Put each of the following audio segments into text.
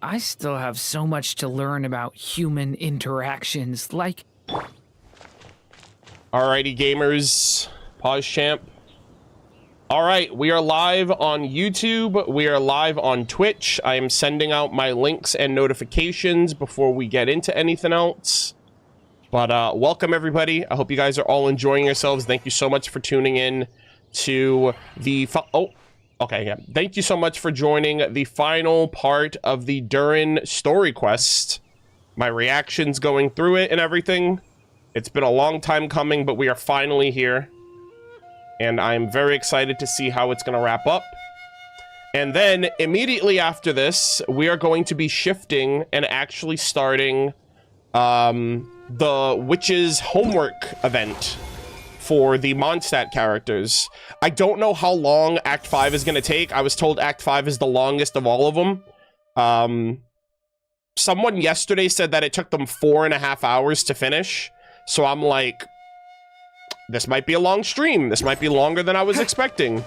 I still have so much to learn about human interactions, like... Alrighty, gamers. Pause, champ. Alright, we are live on YouTube. We are live on Twitch. I am sending out my links and notifications before we get into anything else. But, welcome, everybody. I hope you guys are all enjoying yourselves. Thank you so much for tuning in to the... Okay, yeah. Thank you so much for joining the final part of the Durin Story Quest. My reactions going through it and everything. It's been a long time coming, but we are finally here. And I'm very excited to see how it's going to wrap up. And then, immediately after this, we are going to be shifting and actually starting the Witch's Homework event for the Mondstadt characters. I don't know how long Act 5 is going to take. I was told Act 5 is the longest of all of them. Someone yesterday said that it took them 4.5 hours to finish. So I'm like, this might be a long stream. This might be longer than I was expecting.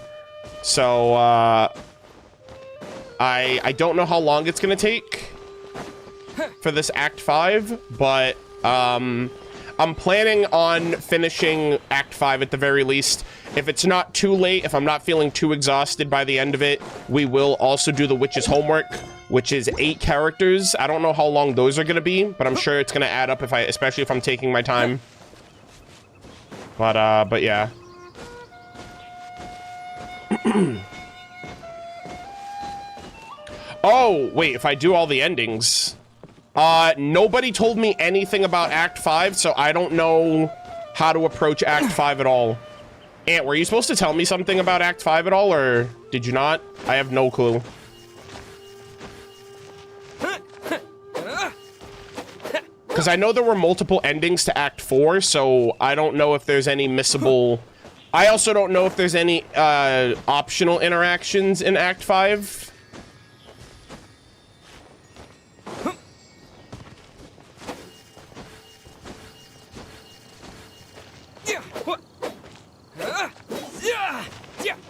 So, I don't know how long it's going to take for this Act 5, but, I'm planning on finishing Act 5 at the very least. If it's not too late, if I'm not feeling too exhausted by the end of it, we will also do the Witch's Homework, which is 8 characters. I don't know how long those are going to be, but I'm sure it's going to add up especially if I'm taking my time. But yeah. Oh, wait, if I do all the endings... nobody told me anything about Act 5, so I don't know how to approach Act 5 at all. Ant, were you supposed to tell me something about Act 5 at all, or did you not? I have no clue. Because I know there were multiple endings to Act 4, so I don't know if there's any missable... I also don't know if there's any, optional interactions in Act 5.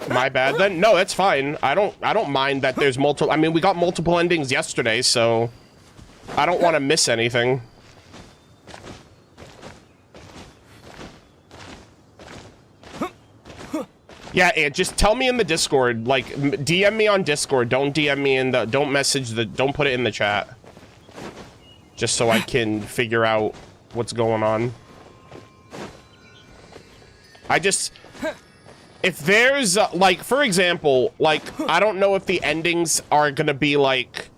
My bad then. No, that's fine. I don't mind that there's multiple. I mean, we got multiple endings yesterday, so I don't want to miss anything. Yeah, and just tell me in the Discord, like DM me on Discord. Don't DM me in the don't put it in the chat. Just so I can figure out what's going on. If there's, like, for example, like, I don't know if the endings are gonna be, like,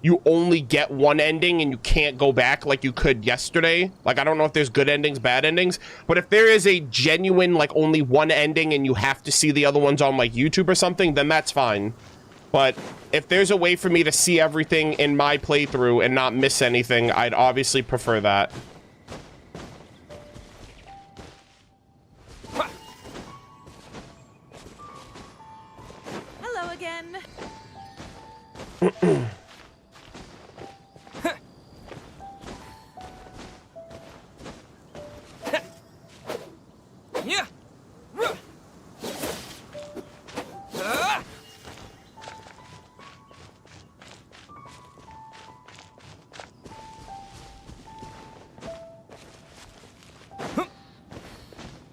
you only get one ending and you can't go back like you could yesterday. Like, I don't know if there's good endings, bad endings. But if there is a genuine, like, only one ending and you have to see the other ones on, like, YouTube or something, then that's fine. But if there's a way for me to see everything in my playthrough and not miss anything, I'd obviously prefer that.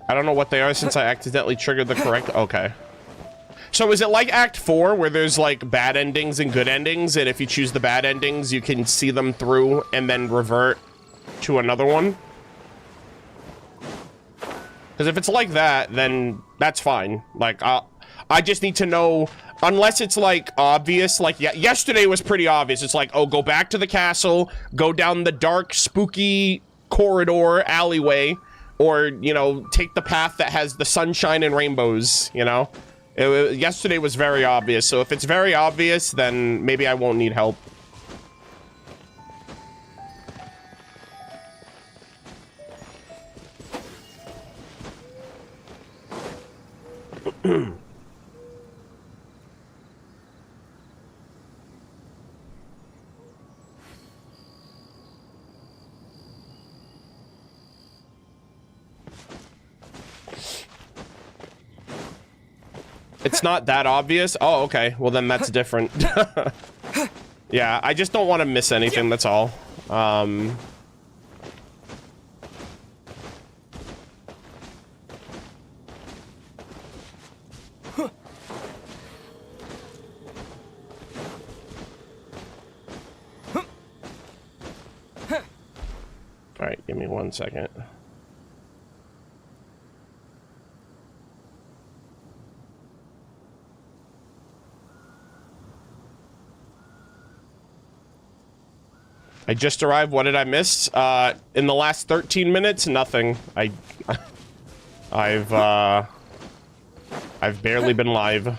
I don't know what they are since I accidentally triggered the correct... Okay. So is it like Act 4 where there's like bad endings and good endings, and if you choose the bad endings you can see them through and then revert to another one? Because if it's like that, then that's fine. Like, I just need to know, unless it's like obvious, like yesterday was pretty obvious. It's like, oh, go back to the castle, go down the dark, spooky corridor alleyway, or, you know, take the path that has the sunshine and rainbows, you know? Yesterday was very obvious, so if it's very obvious, then maybe I won't need help. It's not that obvious. Oh, okay. Well, then that's different. Yeah, I just don't want to miss anything, that's all. All right, give me 1 second. I just arrived. What did I miss? In the last 13 minutes, nothing. I've barely been live.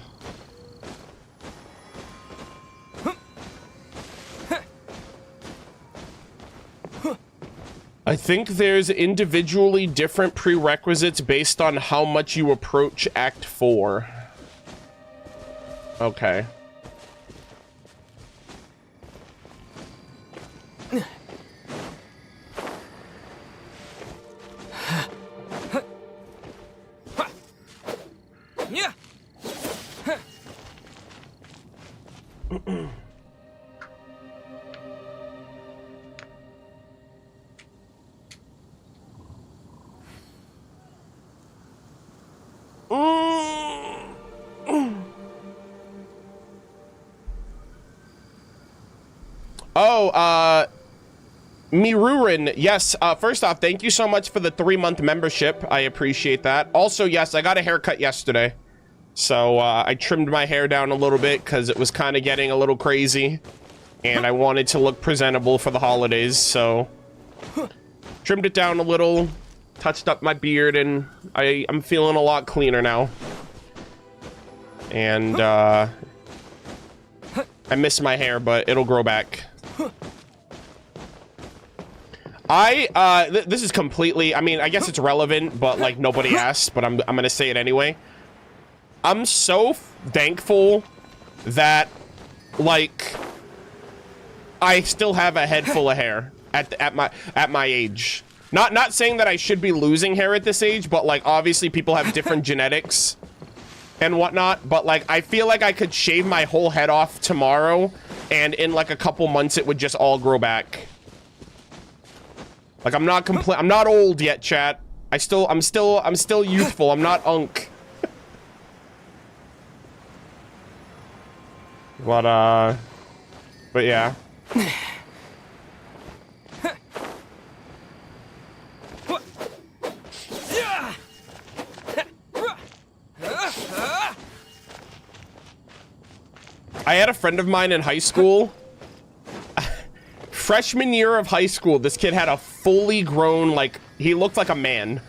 I think there's individually different prerequisites based on how much you approach Act 4. Okay. Oh, Mirurin, yes, first off, thank you so much for the 3-month membership. I appreciate that. Also, yes, I got a haircut yesterday. So, I trimmed my hair down a little bit because it was kind of getting a little crazy. And I wanted to look presentable for the holidays, so... trimmed it down a little, touched up my beard, and I'm feeling a lot cleaner now. And, I miss my hair, but it'll grow back. This is completely, I mean, I guess it's relevant, but, like, nobody asked, but I'm gonna say it anyway. I'm so thankful that, like, I still have a head full of hair at my age. Not saying that I should be losing hair at this age, but, like, obviously people have different genetics and whatnot, but, like, I feel like I could shave my whole head off tomorrow, and in, like, a couple months it would just all grow back. Like, I'm not old yet, chat. I'm still youthful. I'm not unk. But yeah. I had a friend of mine in high school. Freshman year of high school, this kid had a fully grown, like, he looked like a man.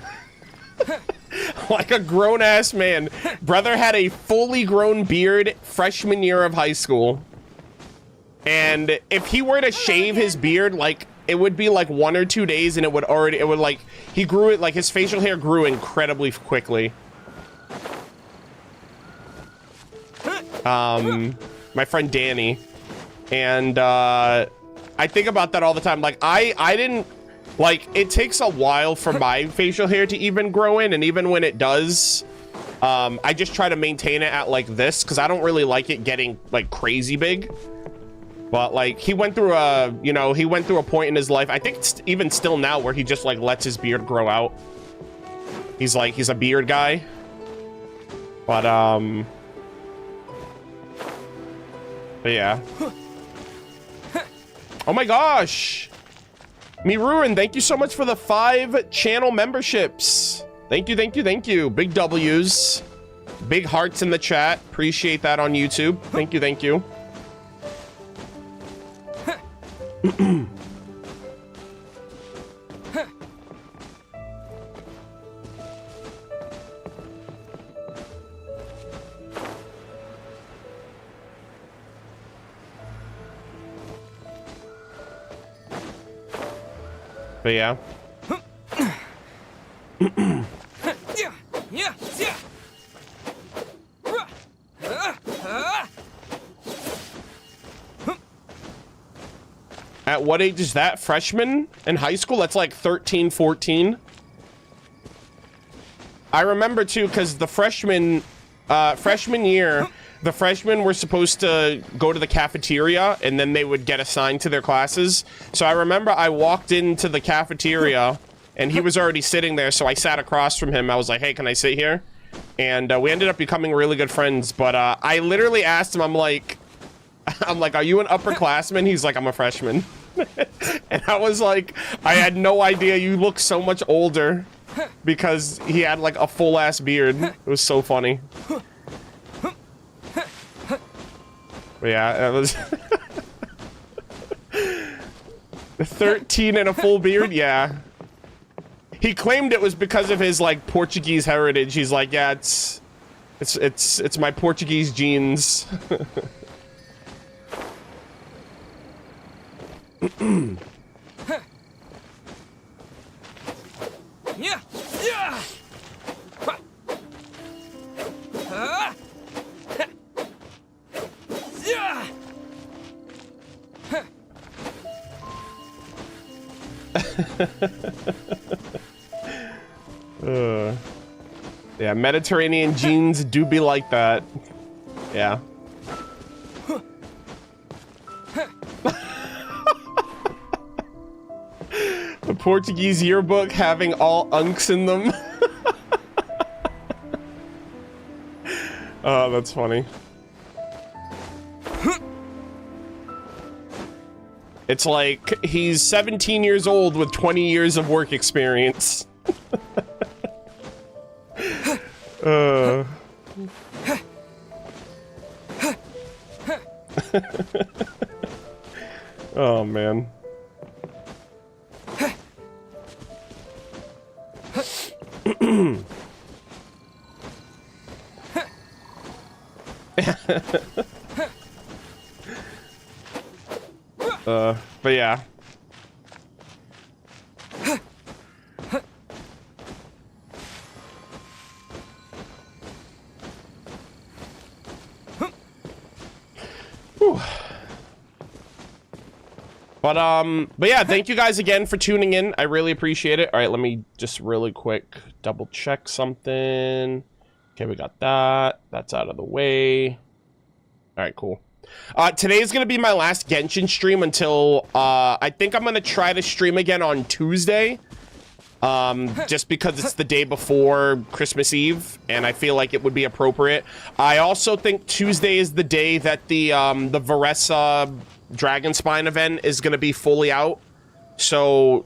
Like a grown-ass man. Brother had a fully grown beard freshman year of high school. And if he were to shave his beard, like, it would be like 1 or 2 days and it would like, he grew it, like, his facial hair grew incredibly quickly. My friend Danny. And, I think about that all the time. Like, I didn't, like, it takes a while for my facial hair to even grow in, and even when it does, I just try to maintain it at, like, this, because I don't really like it getting, like, crazy big. But, like, he went through a, you know, he went through a point in his life, I think it's even still now, where he just, like, lets his beard grow out. He's, like, he's a beard guy. But yeah. Oh my gosh! Miruin, thank you so much for the 5 channel memberships. Thank you, thank you, thank you. Big W's. Big hearts in the chat. Appreciate that on YouTube. Thank you, thank you. But yeah. At what age is that? Freshman in high school? That's like 13, 14. I remember too, because the freshman, freshman year, the freshmen were supposed to go to the cafeteria and then they would get assigned to their classes. So I remember I walked into the cafeteria and he was already sitting there. So I sat across from him. I was like, hey, can I sit here? And we ended up becoming really good friends. But I literally asked him, I'm like, are you an upperclassman? He's like, I'm a freshman. And I was like, I had no idea you look so much older because he had like a full ass beard. It was so funny. But yeah, it was 13 and a full beard. Yeah, he claimed it was because of his like Portuguese heritage. He's like, yeah, it's my Portuguese genes. Yeah. Yeah. Yeah. Yeah, Mediterranean genes do be like that. Yeah. The Portuguese yearbook having all unks in them. Oh, that's funny. It's like he's 17 years old with 20 years of work experience. Oh, man. But yeah. Whew. But yeah, thank you guys again for tuning in. I really appreciate it. All right, let me just really quick double check something. Okay, we got that. That's out of the way. All right, cool. Today is going to be my last Genshin stream until, I think I'm going to try to stream again on Tuesday. Just because it's the day before Christmas Eve, and I feel like it would be appropriate. I also think Tuesday is the day that the Varessa Dragonspine event is going to be fully out. So,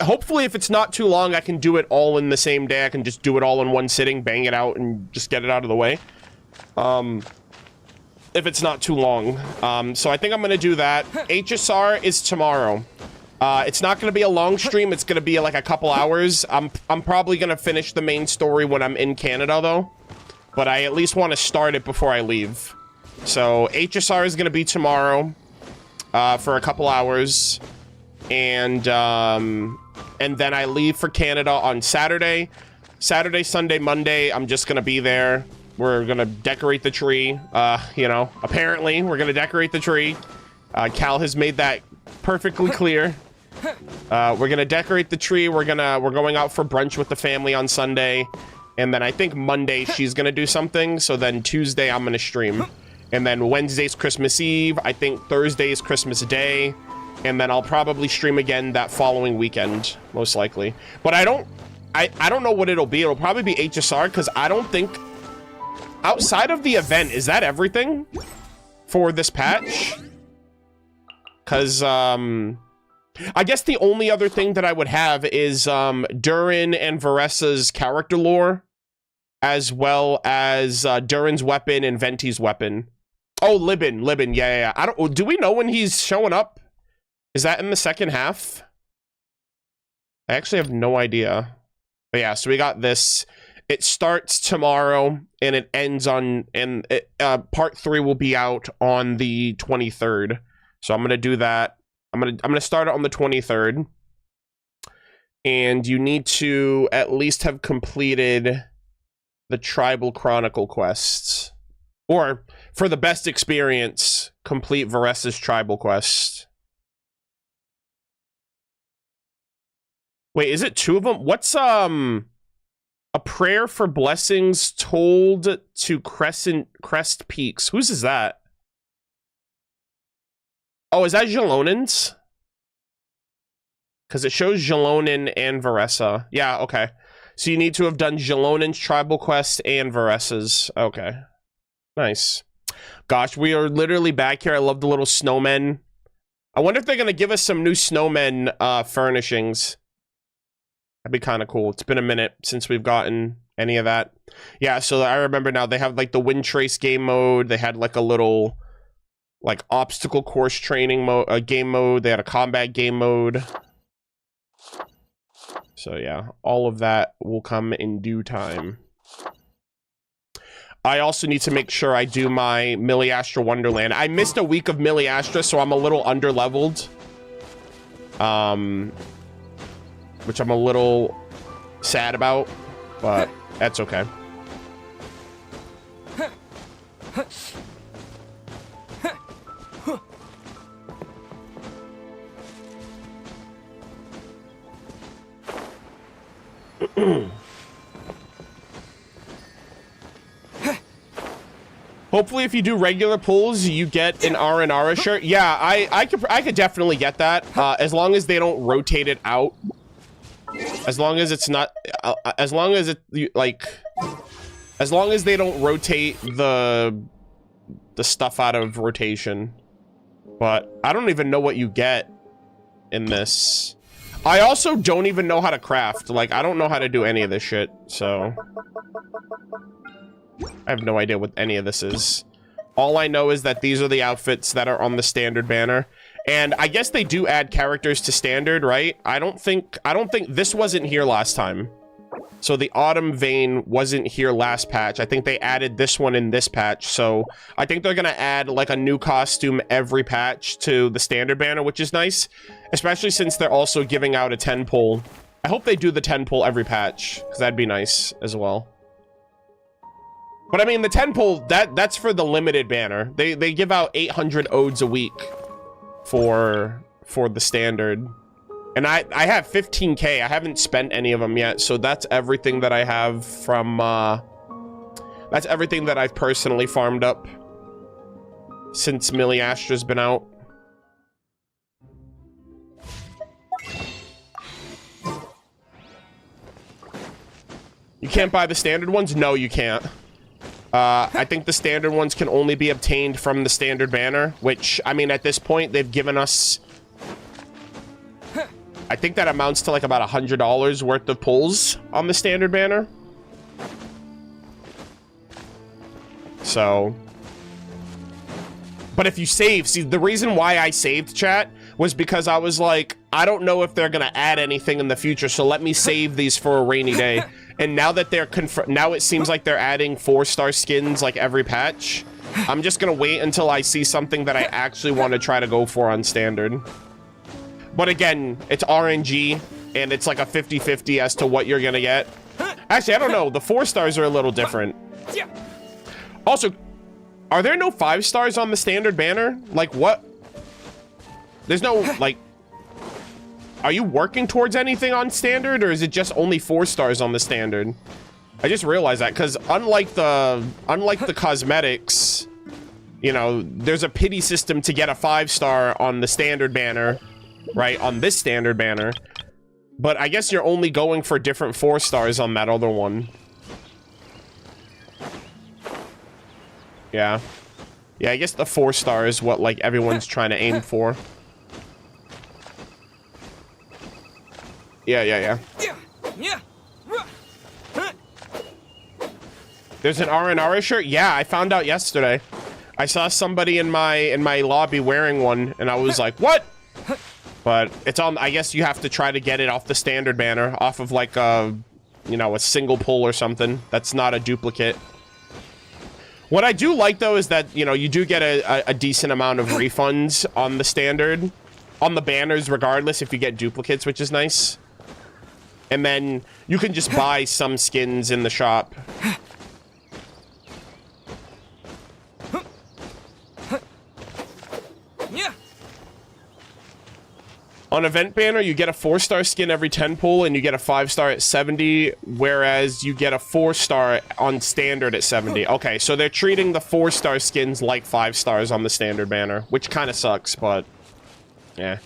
hopefully if it's not too long, I can do it all in the same day. I can just do it all in one sitting, bang it out, and just get it out of the way. If it's not too long. So I think I'm going to do that. HSR is tomorrow. It's not going to be a long stream. It's going to be like a couple hours. I'm probably going to finish the main story when I'm in Canada, though. But I at least want to start it before I leave. So HSR is going to be tomorrow for a couple hours. And then I leave for Canada on Saturday. Saturday, Sunday, Monday, I'm just going to be there. We're going to decorate the tree. You know, apparently we're going to decorate the tree. Cal has made that perfectly clear. We're going to decorate the tree. We're going out for brunch with the family on Sunday. And then I think Monday she's going to do something. So then Tuesday I'm going to stream. And then Wednesday's Christmas Eve. I think Thursday is Christmas Day. And then I'll probably stream again that following weekend, most likely. But I don't know what it'll be. It'll probably be HSR because I don't think outside of the event, is that everything for this patch? Because I guess the only other thing that I would have is Durin and Varessa's character lore, as well as Durin's weapon and Venti's weapon. Oh, Libin, yeah. I don't. Do we know when he's showing up? Is that in the second half? I actually have no idea. But yeah, so we got this. It starts tomorrow and it ends on, and part 3 will be out on the 23rd. So I'm gonna do that. I'm gonna start it on the 23rd. And you need to at least have completed the Tribal Chronicle quests. Or, for the best experience, complete Varessa's Tribal Quest. Wait, is it 2 of them? What's A prayer for blessings told to Crest Peaks. Whose is that? Oh, is that Jalonen's? Because it shows Jalonen and Varessa. Yeah, okay. So you need to have done Jalonen's Tribal Quest and Varessa's. Okay. Nice. Gosh, we are literally back here. I love the little snowmen. I wonder if they're going to give us some new snowmen furnishings. That'd be kind of cool. It's been a minute since we've gotten any of that. Yeah, so I remember now. They have, like, the Wind Trace game mode. They had, like, a little, like, obstacle course training game mode. They had a combat game mode. So, yeah, all of that will come in due time. I also need to make sure I do my Milliastra Wonderland. I missed a week of Milliastra, so I'm a little underleveled. Which I'm a little sad about, but that's okay. Hopefully, if you do regular pulls, you get an R&R shirt. Yeah, I could definitely get that, as long as they don't rotate it out. As long as it's not, as long as it, like, as long as they don't rotate the stuff out of rotation. But I don't even know what you get in this. I also don't even know how to craft. Like, I don't know how to do any of this shit, so I have no idea what any of this is. All I know is that these are the outfits that are on the standard banner. And I guess they do add characters to standard, right? I don't think this wasn't here last time. So the Autumn Vein wasn't here last patch. I think they added this one in this patch. So I think they're gonna add like a new costume every patch to the standard banner, which is nice. Especially since they're also giving out a 10 pull. I hope they do the 10 pull every patch, because that'd be nice as well. But I mean, the 10 pull, that's for the limited banner. They give out 800 odes a week for the standard. And I have 15k. I haven't spent any of them yet, so that's everything that I have from that's everything that I've personally farmed up since Milliastra's been out. You can't buy the standard ones? No, you can't. I think the standard ones can only be obtained from the standard banner, which, I mean, at this point, they've given us... I think that amounts to like about $100 worth of pulls on the standard banner. So... But if you save... See, the reason why I saved, chat, was because I was like, I don't know if they're gonna add anything in the future, so let me save these for a rainy day. And now that they're now it seems like they're adding 4-star skins like every patch. I'm just gonna wait until I see something that I actually want to try to go for on standard. But again, it's RNG, and it's like a 50-50 as to what you're gonna get. Actually, I don't know. The 4 stars are a little different. Also, are there no 5 stars on the standard banner? Like, what? There's no, like... Are you working towards anything on standard, or is it just only 4 stars on the standard? I just realized that, because unlike the cosmetics, you know, there's a pity system to get a 5-star on the standard banner, right? On this standard banner. But I guess you're only going for different 4 stars on that other one. Yeah. Yeah, I guess the 4 star is what, like, everyone's trying to aim for. Yeah. There's an R&R shirt? Yeah, I found out yesterday. I saw somebody in my lobby wearing one, and I was like, what? But it's on, I guess you have to try to get it off the standard banner, off of like a, you know, a single pull or something. That's not a duplicate. What I do like, though, is that, you know, you do get a decent amount of refunds on the standard, on the banners regardless if you get duplicates, which is nice. And then you can just buy some skins in the shop. On Event Banner, you get a 4-star skin every 10 pull, and you get a 5-star at 70, whereas you get a 4-star on Standard at 70. Okay, so they're treating the 4-star skins like 5 stars on the Standard Banner, which kind of sucks, but... yeah.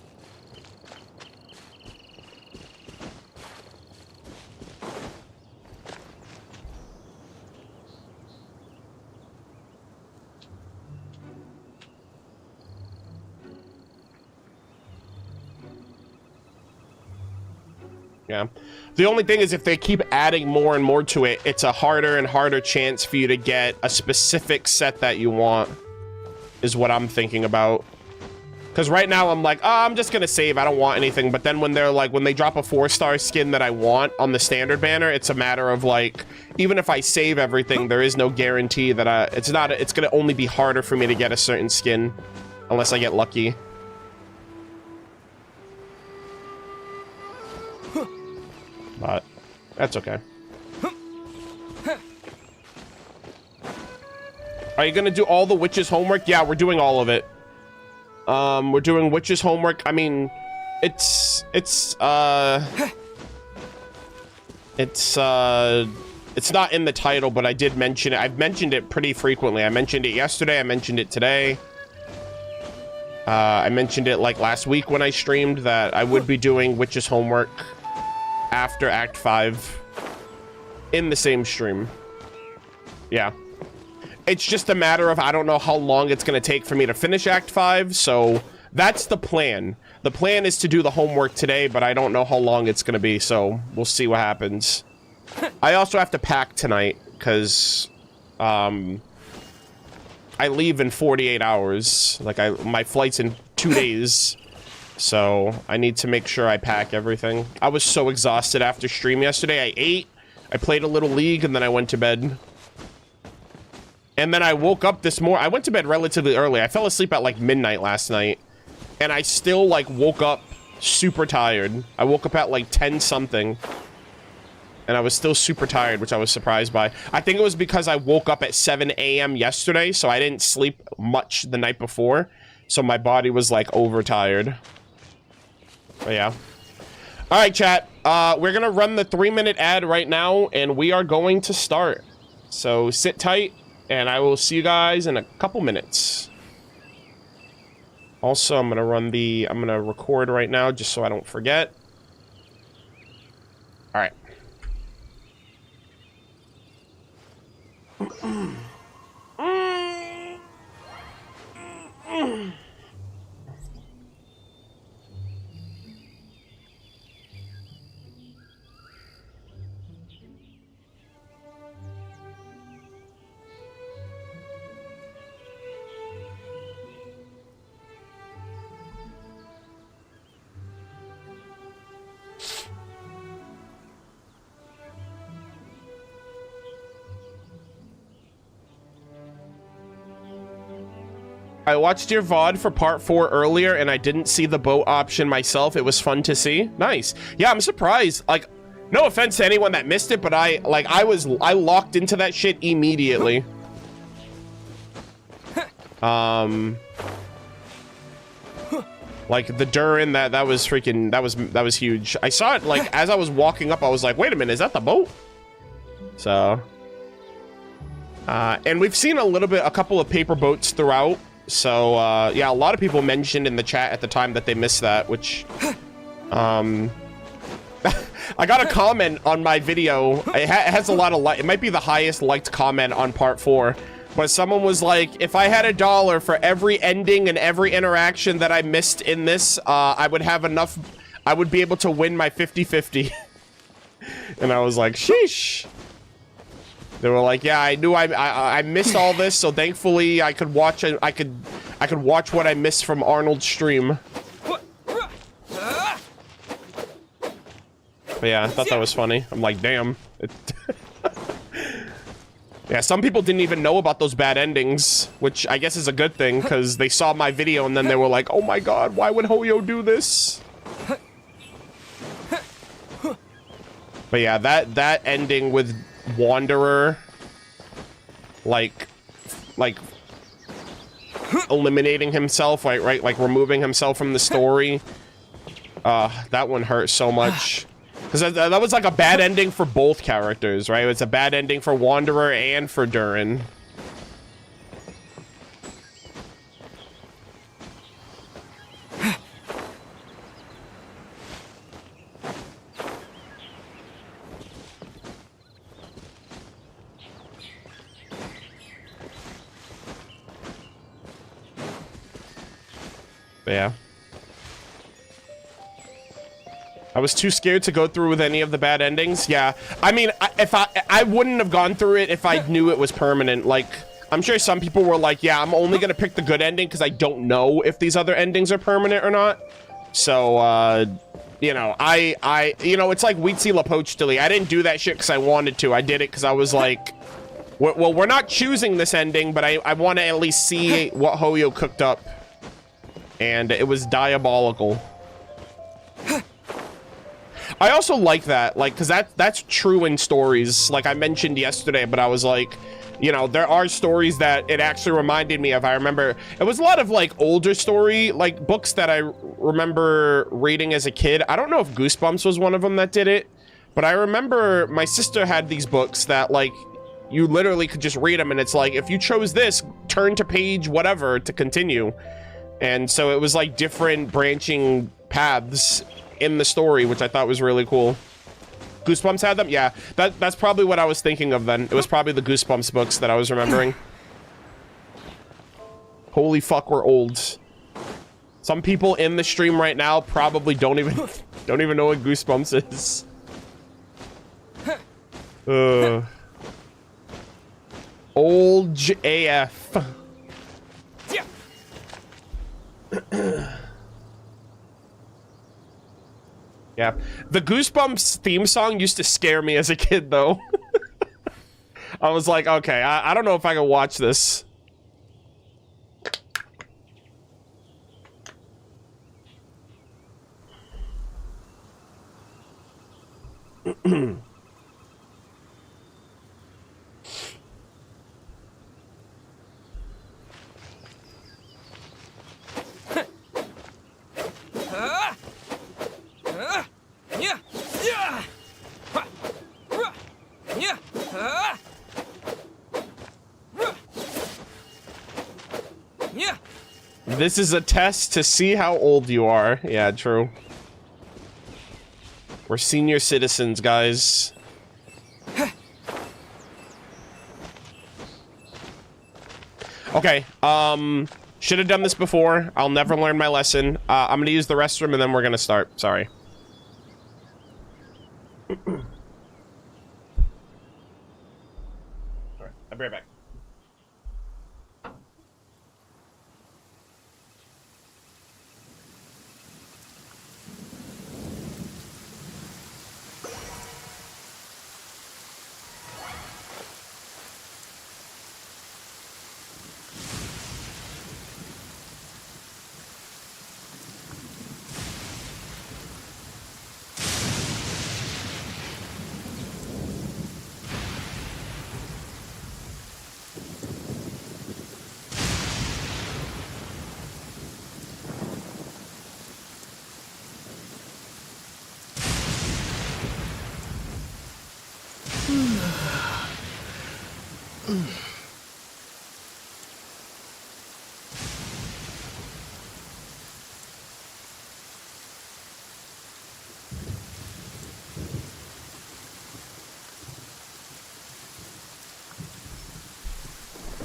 Yeah. The only thing is if they keep adding more and more to it, it's a harder and harder chance for you to get a specific set that you want, is what I'm thinking about. Because right now I'm like, oh, I'm just going to save. I don't want anything. But then when they're like, when they drop a 4-star skin that I want on the Standard Banner, it's a matter of like, even if I save everything, there is no guarantee that it's going to only be harder for me to get a certain skin unless I get lucky. But that's okay. Are you gonna do all the witches' homework? Yeah, we're doing all of it. We're doing witches' homework. I mean, it's not in the title, but I did mention it. I've mentioned it pretty frequently. I mentioned it yesterday. I mentioned it today. I mentioned it like last week when I streamed that I would be doing witches' homework after Act 5 in the same stream. Yeah. It's just a matter of I don't know how long it's going to take for me to finish Act 5, so that's the plan. The plan is to do the homework today, but I don't know how long it's going to be, so we'll see what happens. I also have to pack tonight, because I leave in 48 hours. Like, my flight's in 2 days. So, I need to make sure I pack everything. I was so exhausted after stream yesterday. I ate, I played a little League, and then I went to bed. And then I woke up this morning. I went to bed relatively early. I fell asleep at like midnight last night. And I still like woke up super tired. I woke up at like 10 something. And I was still super tired, which I was surprised by. I think it was because I woke up at 7 a.m. yesterday, so I didn't sleep much the night before. So my body was like overtired. But yeah. All right, chat. We're going to run the 3-minute ad right now, and we are going to start. So sit tight, and I will see you guys in a couple minutes. Also, I'm going to record right now just so I don't forget. All right. I watched your VOD for part 4 earlier, and I didn't see the boat option myself. It was fun to see. Nice. Yeah, I'm surprised. Like, no offense to anyone that missed it, but I locked into that shit immediately. Like the Durin, that was freaking, that was huge. I saw it like as I was walking up. I was like, wait a minute, is that the boat? So, and we've seen a couple of paper boats throughout. So, yeah, a lot of people mentioned in the chat at the time that they missed that, which, I got a comment on my video. It has a lot of it might be the highest liked comment on part 4, but someone was like, if I had $1 for every ending and every interaction that I missed in this, I would have enough, I would be able to win my 50-50. And I was like, sheesh. They were like, yeah, I knew I missed all this, so thankfully I could watch it. I could watch what I missed from Arnold's stream. But yeah, I thought that was funny. I'm like, damn. Yeah, some people didn't even know about those bad endings, which I guess is a good thing, because they saw my video and then they were like, oh my god, why would Hoyo do this? But yeah, that ending with Wanderer, like eliminating himself, like removing himself from the story, That one hurt so much. Because that was like a bad ending for both characters, right? It's a bad ending for Wanderer and for Durin. But yeah. I was too scared to go through with any of the bad endings. Yeah. I mean, if I wouldn't have gone through it if I knew it was permanent. Like, I'm sure some people were like, yeah, I'm only gonna pick the good ending because I don't know if these other endings are permanent or not. So, you know, you know, it's like Weetzy Lapochtili. I didn't do that shit because I wanted to. I did it because I was like, well, we're not choosing this ending, but I want to at least see what Hoyo cooked up. And it was diabolical. I also like that, like, because that's true in stories, like I mentioned yesterday, but I was like, you know, there are stories that it actually reminded me of. I remember, it was a lot of, like, older story, like, books that I remember reading as a kid. I don't know if Goosebumps was one of them that did it, but I remember my sister had these books that, like, you literally could just read them, and it's like, if you chose this, turn to page whatever to continue. And so it was like different branching paths in the story, which I thought was really cool. Goosebumps had them? Yeah, that's probably what I was thinking of then. It was probably the Goosebumps books that I was remembering. Holy fuck, we're old. Some people in the stream right now probably don't even know what Goosebumps is. Old AF. Yeah, the Goosebumps theme song used to scare me as a kid, though. I was like, okay, I don't know if I can watch this. This is a test to see how old you are. Yeah, true. We're senior citizens, guys. Okay, should have done this before. I'll never learn my lesson. I'm gonna use the restroom and then we're gonna start. Sorry. Alright, I'll be right back.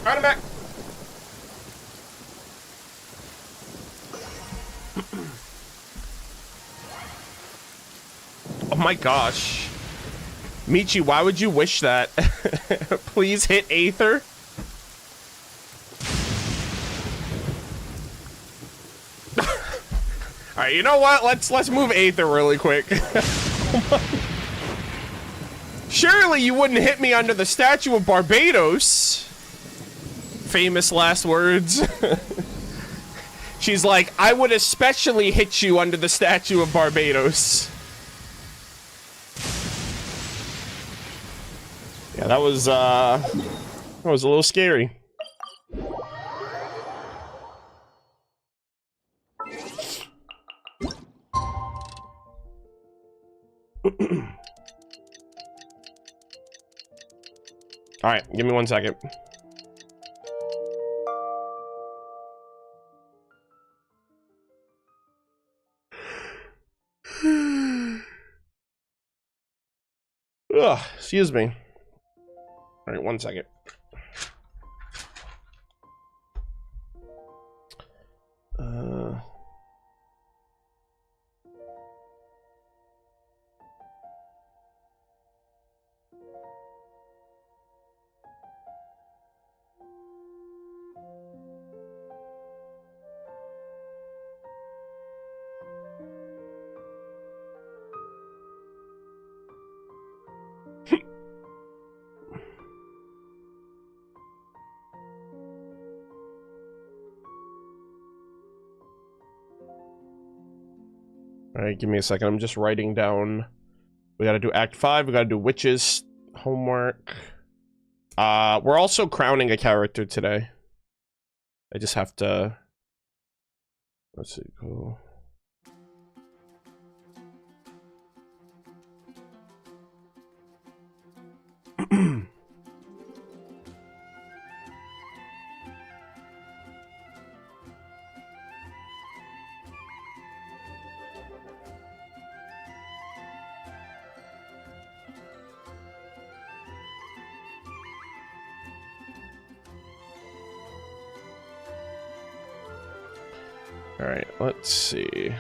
Alright, I'm back. Oh my gosh. Michi, why would you wish that? Please hit Aether. Alright, you know what? Let's move Aether really quick. Surely you wouldn't hit me under the statue of Barbados. Famous last words. She's like, I would especially hit you under the statue of Barbados. Yeah, that was a little scary. All right, give me 1 second. Ugh, excuse me. All right, 1 second. All right, give me a second. I'm just writing down. We got to do Act 5. We got to do witches homework. We're also crowning a character today. I just have to. Let's see. Cool. All right, let's see.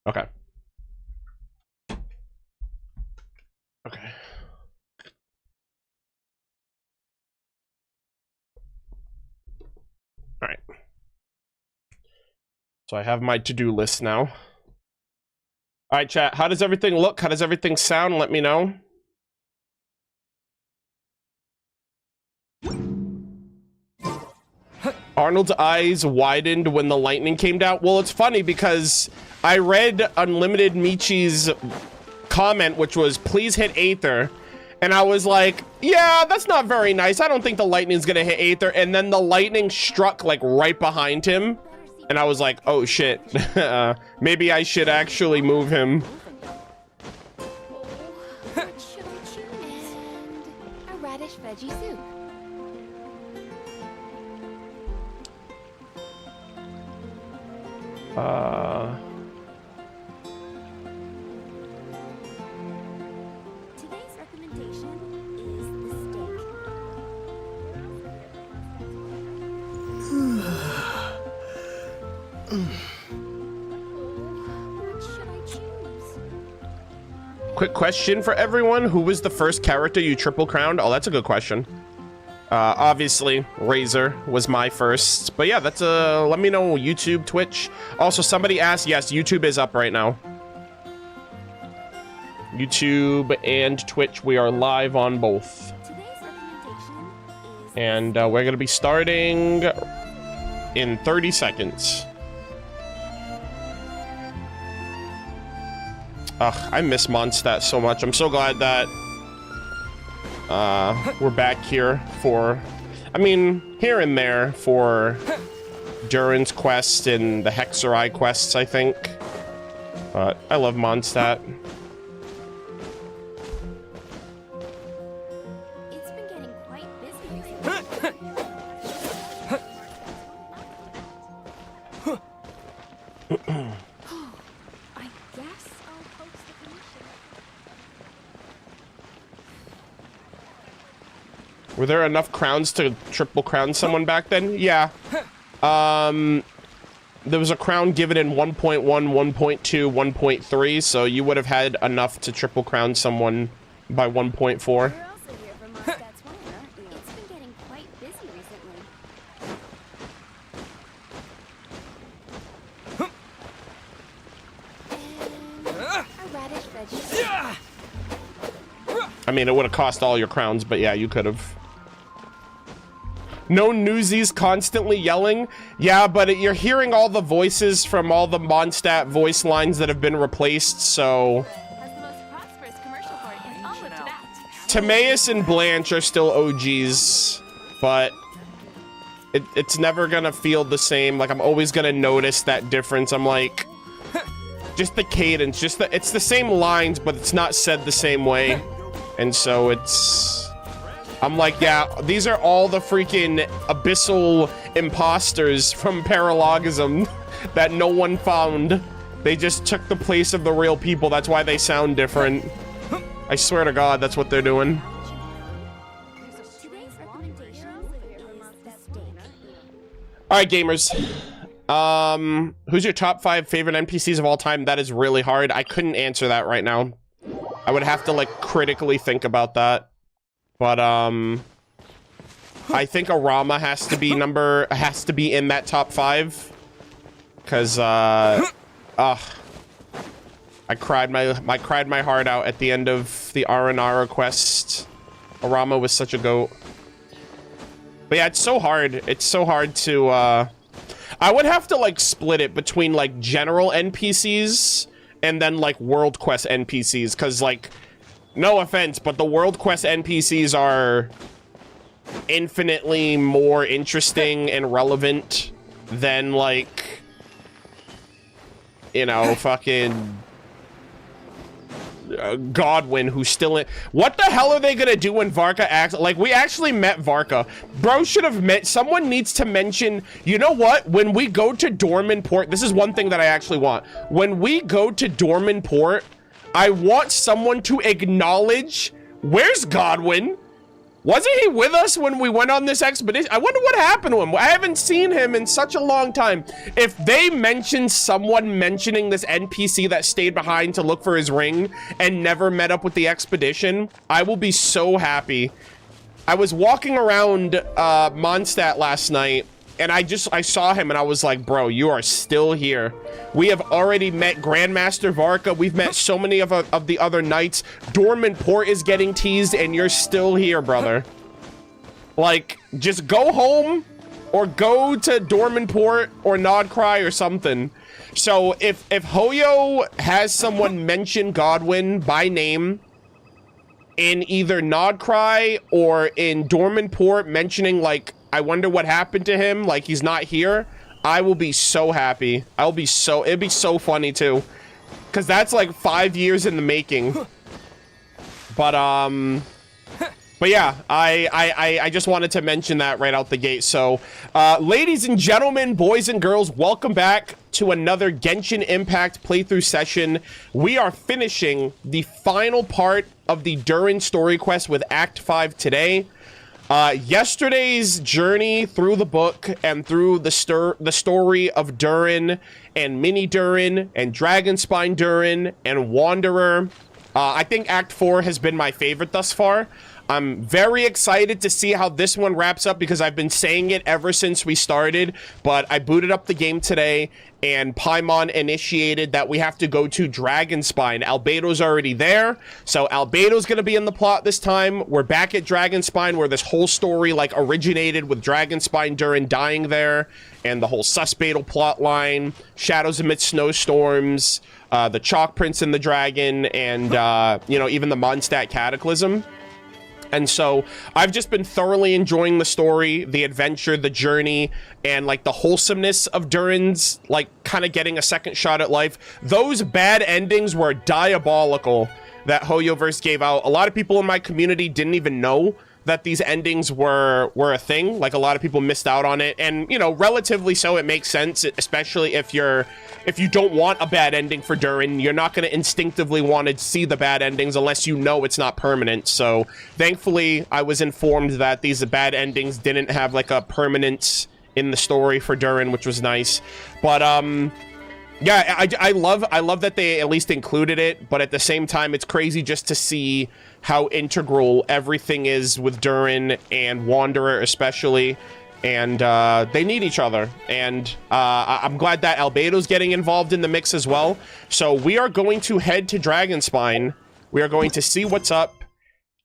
Okay. Okay. All right. So I have my to-do list now. All right, chat. How does everything look? How does everything sound? Let me know. Arnold's eyes widened when the lightning came down. Well, it's funny because I read Unlimited Michi's comment, which was, please hit Aether. And I was like, yeah, that's not very nice. I don't think the lightning's gonna hit Aether. And then the lightning struck like right behind him. And I was like, oh shit. Maybe I should actually move him. And a radish veggie soup. Today's recommendation is the steak. What should I choose? Quick question for everyone. Who was the first character you triple crowned? Oh, that's a good question. Obviously, Razor was my first. But yeah, that's let me know, YouTube, Twitch. Also, somebody asked, yes, YouTube is up right now. YouTube and Twitch, we are live on both. Today's recommendation is And we're going to be starting in 30 seconds. Ugh, I miss Mondstadt so much. I'm so glad that we're back here for, I mean, here and there for Durin's quest and the Hexen quests, I think. But I love Mondstadt. it's been getting quite busy recently. I guess I'll post the commission. Were there enough crowns to triple crown someone back then? Yeah. There was a crown given in 1.1, 1.2, 1.3, so you would have had enough to triple crown someone by 1.4. You're also here for Mondstadt's wine, aren't you? It's been getting quite busy recently. And a radish veggie soup. I mean, it would have cost all your crowns, but yeah, you could have. No newsies constantly yelling. Yeah, but you're hearing all the voices from all the Mondstadt voice lines that have been replaced, so... Has the most prosperous commercial port in all of Tibet. Timaeus and Blanche are still OGs, but it's never gonna feel the same. Like, I'm always gonna notice that difference. I'm like, just the cadence, it's the same lines, but it's not said the same way. And so I'm like, yeah, these are all the freaking abyssal imposters from paralogism that no one found. They just took the place of the real people. That's why they sound different. I swear to God, that's what they're doing. Today's recommendation is the steak. All right, gamers. Who's your top 5 favorite NPCs of all time? That is really hard. I couldn't answer that right now. I would have to, like, critically think about that. But, I think Arama has to be in that top 5. Cause, I cried my heart out at the end of the Aranara quest. Arama was such a goat. But yeah, it's so hard. It's so hard to, I would have to, like, split it between, like, general NPCs and then, like, World Quest NPCs. Cause, like, no offense, but the World Quest NPCs are infinitely more interesting and relevant than, like, you know, fucking Godwin, who's still in. What the hell are they gonna do when Varka acts? Like, we actually met Varka. Bro should have met. Someone needs to mention, you know what? When we go to Dorman Port, this is one thing that I actually want. When we go to Dorman Port, I want someone to acknowledge, where's Godwin? Wasn't he with us when we went on this expedition? I wonder what happened to him. I haven't seen him in such a long time. If they mention someone mentioning this NPC that stayed behind to look for his ring and never met up with the expedition, I will be so happy. I was walking around Mondstadt last night, and I saw him and I was like, bro, you are still here. We have already met Grandmaster Varka. We've met so many of the other knights. Dorman Port is getting teased and you're still here, brother. Like, just go home or go to Dorman Port or Nodcry or something. So if Hoyo has someone mention Godwin by name in either Nodcry or in Dorman Port mentioning, like, I wonder what happened to him, like he's not here, I will be so happy. It'd be so funny too. Cause that's like 5 years in the making. But yeah, I just wanted to mention that right out the gate. So, ladies and gentlemen, boys and girls, welcome back to another Genshin Impact playthrough session. We are finishing the final part of the Durin Story Quest with Act 5 today. Yesterday's journey through the book and through the story of Durin and Mini Durin and Dragonspine Durin and Wanderer. I think Act 4 has been my favorite thus far. I'm very excited to see how this one wraps up because I've been saying it ever since we started, but I booted up the game today and Paimon initiated that we have to go to Dragonspine. Albedo's already there, so Albedo's gonna be in the plot this time. We're back at Dragonspine where this whole story like originated with Dragonspine Durin dying there and the whole Suspedal plot line, Shadows Amidst Snowstorms, the Chalk Prince and the Dragon, and you know, even the Mondstadt Cataclysm. And so I've just been thoroughly enjoying the story, the adventure, the journey, and like the wholesomeness of Durin's like kind of getting a second shot at life. Those bad endings were diabolical that Hoyoverse gave out. A lot of people in my community didn't even know that these endings were a thing. Like, a lot of people missed out on it, and you know, relatively so, it makes sense, especially if you don't want a bad ending for Durin. You're not going to instinctively want to see the bad endings unless you know it's not permanent. So thankfully I was informed that these bad endings didn't have like a permanence in the story for Durin, which was nice. But yeah, I love that they at least included it, but at the same time, it's crazy just to see how integral everything is with Durin and Wanderer especially, and they need each other. And I'm glad that Albedo's getting involved in the mix as well. So we are going to head to Dragonspine. We are going to see what's up,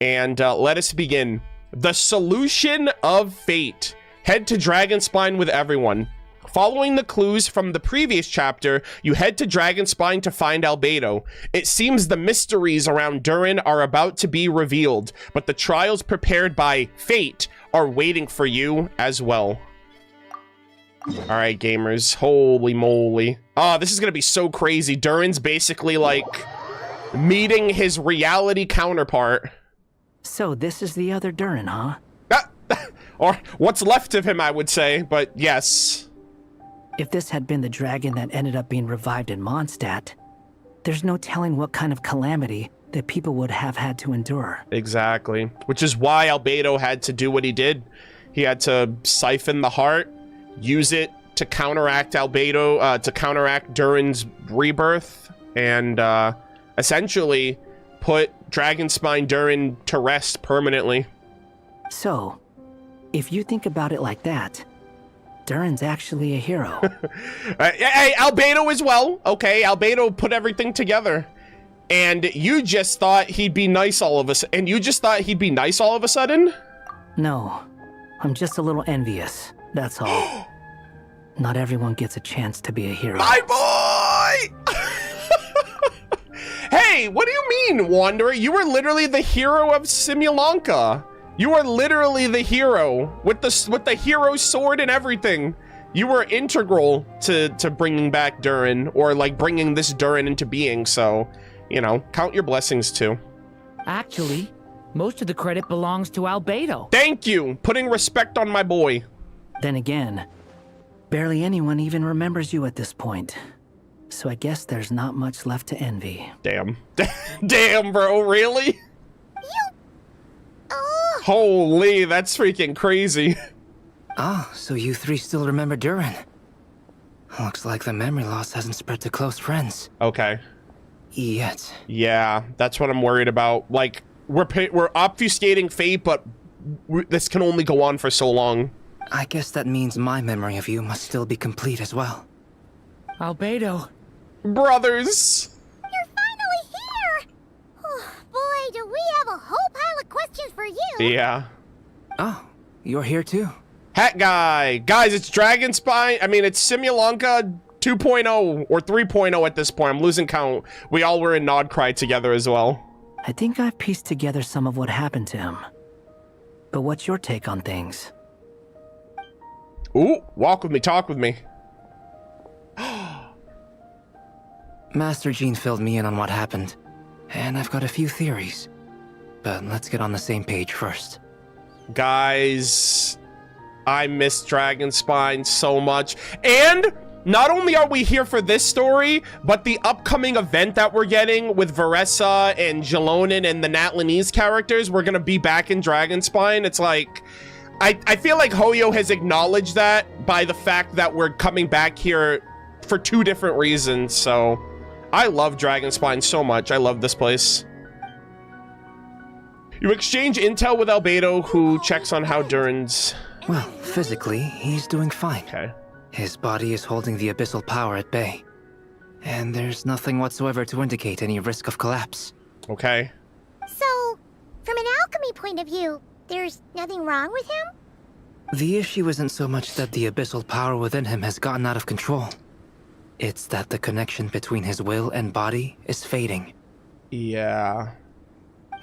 And let us begin. The solution of fate. Head to Dragonspine with everyone. Following the clues from the previous chapter, you head to Dragonspine to find Albedo. It seems the mysteries around Durin are about to be revealed, but the trials prepared by fate are waiting for you as well. All right, gamers. Holy moly. Oh, this is going to be so crazy. Durin's basically like meeting his reality counterpart. So this is the other Durin, huh? Or what's left of him, I would say, but yes. If this had been the dragon that ended up being revived in Mondstadt, there's no telling what kind of calamity that people would have had to endure. Exactly. Which is why Albedo had to do what he did. He had to siphon the heart, use it to counteract Albedo, to counteract Durin's rebirth, and essentially put Dragonspine Durin to rest permanently. So, if you think about it like that, Durin's actually a hero. Hey, Albedo as well. Okay, Albedo put everything together. And you just thought he'd be nice all of a sudden. And you just thought he'd be nice all of a sudden? No, I'm just a little envious, that's all. Not everyone gets a chance to be a hero. My boy! Hey, what do you mean, Wanderer? You were literally the hero of Simulanka. You are literally the hero with the hero sword and everything. You were integral to bringing back Durin, or like bringing this Durin into being. So, you know, count your blessings too. Actually, most of the credit belongs to Albedo. Thank you, putting respect on my boy. Then again, barely anyone even remembers you at this point. So I guess there's not much left to envy. Damn. Damn, bro, really? Holy, that's freaking crazy. Ah, so you three still remember Durin. Looks like the memory loss hasn't spread to close friends. Okay. Yet. Yeah, that's what I'm worried about. Like, we're obfuscating fate, but this can only go on for so long. I guess that means my memory of you must still be complete as well. Albedo. Brothers! You're finally here! Oh, boy, do we have a whole pile of questions for you! Yeah. Oh, you're here too. Hat guy! Guys, it's Dragonspine. I mean, it's Simulanka 2.0 or 3.0 at this point. I'm losing count. We all were in Nodcry together as well. I think I've pieced together some of what happened to him. But what's your take on things? Ooh, walk with me, talk with me. Master Jean filled me in on what happened, and I've got a few theories. But let's get on the same page first. Guys, I miss Dragonspine so much. And not only are we here for this story, but the upcoming event that we're getting with Varessa and Jalonen and the Natlanese characters, we're gonna be back in Dragonspine. It's like, I feel like Hoyo has acknowledged that by the fact that we're coming back here for two different reasons. So I love Dragonspine so much. I love this place. You exchange intel with Albedo, who checks on how Durin's... Well, physically, he's doing fine. Okay. His body is holding the abyssal power at bay. And there's nothing whatsoever to indicate any risk of collapse. Okay. So, from an alchemy point of view, there's nothing wrong with him? The issue isn't so much that the abyssal power within him has gotten out of control. It's that the connection between his will and body is fading. Yeah.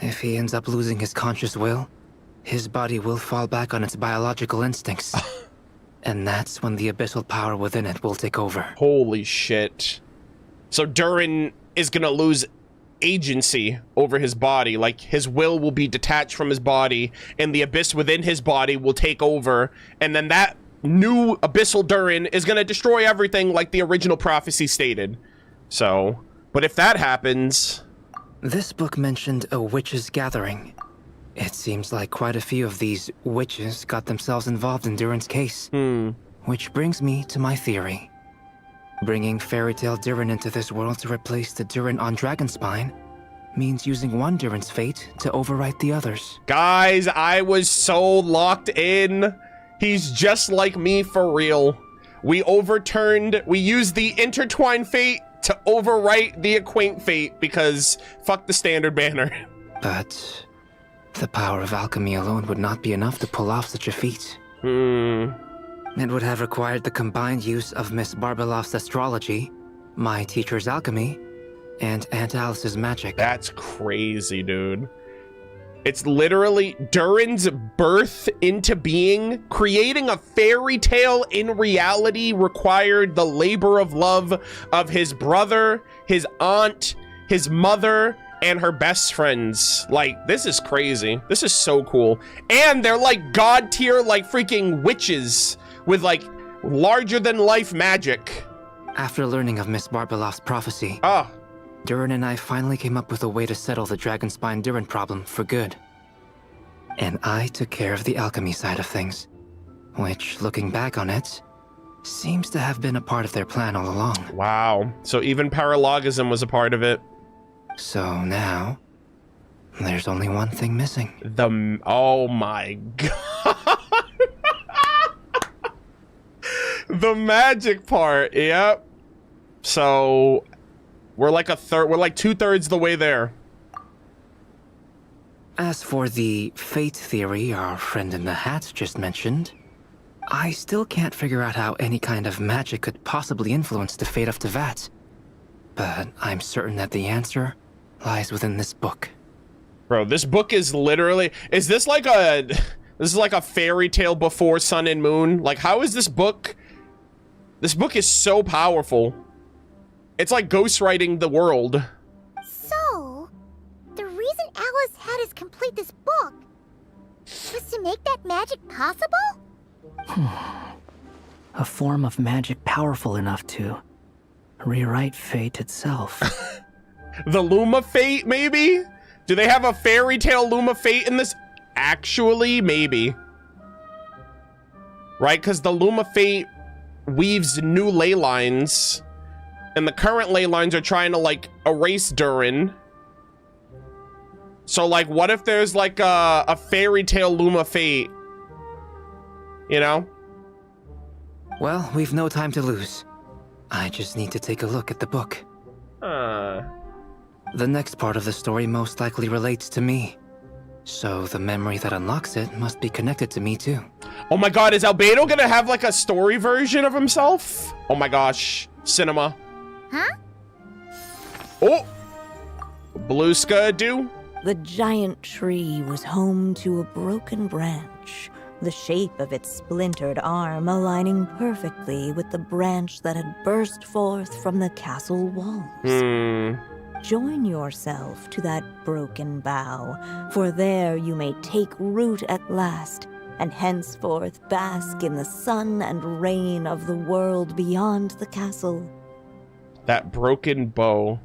If he ends up losing his conscious will, his body will fall back on its biological instincts. And that's when the abyssal power within it will take over. Holy shit. So Durin is gonna lose agency over his body. Like, his will will be detached from his body, and the abyss within his body will take over, and then that new abyssal Durin is gonna destroy everything like the original prophecy stated. So, but if that happens... This book mentioned a witches' gathering. It seems like quite a few of these witches got themselves involved in Durin's case. Which brings me to my theory. Bringing Fairy Tale Durin into this world to replace the Durin on Dragonspine means using one Durin's fate to overwrite the others. Guys, I was so locked in. He's just like me for real. We used the intertwined fate to overwrite the acquaint fate because fuck the standard banner. But The power of alchemy alone would not be enough to pull off such a feat. It would have required the combined use of Miss Barbeloff's astrology, my teacher's alchemy, and Aunt Alice's magic. That's crazy, dude. It's literally Durin's birth into being, creating a fairy tale in reality required the labor of love of his brother, his aunt, his mother, and her best friends. Like, this is crazy. This is so cool. And they're like god tier, like freaking witches with like larger than life magic. After learning of Miss Barbeloff's prophecy, Durin and I finally came up with a way to settle the Dragonspine Durin problem for good. And I took care of the alchemy side of things, which, looking back on it, seems to have been a part of their plan all along. Wow. So even paralogism was a part of it. So now, there's only one thing missing. Oh my god. The magic part, yep. So we're like we're like 2/3 the way there. As for the fate theory our friend in the hat just mentioned, I still can't figure out how any kind of magic could possibly influence the fate of Tevat. But I'm certain that the answer lies within this book. Bro, this book is literally, is this like a, this is like a fairy tale before Sun and Moon? Like, how is this book is so powerful. It's like ghostwriting the world. So, the reason Alice had us complete this book was to make that magic possible? A form of magic powerful enough to rewrite fate itself. The Luma Fate, maybe? Do they have a fairy tale Luma Fate in this? Actually, maybe. Right, because the Luma Fate weaves new ley lines, and the current ley lines are trying to, like, erase Durin. So, like, what if there's, like, a fairy tale Luma Fate? You know? Well, we've no time to lose. I just need to take a look at the book. The next part of the story most likely relates to me. So the memory that unlocks it must be connected to me too. Oh my god, is Albedo gonna have like a story version of himself? Oh my gosh, cinema. Huh? Oh! Blueska do? The giant tree was home to a broken branch, the shape of its splintered arm aligning perfectly with the branch that had burst forth from the castle walls. Join yourself to that broken bough, for there you may take root at last, and henceforth bask in the sun and rain of the world beyond the castle. That broken bow.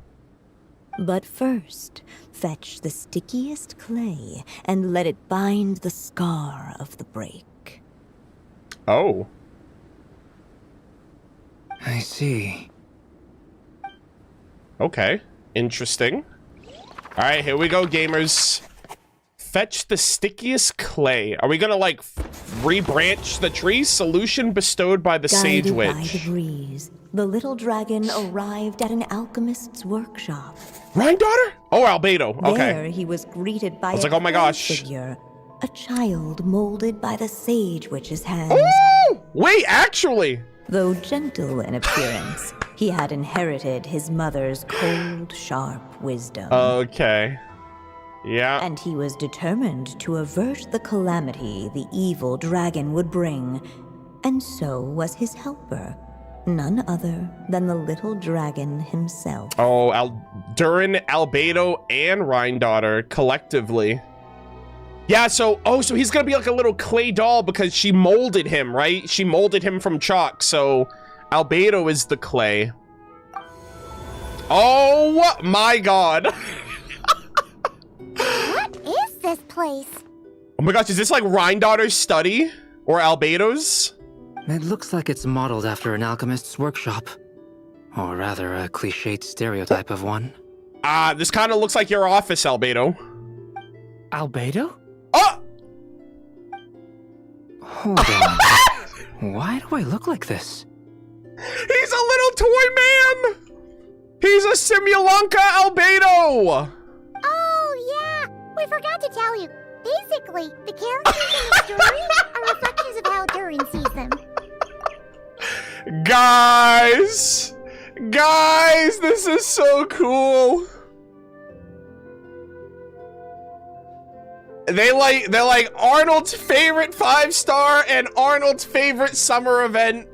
But first, fetch the stickiest clay and let it bind the scar of the break. Oh. I see. Okay. Interesting. All right, here we go, gamers. Fetch the stickiest clay. Are we gonna, like, rebranch the tree? Solution bestowed by the Sage Guided Witch. by the breeze, the little dragon arrived at an alchemist's workshop. Granddaughter? Oh, Albedo. Okay. There he was greeted by I was a like, oh my clay gosh. figure, a child molded by the Sage Witch's hands. Oh! Wait, actually. Though gentle in appearance, he had inherited his mother's cold, sharp wisdom. Okay. Yeah. And he was determined to avert the calamity the evil dragon would bring. And so was his helper, none other than the little dragon himself. Oh, Durin, Albedo, and Rhindaughter collectively. Yeah, so he's gonna be like a little clay doll because she molded him, right? She molded him from chalk, so Albedo is the clay. Oh my god. What is this place? Oh my gosh, is this like Rhindaughter's study? Or Albedo's? It looks like it's modeled after an alchemist's workshop. Or rather, a cliched stereotype of one. This kind of looks like your office, Albedo. Albedo? Oh! Hold on. Why do I look like this? He's a little toy man! He's a Simulanka Albedo! Oh, yeah! We forgot to tell you. Basically, the characters in the story are reflections of how Durin sees them. Guys, this is so cool. They're like Arnold's favorite 5-star and Arnold's favorite summer event.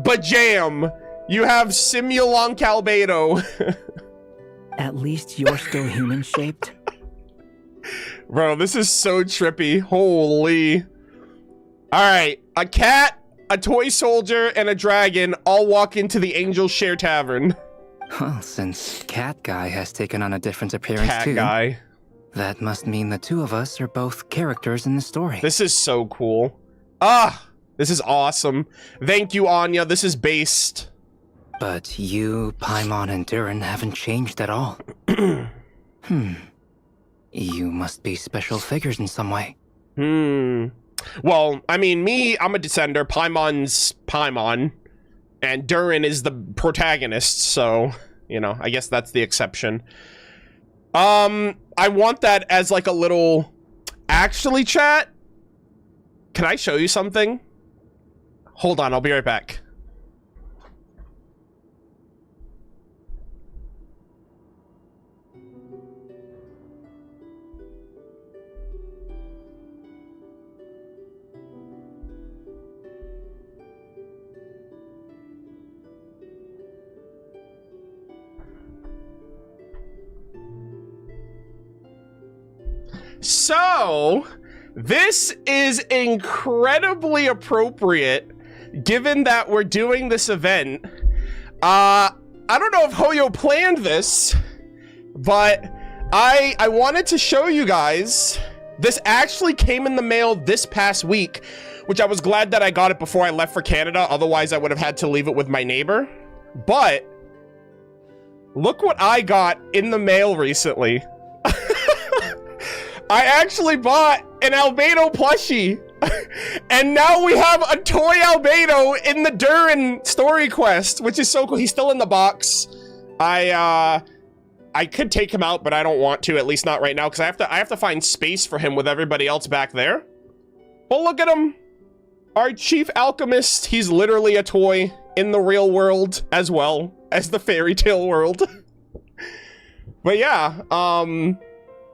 Bajam. You have Simulonk Albedo. At least you're still human-shaped. Bro, this is so trippy. Holy. Alright, a cat, a toy soldier, and a dragon all walk into the Angel Share Tavern. Well, since Cat Guy has taken on a different appearance Cat too, guy. that must mean the two of us are both characters in the story. This is so cool. Ah, this is awesome. Thank you, Anya. This is based. But you, Paimon, and Durin haven't changed at all. You must be special figures in some way. Well, I mean, I'm a descender. Paimon's Paimon. And Durin is the protagonist, so, you know, I guess that's the exception. I want that as like a little... Actually, chat? Can I show you something? Hold on, I'll be right back. So, this is incredibly appropriate given that we're doing this event. I don't know if Hoyo planned this, but I wanted to show you guys. This actually came in the mail this past week, which I was glad that I got it before I left for Canada. Otherwise, I would have had to leave it with my neighbor. But look what I got in the mail recently. I actually bought an Albedo plushie, and now we have a toy Albedo in the Durin Story Quest, which is so cool. He's still in the box. I could take him out, but I don't want to, at least not right now, because I have to find space for him with everybody else back there. Well, look at him. Our chief alchemist. He's literally a toy in the real world as well as the fairy tale world. But yeah,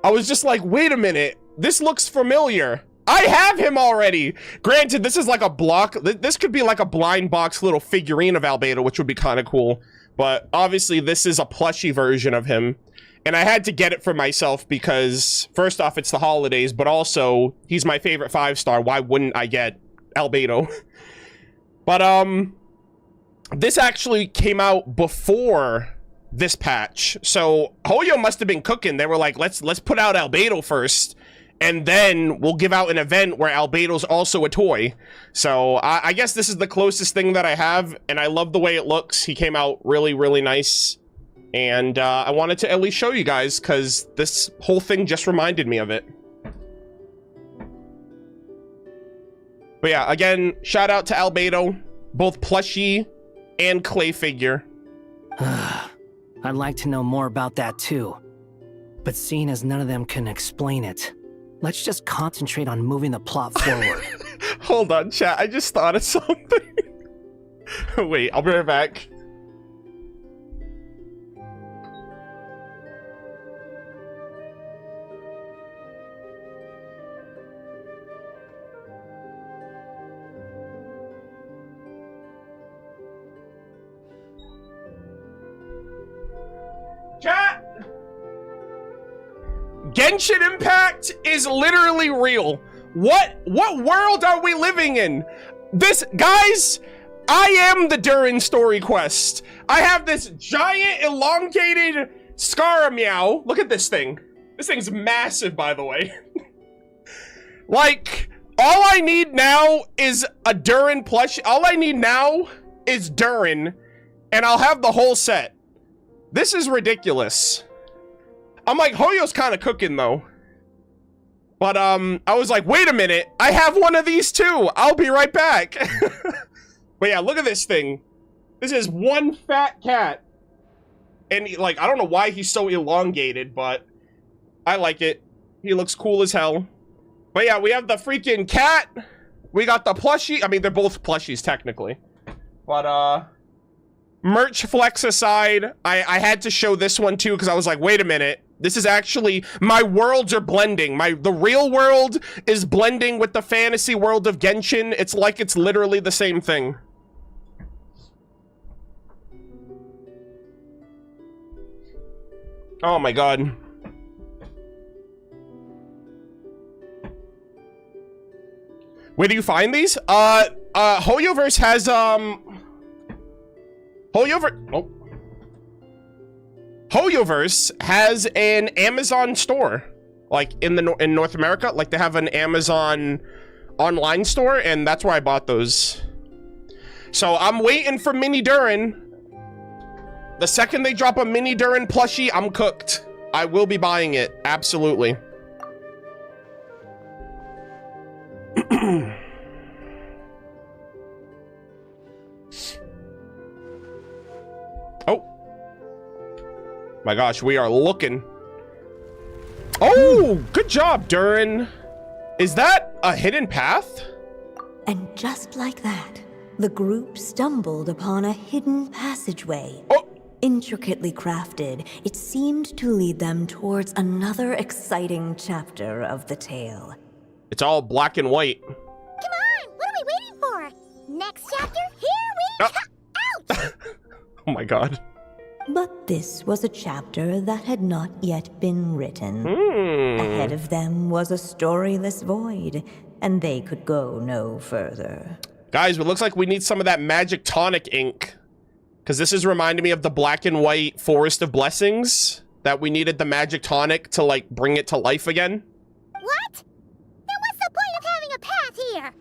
I was just like, wait a minute, this looks familiar. I have him already. Granted, this is like a block. This could be like a blind box little figurine of Albedo, which would be kind of cool. But obviously, this is a plushie version of him. And I had to get it for myself because, first off, it's the holidays, but also, he's my favorite 5-star. Why wouldn't I get Albedo? But, this actually came out before this patch. So Hoyo must have been cooking. They were like, let's put out Albedo first, and then we'll give out an event where Albedo's also a toy. So I guess this is the closest thing that I have, and I love the way it looks. He came out really, really nice. And I wanted to at least show you guys, because this whole thing just reminded me of it. But yeah, again, shout out to Albedo, both plushie and clay figure. I'd like to know more about that too. But seeing as none of them can explain it, let's just concentrate on moving the plot forward. Hold on, chat. I just thought of something. Wait, I'll be right back. Chat! Genshin Impact is literally real. What world are we living in? This, guys, I am the Durin Story Quest. I have this giant elongated Scarammeow. Look at this thing. This thing's massive, by the way. Like, all I need now is a Durin plush. All I need now is Durin, and I'll have the whole set. This is ridiculous. I'm like, Hoyo's kind of cooking, though. But, I was like, wait a minute. I have one of these, too. I'll be right back. But yeah, look at this thing. This is one fat cat. And, like, I don't know why he's so elongated, but I like it. He looks cool as hell. But yeah, we have the freaking cat. We got the plushie. I mean, they're both plushies technically. But merch flex aside, I had to show this one too because I was like, wait a minute. This is actually, my worlds are blending. The real world is blending with the fantasy world of Genshin. It's like it's literally the same thing. Oh my god. Where do you find these? Hoyoverse has, Hoyoverse has an Amazon store, like in North America. Like they have an Amazon online store, and that's where I bought those. So I'm waiting for Mini Durin. The second they drop a Mini Durin plushie, I'm cooked. I will be buying it, absolutely. Oh. My gosh, we are looking. Oh, good job, Durin. Is that a hidden path? And just like that, the group stumbled upon a hidden passageway. Oh. Intricately crafted, it seemed to lead them towards another exciting chapter of the tale. It's all black and white. Come on, what are we waiting for? Next chapter, here we out! Oh my god. But this was a chapter that had not yet been written. Ahead of them was a storyless void, and they could go no further. Guys, it looks like we need some of that magic tonic ink. Because this is reminding me of the black and white Forest of Blessings. That we needed the magic tonic to, like, bring it to life again. What? Then what's the point of having a path here?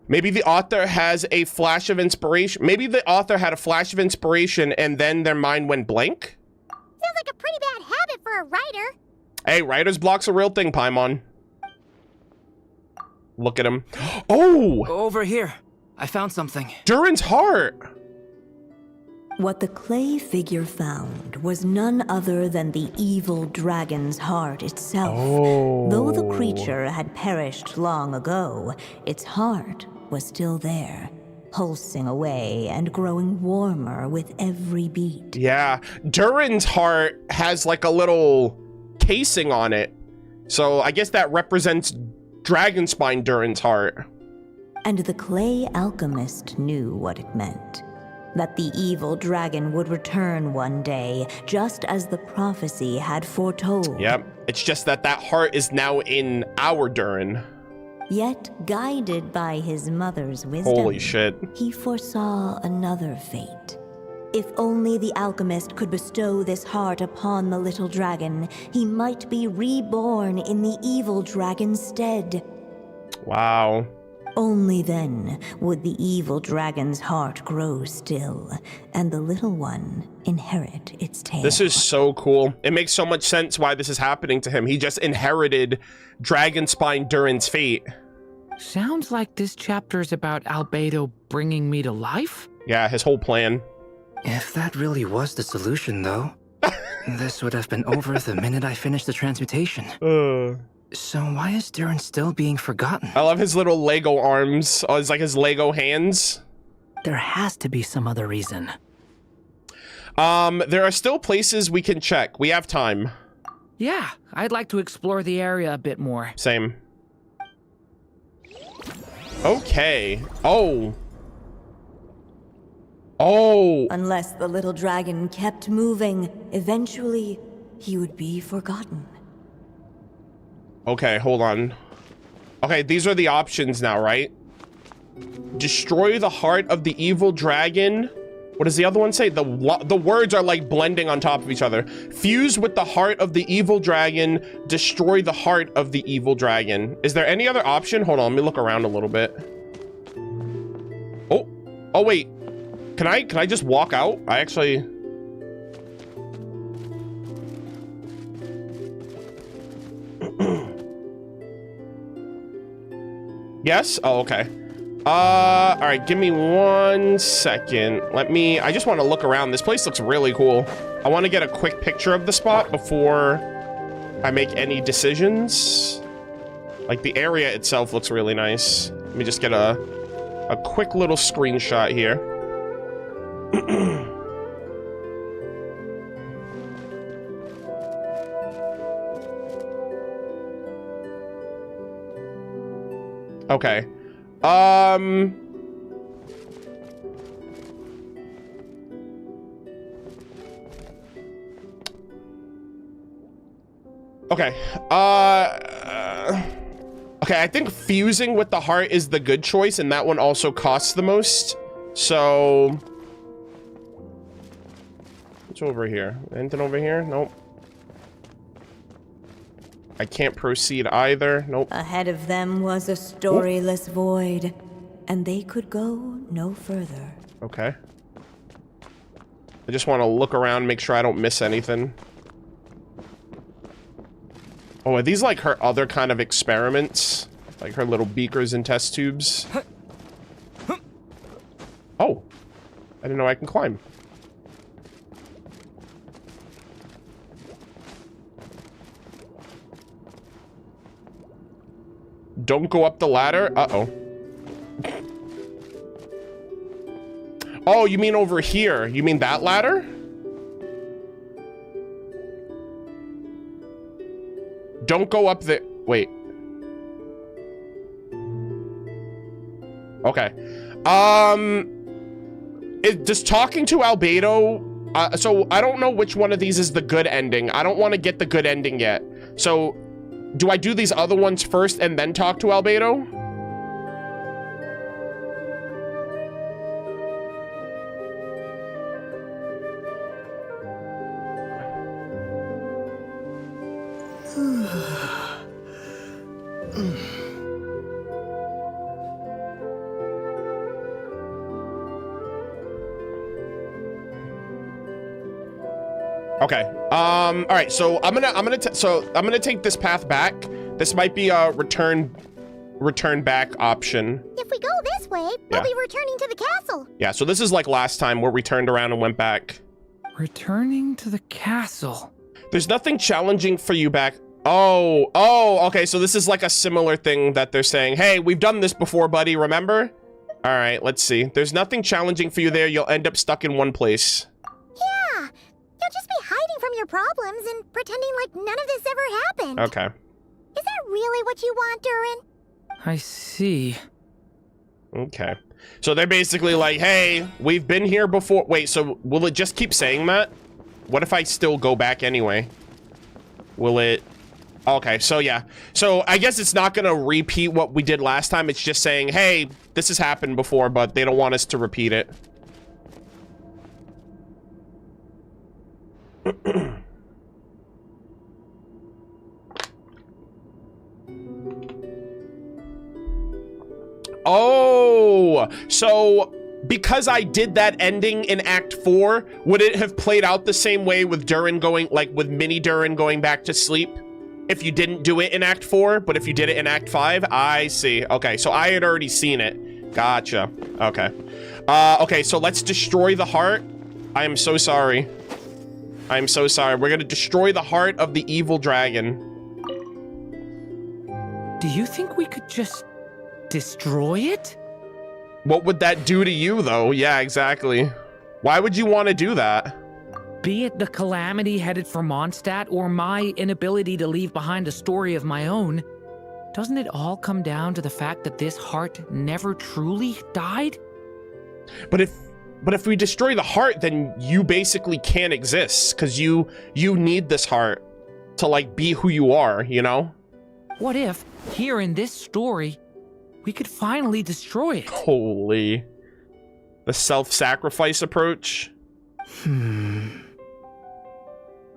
Maybe the author has a flash of inspiration. Maybe the author had a flash of inspiration and then their mind went blank? Sounds like a pretty bad habit for a writer. Hey, writer's block's a real thing, Paimon. Look at him. Oh! Over here. I found something. Durin's heart! What the clay figure found was none other than the evil dragon's heart itself. Oh. Though the creature had perished long ago, its heart was still there, pulsing away and growing warmer with every beat. Yeah, Durin's heart has like a little casing on it. So I guess that represents Dragonspine Durin's heart. And the clay alchemist knew what it meant. That the evil dragon would return one day, just as the prophecy had foretold. Yep, it's just that that heart is now in our Durin. Yet, guided by his mother's wisdom, Holy shit. he foresaw another fate. If only the alchemist could bestow this heart upon the little dragon, he might be reborn in the evil dragon's stead. Wow. Only then would the evil dragon's heart grow still, and the little one inherit its tale. This is so cool. It makes so much sense why this is happening to him. He just inherited Dragonspine Durin's fate. Sounds like this chapter's about Albedo bringing me to life? Yeah, his whole plan. If that really was the solution, though, this would have been over the minute I finished the transmutation. So why is Durin still being forgotten? I love his little Lego arms. Oh, it's like his Lego hands. There has to be some other reason. There are still places we can check. We have time. Yeah, I'd like to explore the area a bit more. Same. Okay. Oh. Oh. Unless the little dragon kept moving, eventually he would be forgotten. Okay, hold on. Okay, these are the options now, right? Destroy the heart of the evil dragon. What does the other one say? The words are like blending on top of each other. Fuse with the heart of the evil dragon. Destroy the heart of the evil dragon. Is there any other option? Hold on, let me look around a little bit. Oh, oh wait. Can I just walk out? I actually... Yes? Oh, okay. All right, give me 1 second. I just want to look around. This place looks really cool. I want to get a quick picture of the spot before I make any decisions. Like, the area itself looks really nice. Let me just get a quick little screenshot here. Okay. Okay. Okay, I think fusing with the heart is the good choice, and that one also costs the most. So... what's over here? Anything over here? Nope. I can't proceed either. Nope. Ahead of them was a storyless void, and they could go no further. Okay. I just want to look around, make sure I don't miss anything. Oh, are these like her other kind of experiments? Like her little beakers and test tubes? Oh. I didn't know I can climb. Don't go up the ladder? Uh-oh. Oh, you mean over here? You mean that ladder? Don't go up there. Wait. Okay. Just talking to Albedo. So I don't know which one of these is the good ending. I don't want to get the good ending yet. So do I do these other ones first and then talk to Albedo? Okay. All right. So I'm gonna take this path back. This might be a return back option. If we go this way, we'll be returning to the castle. Yeah. So this is like last time where we turned around and went back. Returning to the castle. There's nothing challenging for you back. Oh. Okay. So this is like a similar thing that they're saying. Hey, we've done this before, buddy. Remember? All right. Let's see. There's nothing challenging for you there. You'll end up stuck in one place. Yeah. You'll just be hiding from your problems and pretending like none of this ever happened. Okay. Is that really what you want, Durin? I see. Okay. So they're basically like, hey, we've been here before. Wait, so will it just keep saying that? What if I still go back anyway? Will it? Okay, so yeah. So I guess it's not going to repeat what we did last time. It's just saying, hey, this has happened before, but they don't want us to repeat it. Oh, so because I did that ending in Act 4, would it have played out the same way with Durin going, like with mini Durin going back to sleep? If you didn't do it in Act 4, but if you did it in Act 5? I see. Okay, so I had already seen it. Gotcha. Okay. Okay, so let's destroy the heart. I am so sorry. I'm so sorry. We're gonna destroy the heart of the evil dragon. Do you think we could just destroy it? What would that do to you, though? Yeah, exactly. Why would you want to do that? Be it the calamity headed for Mondstadt or my inability to leave behind a story of my own, doesn't it all come down to the fact that this heart never truly died? But if we destroy the heart, then you basically can't exist, because you need this heart to, like, be who you are, you know? What if, here in this story, we could finally destroy it? Holy. The self-sacrifice approach?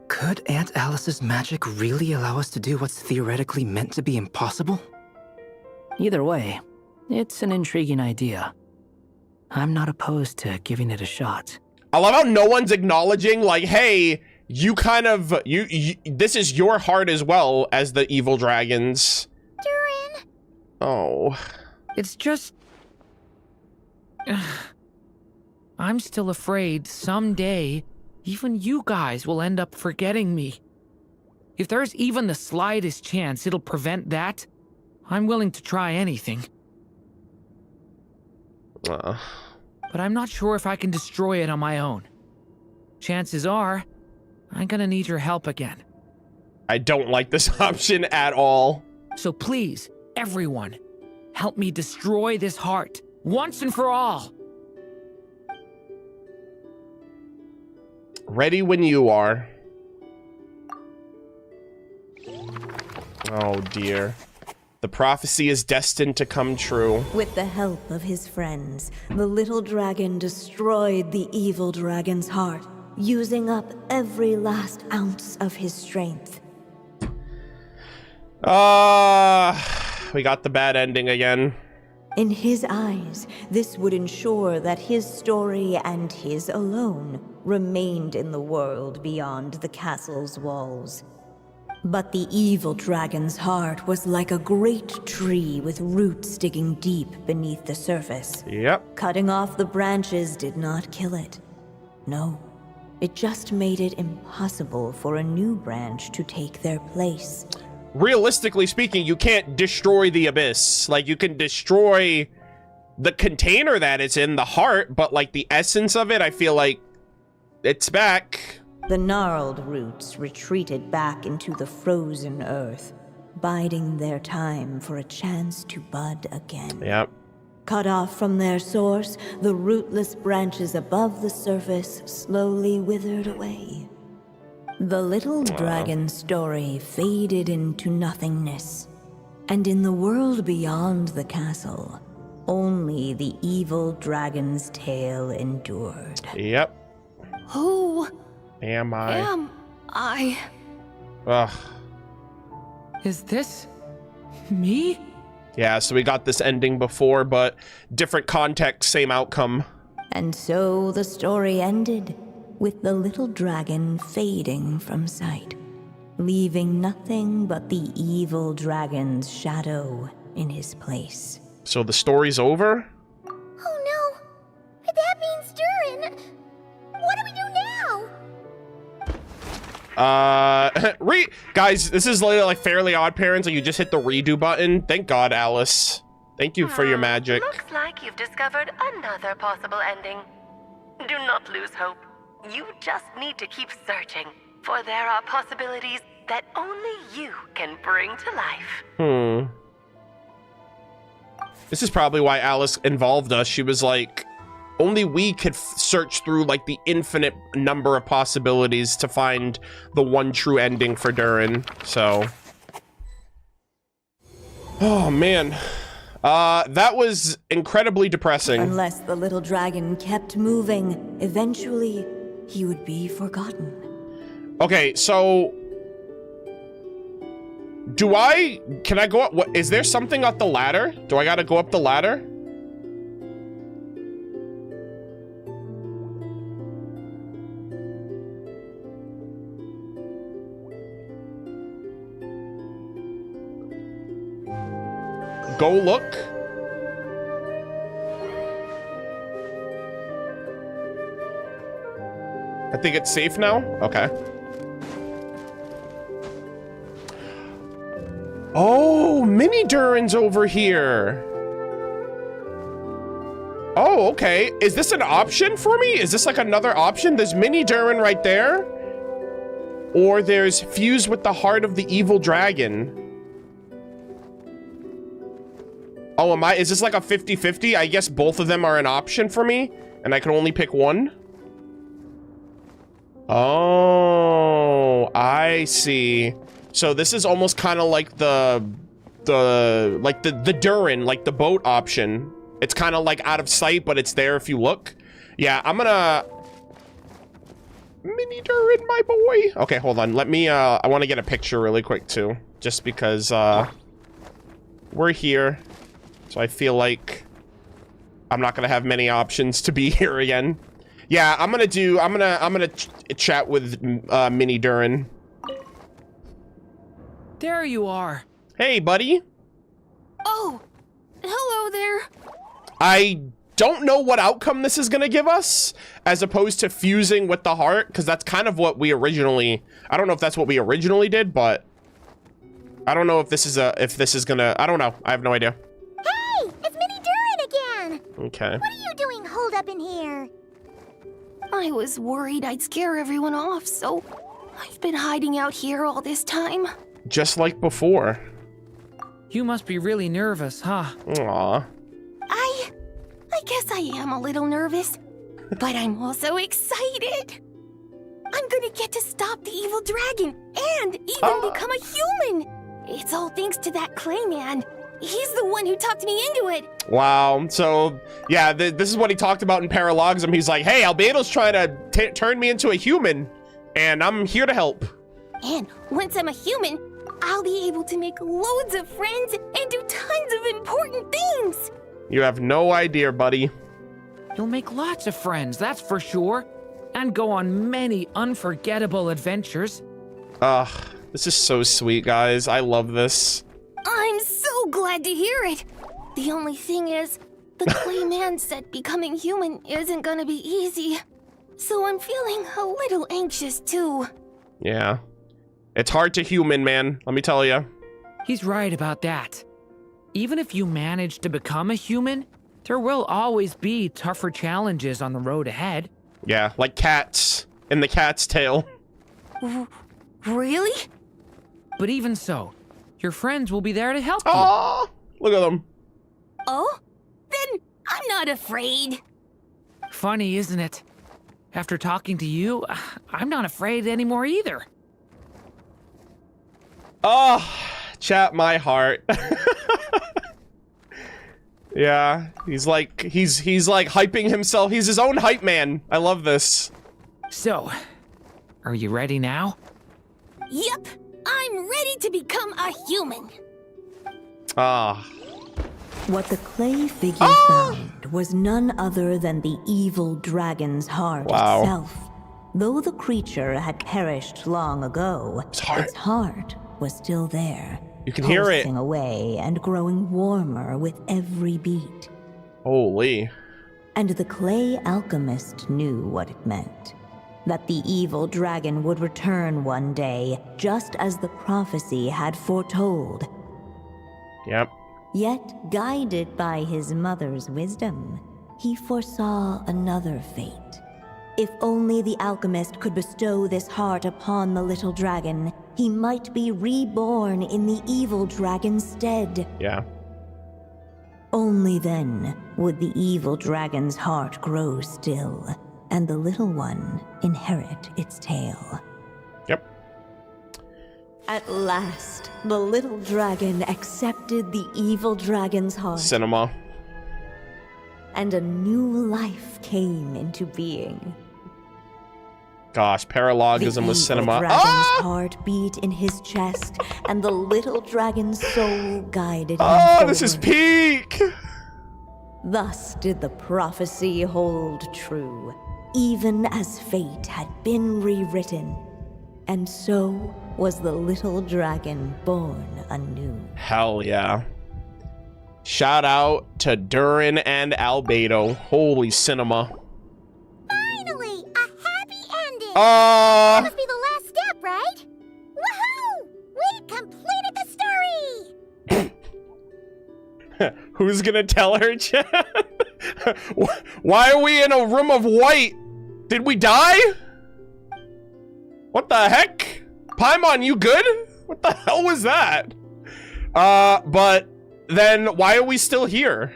Could Aunt Alice's magic really allow us to do what's theoretically meant to be impossible? Either way, it's an intriguing idea. I'm not opposed to giving it a shot. I love how no one's acknowledging, like, hey, you kind of, this is your heart as well as the evil dragons. Durin. Oh. It's just... I'm still afraid someday even you guys will end up forgetting me. If there's even the slightest chance it'll prevent that, I'm willing to try anything. Uh. But I'm not sure if I can destroy it on my own. Chances are, I'm gonna need your help again. I don't like this option at all. So please, everyone, help me destroy this heart, once and for all. Ready when you are. Oh dear. The prophecy is destined to come true. With the help of his friends, the little dragon destroyed the evil dragon's heart, using up every last ounce of his strength. We got the bad ending again. In his eyes, this would ensure that his story and his alone remained in the world beyond the castle's walls. But the evil dragon's heart was like a great tree with roots digging deep beneath the surface. Yep. Cutting off the branches did not kill it. No, it just made it impossible for a new branch to take their place. Realistically speaking, you can't destroy the abyss. Like, you can destroy the container that it's in, the heart, but like the essence of it, I feel like it's back. The gnarled roots retreated back into the frozen earth, biding their time for a chance to bud again. Yep. Cut off from their source, the rootless branches above the surface slowly withered away. The little dragon's story faded into nothingness, and in the world beyond the castle, only the evil dragon's tale endured. Yep. Who am I? Ugh. Is this me? Yeah, so we got this ending before, but different context, same outcome. And so the story ended, with the little dragon fading from sight, leaving nothing but the evil dragon's shadow in his place. So the story's over? Oh no! That means Durin! What do we do now? Guys, this is like Fairly Odd Parents, and you just hit the redo button. Thank God, Alice. Thank you for your magic. Looks like you've discovered another possible ending. Do not lose hope. You just need to keep searching, for there are possibilities that only you can bring to life. This is probably why Alice involved us. She was like, only we could search through like the infinite number of possibilities to find the one true ending for Durin. So, oh man, that was incredibly depressing. Unless the little dragon kept moving, eventually he would be forgotten. Okay, so can I go up? What is there something up the ladder? Do I gotta go up the ladder? Go look. I think it's safe now. Okay. Oh, mini Durin's over here. Oh, okay. Is this an option for me? Is this like another option? There's mini Durin right there. Or there's fused with the heart of the evil dragon. Oh, is this like a 50-50? I guess both of them are an option for me, and I can only pick one? Oh, I see. So this is almost kind of like the Durin, like the boat option. It's kind of like out of sight, but it's there if you look. Yeah, I'm gonna... Mini Durin, my boy. Okay, hold on. Let me, I want to get a picture really quick, too. Just because, we're here. So I feel like I'm not gonna have many options to be here again. Yeah, I'm gonna chat with Mini Durin. There you are. Hey, buddy. Oh, hello there. I don't know what outcome this is gonna give us, as opposed to fusing with the heart, because that's kind of what we originally... I don't know if that's what we originally did, but... I don't know if this is gonna, I don't know. I have no idea. Hey, it's Mini Durin again. Okay. What are you doing holed up in here? I was worried I'd scare everyone off, so I've been hiding out here all this time. Just like before. You must be really nervous, huh? Aw. I guess I am a little nervous, but I'm also excited. I'm gonna get to stop the evil dragon and even become a human. It's all thanks to that clay man. He's the one who talked me into it. Wow. So, yeah, this is what he talked about in Paralogism. He's like, hey, Albedo's trying to turn me into a human, and I'm here to help. And once I'm a human, I'll be able to make loads of friends and do tons of important things. You have no idea, buddy. You'll make lots of friends, that's for sure. And go on many unforgettable adventures. This is so sweet, guys. I love this. I'm so glad to hear it. The only thing is, the clay man said becoming human isn't gonna be easy. So I'm feeling a little anxious too. Yeah. It's hard to human, man. Let me tell you. He's right about that. Even if you manage to become a human, there will always be tougher challenges on the road ahead. Yeah, like cats in the Cat's Tale. Really? But even so, your friends will be there to help you. Oh, look at them. Oh? Then I'm not afraid. Funny, isn't it? After talking to you, I'm not afraid anymore either. Oh, chat my heart. Yeah, he's like hyping himself. He's his own hype man. I love this. So, are you ready now? Yep, I'm ready to become a human. What the clay figure found was none other than the evil dragon's heart itself. Though the creature had perished long ago, its heart was still there. You can hear it. Pulsing away and growing warmer with every beat. Holy. And the clay alchemist knew what it meant. That the evil dragon would return one day, just as the prophecy had foretold. Yep. Yet, guided by his mother's wisdom, he foresaw another fate. If only the alchemist could bestow this heart upon the little dragon, he might be reborn in the evil dragon's stead. Yeah. Only then would the evil dragon's heart grow still, and the little one inherit its tale. Yep. At last, the little dragon accepted the evil dragon's heart. Cinema. And a new life came into being. Gosh, Paralogism was cinema. The dragon's heart beat in his chest, and the little dragon's soul guided him forward. This is peak! Thus did the prophecy hold true, even as fate had been rewritten. And so was the little dragon born anew. Hell yeah. Shout out to Durin and Albedo. Holy cinema. Finally, a happy ending. That must be the last step, right? Woohoo! We completed the story. Who's gonna tell her, chat? Why are we in a room of white? Did we die? What the heck? Paimon, you good? What the hell was that? But then why are we still here?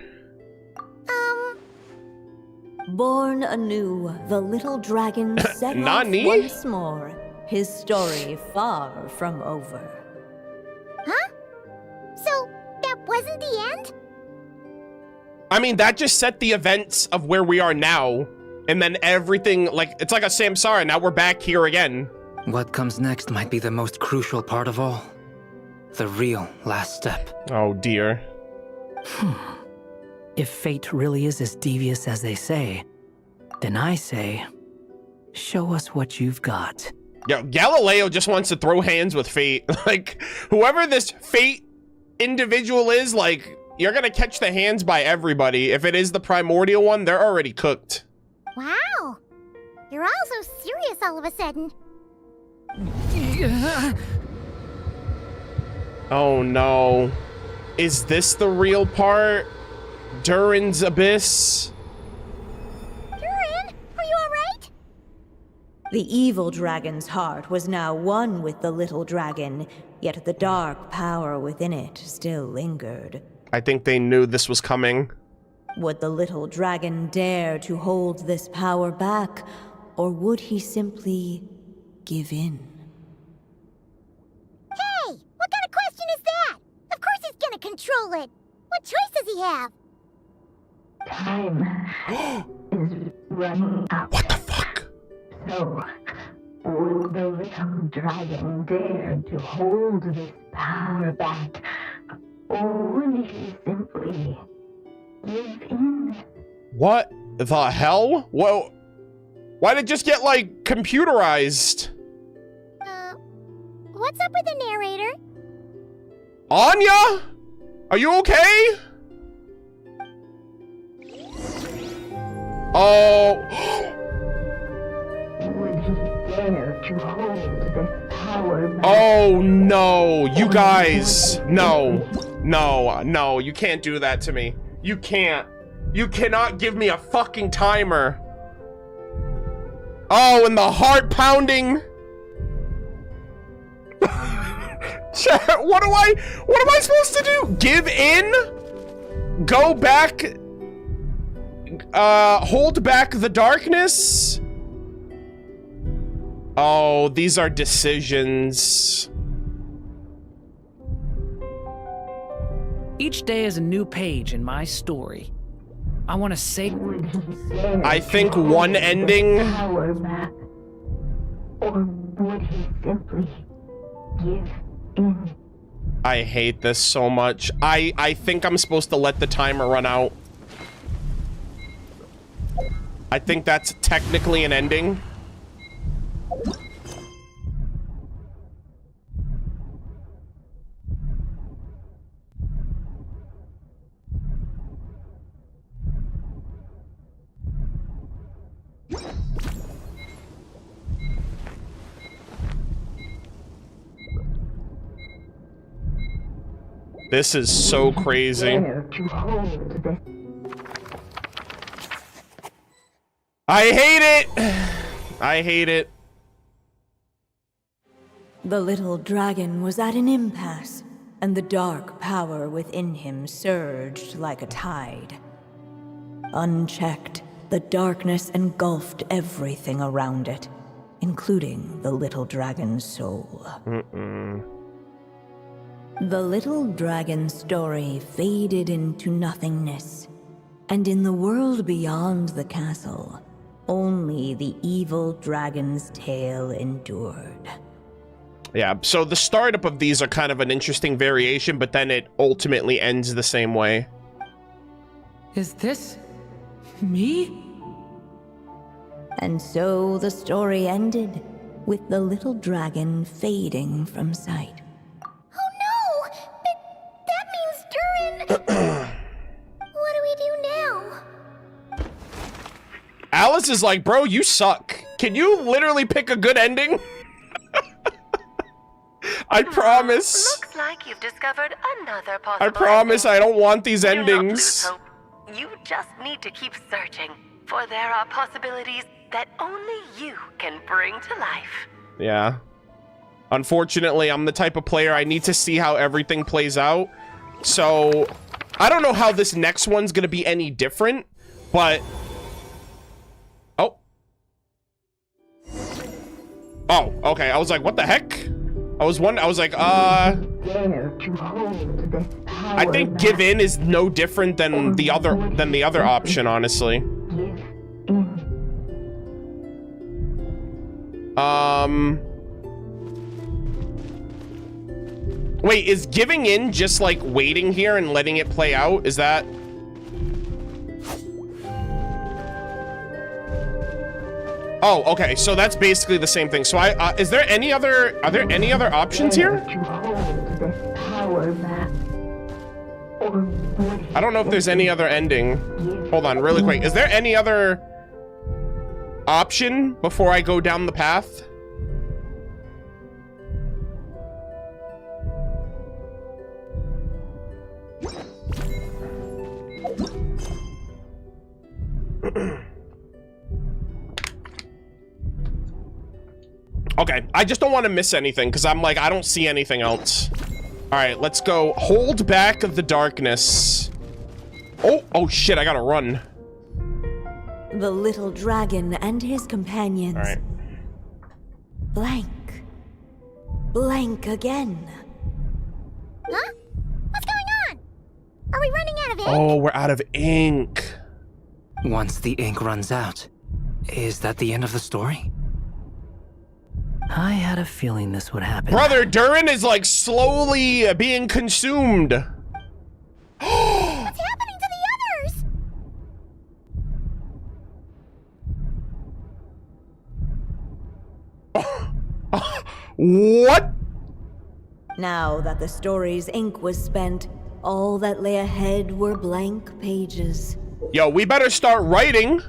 Born anew, the little dragon set off once more, his story far from over. Huh? So, that wasn't the end? I mean, that just set the events of where we are now. And then everything, like, it's like a Samsara. Now we're back here again. What comes next might be the most crucial part of all. The real last step. Oh, dear. If fate really is as devious as they say, then I say, show us what you've got. Yeah, Galileo just wants to throw hands with fate. Like, whoever this fate individual is, like, you're gonna catch the hands by everybody. If it is the primordial one, they're already cooked. Wow. You're all so serious all of a sudden. Oh no. Is this the real part? Durin's Abyss? Durin, are you alright? The evil dragon's heart was now one with the little dragon, yet the dark power within it still lingered. I think they knew this was coming. Would the little dragon dare to hold this power back, or would he simply give in? Hey, what kind of question is that? Of course he's gonna control it. What choice does he have? Time is running out. What the fuck? So, would the little dragon dare to hold this power back, or would he simply give in? What the hell? Whoa. Why did it just get, like, computerized? What's up with the narrator? Anya? Are you okay? Oh. Would he dare to hold this power back? Oh no, you guys. No. No, no, you can't do that to me. You can't. You cannot give me a fucking timer. Oh, and the heart pounding. Chat, what am I supposed to do? Give in? Go back? Hold back the darkness? Oh, these are decisions. Each day is a new page in my story. I want to say... I think one ending... Power back, or would he simply give in? I hate this so much. I think I'm supposed to let the timer run out. I think that's technically an ending. This is so crazy. I hate it! I hate it. The little dragon was at an impasse, and the dark power within him surged like a tide. Unchecked, the darkness engulfed everything around it, including the little dragon's soul. The little dragon's story faded into nothingness, and in the world beyond the castle, only the evil dragon's tale endured. Yeah, so the startup of these are kind of an interesting variation, but then it ultimately ends the same way. Is this... me? And so the story ended, with the little dragon fading from sight. What do we do now? Alice is like, bro, you suck. Can you literally pick a good ending? I promise. Looks like you've discovered another possible I promise ending. I don't want these Do not lose endings. hope. You just need to keep searching, for there are possibilities that only you can bring to life. Yeah. Unfortunately, I'm the type of player I need to see how everything plays out. So, I don't know how this next one's gonna be any different, but... Oh. Oh, okay. I was like, what the heck? I was like, I think give in is no different than the other option, honestly. Wait, is giving in just like waiting here and letting it play out? Is that... Oh, okay, so that's basically the same thing. So are there any other options here? I don't know if there's any other ending. Hold on, really quick. Is there any other option before I go down the path? Okay, I just don't want to miss anything because I'm like, I don't see anything else. All right, let's go. Hold back the darkness. Oh shit, I gotta run. The little dragon and his companions. All right. Blank. Blank again. Huh? What's going on? Are we running out of ink? Oh, we're out of ink. Once the ink runs out, is that the end of the story? I had a feeling this would happen. Brother, Durin is like slowly being consumed. What's happening to the others? What? Now that the story's ink was spent, all that lay ahead were blank pages. Yo, we better start writing.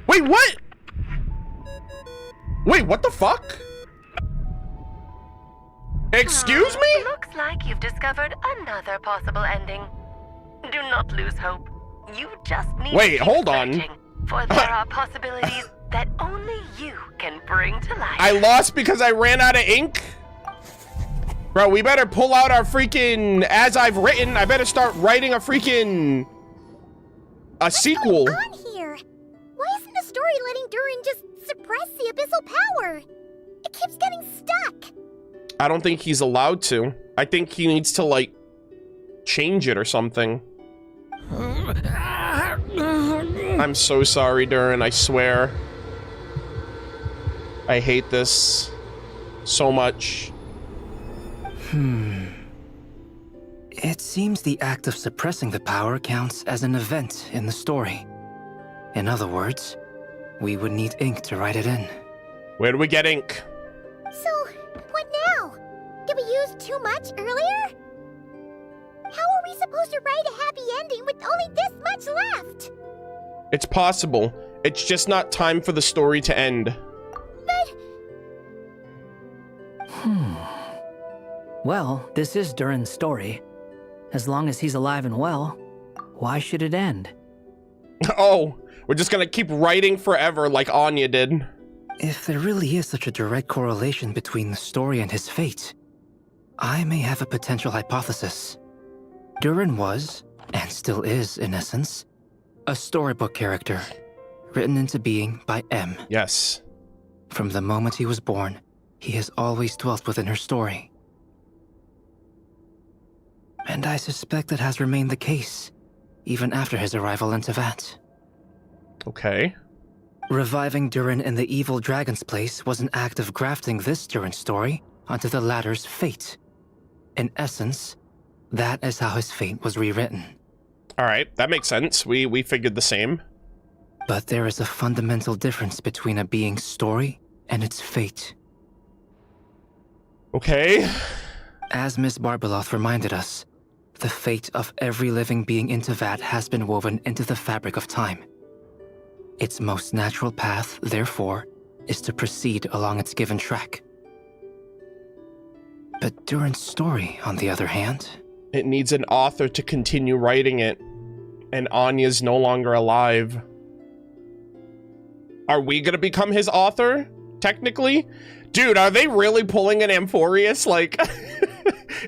Wait, what? Wait, what the fuck? Excuse me? Looks like you've discovered another possible ending. Do not lose hope. You just need Wait, to keep hold on. searching, for there are possibilities that only you can bring to life. I lost because I ran out of ink? Bro, we better pull out our freaking as I've written. I better start writing a freaking sequel. What's going on here? Why isn't the story letting Durin just suppress the abyssal power? It keeps getting stuck. I don't think he's allowed to. I think he needs to like change it or something. I'm so sorry, Durin, I swear. I hate this so much. It seems the act of suppressing the power counts as an event in the story. In other words, we would need ink to write it in. Where do we get ink? So, what now? Did we use too much earlier? How are we supposed to write a happy ending with only this much left? It's possible. It's just not time for the story to end. But... Well, this is Durin's story. As long as he's alive and well, why should it end? Oh, we're just gonna keep writing forever like Anya did. If there really is such a direct correlation between the story and his fate, I may have a potential hypothesis. Durin was, and still is in essence, a storybook character, written into being by M. Yes. From the moment he was born, he has always dwelt within her story. And I suspect that has remained the case, even after his arrival in Tevat. Okay. Reviving Durin in the evil dragon's place was an act of grafting this Durin story onto the latter's fate. In essence, that is how his fate was rewritten. Alright, that makes sense. We figured the same. But there is a fundamental difference between a being's story and its fate. Okay. As Miss Barbeloth reminded us, the fate of every living being in Tevat has been woven into the fabric of time. Its most natural path, therefore, is to proceed along its given track. But Durin's story, on the other hand... It needs an author to continue writing it, and Anya's no longer alive. Are we gonna become his author, technically? Dude, are they really pulling an Amphorius? Like,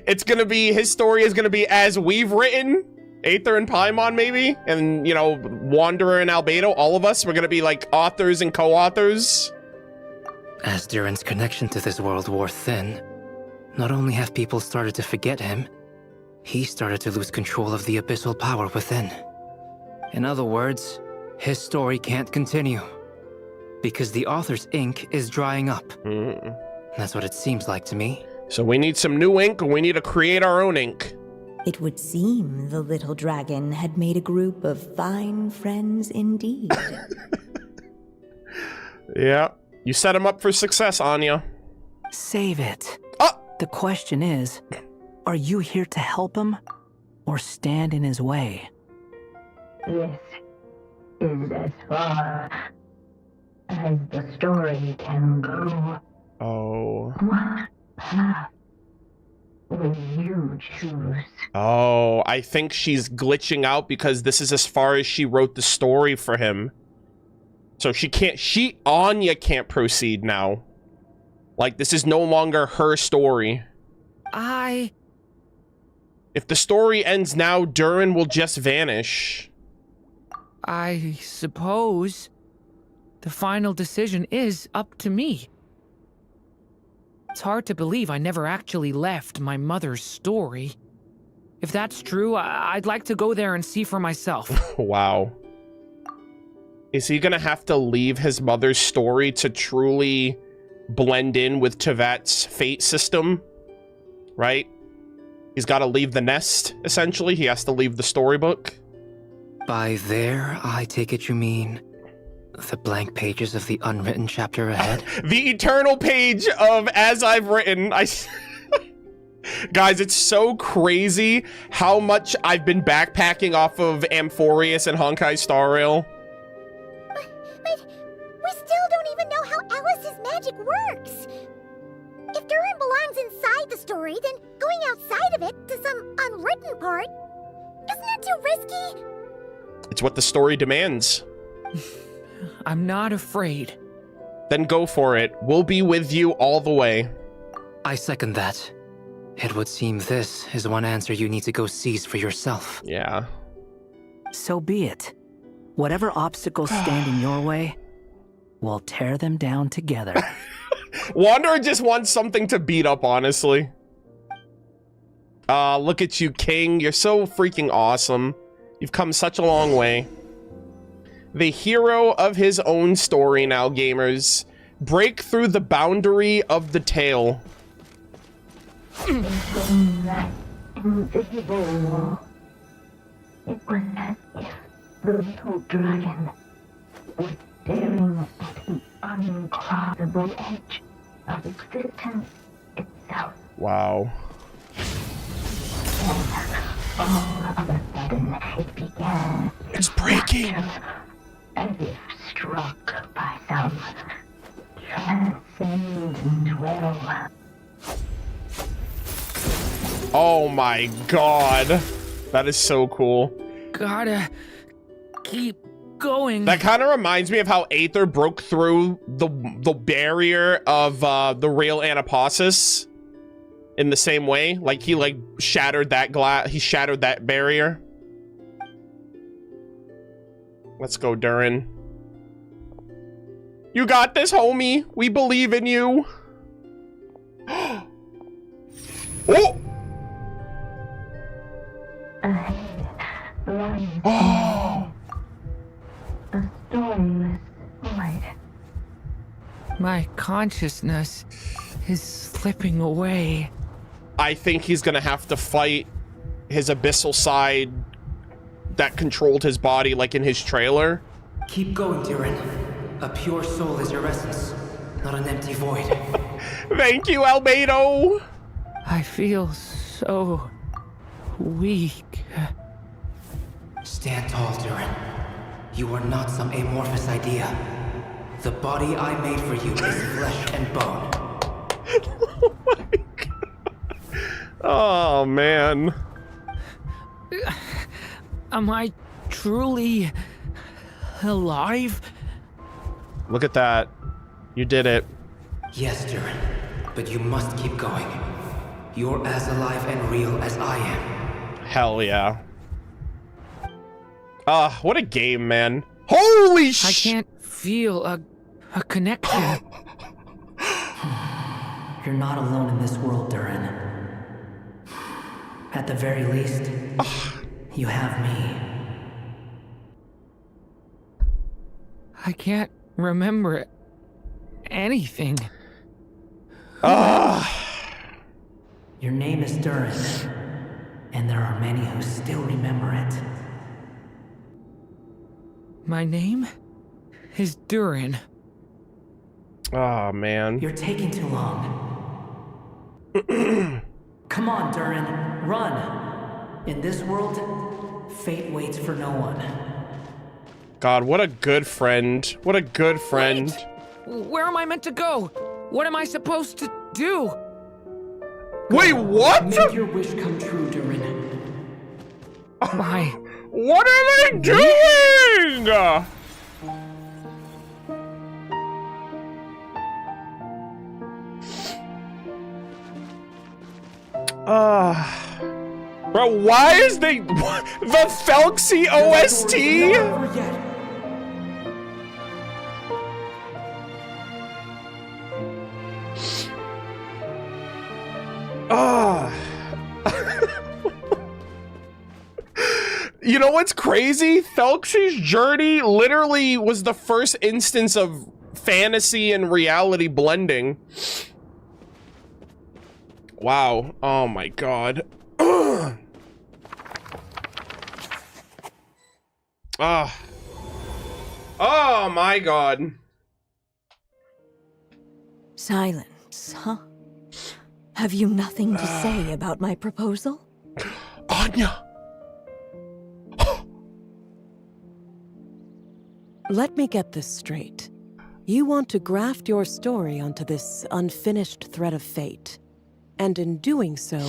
it's gonna be, his story is gonna be as we've written? Aether and Paimon, maybe? And, you know, Wanderer and Albedo, all of us, we're gonna be like authors and co-authors? As Durin's connection to this world wore thin, not only have people started to forget him, he started to lose control of the abyssal power within. In other words, his story can't continue. Because the author's ink is drying up. That's what it seems like to me. So we need some new ink, and we need to create our own ink. It would seem the little dragon had made a group of fine friends indeed. Yeah. You set him up for success, Anya. Save it. Oh! The question is, are you here to help him, or stand in his way? This is as far as the story can go. Oh. What path will you choose? Oh, I think she's glitching out because this is as far as she wrote the story for him. So Anya can't proceed now. Like, this is no longer her story. If the story ends now, Durin will just vanish. I suppose the final decision is up to me. It's hard to believe I never actually left my mother's story. If that's true, I'd like to go there and see for myself. Wow. Is he gonna have to leave his mother's story to truly blend in with Tevat's fate system? Right? He's got to leave the nest, essentially. He has to leave the storybook. By there, I take it you mean the blank pages of the unwritten chapter ahead? The eternal page of As I've Written. Guys, it's so crazy how much I've been backpacking off of Amphorius and Honkai Star Rail. But we still don't even know how Alice's magic works. If Durin belongs inside the story, then going outside of it to some unwritten part, isn't that too risky? It's what the story demands. I'm not afraid. Then go for it. We'll be with you all the way. I second that. It would seem this is one answer you need to go seize for yourself. Yeah. So be it. Whatever obstacles stand in your way, we'll tear them down together. Wanderer just wants something to beat up, honestly. Look at you, King. You're so freaking awesome. You've come such a long way. The hero of his own story now, gamers. Break through the boundary of the tale. That invisible wall. It was as if the little dragon was staring at the uncrossable edge of existence itself. Wow. And all of a sudden, it began. It's breaking! As if struck by some transcendent will. Oh my god. That is so cool. Gotta keep going. That kind of reminds me of how Aether broke through the barrier of the real Anaposis in the same way. Like, he like shattered that glass. He shattered that barrier. Let's go, Durin. You got this, homie. We believe in you. Oh! Ahead lies Oh! a stormless void. My consciousness is slipping away. I think he's gonna have to fight his abyssal side that controlled his body, like in his trailer. Keep going, Durin. A pure soul is your essence, not an empty void. Thank you, Albedo! I feel so weak. Stand tall, Durin. You are not some amorphous idea. The body I made for you is flesh and bone. Oh my god. Oh, man. Am I truly alive? Look at that. You did it. Yes, Durin, but you must keep going. You're as alive and real as I am. Hell yeah. What a game, man. Holy I can't feel a connection. You're not alone in this world, Durin. At the very least, you have me. I can't remember anything. Your name is Durin, and there are many who still remember it. My name is Durin. Oh, man. You're taking too long. Come on, Durin, run! In this world, fate waits for no one. God, what a good friend. What a good friend. Wait. Where am I meant to go? What am I supposed to do? Wait, what? Make your wish come true, Durin. My What are they doing? Bro, why is the Felxy OST? You know what's crazy? Felxy's journey literally was the first instance of fantasy and reality blending. Wow. Oh my god. Oh my god. Silence, huh? Have you nothing to say about my proposal? Anya! Let me get this straight. You want to graft your story onto this unfinished thread of fate, and in doing so,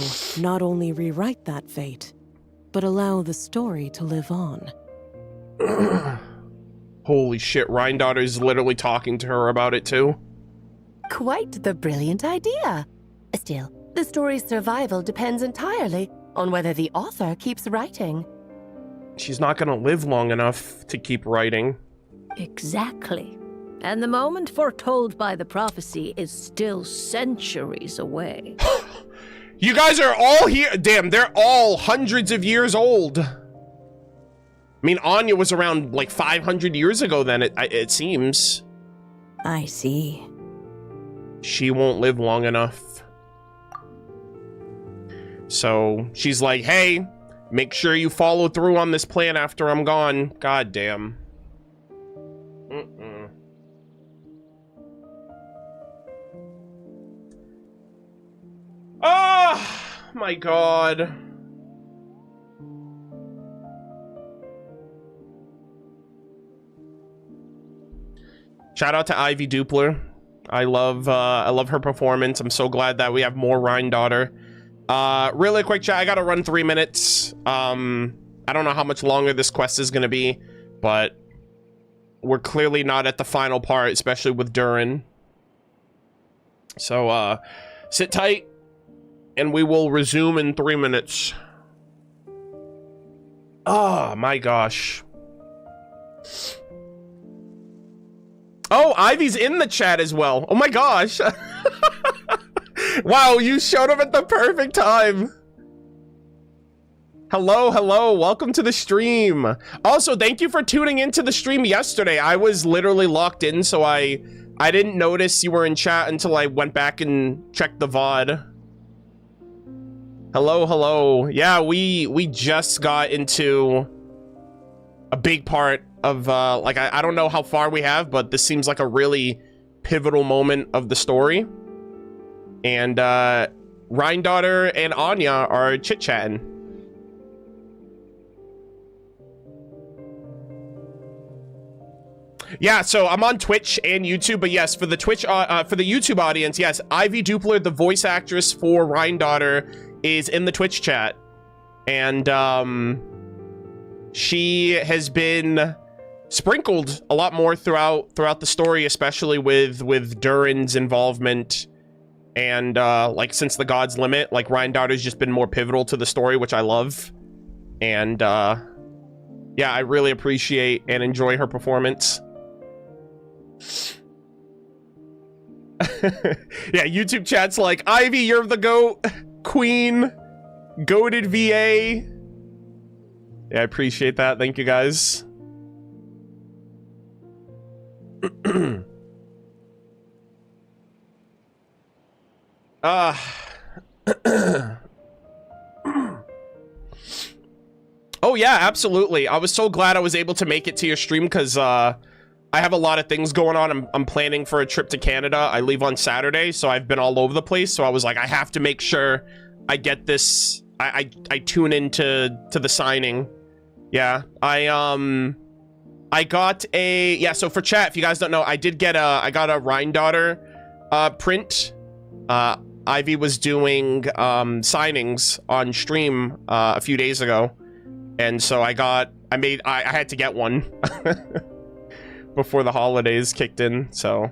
not only rewrite that fate, but allow the story to live on. Holy shit, Rhindaughter's literally talking to her about it too. Quite the brilliant idea. Still, the story's survival depends entirely on whether the author keeps writing. She's not gonna live long enough to keep writing. Exactly. And the moment foretold by the prophecy is still centuries away. You guys are all here. Damn, they're all hundreds of years old. I mean, Anya was around like 500 years ago then, it seems. I see. She won't live long enough. So she's like, hey, make sure you follow through on this plan after I'm gone. God damn. Oh my god. Shout out to Ivy Dupler. I love her performance. I'm so glad that we have more Rhindaughter. Really quick chat, I gotta run 3 minutes. I don't know how much longer this quest is gonna be, but we're clearly not at the final part, especially with Durin. So, sit tight, and we will resume in 3 minutes. Oh, my gosh. Oh, Ivy's in the chat as well. Oh my gosh. Wow, you showed up at the perfect time. Hello, hello, welcome to the stream. Also, thank you for tuning into the stream yesterday. I was literally locked in, so I didn't notice you were in chat until I went back and checked the VOD. Hello, hello. Yeah, we just got into a big part of, like, I don't know how far we have, but this seems like a really pivotal moment of the story. And, Rhindaughter and Anya are chit-chatting. Yeah, so I'm on Twitch and YouTube, but yes, for the Twitch, for the YouTube audience, yes, Ivy Dupler, the voice actress for Rhindaughter, is in the Twitch chat. And, she has been sprinkled a lot more throughout the story, especially with Durin's involvement. And, like, since the God's Limit, like, Rhindaughter's just been more pivotal to the story, which I love. And, yeah, I really appreciate and enjoy her performance. Yeah, YouTube chat's like, Ivy, you're the GOAT, Queen, goated VA. Yeah, I appreciate that. Thank you, guys. Oh yeah, absolutely. I was so glad I was able to make it to your stream because I have a lot of things going on. I'm planning for a trip to Canada. I leave on Saturday, so I've been all over the place. So I was like, I have to make sure I get this. I tune into the signing. Yeah, I got a, yeah, so for chat, if you guys don't know, I got a Rhindaughter print. Ivy was doing signings on stream a few days ago, and so I had to get one before the holidays kicked in. So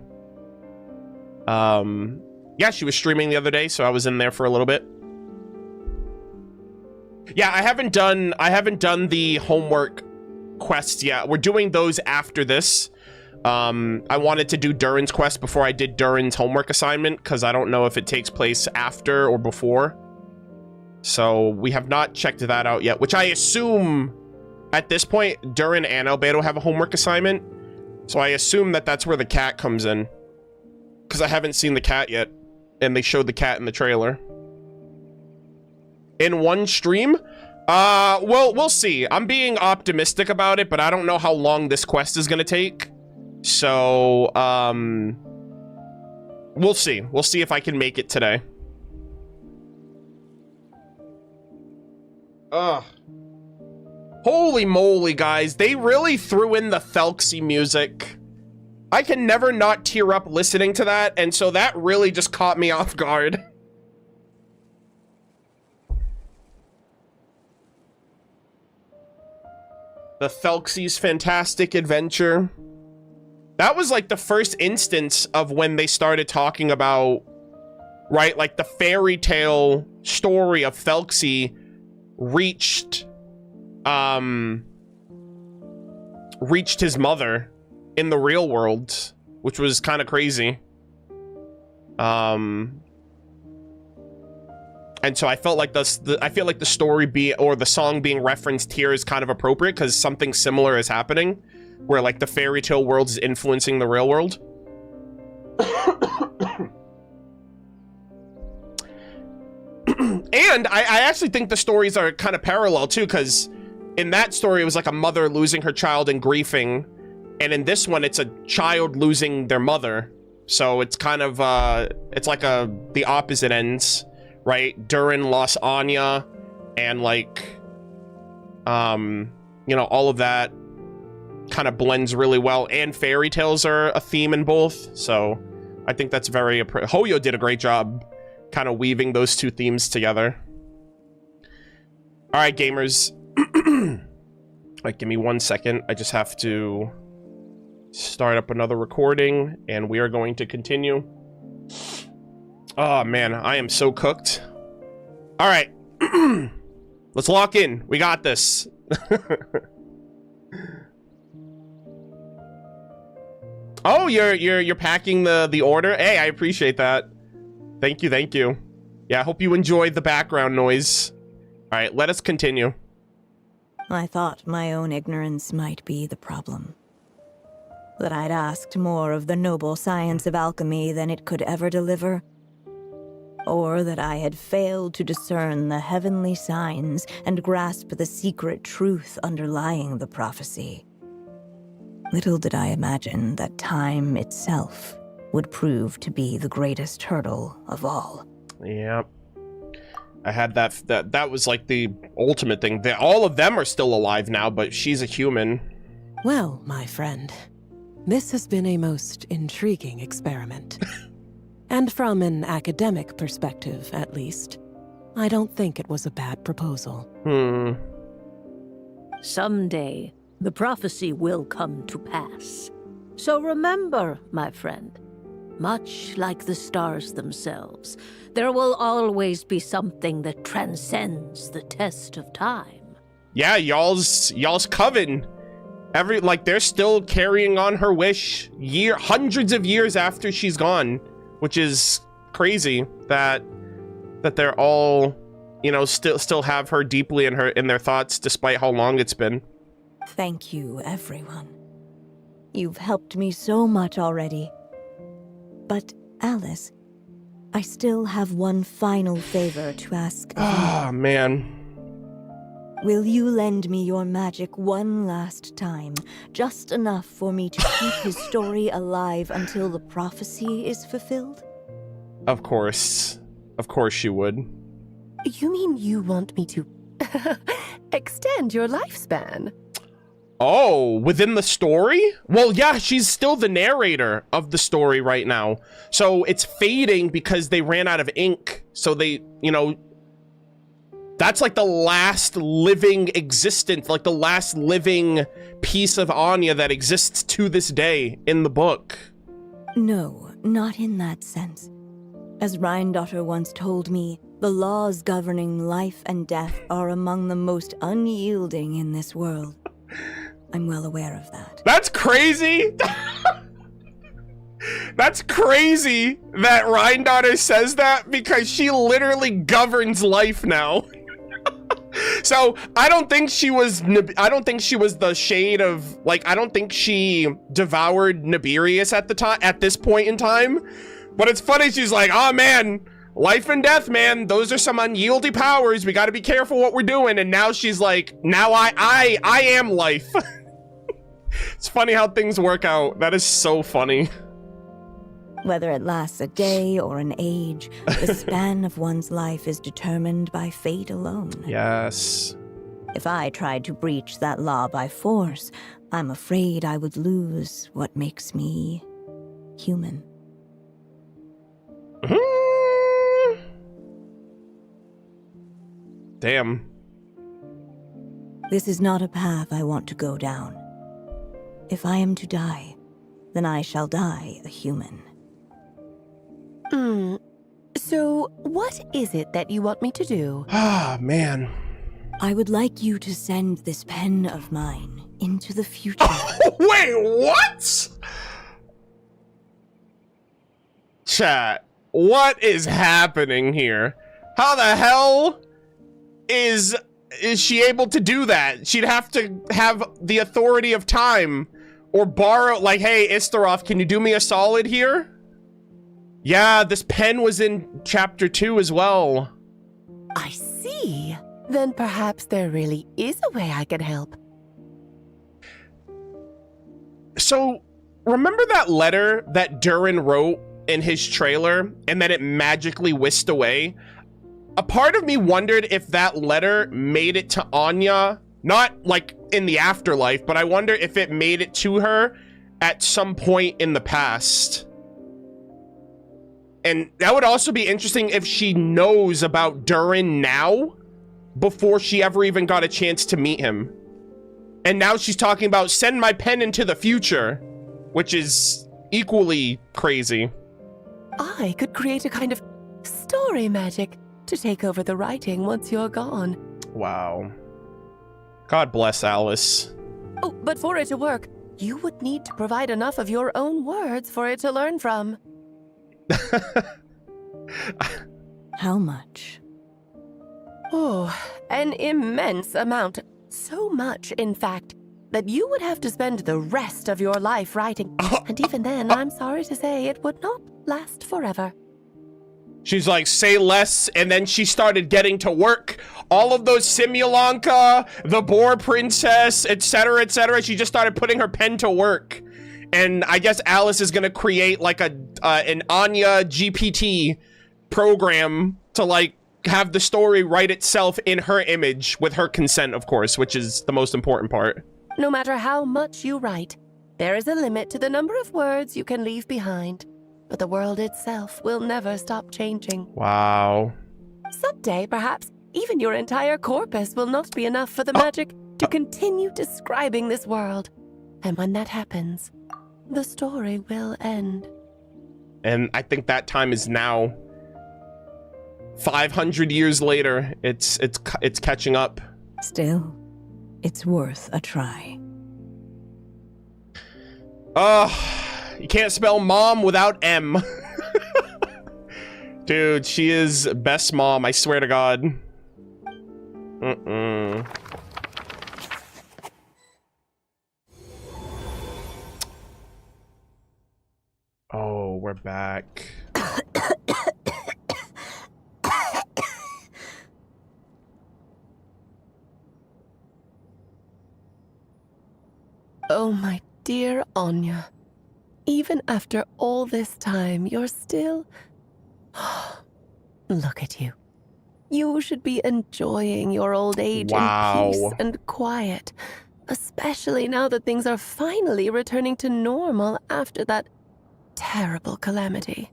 yeah, she was streaming the other day, so I was in there for a little bit. Yeah, I haven't done the homework quests yet. We're doing those after this. I wanted to do Durin's quest before I did Durin's homework assignment, because I don't know if it takes place after or before. So we have not checked that out yet, which I assume at this point, Durin and Albedo have a homework assignment. So I assume that that's where the cat comes in, because I haven't seen the cat yet, and they showed the cat in the trailer. In one stream? Well, we'll see. I'm being optimistic about it, but I don't know how long this quest is gonna take. So, we'll see. We'll see if I can make it today. Ugh. Holy moly, guys. They really threw in the Thelxie music. I can never not tear up listening to that, and so that really just caught me off guard. The Thelxie's Fantastic Adventure. That was like the first instance of when they started talking about, right, like the fairy tale story of Thelxie reached his mother in the real world, which was kind of crazy. And so I felt like I feel like the story or the song being referenced here is kind of appropriate, because something similar is happening, where like the fairy tale world is influencing the real world. And I actually think the stories are kind of parallel too, because in that story it was like a mother losing her child and grieving, and in this one it's a child losing their mother. So it's kind of it's like the opposite ends, right? Durin lost Anya, and like you know, all of that kind of blends really well, and fairy tales are a theme in both. So I think that's very Hoyo did a great job kind of weaving those two themes together. All right, gamers. Like, give me 1 second. I just have to start up another recording, and we are going to continue. Oh man, I am so cooked. All right. Let's lock in. We got this. Oh, you're packing the order? Hey, I appreciate that. Thank you, thank you. Yeah, I hope you enjoyed the background noise. All right, let us continue. I thought my own ignorance might be the problem. That I'd asked more of the noble science of alchemy than it could ever deliver. Or that I had failed to discern the heavenly signs and grasp the secret truth underlying the prophecy. Little did I imagine that time itself would prove to be the greatest hurdle of all. Yep. I had that was like the ultimate thing. All of them are still alive now, but she's a human. Well, my friend, this has been a most intriguing experiment. And from an academic perspective, at least, I don't think it was a bad proposal. Someday, the prophecy will come to pass. So remember, my friend, much like the stars themselves, there will always be something that transcends the test of time. Yeah, y'all's coven. They're still carrying on her wish hundreds of years after she's gone, which is crazy that they're all, you know, still have her deeply in their thoughts despite how long it's been. Thank you, everyone. You've helped me so much already. But, Alice, I still have one final favor to ask of you. Ah, man. Will you lend me your magic one last time, just enough for me to keep his story alive until the prophecy is fulfilled? Of course. Of course you would. You mean you want me to extend your lifespan? Oh, within the story? Well, yeah, she's still the narrator of the story right now. So it's fading because they ran out of ink. So they, you know, that's like the last living existence, like the last living piece of Anya that exists to this day in the book. No, not in that sense. As Rhindaughter once told me, the laws governing life and death are among the most unyielding in this world. I'm well aware of that. That's crazy! That's crazy that Rhindaughter says that, because she literally governs life now. So I don't think she was the shade of, like, I don't think she devoured Nibirius at this point in time. But it's funny, she's like, oh man, life and death, man, those are some unyielding powers. We got to be careful what we're doing. And now she's like, now I am life. It's funny how things work out. That is so funny. Whether it lasts a day or an age, the span of one's life is determined by fate alone. Yes. If I tried to breach that law by force, I'm afraid I would lose what makes me human. Damn. This is not a path I want to go down. If I am to die, then I shall die a human. So, what is it that you want me to do? Ah, man. I would like you to send this pen of mine into the future. Wait, what? Chat, what is happening here? How the hell is she able to do that? She'd have to have the authority of time or borrow, like, hey, Istaroth, can you do me a solid here? Yeah, this pen was in chapter 2 as well. I see. Then perhaps there really is a way I can help. So, remember that letter that Durin wrote in his trailer and then it magically whisked away? A part of me wondered if that letter made it to Anya, not like in the afterlife, but I wonder if it made it to her at some point in the past. And that would also be interesting if she knows about Durin now before she ever even got a chance to meet him. And now she's talking about send my pen into the future, which is equally crazy. I could create a kind of story magic to take over the writing once you're gone. Wow. God bless Alice. Oh, but for it to work, you would need to provide enough of your own words for it to learn from. How much? Oh, an immense amount. So much, in fact, that you would have to spend the rest of your life writing. And even then, I'm sorry to say, it would not last forever. She's like, say less, and then she started getting to work. All of those Simulanka, the Boar Princess, etc., etc. She just started putting her pen to work. And I guess Alice is gonna create like an Anya GPT program to like have the story write itself in her image with her consent, of course, which is the most important part. No matter how much you write, there is a limit to the number of words you can leave behind. But the world itself will never stop changing. Wow. Someday, perhaps, even your entire corpus will not be enough for the magic to continue describing this world. And when that happens, the story will end. And I think that time is now. 500 years later, it's catching up. Still, it's worth a try. You can't spell mom without M. Dude, she is best mom, I swear to God. Oh, we're back. Oh, my dear Anya. Even after all this time, you're still... Look at you. You should be enjoying your old age in peace and quiet. Especially now that things are finally returning to normal after that terrible calamity.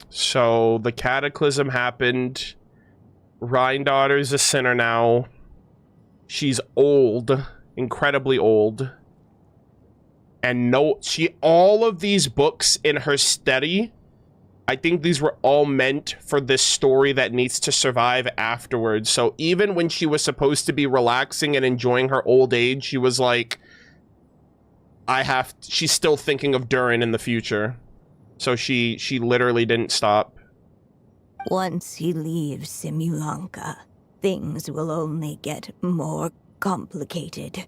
So, the cataclysm happened. Rhindaughter's a sinner now. She's old. Incredibly old. And all of these books in her study, I think these were all meant for this story that needs to survive afterwards. So even when she was supposed to be relaxing and enjoying her old age, she was like, she's still thinking of Durin in the future. So she literally didn't stop. Once he leaves Simulanka, things will only get more complicated.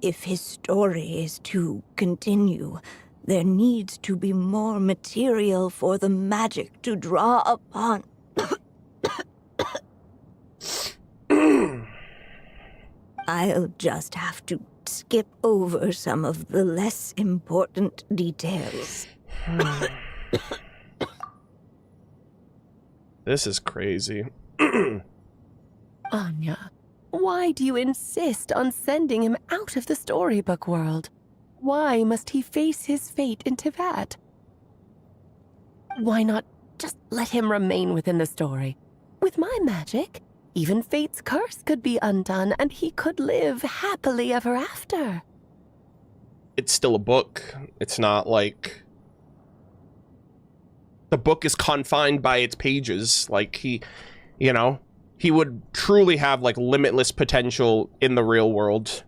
If his story is to continue, there needs to be more material for the magic to draw upon. I'll just have to skip over some of the less important details. This is crazy. Anya, why do you insist on sending him out of the storybook world? Why must he face his fate in Teyvat? Why not just let him remain within the story? With my magic, even fate's curse could be undone and he could live happily ever after. It's still a book. It's not like... The book is confined by its pages. Like, he would truly have, like, limitless potential in the real world.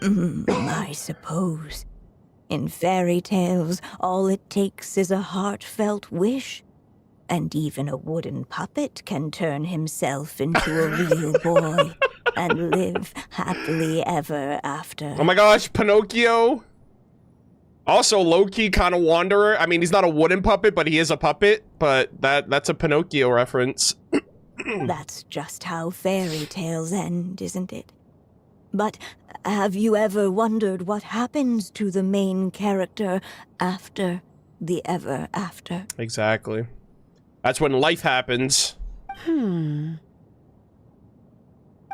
I suppose. In fairy tales, all it takes is a heartfelt wish. And even a wooden puppet can turn himself into a real boy and live happily ever after. Oh my gosh, Pinocchio! Also, low-key kind of wanderer. I mean, he's not a wooden puppet, but he is a puppet. But that's a Pinocchio reference. That's just how fairy tales end, isn't it? But have you ever wondered what happens to the main character after the ever after? Exactly. That's when life happens.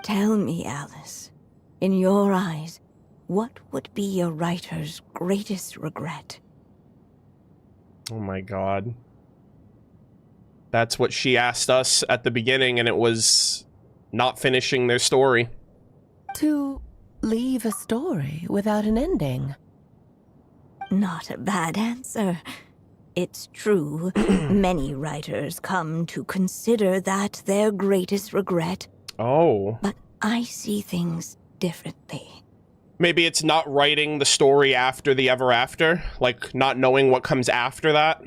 Tell me, Alice, in your eyes, what would be a writer's greatest regret? Oh my god. That's what she asked us at the beginning, and it was not finishing their story. To leave a story without an ending. Not a bad answer. It's true, many writers come to consider that their greatest regret. Oh. But I see things differently. Maybe it's not writing the story after the ever after? Like, not knowing what comes after that?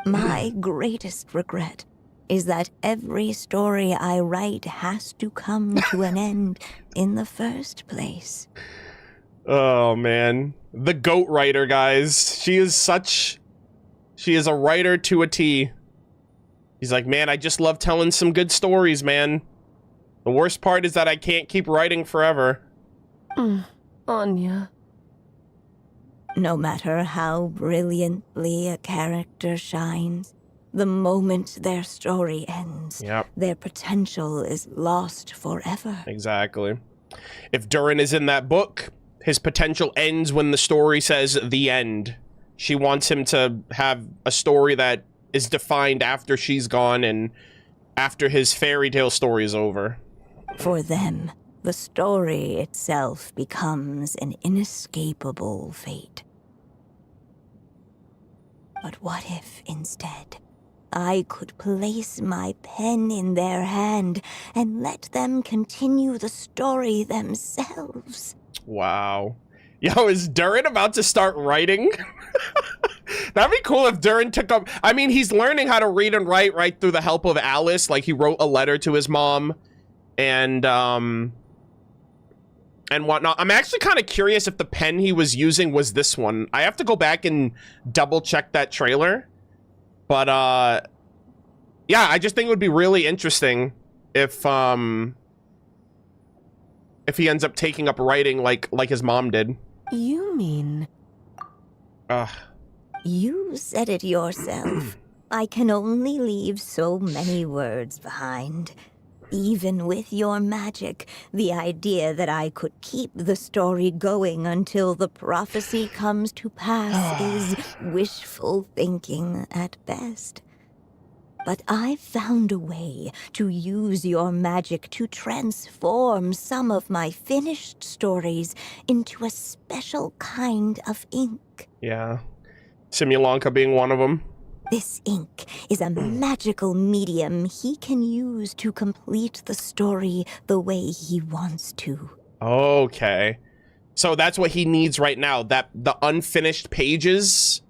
My greatest regret is that every story I write has to come to an end in the first place. Oh, man. The GOAT writer, guys. She is a writer to a T. He's like, man, I just love telling some good stories, man. The worst part is that I can't keep writing forever. Anya. No matter how brilliantly a character shines, the moment their story ends, their potential is lost forever. Exactly. If Durin is in that book, his potential ends when the story says the end. She wants him to have a story that is defined after she's gone and after his fairy tale story is over. For them, the story itself becomes an inescapable fate. But what if, instead, I could place my pen in their hand and let them continue the story themselves? Wow. Yo, is Durin about to start writing? That'd be cool if Durin took up... I mean, he's learning how to read and write right through the help of Alice. Like, he wrote a letter to his mom and whatnot. I'm actually kind of curious if the pen he was using was this one. I have to go back and double check that trailer. But, yeah, I just think it would be really interesting if he ends up taking up writing like his mom did. You mean... You said it yourself. I can only leave so many words behind. Even with your magic, the idea that I could keep the story going until the prophecy comes to pass is wishful thinking at best. But I've found a way to use your magic to transform some of my finished stories into a special kind of ink. Yeah. Simulanka being one of them. This ink is a magical medium he can use to complete the story the way he wants to. Okay. So that's what he needs right now. The unfinished pages,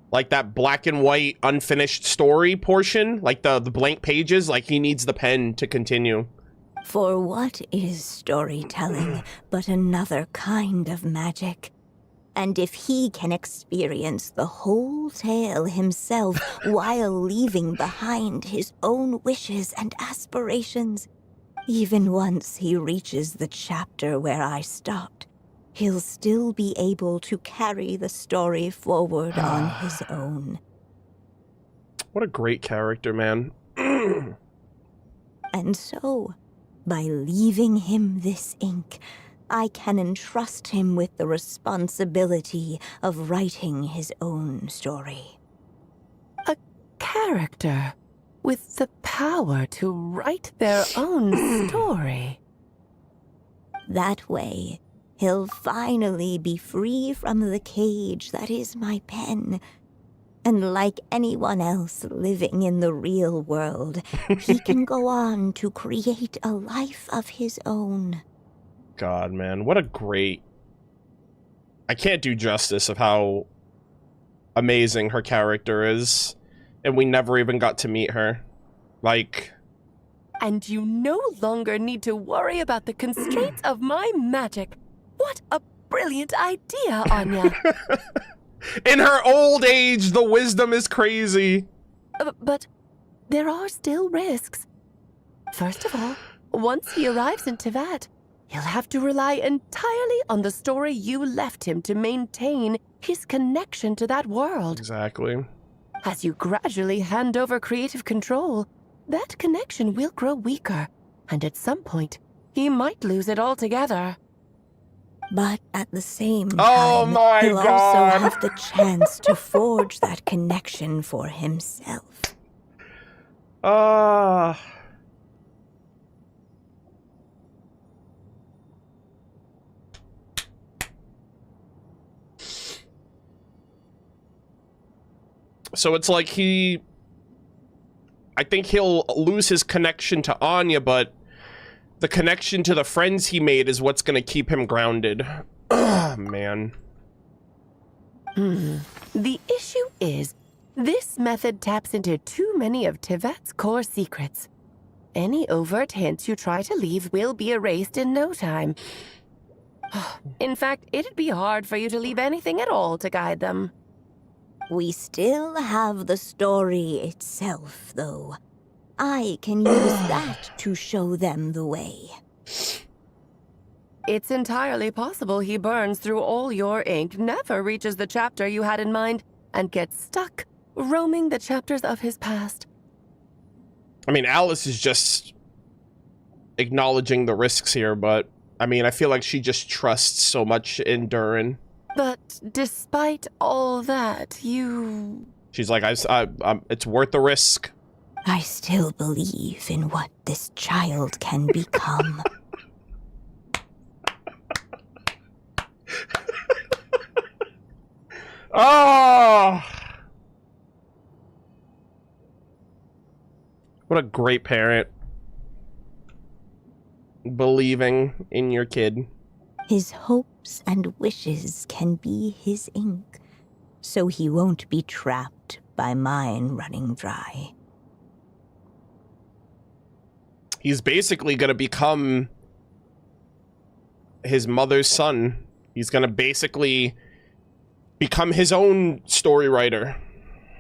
like that black and white unfinished story portion, like the blank pages, like he needs the pen to continue. For what is storytelling but another kind of magic? And if he can experience the whole tale himself while leaving behind his own wishes and aspirations, even once he reaches the chapter where I stopped, he'll still be able to carry the story forward on his own. What a great character, man. And so, by leaving him this ink, I can entrust him with the responsibility of writing his own story. A character with the power to write their own story. That way, he'll finally be free from the cage that is my pen. And like anyone else living in the real world, he can go on to create a life of his own. God, man, what a great... I can't do justice of how amazing her character is, and we never even got to meet her. Like... And you no longer need to worry about the constraints of my magic. What a brilliant idea, Anya. In her old age, the wisdom is crazy. But there are still risks. First of all, once he arrives in Teyvat, he'll have to rely entirely on the story you left him to maintain his connection to that world. Exactly. As you gradually hand over creative control, that connection will grow weaker, and at some point, he might lose it altogether. But at the same time, he'll also have the chance to forge that connection for himself. So it's like I think he'll lose his connection to Anya, but the connection to the friends he made is what's gonna keep him grounded. Man. The issue is, this method taps into too many of Teyvat's core secrets. Any overt hints you try to leave will be erased in no time. In fact, it'd be hard for you to leave anything at all to guide them. We still have the story itself, though. I can use that to show them the way. It's entirely possible he burns through all your ink, never reaches the chapter you had in mind, and gets stuck, roaming the chapters of his past. I mean, Alice is just acknowledging the risks here, but I mean, I feel like she just trusts so much in Durin. But despite all that, She's like, it's worth the risk. I still believe in what this child can become. Oh! What a great parent. Believing in your kid. His hopes and wishes can be his ink, so he won't be trapped by mine running dry. He's basically gonna become his mother's son. He's gonna basically become his own story writer.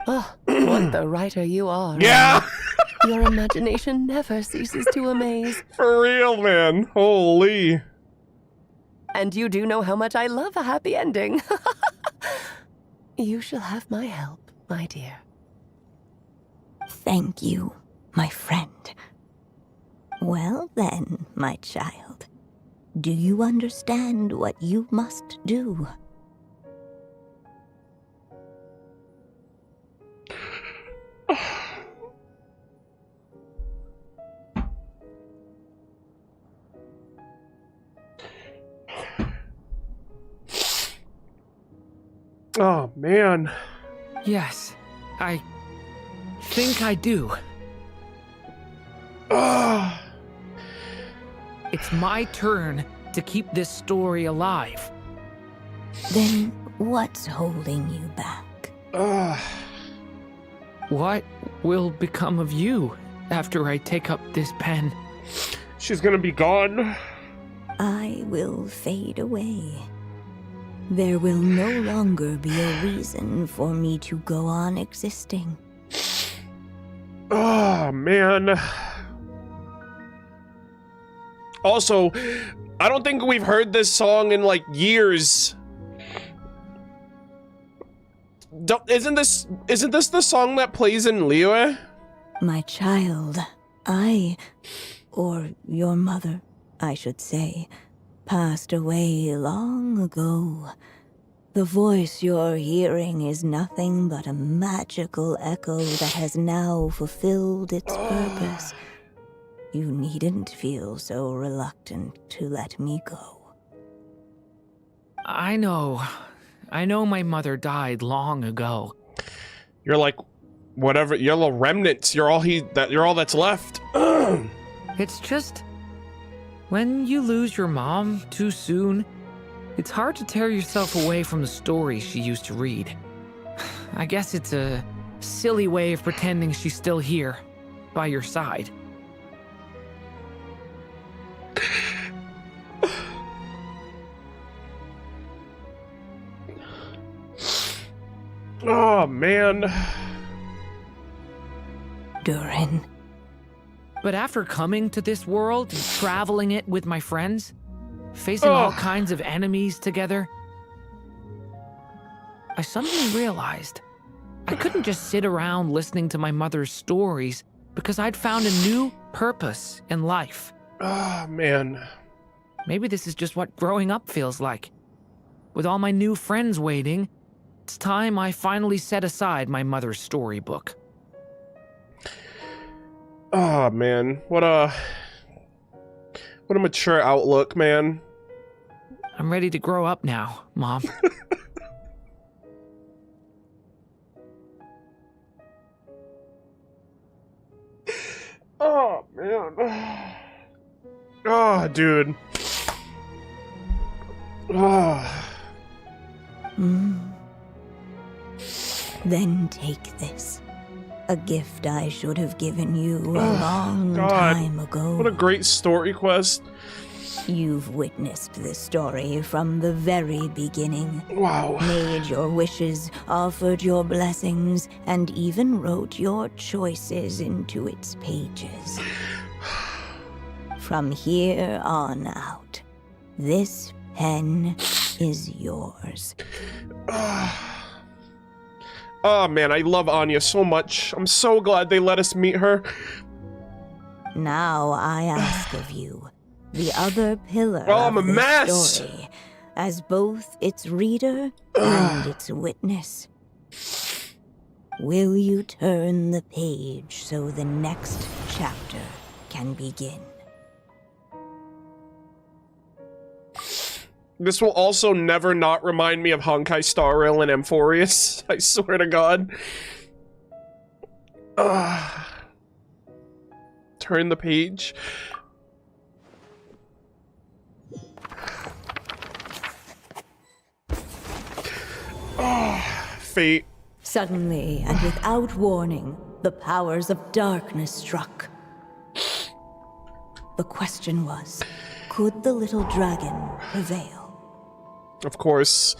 Oh, what the writer you are. Yeah! Your imagination never ceases to amaze. For real, man. Holy. And you do know how much I love a happy ending. You shall have my help, my dear. Thank you, my friend. Well then, my child, do you understand what you must do? Oh, man. Yes, I think I do. It's my turn to keep this story alive. Then what's holding you back? What will become of you after I take up this pen? She's gonna be gone. I will fade away. There will no longer be a reason for me to go on existing. Oh, man. Also, I don't think we've heard this song in, like, years. Isn't this the song that plays in Liyue? My child, or your mother, I should say, passed away long ago. The voice you're hearing is nothing but a magical echo that has now fulfilled its purpose. You needn't feel so reluctant to let me go. I know my mother died long ago. You're like, whatever, you're little remnants. You're all that's left. It's just, when you lose your mom too soon, it's hard to tear yourself away from the stories she used to read. I guess it's a silly way of pretending she's still here, by your side. Oh, man. Durin. But after coming to this world and traveling it with my friends, facing all kinds of enemies together, I suddenly realized I couldn't just sit around listening to my mother's stories because I'd found a new purpose in life. Oh, man. Maybe this is just what growing up feels like. With all my new friends waiting, it's time I finally set aside my mother's storybook. Oh, man. What a mature outlook, man. I'm ready to grow up now, Mom. Oh, man. Oh, dude. Oh. Then take this. A gift I should have given you a long time ago. What a great story quest. You've witnessed this story from the very beginning. Wow. Made your wishes, offered your blessings, and even wrote your choices into its pages. From here on out, this pen is yours. Oh, man, I love Anya so much. I'm so glad they let us meet her. Now I ask of you, the other pillar I'm a of this mess. story, as both its reader and its witness. Will you turn the page so the next chapter can begin? This will also never not remind me of Honkai Star Rail and Amphorius. I swear to God. Turn the page. Fate. Suddenly, and without warning, the powers of darkness struck. The question was, could the little dragon prevail? Of course.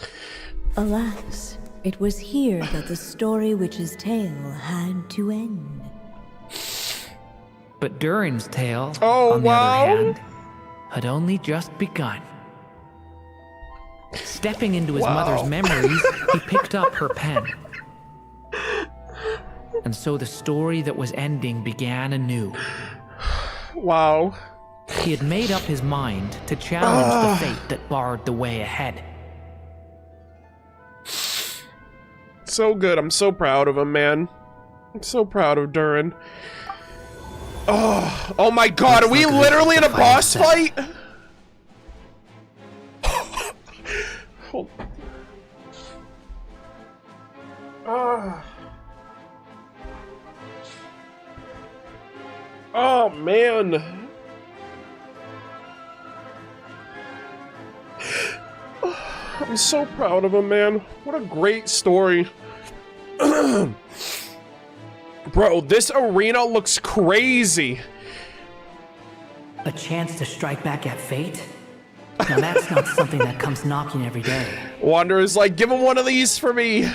Alas, it was here that the story witch's tale had to end. But Durin's tale, on the other hand, had only just begun. Stepping into his mother's memories, he picked up her pen. And so the story that was ending began anew. Wow. He had made up his mind to challenge the fate that barred the way ahead. So good. I'm so proud of him, man. I'm so proud of Durin. Oh my God, are we literally in a boss fight? Oh, man. I'm so proud of him, man. What a great story. Bro, this arena looks crazy. A chance to strike back at fate? Now that's not something that comes knocking every day. Wanderer's like, give him one of these for me.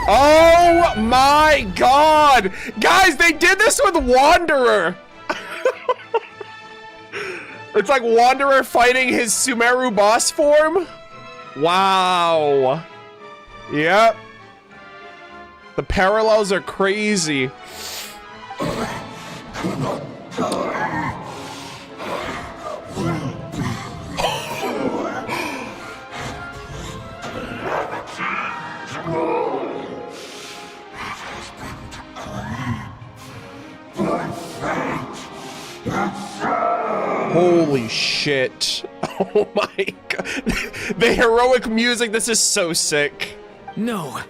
Oh my god! Guys, they did this with Wanderer! It's like Wanderer fighting his Sumeru boss form? Wow. Yep. The parallels are crazy. Holy shit. Oh my god. The heroic music, this is so sick. No.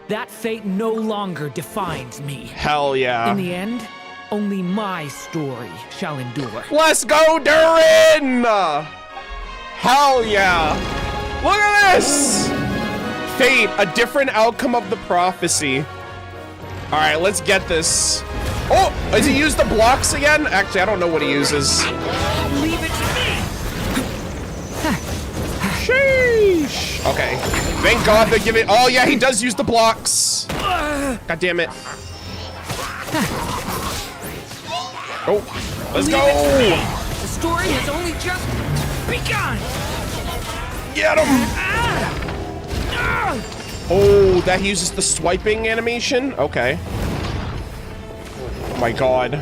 That fate no longer defines me. Hell yeah. In the end, only my story shall endure. Let's go, Durin! Hell yeah. Look at this! Fate, a different outcome of the prophecy. Alright, let's get this. Oh, does he use the blocks again? Actually, I don't know what he uses. Leave it to me! Sheesh. Okay. Thank God they're giving. Oh, yeah, he does use the blocks. God damn it. Oh, let's go. The story has only just begun. Get him. Oh, that uses the swiping animation? Okay. Oh my god.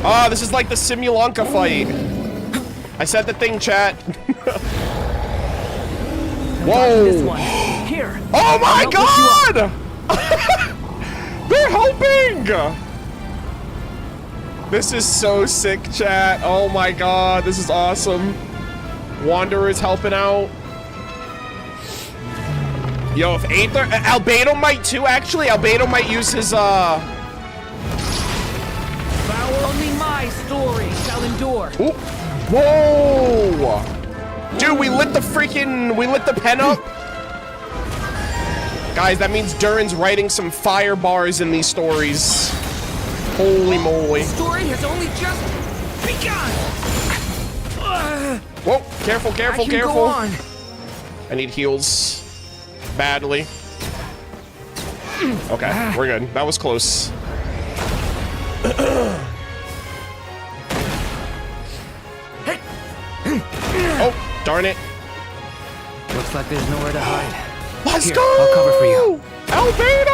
Ah, this is like the Simulanka fight. I said the thing, chat. Whoa. Here. Oh my god! They're helping! This is so sick, chat. Oh my god, this is awesome. Wanderer is helping out. Yo, if Aether... Albedo might too, actually. Albedo might use his, Only my story shall endure. Ooh. Whoa! Dude, we lit the pen up. Guys, that means Durin's writing some fire bars in these stories. Holy moly. The story has only just begun. Whoa, careful, careful, careful. Go on. I need heals. Badly. Okay, we're good. That was close. Oh, darn it. Looks like there's nowhere to hide. Let's Here, go! I'll cover for you. Albedo!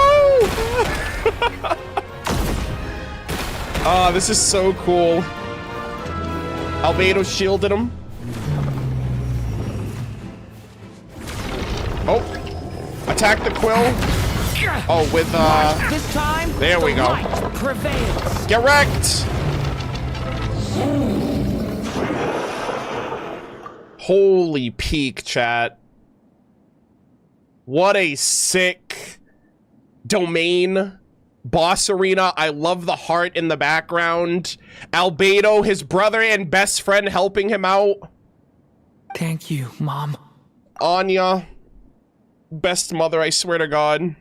Ah, this is so cool. Albedo shielded him. Oh, attack the quill. Oh, with this time, there we go. Light prevails. Get wrecked. Holy peak, chat. What a sick domain. Boss arena. I love the heart in the background. Albedo, his brother and best friend, helping him out. Thank you, Mom. Anya. Best mother, I swear to God.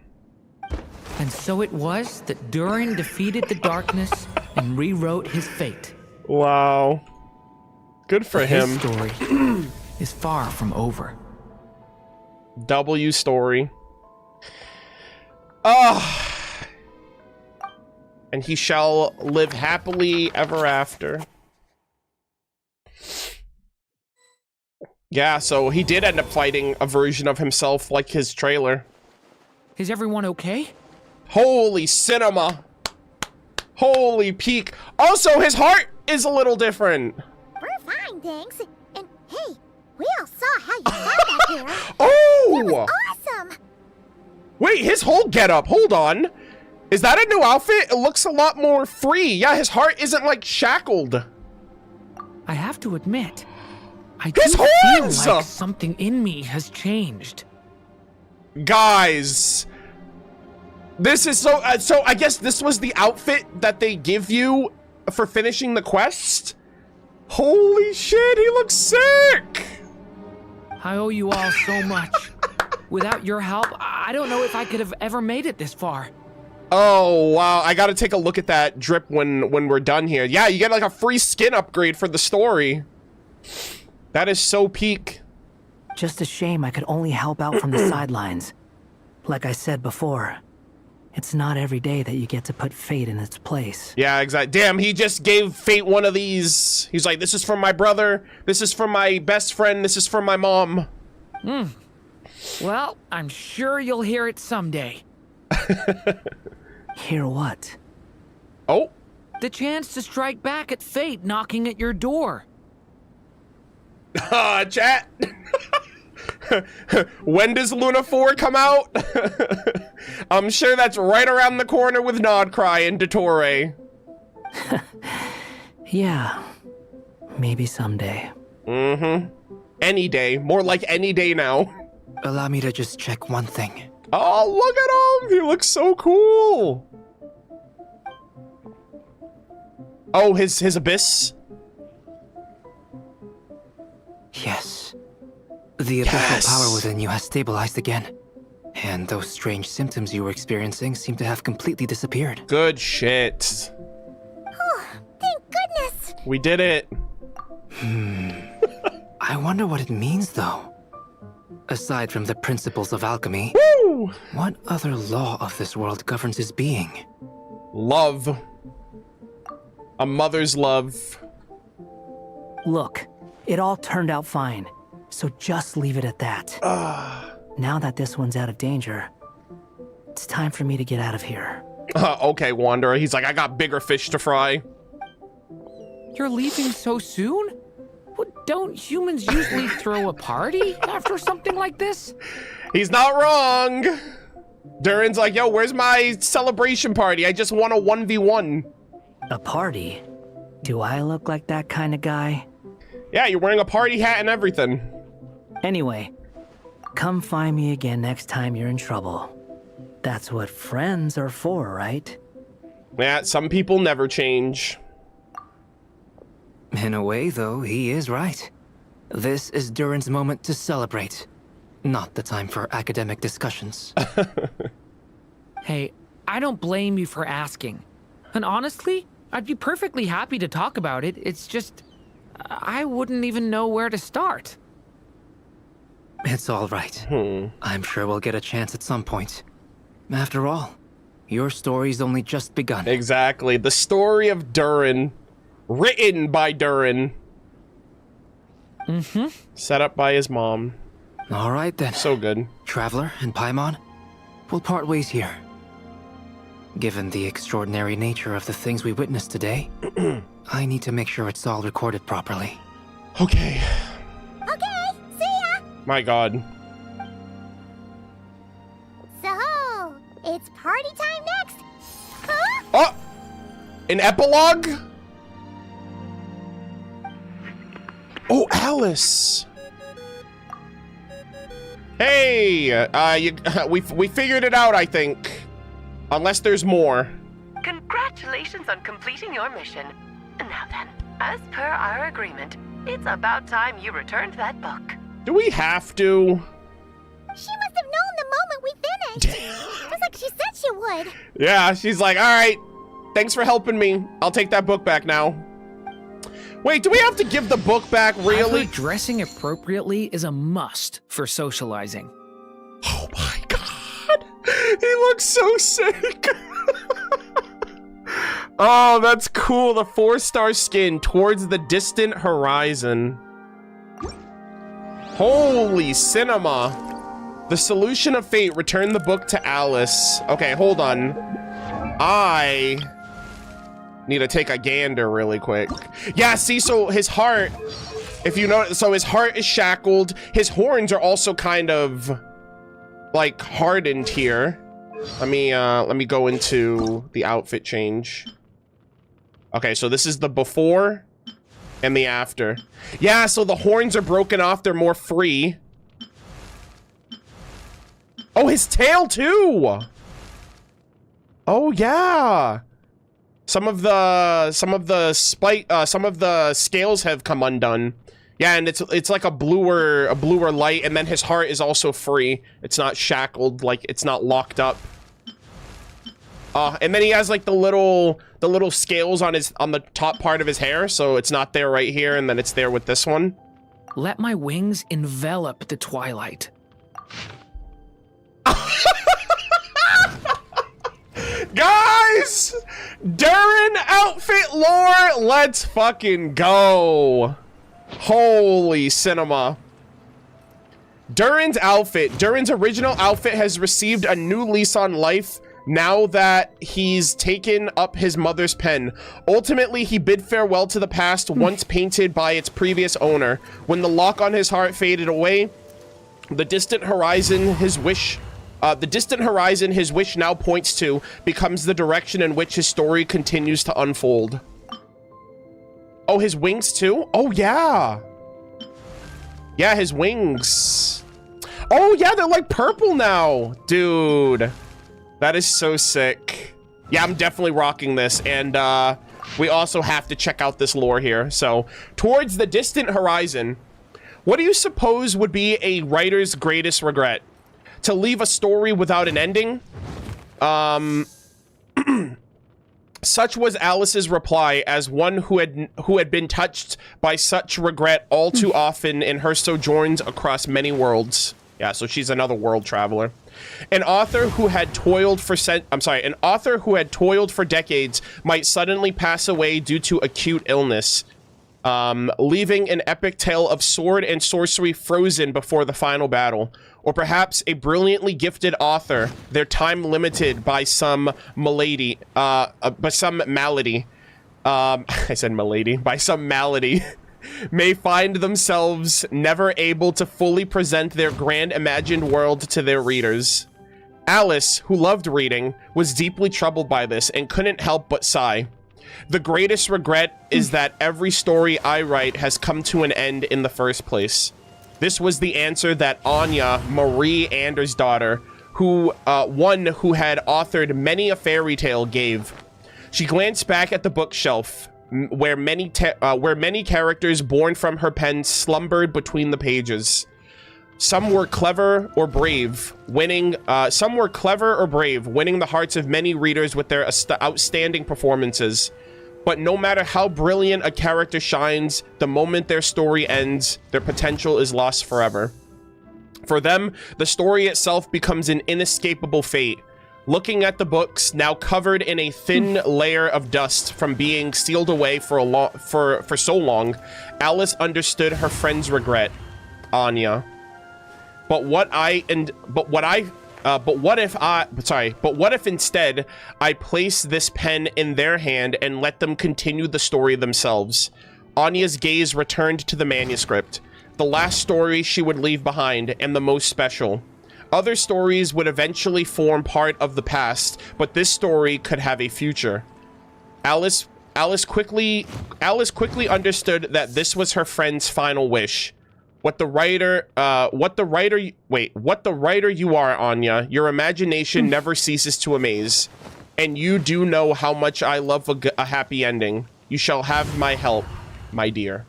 And so it was that Durin defeated the darkness and rewrote his fate. Wow. Good for him. His story is far from over. W story. Ah. And he shall live happily ever after. Yeah, so he did end up fighting a version of himself like his trailer. Is everyone okay? Holy cinema. Holy peak. Also, his heart is a little different. We're fine, thanks. And hey, we all saw how you fought back here. Oh! It was awesome. Wait, his whole getup. Hold on. Is that a new outfit? It looks a lot more free. Yeah, his heart isn't like shackled. I have to admit, I his do horns! feel like something in me has changed. Guys, this is so so I guess this was the outfit that they give you for finishing the quest. Holy shit, he looks sick. I owe you all so much. Without your help, I don't know if I could have ever made it this far. Oh wow, I gotta take a look at that drip when we're done here. Yeah, you get like a free skin upgrade for the story. That is so peak. Just a shame I could only help out from the sidelines. Like I said before, it's not every day that you get to put fate in its place. Yeah, exactly. Damn, he just gave Fate one of these. He's like, this is from my brother, this is from my best friend, this is from my mom. Well, I'm sure you'll hear it someday. Hear what? Oh. The chance to strike back at fate knocking at your door. Chat. When does Luna 4 come out? I'm sure that's right around the corner with Nodcry and Dottore. Yeah, maybe someday. Any day. More like any day now. Allow me to just check one thing. Oh, look at him! He looks so cool. Oh, his abyss? Yes. The abyssal power within you has stabilized again. And those strange symptoms you were experiencing seem to have completely disappeared. Good shit. Oh, thank goodness. We did it. I wonder what it means, though. Aside from the principles of alchemy, what other law of this world governs his being? Love. A mother's love. Look, it all turned out fine, so just leave it at that. Now that this one's out of danger, it's time for me to get out of here. Okay, Wanderer. He's like, I got bigger fish to fry. You're leaving so soon? Don't humans usually throw a party after something like this? He's not wrong. Durin's like, yo, where's my celebration party? I just won a 1v1. A party? Do I look like that kind of guy? Yeah, you're wearing a party hat and everything. Anyway, come find me again next time you're in trouble. That's what friends are for, right? Yeah, some people never change. In a way, though, he is right. This is Durin's moment to celebrate. Not the time for academic discussions. Hey, I don't blame you for asking. And honestly, I'd be perfectly happy to talk about it. It's just, I wouldn't even know where to start. It's all right. I'm sure we'll get a chance at some point. After all, your story's only just begun. Exactly. The story of Durin. Written by Durin. Set up by his mom. All right then. So good. Traveler and Paimon, we'll part ways here. Given the extraordinary nature of the things we witnessed today, I need to make sure it's all recorded properly. Okay. Okay, see ya! My god. So, it's party time next. Huh? Oh! An epilogue? Oh, Alice! Hey! We figured it out, I think. Unless there's more. Congratulations on completing your mission. Now then, as per our agreement, it's about time you returned that book. Do we have to? She must have known the moment we finished. Just like she said she would. Yeah, she's like, alright. Thanks for helping me. I'll take that book back now. Wait, do we have to give the book back, really? I've heard dressing appropriately is a must for socializing. Oh my god. He looks so sick. Oh, that's cool. The 4-star skin towards the distant horizon. Holy cinema. The solution of fate. Return the book to Alice. Okay, hold on. I need to take a gander really quick. Yeah, see, so his heart, if you know, so his heart is shackled. His horns are also kind of like hardened here. Let me go into the outfit change. Okay, so this is the before and the after. Yeah, so the horns are broken off. They're more free. Oh, his tail too. Oh yeah. Some of the scales have come undone. Yeah, and it's like a bluer light, and then his heart is also free. It's not shackled, like it's not locked up. And then he has like the little scales on the top part of his hair, so it's not there right here, and then it's there with this one. Let my wings envelop the twilight. Guys! Durin outfit lore, let's fucking go. Holy cinema. Durin's original outfit has received a new lease on life now that he's taken up his mother's pen. Ultimately, he bid farewell to the past once painted by its previous owner. When the lock on his heart faded away, the distant horizon his wish now points to becomes the direction in which his story continues to unfold. Oh, his wings too? Oh, yeah. Yeah, his wings. Oh, yeah, they're like purple now. Dude, that is so sick. Yeah, I'm definitely rocking this. And we also have to check out this lore here. So, towards the distant horizon, what do you suppose would be a writer's greatest regret? To leave a story without an ending? Such was Alice's reply as one who had been touched by such regret all too often in her sojourns across many worlds. Yeah, so she's another world traveler. An author who had toiled for decades might suddenly pass away due to acute illness, leaving an epic tale of sword and sorcery frozen before the final battle. Or perhaps a brilliantly gifted author, their time limited by some malady, I said malady, by some malady, may find themselves never able to fully present their grand imagined world to their readers. Alice, who loved reading, was deeply troubled by this and couldn't help but sigh. The greatest regret is that every story I write has come to an end in the first place. This was the answer that Anya, Marie Anders' daughter, one who had authored many a fairy tale, gave. She glanced back at the bookshelf, where many characters born from her pen slumbered between the pages. Some were clever or brave, winning the hearts of many readers with their outstanding performances. But no matter how brilliant a character shines, the moment their story ends, their potential is lost forever. For them, the story itself becomes an inescapable fate. Looking at the books, now covered in a thin layer of dust from being sealed away for so long, Alice understood her friend's regret, Anya. But what if instead I place this pen in their hand and let them continue the story themselves? Anya's gaze returned to the manuscript, the last story she would leave behind and the most special. Other stories would eventually form part of the past, but this story could have a future. Alice quickly understood that this was her friend's final wish. What the writer you are, Anya. Your imagination never ceases to amaze. And you do know how much I love a happy ending. You shall have my help, my dear.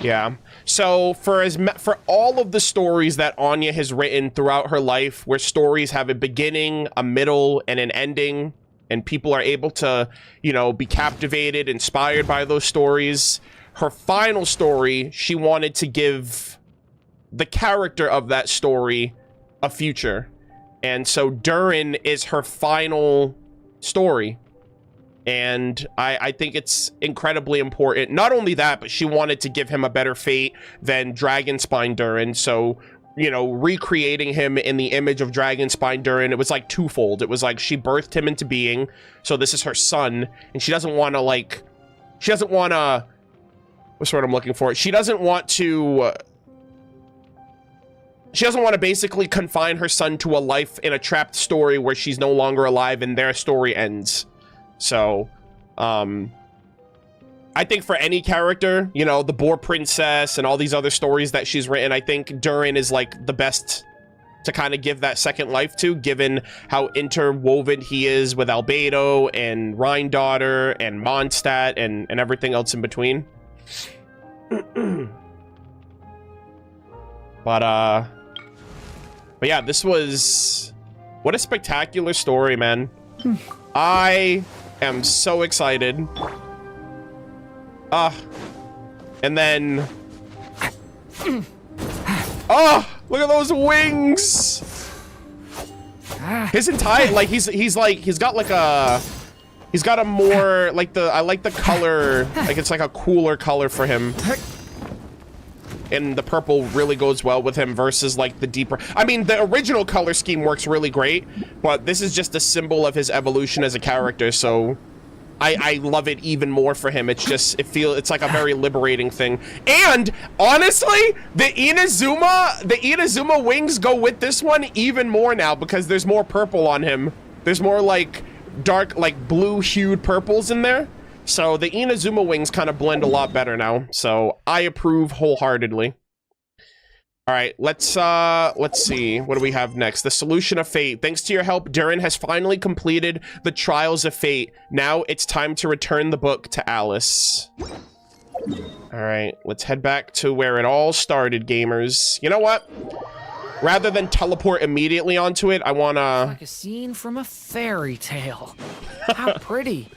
Yeah. So for all of the stories that Anya has written throughout her life, where stories have a beginning, a middle, and an ending, and people are able to, you know, be captivated, inspired by those stories, her final story, she wanted to give the character of that story a future. And so Durin is her final story. And I think it's incredibly important. Not only that, but she wanted to give him a better fate than Dragonspine Durin. So, you know, recreating him in the image of Dragonspine Durin, it was like twofold. It was like she birthed him into being. So this is her son. And she doesn't want to, like, what's the word I'm looking for? She doesn't want to basically confine her son to a life in a trapped story where she's no longer alive and their story ends. So, I think for any character, you know, the Boar Princess and all these other stories that she's written, I think Durin is like the best to kind of give that second life to, given how interwoven he is with Albedo and Rheindotter and Mondstadt and everything else in between. But yeah, this was... What a spectacular story, man. I am so excited. And then... Oh, look at those wings! His entire, like, he's got a more, like, I like the color, like, it's like a cooler color for him. And the purple really goes well with him versus, like, the deeper... I mean, the original color scheme works really great, but this is just a symbol of his evolution as a character, so... I love it even more for him. It's just, it's like a very liberating thing. And, honestly, the Inazuma wings go with this one even more now, because there's more purple on him. There's more, like, dark, like, blue-hued purples in there. So the Inazuma wings kind of blend a lot better now. So I approve wholeheartedly. All right, let's see. What do we have next? The Solution of Fate. Thanks to your help, Durin has finally completed the Trials of Fate. Now it's time to return the book to Alice. All right, let's head back to where it all started, gamers. You know what? Rather than teleport immediately onto it, I wanna... Like a scene from a fairy tale. How pretty.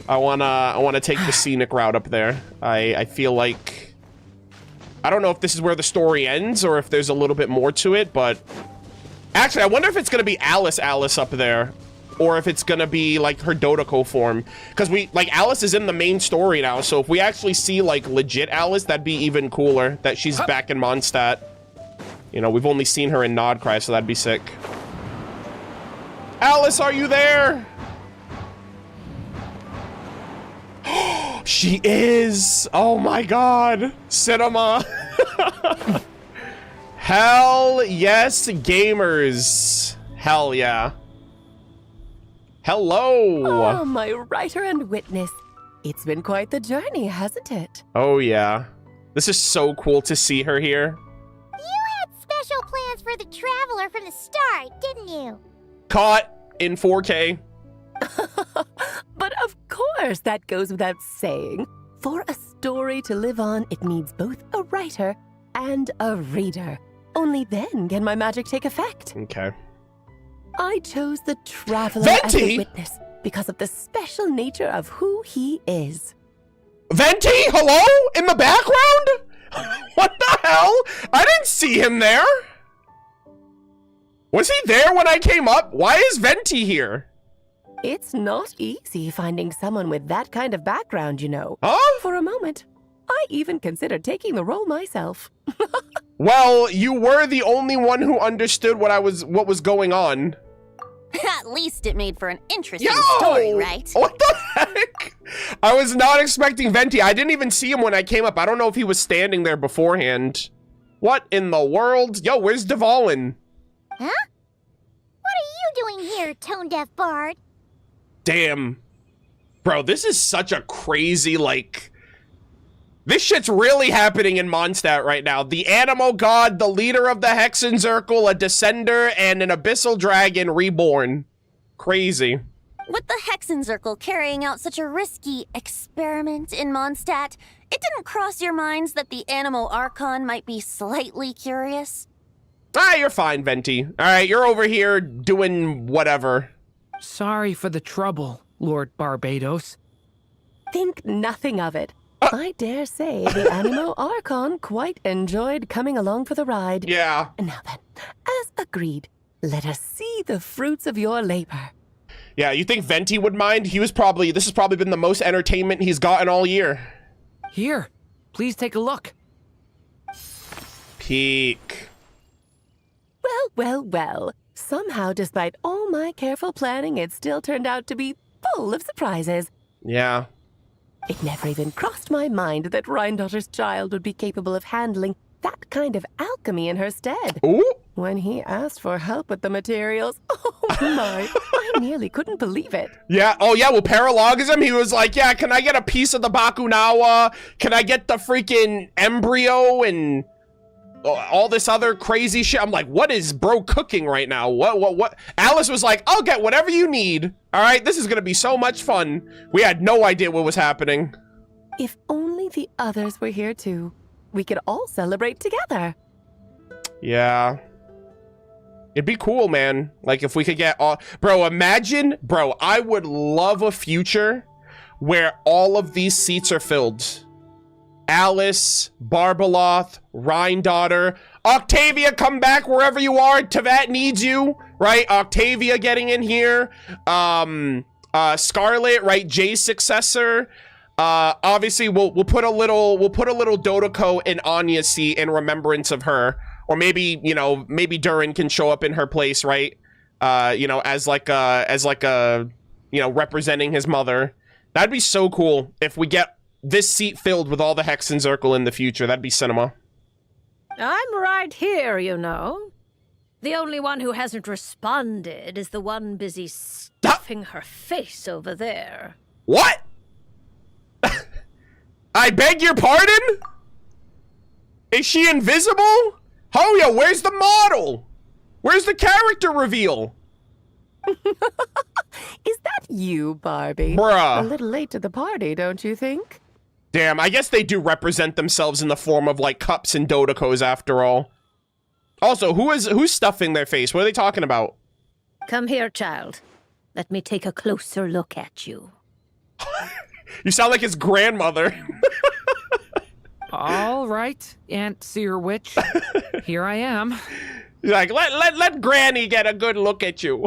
I wanna take the scenic route up there. I feel like... I don't know if this is where the story ends or if there's a little bit more to it, but... Actually, I wonder if it's gonna be Alice up there. Or if it's gonna be, like, her Dodoko form. Because Alice is in the main story now, so if we actually see, like, legit Alice, that'd be even cooler. That she's back in Mondstadt. You know, we've only seen her in Nodcry, so that'd be sick. Alice, are you there? She is! Oh my god! Cinema! Hell yes, gamers! Hell yeah. Hello! Oh, my writer and witness. It's been quite the journey, hasn't it? Oh yeah. This is so cool to see her here. You had special plans for the Traveler from the start, didn't you? Caught in 4K. But of course, that goes without saying. For a story to live on, it needs both a writer and a reader. Only then can my magic take effect. Okay. I chose the Traveler as a witness because of the special nature of who he is. Venti, hello? In the background? What the hell? I didn't see him there. Was he there when I came up? Why is Venti here? It's not easy finding someone with that kind of background, you know. Huh? For a moment, I even considered taking the role myself. Well, you were the only one who understood what was going on. At least it made for an interesting story, right? What the heck? I was not expecting Venti. I didn't even see him when I came up. I don't know if he was standing there beforehand. What in the world? Yo, where's Dvalin? Huh? What are you doing here, tone-deaf bard? Damn. Bro, this is such a crazy, like... This shit's really happening in Mondstadt right now. The Animal God, the leader of the Hexen Circle, a Descender, and an Abyssal Dragon reborn. Crazy. With the Hexen Circle carrying out such a risky experiment in Mondstadt, it didn't cross your minds that the Animo Archon might be slightly curious? Ah, you're fine, Venti. Alright, you're over here doing whatever. Sorry for the trouble, Lord Barbados. Think nothing of it. I dare say the Animo Archon quite enjoyed coming along for the ride. Yeah. Now then, as agreed, let us see the fruits of your labor. Yeah, you think Venti would mind? This has probably been the most entertainment he's gotten all year. Here, please take a look. Peek. Well. Somehow, despite all my careful planning, it still turned out to be full of surprises. Yeah. It never even crossed my mind that Rheindotter's child would be capable of handling that kind of alchemy in her stead. Ooh. When he asked for help with the materials, oh my, I nearly couldn't believe it. Yeah, oh yeah, well, paralogism, he was like, yeah, can I get a piece of the Bakunawa? Can I get the freaking embryo? And all this other crazy shit. I'm like, what is bro cooking right now? What? Alice was like, I'll get whatever you need. All right, this is gonna be so much fun. We had no idea what was happening. If only the others were here too. We could all celebrate together. Yeah. It'd be cool, man. Like, if we could get all... Bro, imagine... Bro, I would love a future where all of these seats are filled. Alice, Barbeloth, Rhine-Daughter, Octavia, come back wherever you are. Tevat needs you, right? Octavia getting in here. Scarlet, right? Jay's successor. Obviously, we'll put a little Dodoko in Anya's seat in remembrance of her. Or maybe, you know, maybe Durin can show up in her place, right? You know, as like a, you know, representing his mother. That'd be so cool if we get this seat filled with all the Hexen Circle in the future. That'd be cinema. I'm right here, you know. The only one who hasn't responded is the one busy stuffing her face over there. What? I beg your pardon? Is she invisible? Hoya, where's the model? Where's the character reveal? Is that you, Barbie? Bruh. A little late to the party, don't you think? Damn, I guess they do represent themselves in the form of, like, cups and Dodokos after all. Also, who's stuffing their face? What are they talking about? Come here, child. Let me take a closer look at you. You sound like his grandmother. All right, Aunt Seer Witch. Here I am. Like, let Granny get a good look at you.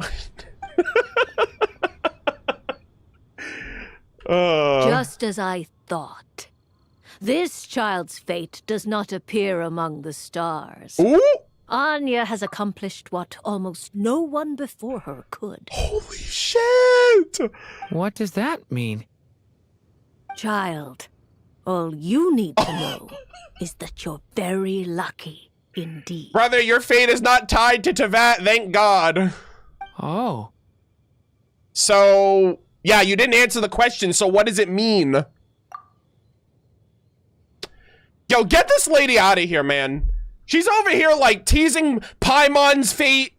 Just as I thought. This child's fate does not appear among the stars. Ooh. Anya has accomplished what almost no one before her could. Holy shit! What does that mean? Child, all you need to know is that you're very lucky indeed. Brother, your fate is not tied to Tevat, thank God. Oh. So, yeah, you didn't answer the question, so what does it mean? Yo, get this lady out of here, man. She's over here, like, teasing Paimon's fate.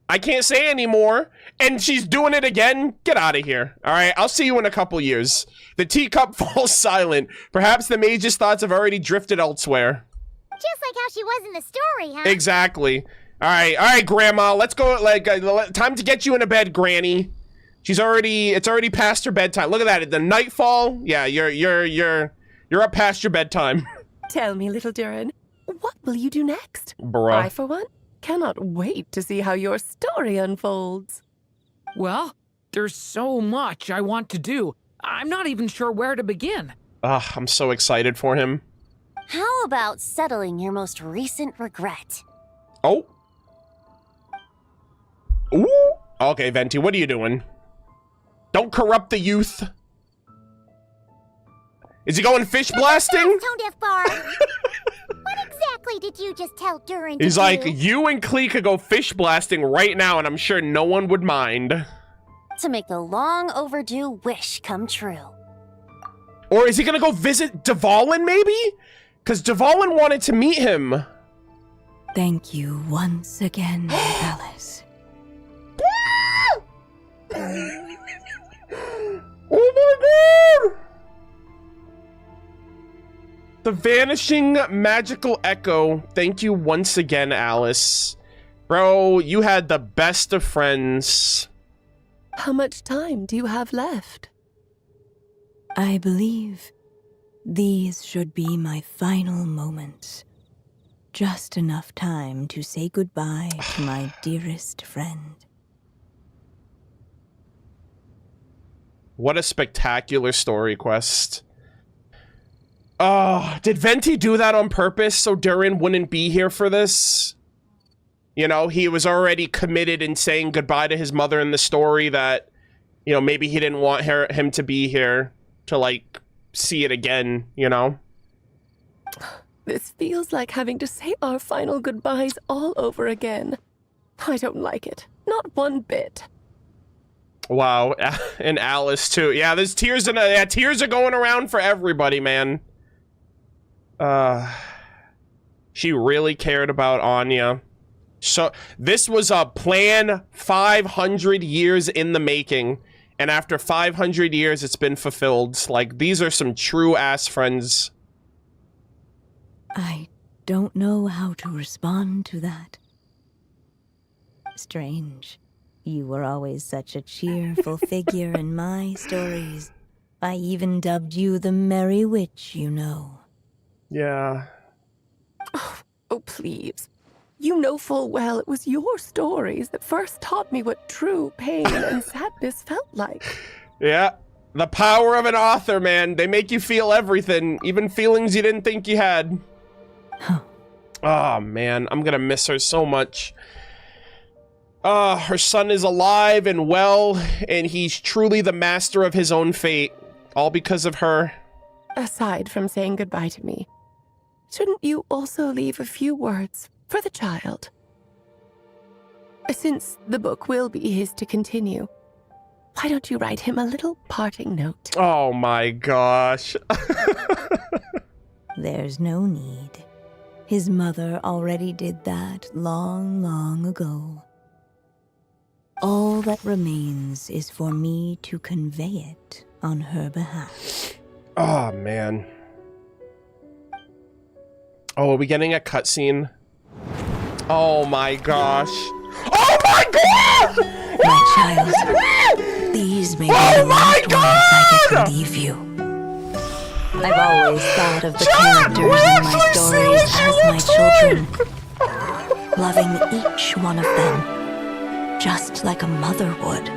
I can't say anymore. And she's doing it again. Get out of here. All right, I'll see you in a couple years. The teacup falls silent. Perhaps the mage's thoughts have already drifted elsewhere. Just like how she was in the story, huh? Exactly. All right, Grandma. Let's go. Like, time to get you into bed, Granny. It's already past her bedtime. Look at that. The nightfall. Yeah, you're up past your bedtime. Tell me, little Durin, what will you do next? Bruh. I, for one, cannot wait to see how your story unfolds. Well, there's so much I want to do. I'm not even sure where to begin. I'm so excited for him. How about settling your most recent regret? Oh. Ooh. Okay, Venti, what are you doing? Don't corrupt the youth. Is he going fish blasting? Tone deaf bar. What exactly did you just tell Durin to He's do? like, you and Klee could go fish blasting right now, and I'm sure no one would mind. To make the long overdue wish come true. Or is he gonna go visit Dvalin, maybe? Because Dvalin wanted to meet him. Thank you once again, Alice. Oh my god! The vanishing magical echo. Thank you once again, Alice. Bro, you had the best of friends. How much time do you have left? I believe these should be my final moments. Just enough time to say goodbye to my dearest friend. What a spectacular story quest. Did Venti do that on purpose so Durin wouldn't be here for this? You know, he was already committed in saying goodbye to his mother in the story that, you know, maybe he didn't want him to be here to, like, see it again, you know? This feels like having to say our final goodbyes all over again. I don't like it. Not one bit. Wow, and Alice too. Yeah, there's tears tears are going around for everybody, man. She really cared about Anya. So this was a plan 500 years in the making, and after 500 years it's been fulfilled. Like, these are some true ass friends. I don't know how to respond to that. Strange. You were always such a cheerful figure in my stories. I even dubbed you the Merry Witch, you know. Yeah. Oh, please. You know full well it was your stories that first taught me what true pain and sadness felt like. Yeah. The power of an author, man. They make you feel everything, even feelings you didn't think you had. Oh, man. I'm gonna miss her so much. Her son is alive and well, and he's truly the master of his own fate. All because of her. Aside from saying goodbye to me, shouldn't you also leave a few words for the child? Since the book will be his to continue, why don't you write him a little parting note? Oh my gosh. There's no need. His mother already did that long, long ago. All that remains is for me to convey it on her behalf. Oh, man. Oh, are we getting a cutscene? Oh my gosh. Oh my god! My child, these may be the last words I get to leave you. I've always thought of the characters in my stories as my children, loving each one of them, just like a mother would.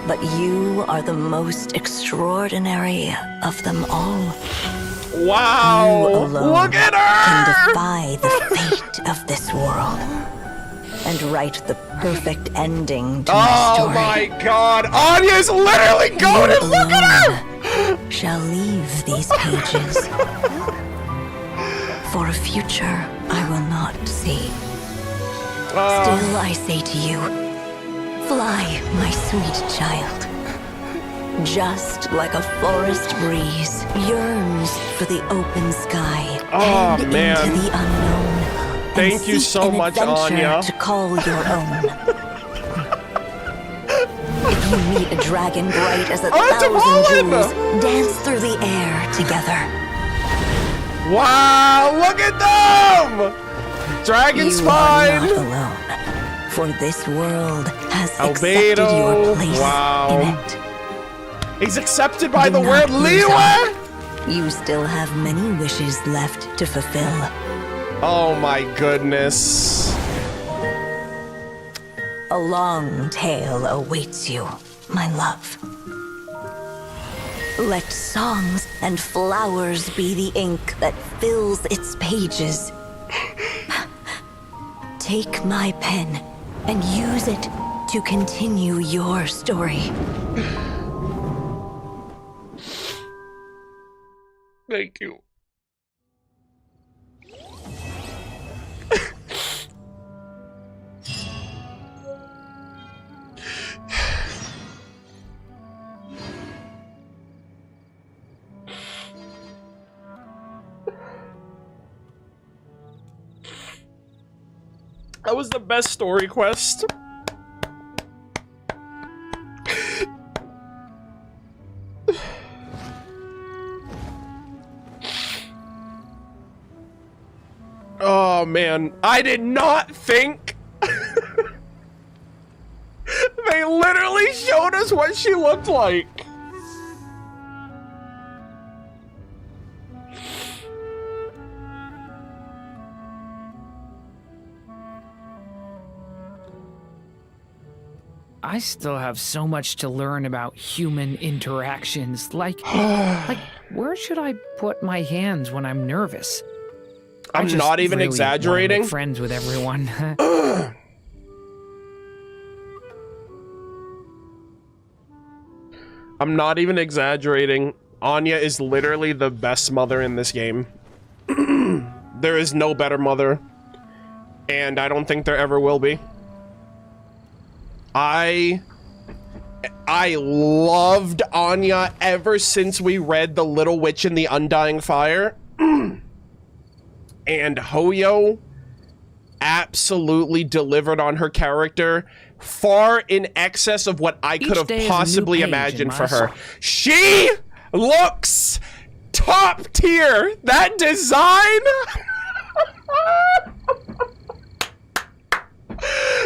But you are the most extraordinary of them all. Wow! You alone Look at can her! defy the fate of this world and write the perfect ending to my story. Oh my god! Anya's literally goated! Look at her! Shall leave these pages for a future I will not see. Still I say to you, fly, my sweet child. Just like a forest breeze yearns for the open sky and into the unknown. Thank you so much, Anya. To call your own. If you meet a dragon bright as 1,000 jewels, dance through the air together. Wow! Look at them! Dragon's fine! You are not alone, for this world has Albedo. accepted your place in it. He's accepted by the Do word not lose Liwa? hope. You still have many wishes left to fulfill. Oh my goodness. A long tale awaits you, my love. Let songs and flowers be the ink that fills its pages. Take my pen and use it to continue your story. Thank you. That was the best story quest. Oh man, I did not think they literally showed us what she looked like. I still have so much to learn about human interactions. Like, where should I put my hands when I'm nervous? I'm not even really exaggerating. Make friends with everyone. I'm not even exaggerating. Anya is literally the best mother in this game. There is no better mother. And I don't think there ever will be. I loved Anya ever since we read The Little Witch in the Undying Fire. And Hoyo absolutely delivered on her character, far in excess of what I could have possibly imagined for her. She looks top tier. That design.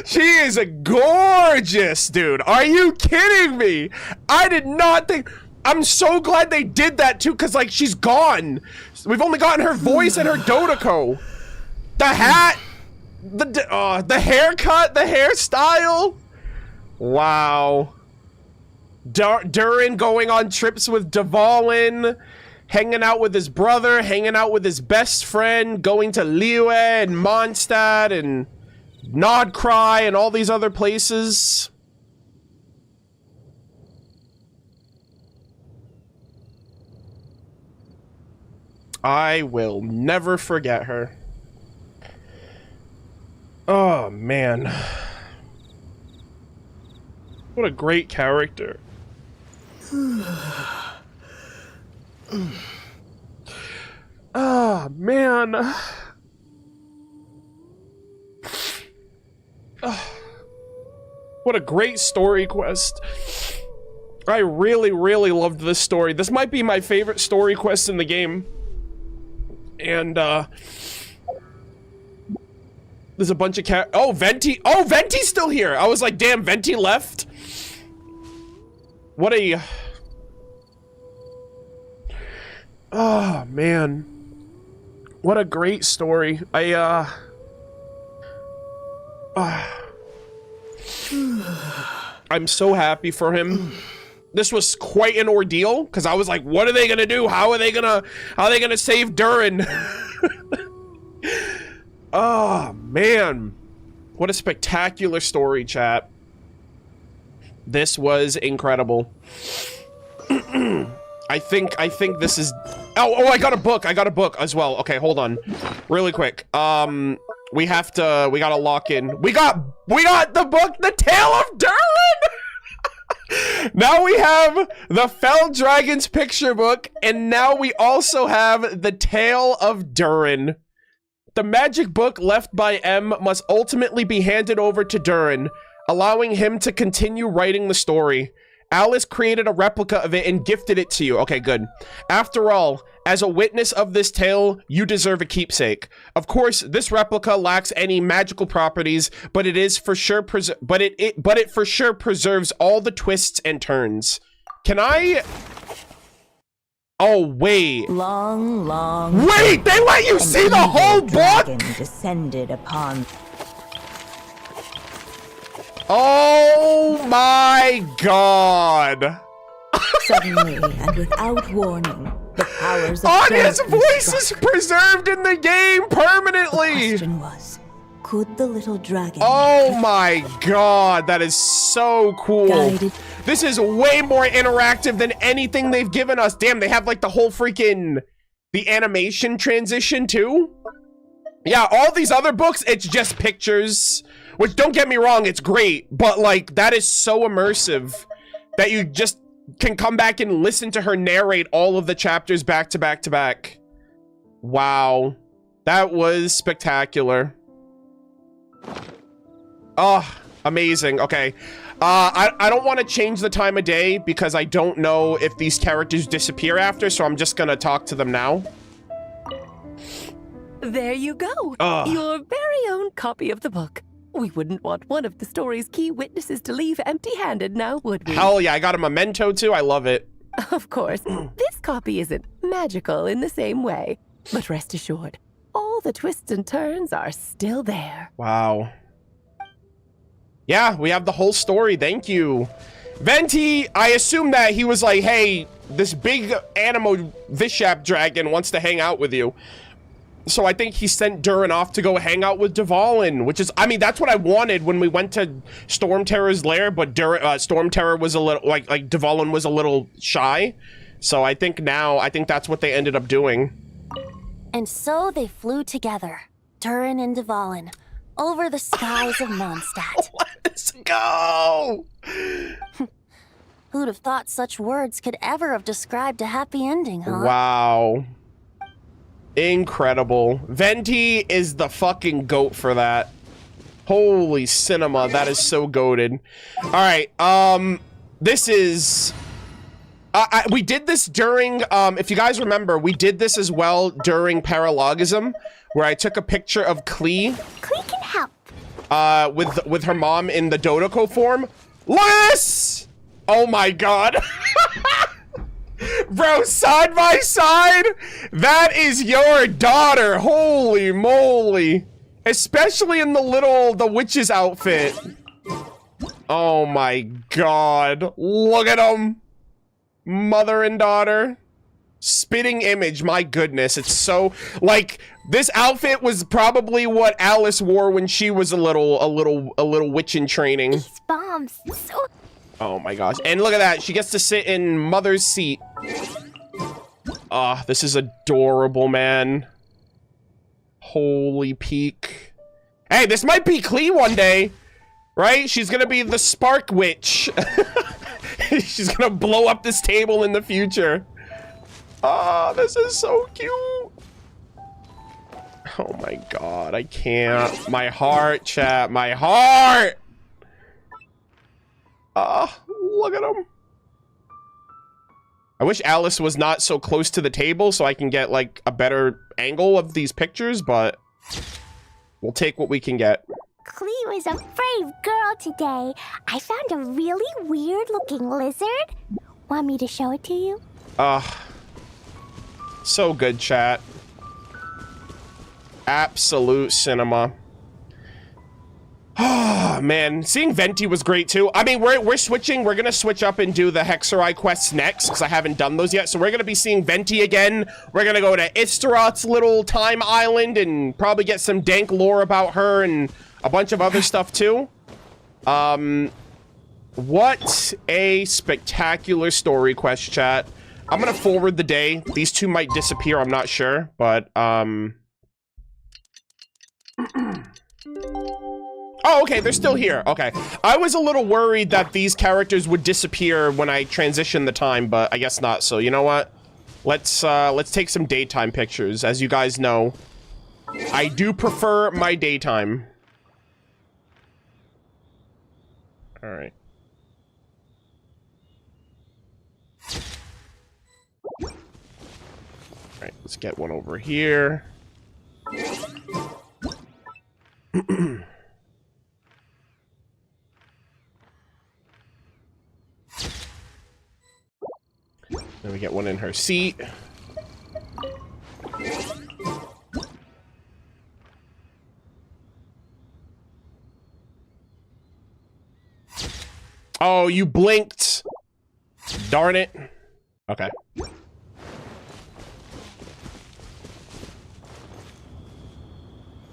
She is a gorgeous, dude. Are you kidding me? I did not think. I'm so glad they did that too, because like she's gone. We've only gotten her voice and her Dodoko. The hat, the haircut, the hairstyle. Wow. Durin going on trips with Dvalin, hanging out with his brother, hanging out with his best friend, going to Liyue and Mondstadt and Nodcry and all these other places. I will never forget her. Oh, man. What a great character. Oh, man. What a great story quest. I really, really loved this story. This might be my favorite story quest in the game. And, there's a bunch of oh, Venti. Oh, Venti's still here. I was like, damn, Venti left. What a... Oh, man. What a great story. I'm so happy for him. This was quite an ordeal, because I was like, what are they gonna do? How are they gonna save Durin? Oh, man. What a spectacular story, chat. This was incredible. I think this is... Oh, I got a book. I got a book as well. Okay, hold on. Really quick. We gotta lock in. We got the book, The Tale of Durin! Now we have the Fell Dragons picture book, and now we also have The Tale of Durin. The magic book left by M must ultimately be handed over to Durin, allowing him to continue writing the story. Alice created a replica of it and gifted it to you. Okay, good. After all, as a witness of this tale, you deserve a keepsake. Of course, this replica lacks any magical properties, but it is for sure but it for sure preserves all the twists and turns. Can I... Oh, wait. Long. Wait, they let you see the whole book? Descended upon. Oh my god. Suddenly and without warning, the powers of Anya's voice is preserved in the game permanently. The question was, could the little dragon... Oh my god, that is so cool. Guided. This is way more interactive than anything they've given us. Damn, they have like the whole freaking... the animation transition too? Yeah, all these other books, it's just pictures. Which, don't get me wrong, it's great. But like, that is so immersive that you just can come back and listen to her narrate all of the chapters back to back to back. Wow. That was spectacular. Oh, amazing. Okay. I don't want to change the time of day because I don't know if these characters disappear after, so I'm just gonna talk to them now. There you go. Your very own copy of the book. We wouldn't want one of the story's key witnesses to leave empty-handed now, would we? Hell yeah, I got a memento too. I love it. Of course, this copy isn't magical in the same way, but rest assured, all the twists and turns are still there. Wow. Yeah, we have the whole story. Thank you. Venti, I assume that he was like, hey, this big Animo Vishap dragon wants to hang out with you. So I think he sent Durin off to go hang out with Dvalin, which is, I mean, that's what I wanted when we went to Storm Terror's lair, but Storm Terror was a little, like Dvalin was a little shy. So I think that's what they ended up doing. And so they flew together, Durin and Dvalin, over the skies of Mondstadt. Let's go! Who'd have thought such words could ever have described a happy ending, huh? Wow. Incredible. Venti is the fucking goat for that. Holy cinema, that is so goated. All right, this is... we did this during, if you guys remember, we did this as well during Paralogism, where I took a picture of Klee. Klee can help. With her mom in the Dodoko form. Look at this! Oh my god. Bro, side by side, that is your daughter. Holy moly. Especially in the witch's outfit. Oh my god. Look at them. Mother and daughter. Spitting image, my goodness. It's so, like, this outfit was probably what Alice wore when she was a little witch in training. These bombs, so... Oh my gosh. And look at that. She gets to sit in Mother's seat. Ah, this is adorable, man. Holy peak. Hey, this might be Klee one day, right? She's gonna be the Spark Witch. She's gonna blow up this table in the future. Ah, this is so cute. Oh my god, I can't. My heart, chat, my heart! Ah, look at him. I wish Alice was not so close to the table so I can get, like, a better angle of these pictures, but we'll take what we can get. Klee was a brave girl today. I found a really weird-looking lizard. Want me to show it to you? So good, chat. Absolute cinema. Oh, man. Seeing Venti was great, too. I mean, we're switching. We're going to switch up and do the Hexen quests next, because I haven't done those yet. So we're going to be seeing Venti again. We're going to go to Istaroth's little time island and probably get some dank lore about her and a bunch of other stuff, too. What a spectacular story quest, chat. I'm going to forward the day. These two might disappear. I'm not sure, but, Oh, okay, they're still here. Okay. I was a little worried that these characters would disappear when I transition the time, but I guess not. So, you know what? Let's take some daytime pictures. As you guys know, I do prefer my daytime. All right. All right, let's get one over here. Then we get one in her seat. Oh, you blinked. Darn it. Okay.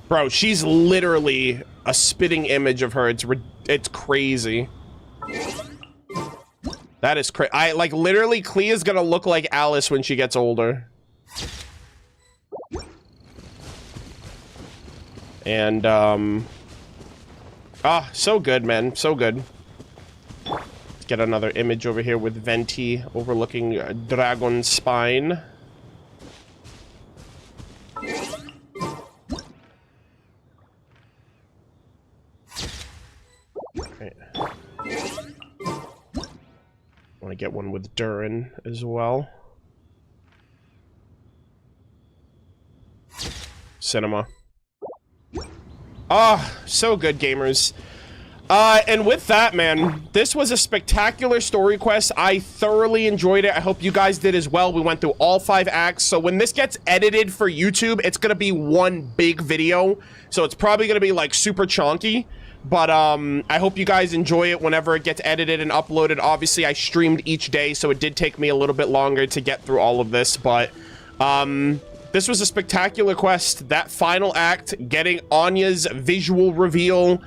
Bro, she's literally a spitting image of her. It's crazy. That is crazy. Like, literally, Klee is gonna look like Alice when she gets older. And, ah, so good, man. So good. Let's get another image over here with Venti overlooking Dragon Spine. Want to get one with Durin as well. Cinema. Ah, so good, gamers. And with that, man, this was a spectacular story quest. I thoroughly enjoyed it. I hope you guys did as well. We went through all 5 acts. So when this gets edited for YouTube, it's going to be one big video. So it's probably going to be like super chonky. But I hope you guys enjoy it whenever it gets edited and uploaded. Obviously, I streamed each day, so it did take me a little bit longer to get through all of this. But this was a spectacular quest. That final act, getting Anya's visual reveal,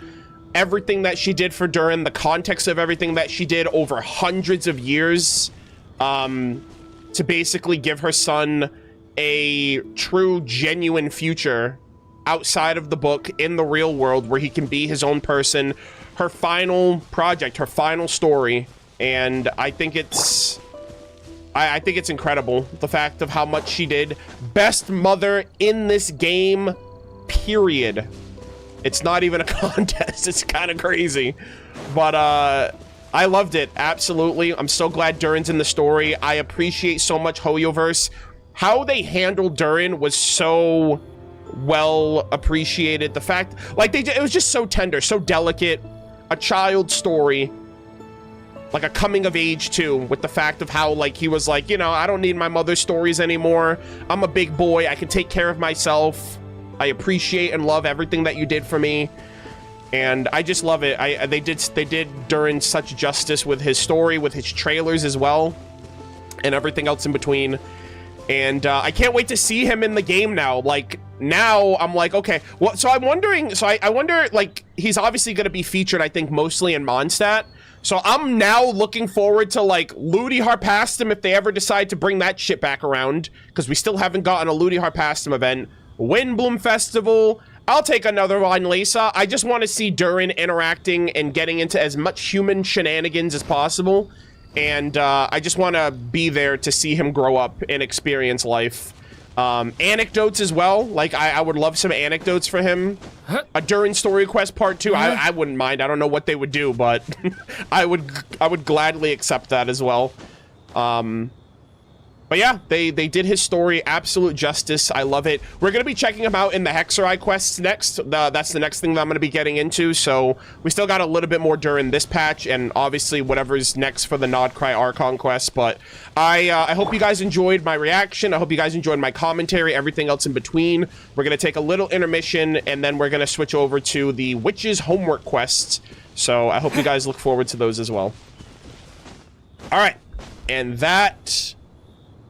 everything that she did for Durin, the context of everything that she did over hundreds of years, to basically give her son a true, genuine future outside of the book, in the real world, where he can be his own person. Her final project, her final story, and I think it's I think it's incredible, the fact of how much she did. Best mother in this game, period. It's not even a contest. It's kind of crazy. But I loved it, absolutely. I'm so glad Durin's in the story. I appreciate so much Hoyoverse. How they handled Durin was so well appreciated. The fact, like, it was just so tender, so delicate. A child story. Like a coming of age too, with the fact of how, like, he was like, you know, I don't need my mother's stories anymore. I'm a big boy. I can take care of myself. I appreciate and love everything that you did for me. And I just love it. They did Durin such justice with his story, with his trailers as well, and everything else in between. And I can't wait to see him in the game now. Like, now I'm like, okay, well, so I'm wondering, so I wonder, like, he's obviously going to be featured, I think, mostly in Mondstadt. So I'm now looking forward to, like, Ludi Harpastum if they ever decide to bring that shit back around, because we still haven't gotten a Ludi Harpastum event. Windbloom Festival. I'll take another one, Lisa. I just want to see Durin interacting and getting into as much human shenanigans as possible. And I just want to be there to see him grow up and experience life. Anecdotes as well. Like, I would love some anecdotes for him. A Durin Story Quest Part 2. I wouldn't mind. I don't know what they would do, but I would gladly accept that as well. But yeah, they did his story absolute justice. I love it. We're going to be checking him out in the Hexen quests next. That's the next thing that I'm going to be getting into. So we still got a little bit more during this patch, and obviously whatever's next for the Nodcry Archon quest. But I hope you guys enjoyed my reaction. I hope you guys enjoyed my commentary, everything else in between. We're going to take a little intermission, and then we're going to switch over to the Witch's Homework quests. So I hope you guys look forward to those as well. All right, and that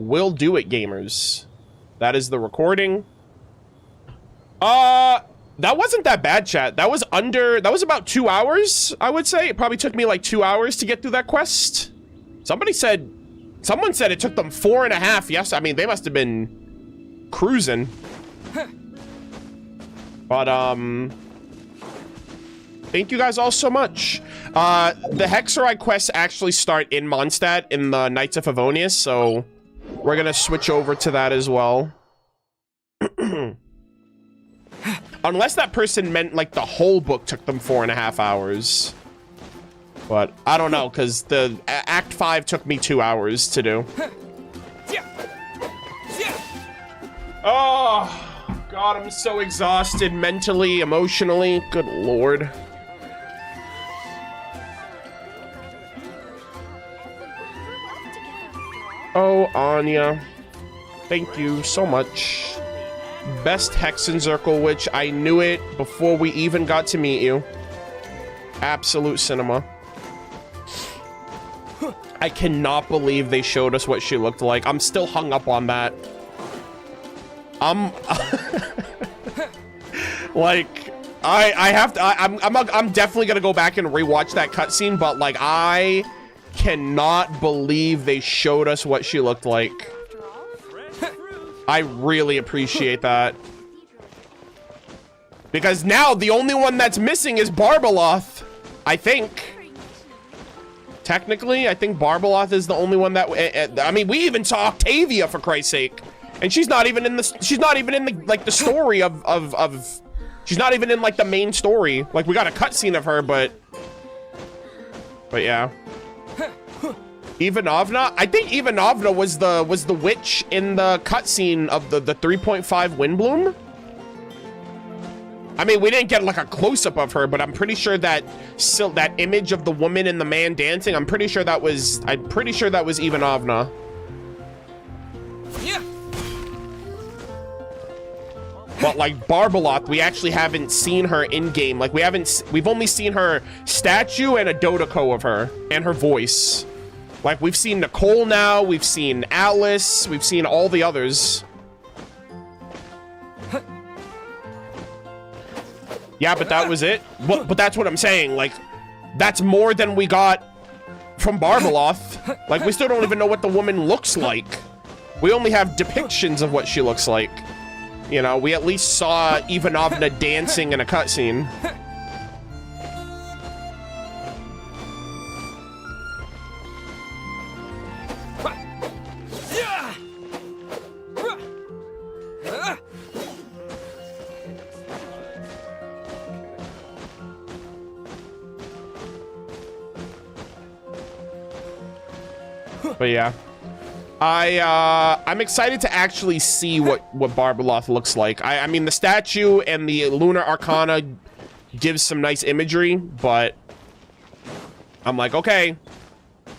will do it, gamers. That is the recording. That wasn't that bad, chat. That was about 2 hours, I would say. It probably took me like 2 hours to get through that quest. Someone said it took them 4.5. Yes, I mean, they must have been cruising. But thank you guys all so much. The Hexen quests actually start in Mondstadt in the Knights of Favonius, so we're gonna switch over to that as well. Unless that person meant like the whole book took them 4.5 hours. But I don't know, because the Act 5 took me 2 hours to do. Oh, God, I'm so exhausted mentally, emotionally. Good Lord. Oh, Anya. Thank you so much. Best Hexen Circle, which I knew it before we even got to meet you. Absolute cinema. I cannot believe they showed us what she looked like. I'm still hung up on that. Like, I'm definitely gonna go back and rewatch that cutscene, but like, I cannot believe they showed us what she looked like. I really appreciate that. Because now the only one that's missing is Barbeloth, I think. Technically, I think Barbeloth is the only one that, I mean, we even saw Octavia, for Christ's sake. And she's not even in the, she's not even in the, like, the story of she's not even in, like, the main story. Like, we got a cutscene of her, but yeah. Ivanovna? I think Ivanovna was the witch in the cutscene of the 3.5 Windbloom. I mean, we didn't get like a close-up of her, but I'm pretty sure that that image of the woman and the man dancing, I'm pretty sure that was Ivanovna. Yeah. But like Barbeloth, we actually haven't seen her in game. Like we've only seen her statue and a Dodoko of her and her voice. Like, we've seen Nicole now, we've seen Alice, we've seen all the others. Yeah, but that was it. But that's what I'm saying. Like, that's more than we got from Barbeloth. Like, we still don't even know what the woman looks like. We only have depictions of what she looks like. You know, we at least saw Ivanovna dancing in a cutscene. But yeah. I'm excited to actually see what Barbeloth looks like. I mean, the statue and the Lunar Arcana gives some nice imagery, but I'm like, okay,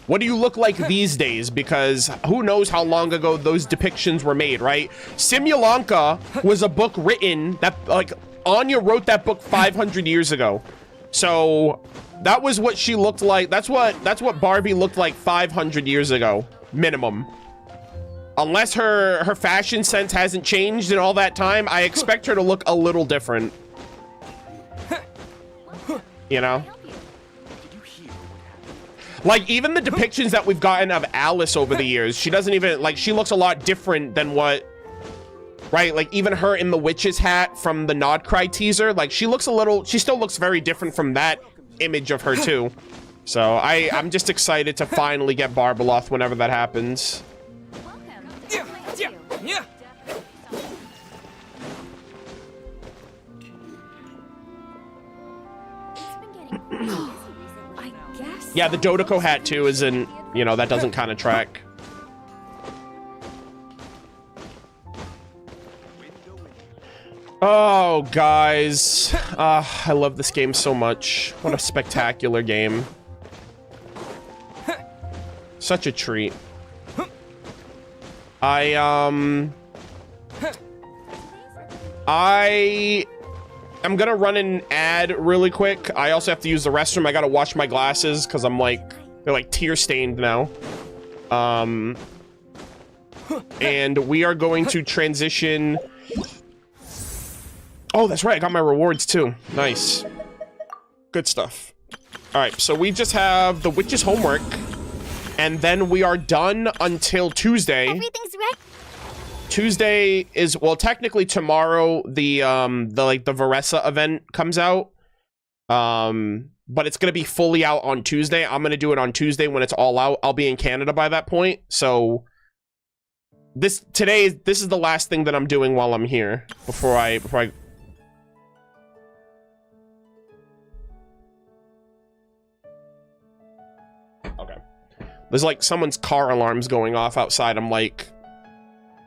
what do you look like these days? Because who knows how long ago those depictions were made, right? Simulanka was a book written that, like, Anya wrote that book 500 years ago. So that was what she looked like. That's what Barbie looked like 500 years ago, minimum. Unless her fashion sense hasn't changed in all that time, I expect her to look a little different. You know? Like, even the depictions that we've gotten of Alice over the years, she doesn't even, like, she looks a lot different than what, right? Like, even her in the witch's hat from the Nod Cry teaser, like, she still looks very different from that image of her, too. So, I'm just excited to finally get Barbeloth whenever that happens. Yeah. Yeah, the Dodoko hat too isn't, you know, that doesn't kind of track. Oh, guys. I love this game so much. What a spectacular game. Such a treat. I'm gonna run an ad really quick. I also have to use the restroom. I gotta wash my glasses because they're like tear stained now. And we are going to transition. Oh, that's right. I got my rewards too. Nice. Good stuff. All right, so we just have the witch's homework, and then we are done until Tuesday. Everything's ready. Tuesday is, well, technically tomorrow the Varesa event comes out. But it's gonna be fully out on Tuesday. I'm gonna do it on Tuesday when it's all out. I'll be in Canada by that point. So this is the last thing that I'm doing while I'm here before I Okay. There's like someone's car alarms going off outside. I'm like,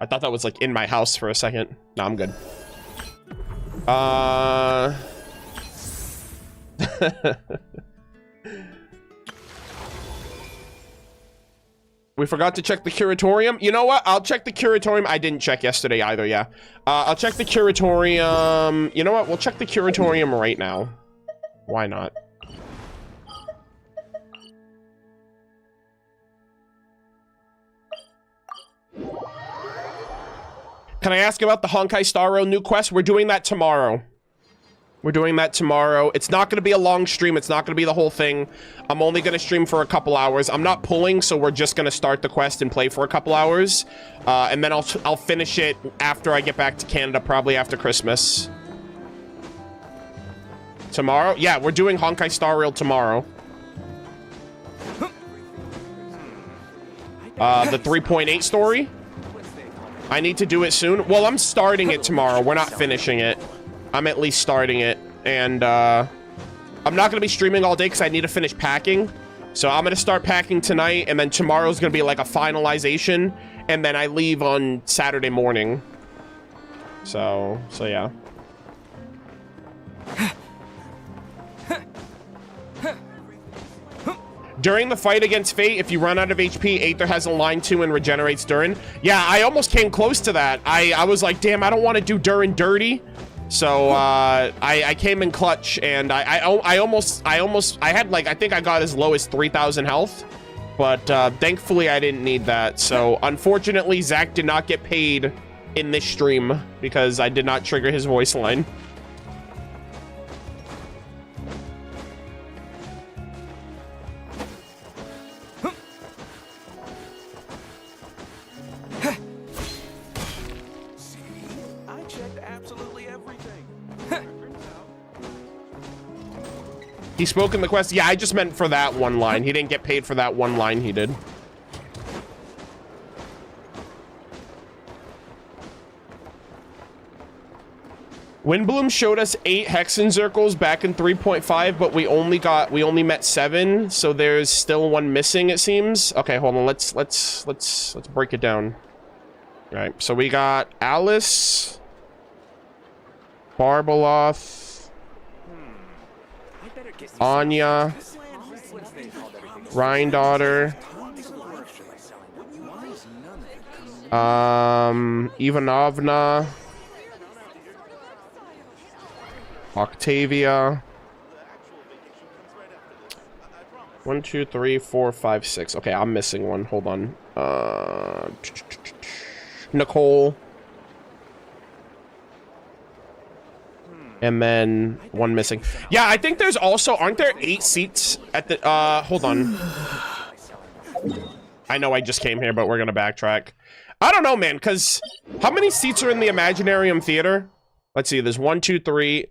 I thought that was like in my house for a second. No, I'm good. We forgot to check the curatorium. You know what? I'll check the curatorium. I didn't check yesterday either, yeah. I'll check the curatorium. You know what? We'll check the curatorium right now. Why not? Can I ask about the Honkai Star Rail new quest? We're doing that tomorrow. We're doing that tomorrow. It's not going to be a long stream. It's not going to be the whole thing. I'm only going to stream for a couple hours. I'm not pulling, so we're just going to start the quest and play for a couple hours. And then I'll finish it after I get back to Canada, probably after Christmas. Tomorrow? Yeah, we're doing Honkai Star Rail tomorrow. The 3.8 story? I need to do it soon. Well, I'm starting it tomorrow. We're not finishing it. I'm at least starting it. And I'm not going to be streaming all day because I need to finish packing. So I'm going to start packing tonight. And then tomorrow's going to be like a finalization. And then I leave on Saturday morning. So yeah. During the fight against Fate, if you run out of HP, Aether has a line 2 and regenerates Durin. Yeah, I almost came close to that. I was like, damn, I don't want to do Durin dirty. So I came in clutch, and I had like, I think I got as low as 3,000 health, but thankfully I didn't need that. So unfortunately, Zach did not get paid in this stream because I did not trigger his voice line. He spoke in the quest. Yeah, I just meant for that one line. He didn't get paid for that one line he did. Windbloom showed us 8 Hexen Circles back in 3.5, but we only met 7, so there's still one missing, it seems. Okay, hold on. Let's break it down. All right, so we got Alice, Barbeloth, Anya, Rhindaughter, Ivanovna, Octavia. 1, 2, 3, 4, 5, 6. Okay, I'm missing one. Hold on. Nicole. And then one missing. Yeah, I think there's also, aren't there 8 seats at the, hold on. I know I just came here, but we're gonna backtrack. I don't know, man, because how many seats are in the Imaginarium Theater? Let's see, there's 1, 2, 3,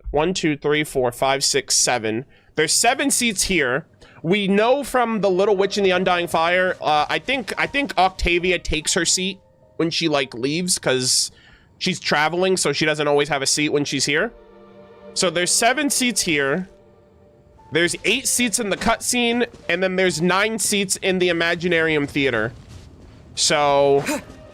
4, 5, 6, 7. There's 7 seats here. We know from the Little Witch in the Undying Fire, I think Octavia takes her seat when she, like, leaves, because she's traveling, so she doesn't always have a seat when she's here. So there's 7 seats here. There's 8 seats in the cutscene, and then there's 9 seats in the Imaginarium Theater. So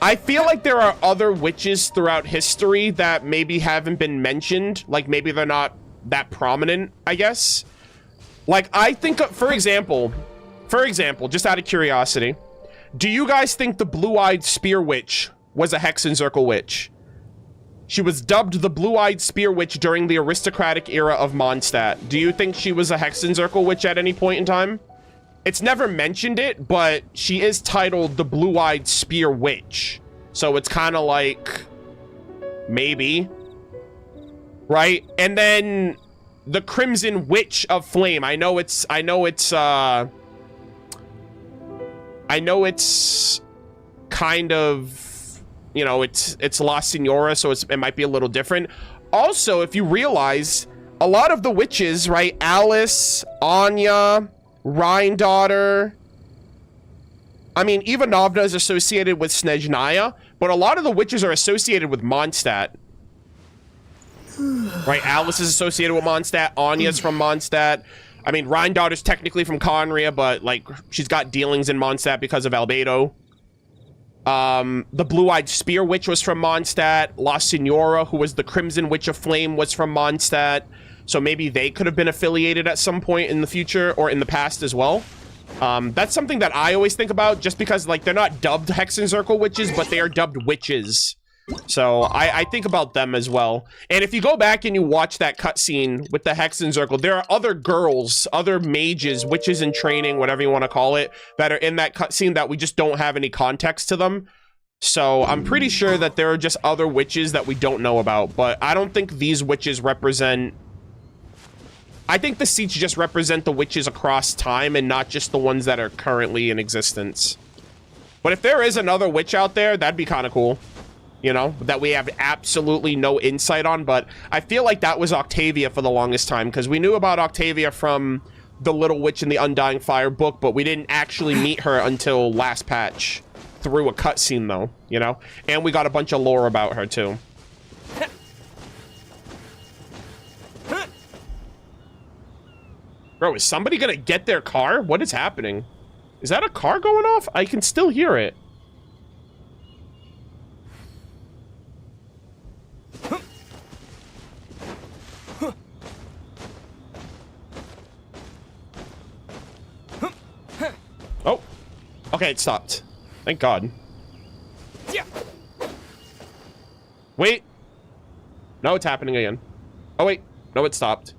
I feel like there are other witches throughout history that maybe haven't been mentioned. Like, maybe they're not that prominent, I guess. Like, I think, for example, just out of curiosity, do you guys think the Blue-Eyed Spear Witch was a Hexen Circle witch? She was dubbed the Blue-Eyed Spear Witch during the aristocratic era of Mondstadt. Do you think she was a Hexen Circle witch at any point in time? It's never mentioned it, but she is titled the Blue-Eyed Spear Witch. So it's kind of like, maybe, right? And then the Crimson Witch of Flame. I know it's kind of, you know, it's La Signora, so it might be a little different. Also, if you realize, a lot of the witches, right? Alice, Anya, Rhindaughter. I mean, Ivanovna is associated with Snezhnaya, but a lot of the witches are associated with Mondstadt. Right? Alice is associated with Mondstadt. Anya's from Mondstadt. I mean, Rhindaughter's technically from Conria, but, like, she's got dealings in Mondstadt because of Albedo. The Blue-Eyed Spear Witch was from Mondstadt. La Signora, who was the Crimson Witch of Flame, was from Mondstadt. So maybe they could have been affiliated at some point in the future or in the past as well. That's something that I always think about, just because, like, they're not dubbed Hexen Circle witches, but they are dubbed witches. So I think about them as well. And if you go back and you watch that cutscene with the Hexen Circle, there are other girls, other mages, witches in training, whatever you want to call it, that are in that cutscene that we just don't have any context to them. So I'm pretty sure that there are just other witches that we don't know about, but I don't think these witches represent... I think the seats just represent the witches across time and not just the ones that are currently in existence. But if there is another witch out there, that'd be kind of cool. You know, that we have absolutely no insight on. But I feel like that was Octavia for the longest time, because we knew about Octavia from the Little Witch in the Undying Fire book, but we didn't actually meet her until last patch through a cutscene, though, you know? And we got a bunch of lore about her, too. Bro, is somebody gonna get their car? What is happening? Is that a car going off? I can still hear it. Oh. Okay, it stopped. Thank God. Wait. No, it's happening again. Oh, wait. No, it stopped.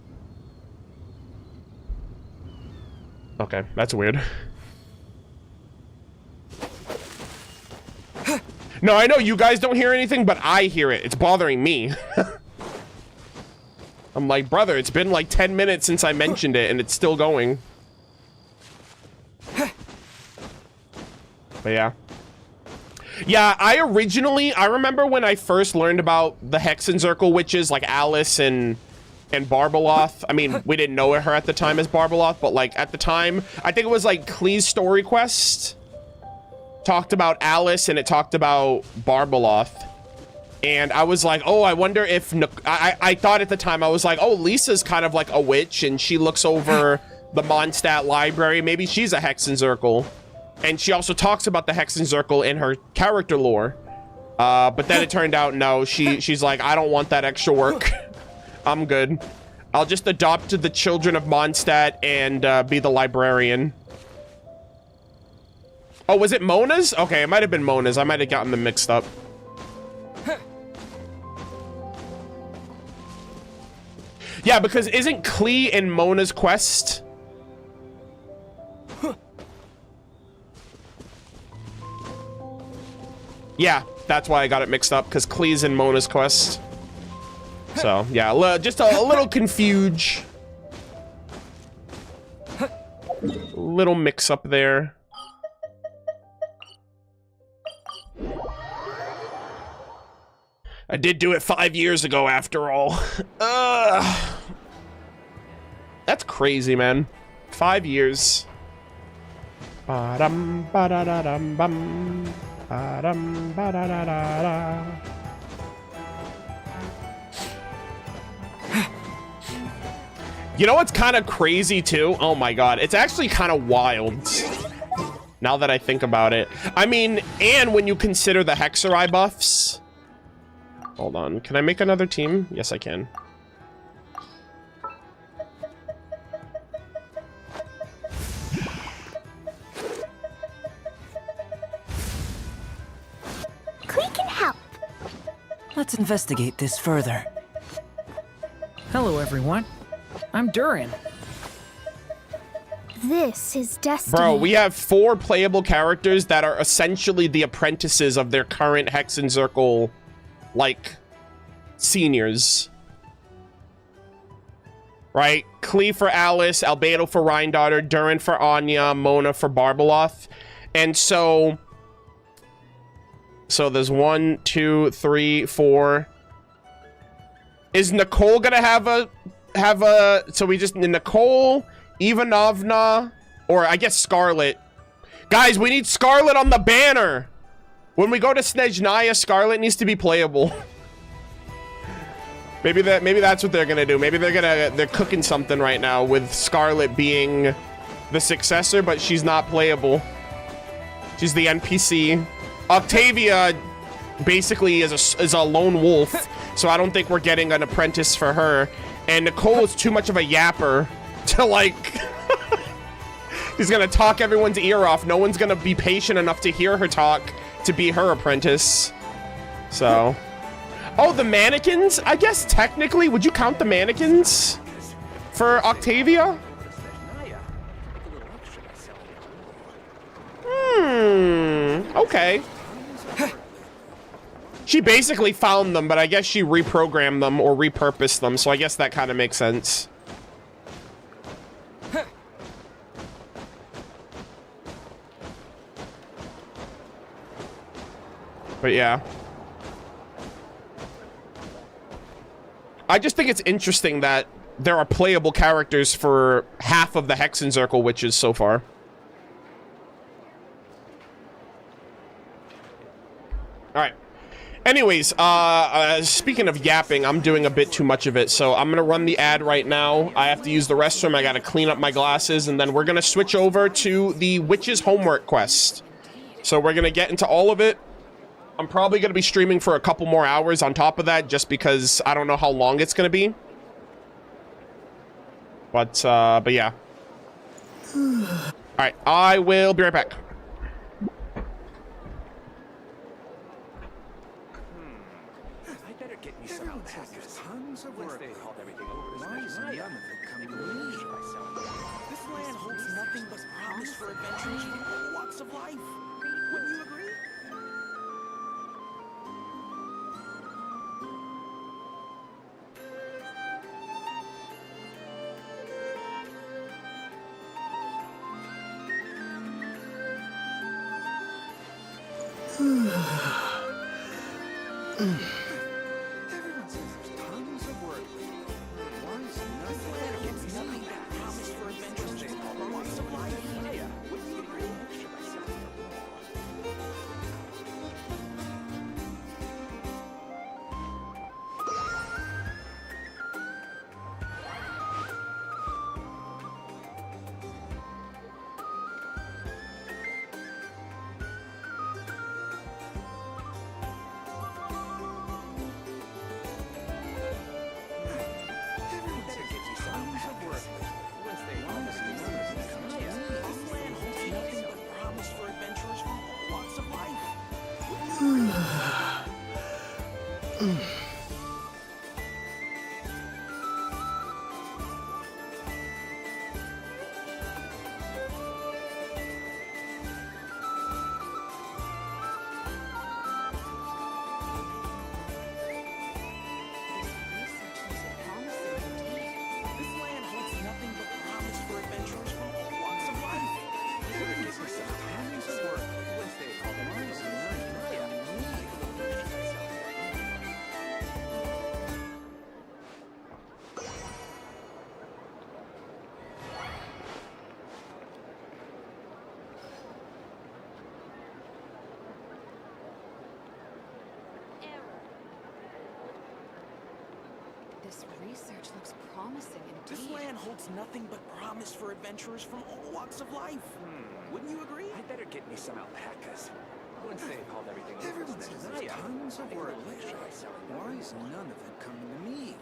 Okay, that's weird. No, I know you guys don't hear anything, but I hear it. It's bothering me. I'm like, brother, it's been like 10 minutes since I mentioned it, and it's still going. But yeah. Yeah, I remember when I first learned about the Hexen Circle witches, like Alice and Barbeloth. I mean, we didn't know her at the time as Barbeloth, but like at the time, I think it was like Klee's Story Quest talked about Alice and it talked about Barbeloth. And I was like, oh, I wonder if... I thought at the time, I was like, oh, Lisa's kind of like a witch, and she looks over the Mondstadt library. Maybe she's a Hexen Circle. And she also talks about the Hexen Circle in her character lore. But then it turned out, no, she's like, I don't want that extra work. I'm good. I'll just adopt the children of Mondstadt and be the librarian. Oh, was it Mona's? Okay, it might have been Mona's. I might have gotten them mixed up. Yeah, because isn't Klee in Mona's quest? Yeah, that's why I got it mixed up, because Klee's in Mona's quest. So, yeah, just a little confuge. Little mix-up there. I did do it 5 years ago, after all. That's crazy, man. 5 years. Ba-dum, ba-da-da-dum-bum. Ba-dum, ba-da-da-da-da. You know what's kind of crazy, too? Oh, my God. It's actually kind of wild. Now that I think about it. I mean, and when you consider the Hexerai buffs... Hold on. Can I make another team? Yes, I can. Klee can help. Let's investigate this further. Hello, everyone. I'm Durin. This is destiny. Bro, we have 4 playable characters that are essentially the apprentices of their current Hexen Circle, like, seniors. Right? Klee for Alice, Albedo for Rheindotter, Durin for Anya, Mona for Barbeloth. And so there's 1, 2, 3, 4. Is Nicole gonna have a so we just Nicole, Ivanovna, or I guess Scarlet. Guys, we need Scarlet on the banner. When we go to Snezhnaya, Scarlet needs to be playable. Maybe that's what they're gonna do. Maybe they're cooking something right now with Scarlet being the successor, but she's not playable. She's the NPC. Octavia basically is a lone wolf, so I don't think we're getting an apprentice for her. And Nicole is too much of a yapper to, like... She's gonna talk everyone's ear off. No one's gonna be patient enough to hear her talk to be her apprentice. So... Oh, the mannequins? I guess technically, would you count the mannequins for Octavia? Okay. She basically found them, but I guess she reprogrammed them or repurposed them, so I guess that kind of makes sense. But yeah. I just think it's interesting that there are playable characters for half of the Hexen Circle witches so far. Alright. Anyways, speaking of yapping, I'm doing a bit too much of it, so I'm gonna run the ad right now. I have to use the restroom, I gotta clean up my glasses, and then we're gonna switch over to the Witch's Homework Quest. So we're gonna get into all of it. I'm probably gonna be streaming for a couple more hours on top of that, just because I don't know how long it's gonna be. But yeah. Alright, I will be right back. Tons of work. Why is none of it coming to me? This land holds nothing but promise for adventures in all walks of life. Wouldn't you agree? Everyone says there's tons of work. Why is nothing but promise for adventures in all walks of life? Wouldn't you agree? This land holds nothing but promise for adventurers from all walks of life. Better get yourself tons of work. Wednesday called the Rise and This research looks promising indeed. This land holds nothing but promise for adventurers from all walks of life. Wouldn't you agree? I better get me some alpacas. Wednesday called everything. Everyone says there's tons of work. Why is none of it coming to me?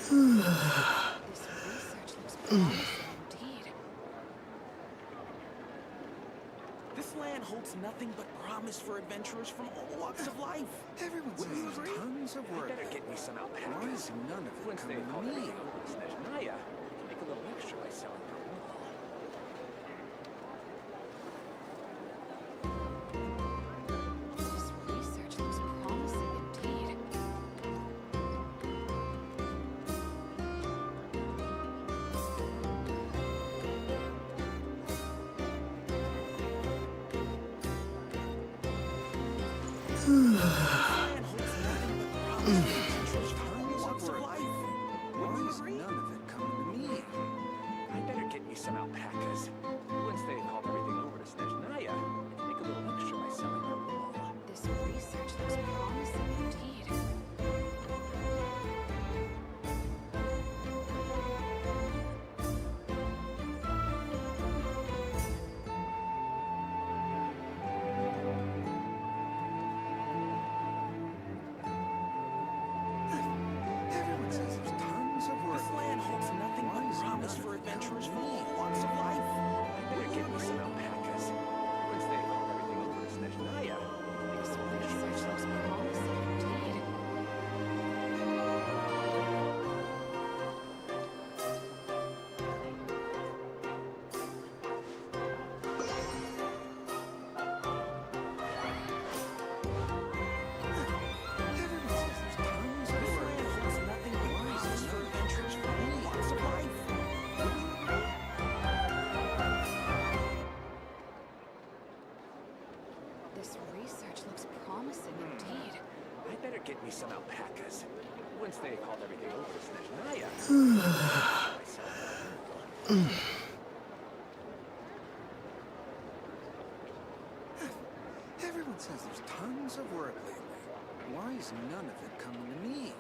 This research looks promising indeed. This land holds nothing but promise for adventurers from all walks of life. Everyone says there's tons of work. I better get me some alpacas. Why is none of it Wednesday coming to me? Naya, make a little extra by selling her wool. This research looks promising indeed. I better get me some alpacas. Wednesday called everything over to Snezhnaya and make a little extra by selling her wool. This research looks promising indeed. Everyone says there's tons of work. This land holds nothing but promise for adventurers from all walks of life. I better get me some alpacas. Wednesday called everything over to Snezhnaya. This research looks promising indeed. This research looks promising indeed. I better get me some alpacas. Wednesday called everything over to Snezhnaya. Everyone says there's tons of work lately. Why is none of it coming to me?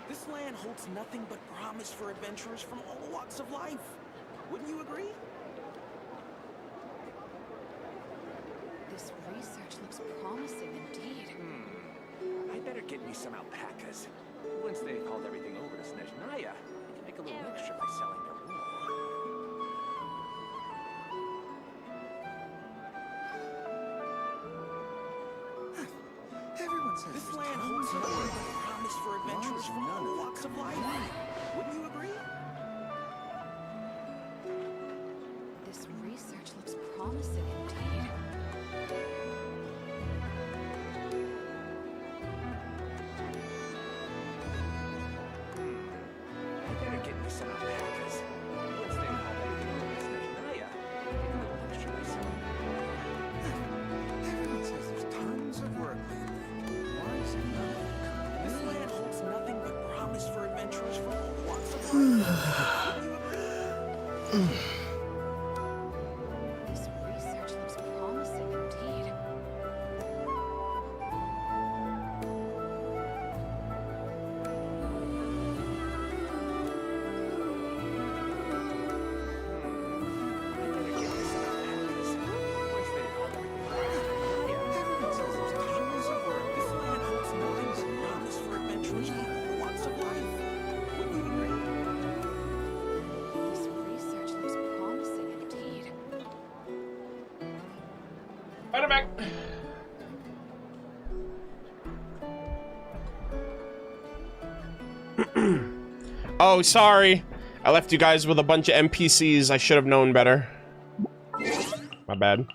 This land holds nothing but promise for adventurers from all walks of life. Wouldn't you agree? This research looks promising indeed. I better get me some alpacas. Wednesday called everything over to Snezhnaya. I can make a little extra by selling their wool. Everyone says this land holds nothing but promise for adventurers from all walks of life. Wouldn't you agree? This research looks promising indeed. I better get me some alpacas. Wednesday called everything over to Snezhnaya. Make a little extra by selling their wool. Everyone says there's tons of work lately. Why is none of it coming? This land holds nothing but promise for adventurers from all walks of life. This research looks promising indeed. Everyone says there's tons of work. This land holds nothing but promise for Better back. Oh, sorry. I left you guys with a bunch of NPCs. I should have known better. My bad.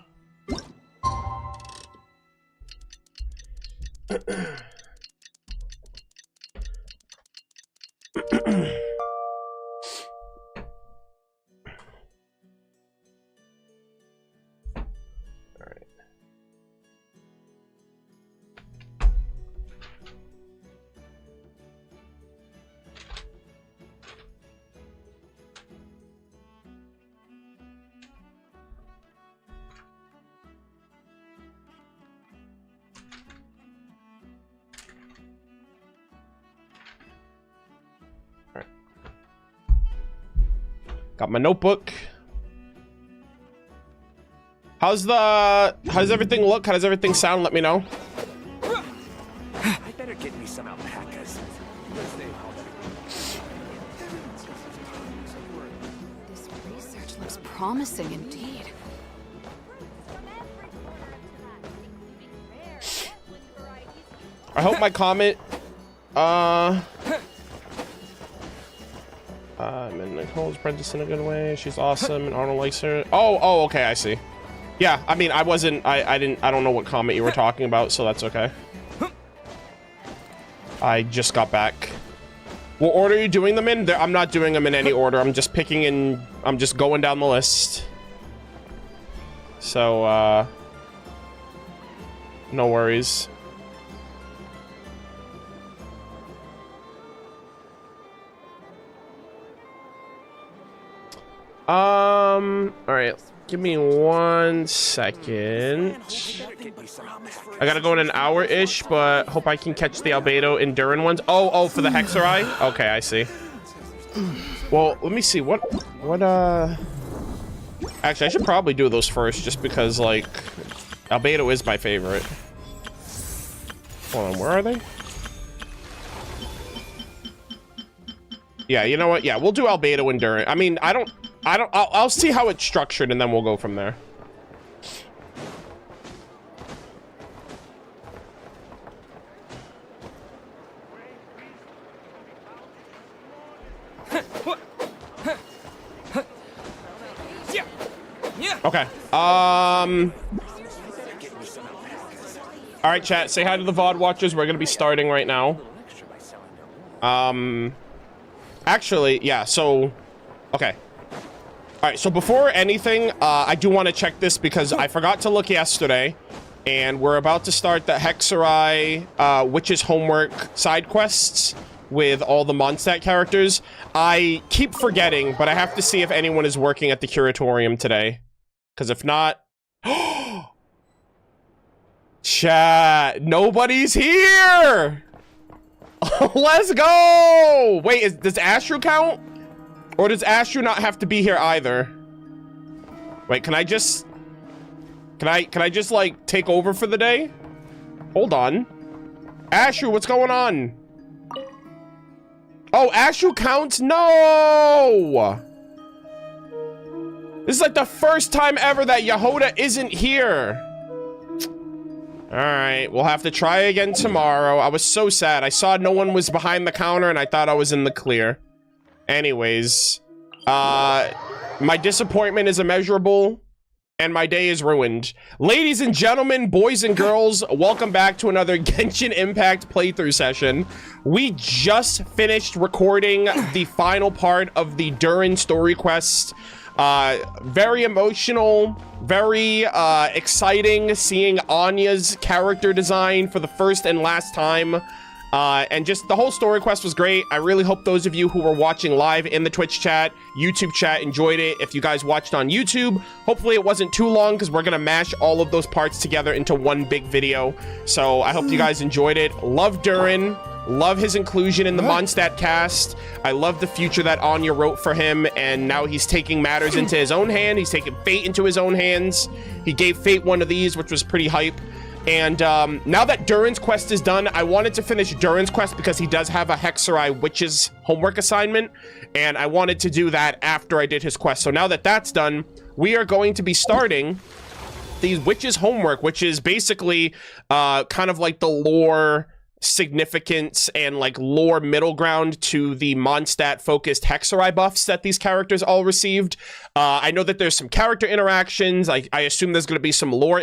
Got my notebook. How's everything look? How does everything sound? Let me know. I better get me some alpacas. This research looks promising indeed. I hope my comment, and Nicole's Princess in a good way. She's awesome, and Arnold likes her. Oh, okay, I see. Yeah, I mean, I don't know what comment you were talking about, so that's okay. I just got back. What order are you doing them in? I'm not doing them in any order. I'm just picking in, I'm just going down the list. So, no worries. All right, give me 1 second. I gotta go in an hour-ish, but hope I can catch the Albedo and Durin ones. Oh, for the Hexerai? Okay, I see. Well, let me see, actually, I should probably do those first, just because, like, Albedo is my favorite. Hold on, where are they? Yeah, you know what? Yeah, we'll do Albedo and Durin. I mean, I'll see how it's structured, and then we'll go from there. Okay. All right, chat. Say hi to the VOD watchers. We're gonna be starting right now. Actually, yeah. So, okay. All right, so before anything, I do want to check this because I forgot to look yesterday, and we're about to start the Hexerai Witch's Homework side quests with all the Mondstadt characters. I keep forgetting, but I have to see if anyone is working at the Curatorium today, because if not... Chat, nobody's here! Let's go! Wait, does Astro count? Or does Astro not have to be here either? Wait, can I just like take over for the day? Hold on. Astro, what's going on? Oh, Astro counts? No! This is like the first time ever that Yehoda isn't here. All right, we'll have to try again tomorrow. I was so sad. I saw no one was behind the counter and I thought I was in the clear. Anyways, my disappointment is immeasurable and my day is ruined. Ladies and gentlemen, boys and girls, welcome back to another Genshin Impact playthrough session. We just finished recording the final part of the Durin Story Quest. Very emotional, very exciting seeing Anya's character design for the first and last time. And just the whole story quest was great. I really hope those of you who were watching live in the Twitch chat, YouTube chat enjoyed it. If you guys watched on YouTube, hopefully it wasn't too long because we're gonna mash all of those parts together into one big video. So I hope you guys enjoyed it. Love Durin. Love his inclusion in the Mondstadt cast. I love the future that Anya wrote for him, and now he's taking matters into his own hand. He's taking fate into his own hands. He gave Fate one of these, which was pretty hype. And now that Durin's quest is done, I wanted to finish Durin's quest because he does have a Hexerai Witch's homework assignment, and I wanted to do that after I did his quest. So now that that's done, we are going to be starting these Witch's Homework, which is basically kind of like the lore significance and like lore middle ground to the Mondstadt focused Hexerai buffs that these characters all received. I know that there's some character interactions. I assume there's going to be some lore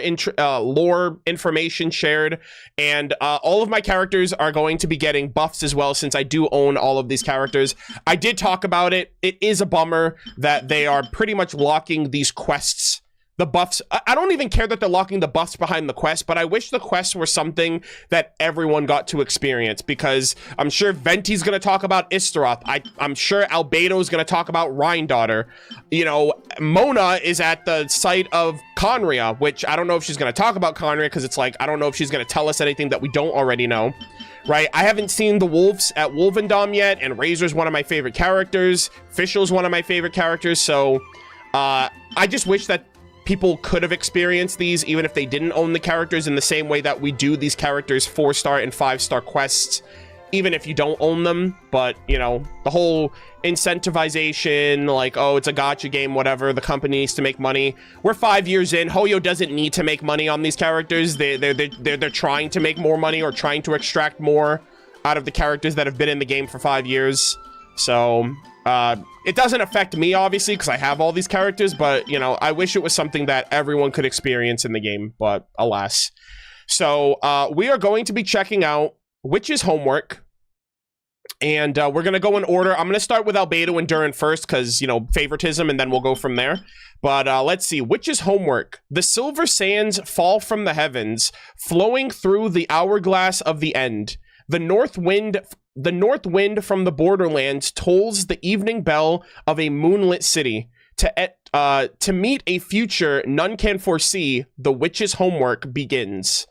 information shared, and all of my characters are going to be getting buffs as well, since I do own all of these characters. I did talk about it. It is a bummer that they are pretty much locking these quests. The buffs, I don't even care that they're locking the buffs behind the quest, but I wish the quests were something that everyone got to experience, because I'm sure Venti's going to talk about Istaroth. I'm sure Albedo's going to talk about Rhine-Daughter. You know, Mona is at the site of Conria, which I don't know if she's going to talk about Conria, because it's like, I don't know if she's going to tell us anything that we don't already know. Right? I haven't seen the wolves at Wolvendom yet, and Razor's one of my favorite characters. Fischl's one of my favorite characters, so I just wish that people could have experienced these even if they didn't own the characters, in the same way that we do these characters 4-star and 5-star quests even if you don't own them. But you know, the whole incentivization, like, oh, it's a gacha game, whatever, the company needs to make money. We're 5 years in. Hoyo doesn't need to make money on these characters. They're trying to make more money, or trying to extract more out of the characters that have been in the game for 5 years. So it doesn't affect me, obviously, because I have all these characters, but, you know, I wish it was something that everyone could experience in the game, but alas. So we are going to be checking out Witch's Homework, and we're going to go in order. I'm going to start with Albedo and Durin first, because, you know, favoritism, and then we'll go from there. But let's see. Witch's Homework. The silver sands fall from the heavens, flowing through the hourglass of the end. The north wind from the borderlands tolls the evening bell of a moonlit city. To meet a future none can foresee, the Witch's Homework begins.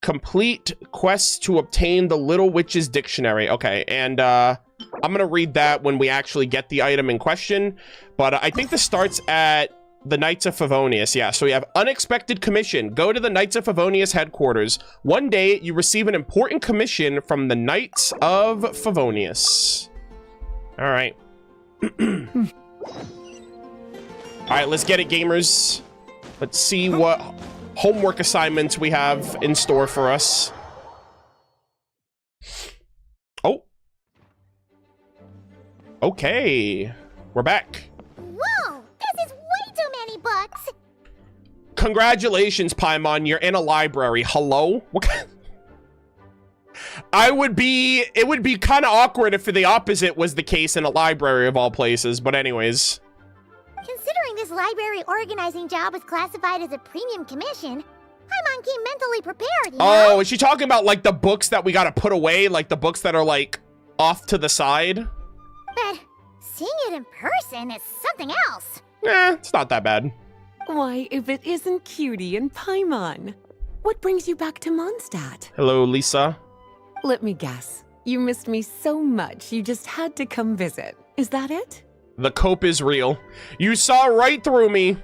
Complete quests to obtain the Little Witch's Dictionary. Okay, and I'm gonna read that when we actually get the item in question. But I think this starts at the Knights of Favonius. Yeah, so we have unexpected commission. Go to the Knights of Favonius headquarters. One day, you receive an important commission from the Knights of Favonius. All right. All right, let's get it, gamers. Let's see what homework assignments we have in store for us. Oh. Okay. We're back. Whoa! This is way too many books! Congratulations, Paimon. You're in a library. Hello? What kind? It would be kind of awkward if the opposite was the case in a library of all places, but anyways. Considering this library organizing job was classified as a premium commission, Paimon came mentally prepared, you know? Oh, is she talking about, like, the books that we gotta put away? Like, the books that are, like, off to the side? But seeing it in person is something else. It's not that bad. Why, if it isn't Cutie and Paimon. What brings you back to Mondstadt? Hello, Lisa. Let me guess. You missed me so much, you just had to come visit. Is that it? The cope is real. You saw right through me.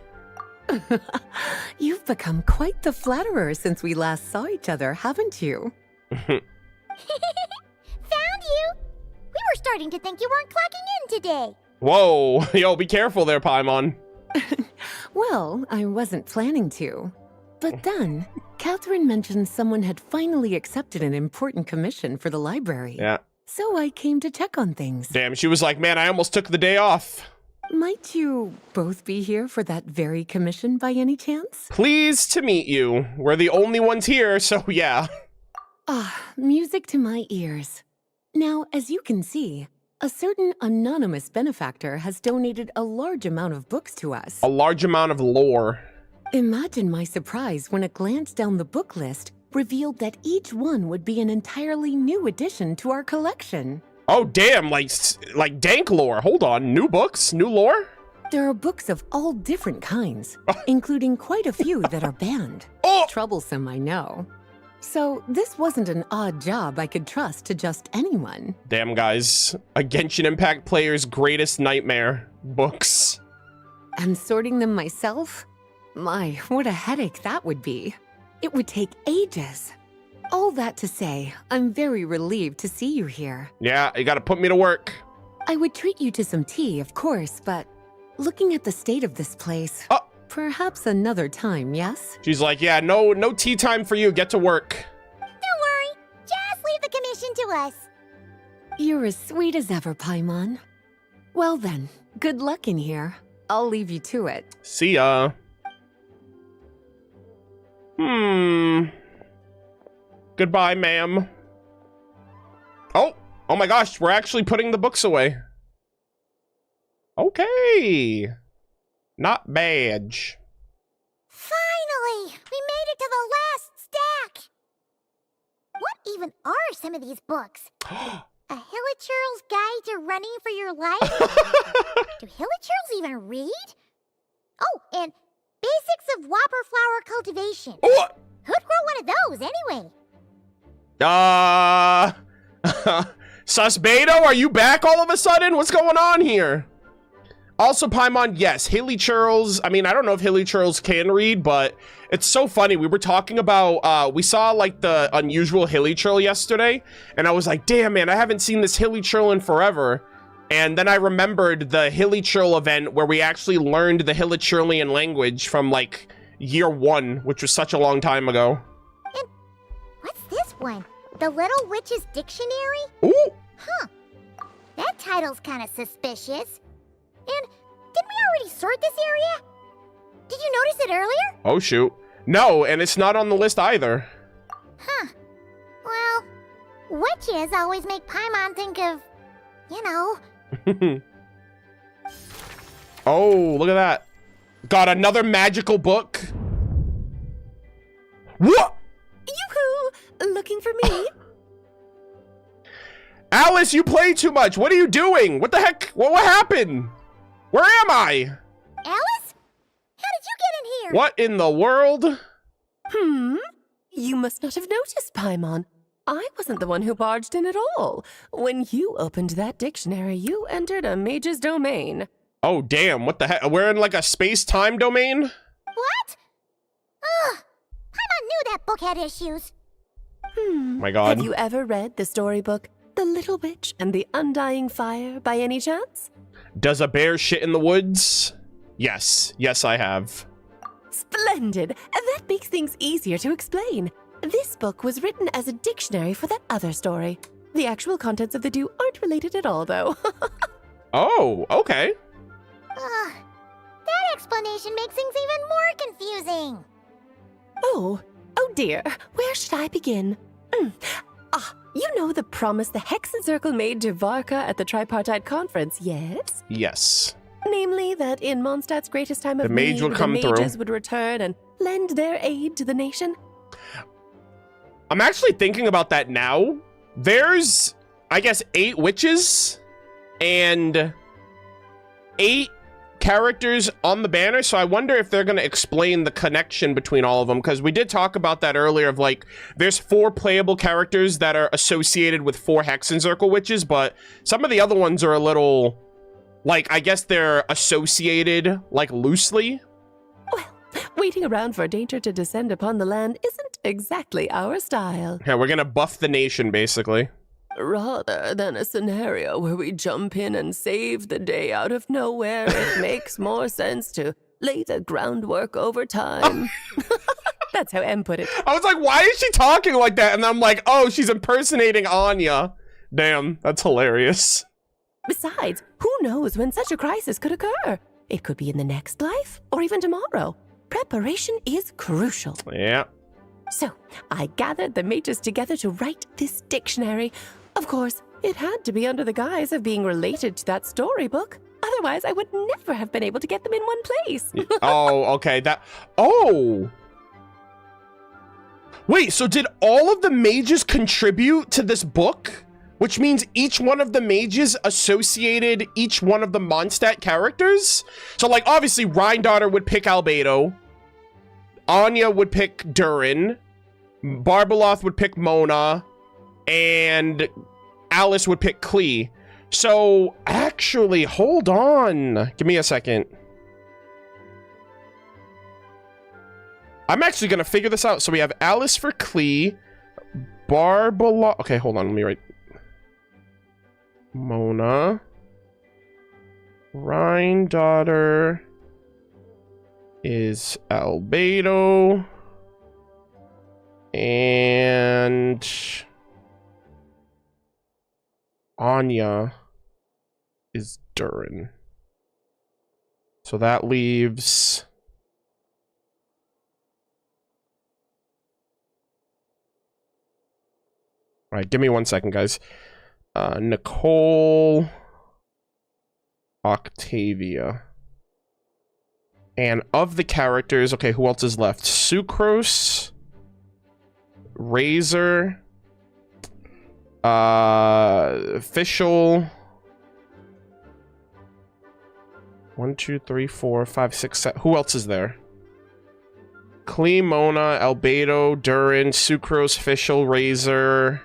You've become quite the flatterer since we last saw each other, haven't you? Found you! We were starting to think you weren't clocking in today. Whoa. Yo, be careful there, Paimon. Well, I wasn't planning to. But then, Catherine mentioned someone had finally accepted an important commission for the library. Yeah. So I came to check on things. Damn, she was like, man, I almost took the day off. Might you both be here for that very commission by any chance? Pleased to meet you. We're the only ones here, so yeah. Ah, music to my ears. Now, as you can see, a certain anonymous benefactor has donated a large amount of books to us. A large amount of lore. Imagine my surprise when a glance down the book list revealed that each one would be an entirely new addition to our collection. Oh, damn, like dank lore. Hold on, new books? New lore? There are books of all different kinds, including quite a few that are banned. Oh! Troublesome, I know. So this wasn't an odd job I could trust to just anyone. Damn, guys. A Genshin Impact player's greatest nightmare. Books. And sorting them myself? My, what a headache that would be. It would take ages. All that to say, I'm very relieved to see you here. Yeah, you gotta put me to work. I would treat you to some tea, of course, but looking at the state of this place, Perhaps another time, yes? She's like, yeah, no tea time for you. Get to work. Don't worry. Just leave the commission to us. You're as sweet as ever, Paimon. Well then, good luck in here. I'll leave you to it. See ya. Goodbye, ma'am. Oh my gosh, we're actually putting the books away. Okay. Not bad. Finally! We made it to the last stack! What even are some of these books? A Hilichurl's Guide to Running for Your Life? Do Hilichurls even read? Oh, and Basics of Whopper Flower Cultivation. Who'd grow one of those, anyway? Albedo, are you back all of a sudden? What's going on here? Also, Paimon, yes, Hilichurls. I mean, I don't know if Hilichurls can read, but it's so funny. We were talking about, we saw, like, the unusual Hilichurl yesterday, and I was like, damn, man, I haven't seen this Hilichurl in forever. And then I remembered the Hilichurl event where we actually learned the Hilichurlian language from, like, year 1, which was such a long time ago. And what's this one? The Little Witch's Dictionary? Ooh! Huh. That title's kind of suspicious. And didn't we already sort this area? Did you notice it earlier? Oh, shoot. No, and it's not on the list either. Huh. Well, witches always make Paimon think of, you know. Oh, look at that. Got another magical book. What? Yoo-hoo! Looking for me? Alice, you play too much. What are you doing? What the heck? What happened? Where am I? Alice? How did you get in here? What in the world? You must not have noticed, Paimon. I wasn't the one who barged in at all. When you opened that dictionary, you entered a mage's domain. Oh, damn. What the heck? We're in like a space-time domain? What? Ugh. Paimon knew that book had issues. My God. Have you ever read the storybook, The Little Witch and the Undying Fire, by any chance? Does a bear shit in the woods? Yes. Yes, I have. Splendid! That makes things easier to explain. This book was written as a dictionary for that other story. The actual contents of the two aren't related at all, though. Oh, okay. That explanation makes things even more confusing. Oh dear. Where should I begin? You know the promise the Hexen Circle made to Varka at the Tripartite Conference, yes? Yes. Namely, that in Mondstadt's greatest time of The mage need, will come the mages through. would return and lend their aid to the nation. I'm actually thinking about that now. There's, I guess, 8 witches and 8 characters on the banner, so I wonder if they're going to explain the connection between all of them, because we did talk about that earlier of, like, there's 4 playable characters that are associated with 4 Hexen Circle witches, but some of the other ones are a little, like, I guess they're associated, like, loosely. Well, waiting around for danger to descend upon the land isn't exactly our style. Yeah, we're going to buff the nation, basically. Rather than a scenario where we jump in and save the day out of nowhere, it makes more sense to lay the groundwork over time. That's how Em put it. I was like, why is she talking like that? And I'm like, oh, she's impersonating Anya. Damn, that's hilarious. Besides, who knows when such a crisis could occur? It could be in the next life, or even tomorrow. Preparation is crucial. Yeah. So, I gathered the mages together to write this dictionary. Of course, it had to be under the guise of being related to that storybook. Otherwise, I would never have been able to get them in one place. Oh, okay. Oh! Wait, so did all of the mages contribute to this book? Which means each one of the mages associated each one of the Mondstadt characters? So, like, obviously, Rhindaughter would pick Albedo. Anya would pick Durin. Barbeloth would pick Mona. And Alice would pick Klee. So, actually, hold on. Give me a second. I'm actually going to figure this out. So, we have Alice for Klee. Barbeloth. Okay, hold on. Let me write. Mona. Rhindaughter. is Albedo. And Anya is Durin. So that leaves... All right, give me 1 second, guys. Nicole, Octavia. And of the characters, okay, who else is left? Sucrose, Razor, Fischl. 1, 2, 3, 4, 5, 6, 7. Who else is there? Clemona, Albedo, Durin, Sucrose, Fischl, Razor.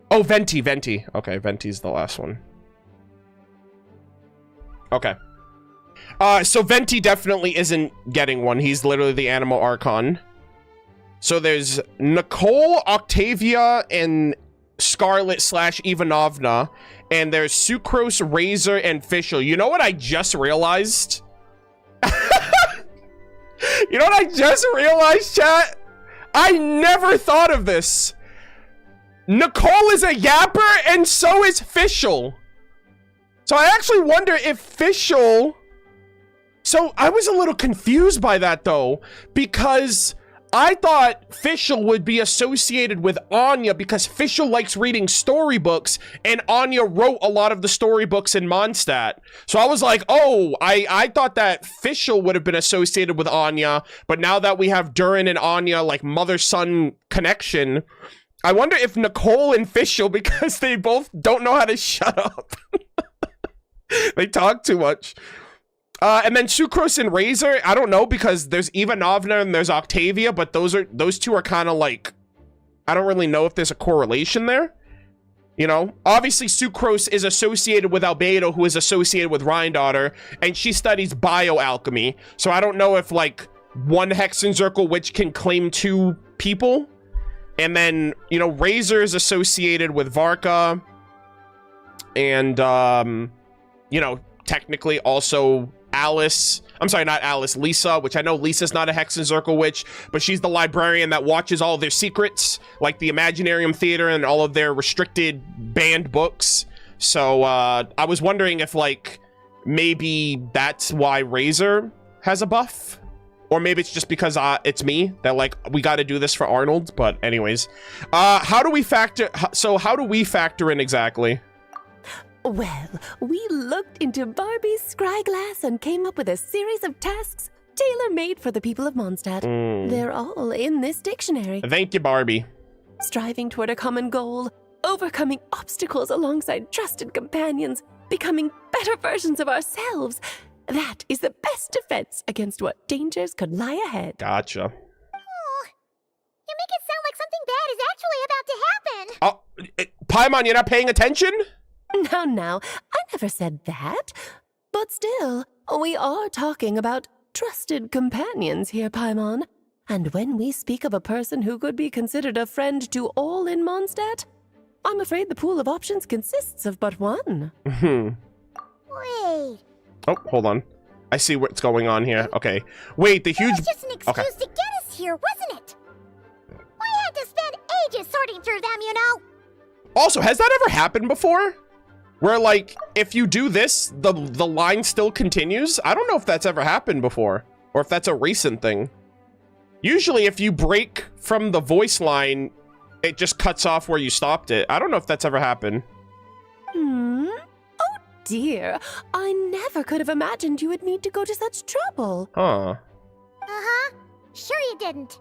Oh, Venti. Okay, Venti's the last one. Okay. So Venti definitely isn't getting one. He's literally the Animal Archon. So there's Nicole, Octavia, and Scarlet / Ivanovna. And there's Sucrose, Razor, and Fischl. You know what I just realized? You know what I just realized, chat? I never thought of this. Nicole is a yapper, and so is Fischl. So I actually wonder if Fischl... So I was a little confused by that, though, because I thought Fischl would be associated with Anya because Fischl likes reading storybooks, and Anya wrote a lot of the storybooks in Mondstadt. So I was like, oh, I thought that Fischl would have been associated with Anya, but now that we have Durin and Anya, like mother-son connection... I wonder if Nicole and Fischl, because they both don't know how to shut up. They talk too much. And then Sucrose and Razor, I don't know, because there's Ivanovna and there's Octavia, but those two are kind of like, I don't really know if there's a correlation there. You know, obviously Sucrose is associated with Albedo, who is associated with Rhindaughter, and she studies bioalchemy. So I don't know if like one Hexen Circle witch can claim 2 people. And then, you know, Razor is associated with Varka. And, you know, technically also Alice. I'm sorry, not Alice, Lisa, which I know Lisa's not a Hexen Circle witch, but she's the librarian that watches all their secrets, like the Imaginarium Theater and all of their restricted banned books. So, I was wondering if, like, maybe that's why Razor has a buff. Or maybe it's just because it's me that, like, we got to do this for Arnold. But anyways, how do we factor in exactly? Well, we looked into Barbie's scryglass and came up with a series of tasks tailor-made for the people of Mondstadt. They're all in this dictionary. Thank you, Barbie. Striving toward a common goal, overcoming obstacles alongside trusted companions, becoming better versions of ourselves. That is the best defense against what dangers could lie ahead. Gotcha. Oh, you make it sound like something bad is actually about to happen. Oh, Paimon, you're not paying attention? Now, I never said that. But still, we are talking about trusted companions here, Paimon. And when we speak of a person who could be considered a friend to all in Mondstadt, I'm afraid the pool of options consists of but one. Wait. Oh, hold on. I see what's going on here. Okay. Wait, the huge... It was just an excuse to get us here, wasn't it? We had to spend ages sorting through them, you know? Also, has that ever happened before? Where, like, if you do this, the line still continues? I don't know if that's ever happened before. Or if that's a recent thing. Usually, if you break from the voice line, it just cuts off where you stopped it. I don't know if that's ever happened. Dear, I never could have imagined you would need to go to such trouble. Huh. Uh-huh. Sure you didn't.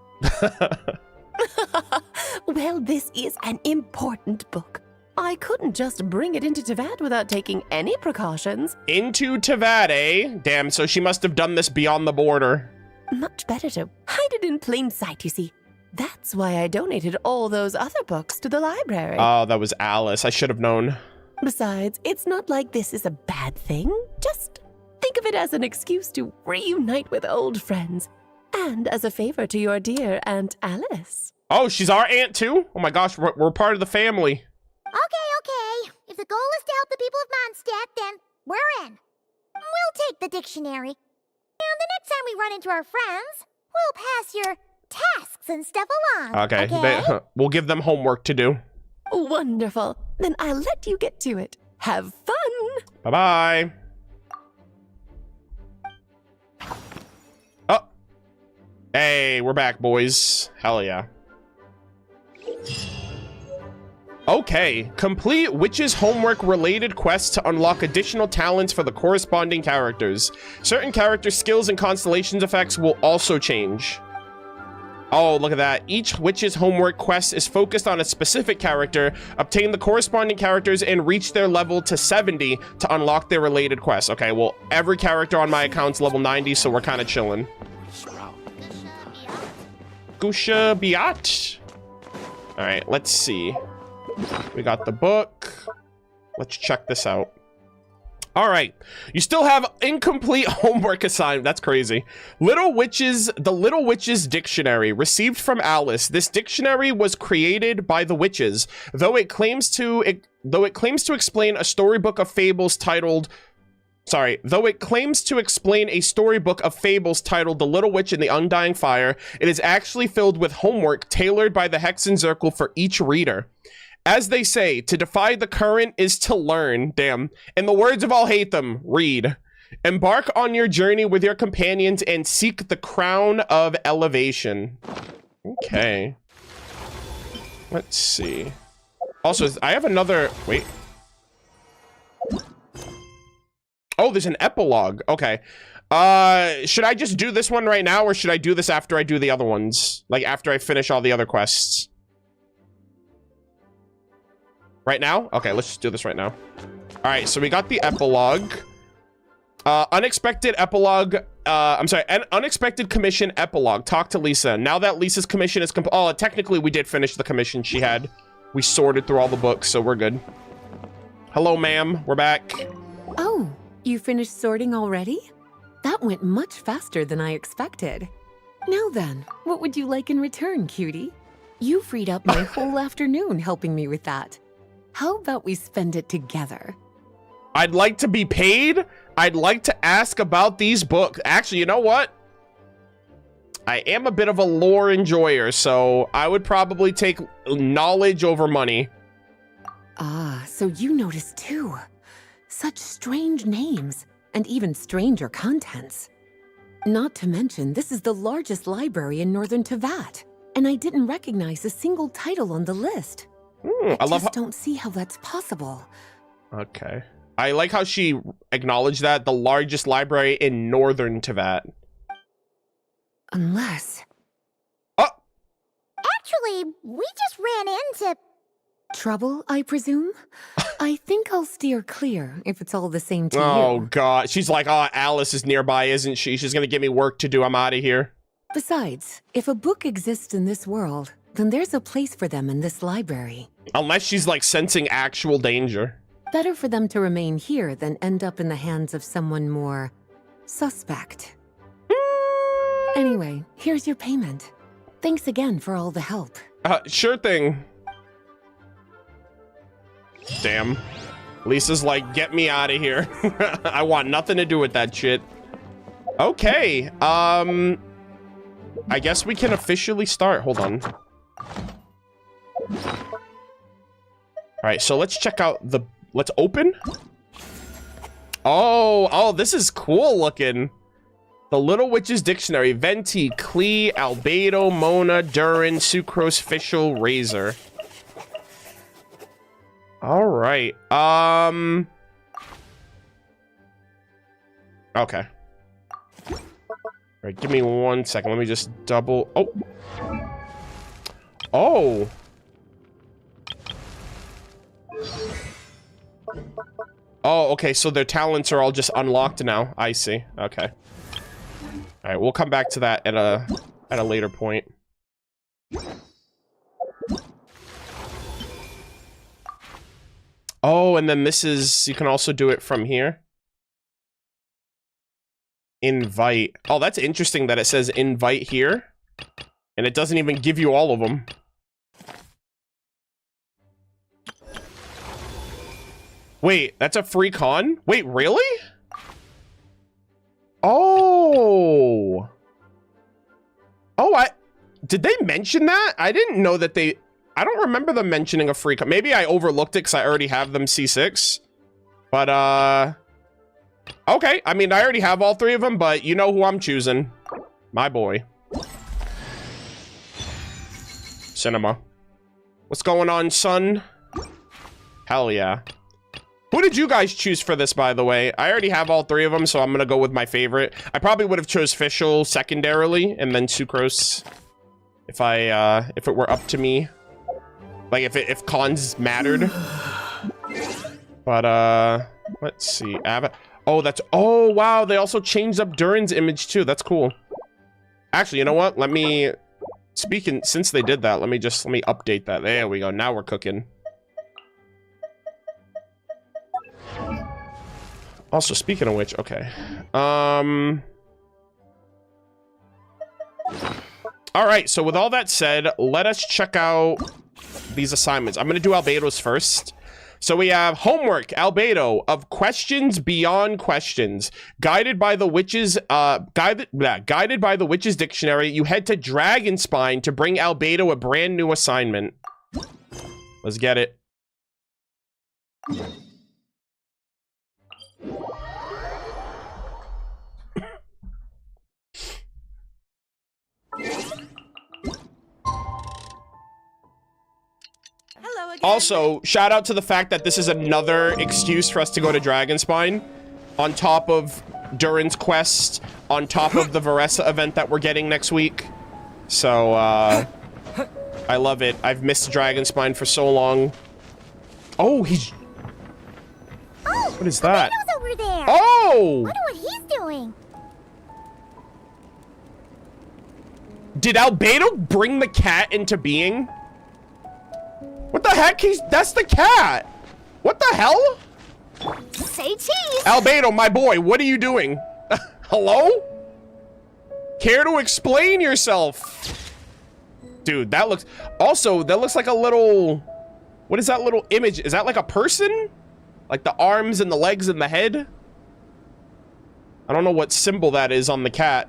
Well, this is an important book. I couldn't just bring it into Tevat without taking any precautions. Into Tevat, eh? Damn, so she must have done this beyond the border. Much better to hide it in plain sight, you see. That's why I donated all those other books to the library. Oh, that was Alice. I should have known. Besides, it's not like this is a bad thing. Just think of it as an excuse to reunite with old friends. And as a favor to your dear Aunt Alice. Oh, she's our aunt too? Oh my gosh, we're part of the family. Okay. If the goal is to help the people of Mondstadt, then we're in. We'll take the dictionary. And the next time we run into our friends, we'll pass your tasks and stuff along. Okay. We'll give them homework to do. Wonderful. Then I'll let you get to it. Have fun. Bye-bye. Oh. Hey, we're back, boys. Hell yeah. Okay. Complete Witch's homework related quests to unlock additional talents for the corresponding characters. Certain character skills and constellations effects will also change. Oh, look at that. Each Witch's homework quest is focused on a specific character. Obtain the corresponding characters and reach their level to 70 to unlock their related quests. Okay, well, every character on my account's level 90, so we're kind of chilling. Gusha Biat. All right, let's see. We got the book. Let's check this out. All right, you still have incomplete homework assignment. That's crazy. The Little Witch's Dictionary, received from Alice. This dictionary was created by the witches, though it claims to explain a storybook of fables titled. Though it claims to explain a storybook of fables titled The Little Witch and the Undying Fire, it is actually filled with homework tailored by the Hexen Circle for each reader. As they say, to defy the current is to learn. Damn. In the words of I'll hate them, read. Embark on your journey with your companions and seek the crown of elevation. Okay. Let's see. Also, I have another... Wait. Oh, there's an epilogue. Okay. Should I just do this one right now, or should I do this after I do the other ones? Like, after I finish all the other quests? Right now? Okay, let's just do this right now. All right, so we got the epilogue. Unexpected epilogue. Unexpected commission epilogue. Talk to Lisa. Now that Lisa's commission is complete. Oh, technically we did finish the commission she had. We sorted through all the books, so we're good. Hello, ma'am. We're back. Oh, you finished sorting already? That went much faster than I expected. Now then, what would you like in return, cutie? You freed up my whole afternoon helping me with that. How about we spend it together? I'd like to be paid. I'd like to ask about these books. Actually, you know what? I am a bit of a lore enjoyer, so I would probably take knowledge over money. Ah, so you noticed too. Such strange names, and even stranger contents. Not to mention, this is the largest library in Northern Tevat, and I didn't recognize a single title on the list. I just don't see how that's possible. Okay. I like how she acknowledged that. The largest library in Northern Tevat. Unless... Oh! Actually, we just ran into... Trouble, I presume? I think I'll steer clear if it's all the same to you. Oh, God. She's like, oh, Alice is nearby, isn't she? She's gonna give me work to do. I'm out of here. Besides, if a book exists in this world, then there's a place for them in this library. Unless she's, like, sensing actual danger. Better for them to remain here than end up in the hands of someone more suspect. Anyway, here's your payment. Thanks again for all the help. Sure thing. Damn. Lisa's like, get me out of here. I want nothing to do with that shit. Okay. I guess we can officially start. Hold on. Alright, so let's check out the... Let's open? Oh, this is cool looking. The Little Witch's Dictionary. Venti, Klee, Albedo, Mona, Durin, Sucrose, Fischl, Razor. Alright. Okay. Alright, give me 1 second. Let me just double... Oh! Oh, okay, so their talents are all just unlocked now. I see. Okay. Alright, we'll come back to that at a later point. Oh, and then this is... You can also do it from here. Invite. Oh, that's interesting that it says invite here. And it doesn't even give you all of them. Wait, that's a free con? Wait, really? Oh. Oh, did they mention that? I didn't know that they... I don't remember them mentioning a free... Maybe I overlooked it because I already have them C6. But, okay. I mean, I already have all 3 of them, but you know who I'm choosing. My boy. Cinema. What's going on, son? Hell yeah. Who did you guys choose for this, by the way? I already have all 3 of them, so I'm gonna go with my favorite. I probably would have chose Fischl secondarily, and then Sucrose if it were up to me. Like, if cons mattered. But, let's see. Oh, wow, they also changed up Durin's image, too. That's cool. Actually, you know what? Since they did that, let me update that. There we go. Now we're cooking. Also, speaking of which, okay. All right, so with all that said, let us check out these assignments. I'm going to do Albedo's first. So we have homework, Albedo, of questions beyond questions. Guided by the witches, guided by the witches dictionary, you head to Dragonspine to bring Albedo a brand new assignment. Let's get it. Also, shout out to the fact that this is another excuse for us to go to Dragonspine. On top of Durin's Quest, on top of the Varessa event that we're getting next week. So, I love it. I've missed Dragonspine for so long. Oh, he's... What is that? Albedo's over there. Oh! Wonder what he's doing. Did Albedo bring the cat into being? What the heck? That's the cat. What the hell? Say cheese. Albedo, my boy, what are you doing? Hello? Care to explain yourself? Dude, that looks... Also, that looks like a little... What is that little image? Is that like a person? Like the arms and the legs and the head? I don't know what symbol that is on the cat.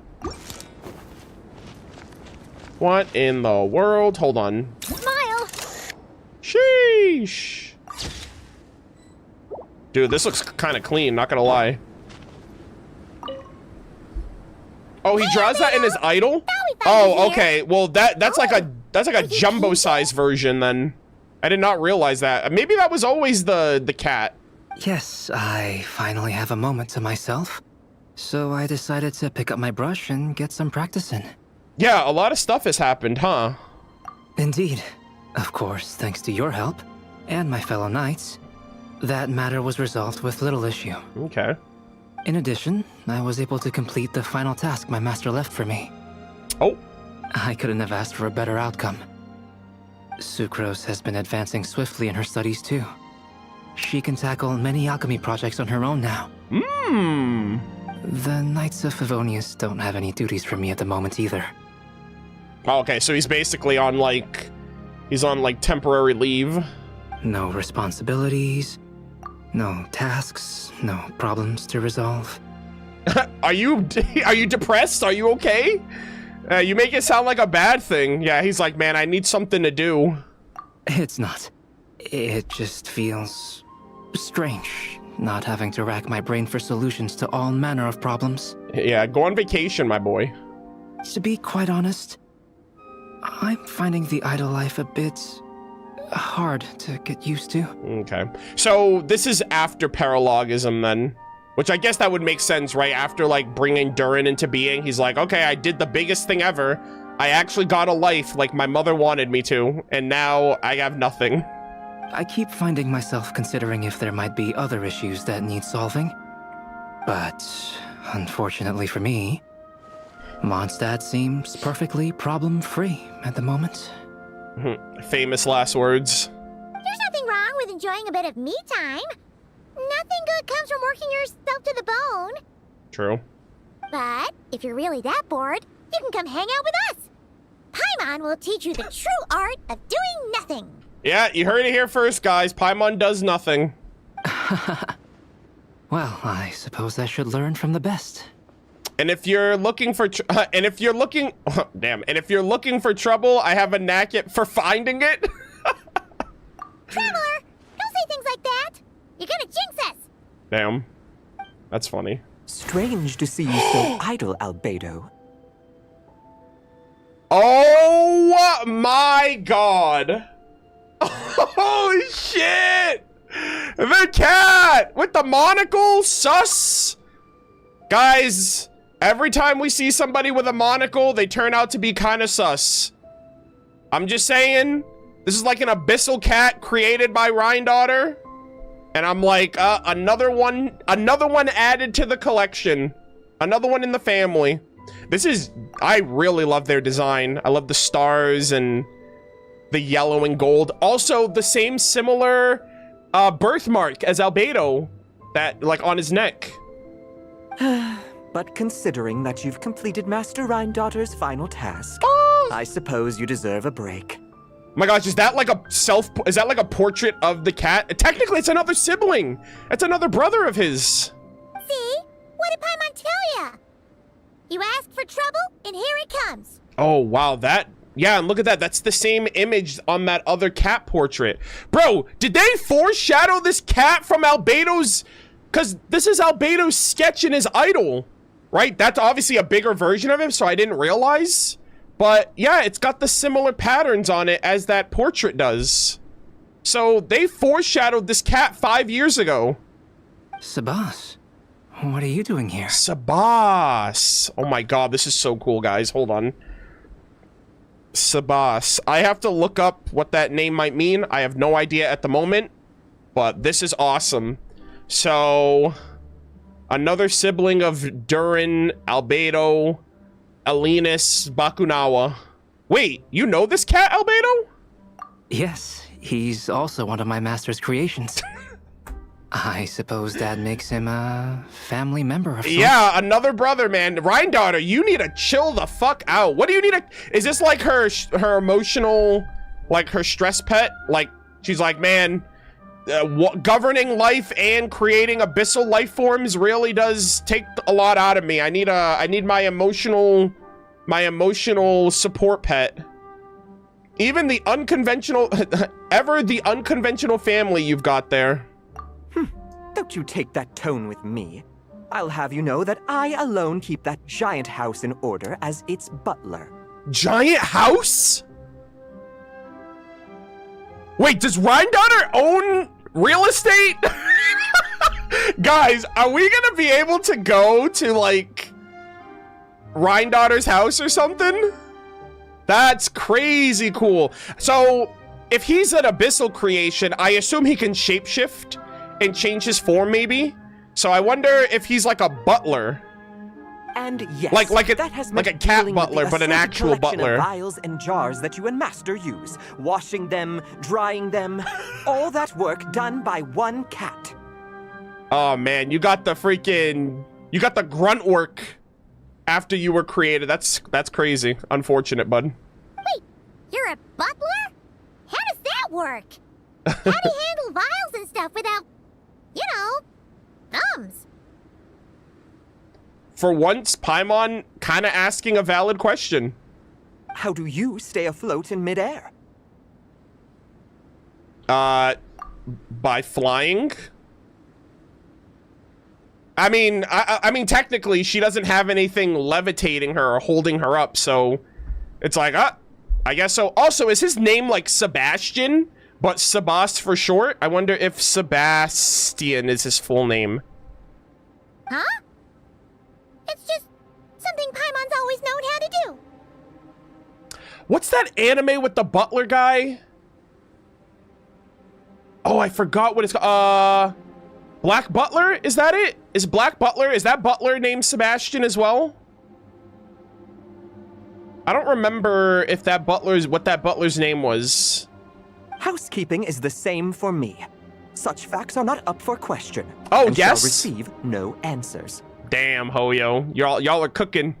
What in the world? Hold on. Smile. Sheesh. Dude, this looks kind of clean, not gonna lie. Oh, he draws that in his idol? Oh, okay. Well, that's like a jumbo size version then. I did not realize that. Maybe that was always the cat. Yes, I finally have a moment to myself. So I decided to pick up my brush and get some practice in. Yeah, a lot of stuff has happened, huh? Indeed. Of course, thanks to your help, and my fellow knights, that matter was resolved with little issue. Okay. In addition, I was able to complete the final task my master left for me. Oh. I couldn't have asked for a better outcome. Sucrose has been advancing swiftly in her studies too. She can tackle many alchemy projects on her own now. Hmm. The Knights of Favonius don't have any duties for me at the moment either. Oh, okay, so he's basically on like... He's on like temporary leave. No responsibilities, no tasks, no problems to resolve. Are you depressed? Are you okay? You make it sound like a bad thing. Yeah, he's like, man, I need something to do. It's not. It just feels strange, not having to rack my brain for solutions to all manner of problems. Yeah, go on vacation, my boy. To be quite honest, I'm finding the idle life a bit hard to get used to. Okay. So this is after paralogism then, which I guess that would make sense, right? After like bringing Durin into being, he's like, okay, I did the biggest thing ever. I actually got a life like my mother wanted me to, and now I have nothing. I keep finding myself considering if there might be other issues that need solving. But unfortunately for me, Mondstadt seems perfectly problem-free at the moment. Famous last words. There's nothing wrong with enjoying a bit of me time. Nothing good comes from working yourself to the bone. True. But if you're really that bored, you can come hang out with us. Paimon will teach you the true art of doing nothing. Yeah, you heard it here first, guys. Paimon does nothing. Well, I suppose I should learn from the best. And if you're looking for and if you're looking for trouble, I have a knack for finding it. Traveler, don't say things like that. You're gonna jinx us. Damn. That's funny. Strange to see you so idle, Albedo. Oh my god. Holy shit! The cat with the monocle, sus. Guys, every time we see somebody with a monocle, they turn out to be kind of sus. I'm just saying, this is like an abyssal cat created by Rhindaughter. And I'm like, another one added to the collection. Another one in the family. I really love their design. I love the stars and the yellow and gold. Also, the same similar birthmark as Albedo, that like on his neck. But considering that you've completed Master Rhindaughter's final task, I suppose you deserve a break. Oh my gosh, is that like a portrait of the cat? Technically, it's another sibling. It's another brother of his. See? What did Paimon tell ya? You asked for trouble, and here it comes. Oh, wow, yeah, and look at that. That's the same image on that other cat portrait. Bro, did they foreshadow this cat from Albedo's? Because this is Albedo's sketch in his idol, right? That's obviously a bigger version of him, so I didn't realize. But yeah, it's got the similar patterns on it as that portrait does. So they foreshadowed this cat 5 years ago. Sabas, what are you doing here? Sabas. Oh my god, this is so cool, guys. Hold on. Sabas. I have to look up what that name might mean. I have no idea at the moment, but this is awesome. So, another sibling of Durin, Albedo, Alinus, Bakunawa. Wait, you know this cat, Albedo? Yes, he's also one of my master's creations. I suppose that makes him a family member of sorts. Yeah, another brother, man. Rhindaughter, you need to chill the fuck out. What do you need to... Is this like her emotional... Like her stress pet? Like, she's like, man... governing life and creating abyssal life forms really does take a lot out of me. I need my emotional support pet. Even the unconventional the unconventional family you've got there. Don't you take that tone with me. I'll have you know that I alone keep that giant house in order as its butler. Giant house? Wait, does Rhindaughter own real estate? Guys, are we gonna be able to go to like Rhindaughter's house or something? That's crazy cool. So if he's an abyssal creation, I assume he can shapeshift and change his form maybe. So I wonder if he's like a butler. And yes, like a cat dealing butler, with the but an assorted actual collection butler. Of vials and jars that you and Master use, washing them, drying them, all that work done by one cat. Oh man, you got the grunt work after you were created. That's crazy. Unfortunate, bud. Wait, you're a butler? How does that work? How do you handle vials and stuff without, you know, thumbs? For once, Paimon kind of asking a valid question. How do you stay afloat in midair? By flying. I mean, I mean, technically, she doesn't have anything levitating her or holding her up, so it's like, I guess so. Also, is his name like Sebastian, but Sabas for short? I wonder if Sebastian is his full name. Huh? It's just something Paimon's always known how to do. What's that anime with the butler guy? Oh, I forgot what it's called. Black Butler? Is that it? Is Black Butler? Is that butler named Sebastian as well? I don't remember if that what that butler's name was. Housekeeping is the same for me. Such facts are not up for question. Oh, and yes? shall receive no answers. Damn, Hoyo. Y'all are cooking.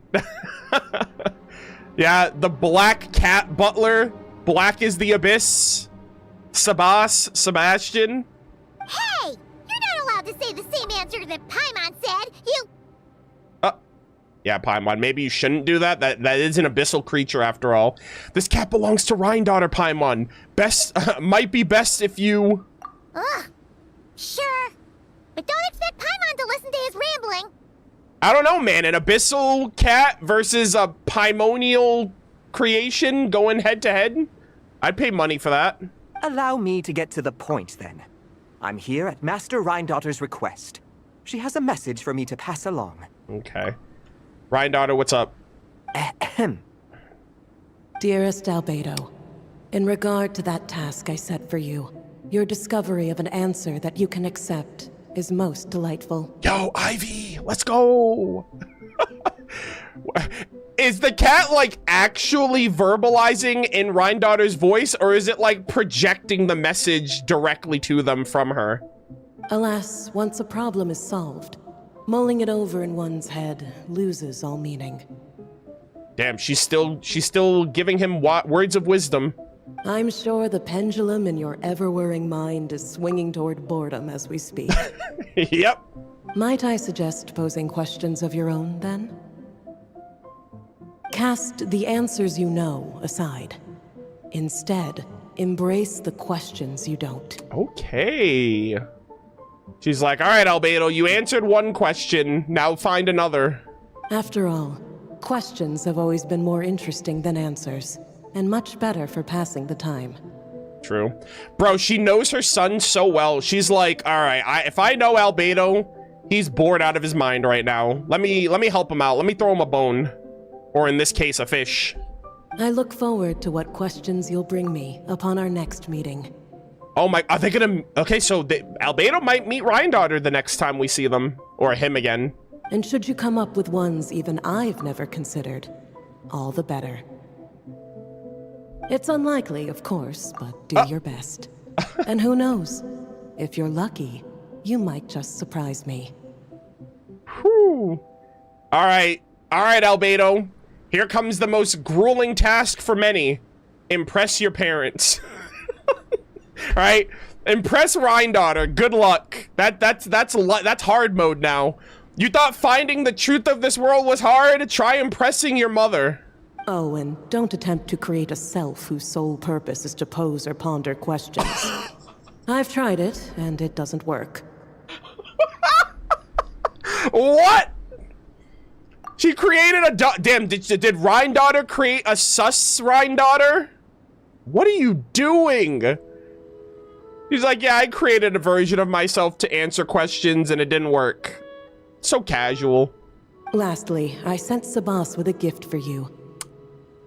Yeah, the black cat butler. Black is the abyss. Sebastian. Hey! You're not allowed to say the same answer that Paimon said. Yeah, Paimon, maybe you shouldn't do that. That is an abyssal creature after all. This cat belongs to Rhine-Daughter, Paimon. Best, might be best if you... Ugh, sure. But don't expect Paimon to listen to his rambling. I don't know, man. An abyssal cat versus a Paimonial creation going head-to-head? I'd pay money for that. Allow me to get to the point, then. I'm here at Master Rhine-Daughter's request. She has a message for me to pass along. Okay. Rhine-Daughter, what's up? Ahem. Dearest Albedo, in regard to that task I set for you, your discovery of an answer that you can accept is most delightful. Yo, Ivy, let's go! Is the cat, like, actually verbalizing in Rhine-Daughter's voice, or is it, like, projecting the message directly to them from her? Alas, once a problem is solved, mulling it over in one's head loses all meaning. Damn, she's still giving him words of wisdom. I'm sure the pendulum in your ever-whirring mind is swinging toward boredom as we speak. Yep. Might I suggest posing questions of your own, then? Cast the answers you know aside. Instead, embrace the questions you don't. Okay. She's like, all right, Albedo, you answered one question. Now find another. After all, questions have always been more interesting than answers, and much better for passing the time. True. Bro, she knows her son so well. She's like, all right, if I know Albedo, he's bored out of his mind right now. Let me help him out. Let me throw him a bone. Or in this case, a fish. I look forward to what questions you'll bring me upon our next meeting. Oh my, are they gonna... Okay, so Albedo might meet Rhine-Daughter the next time we see them. Or him again. And should you come up with ones even I've never considered, all the better. It's unlikely, of course, but do your best. And who knows? If you're lucky, you might just surprise me. Whew. All right, Albedo. Here comes the most grueling task for many. Impress your parents. Right? Impress Rhine-Daughter. Good luck. That's hard mode now. You thought finding the truth of this world was hard? Try impressing your mother. Oh, and don't attempt to create a self whose sole purpose is to pose or ponder questions. I've tried it, and it doesn't work. What? She created a damn, did Rhine-Daughter create a sus Rhine-Daughter? What are you doing? He's like, yeah, I created a version of myself to answer questions and it didn't work. So casual. Lastly, I sent Sabas with a gift for you.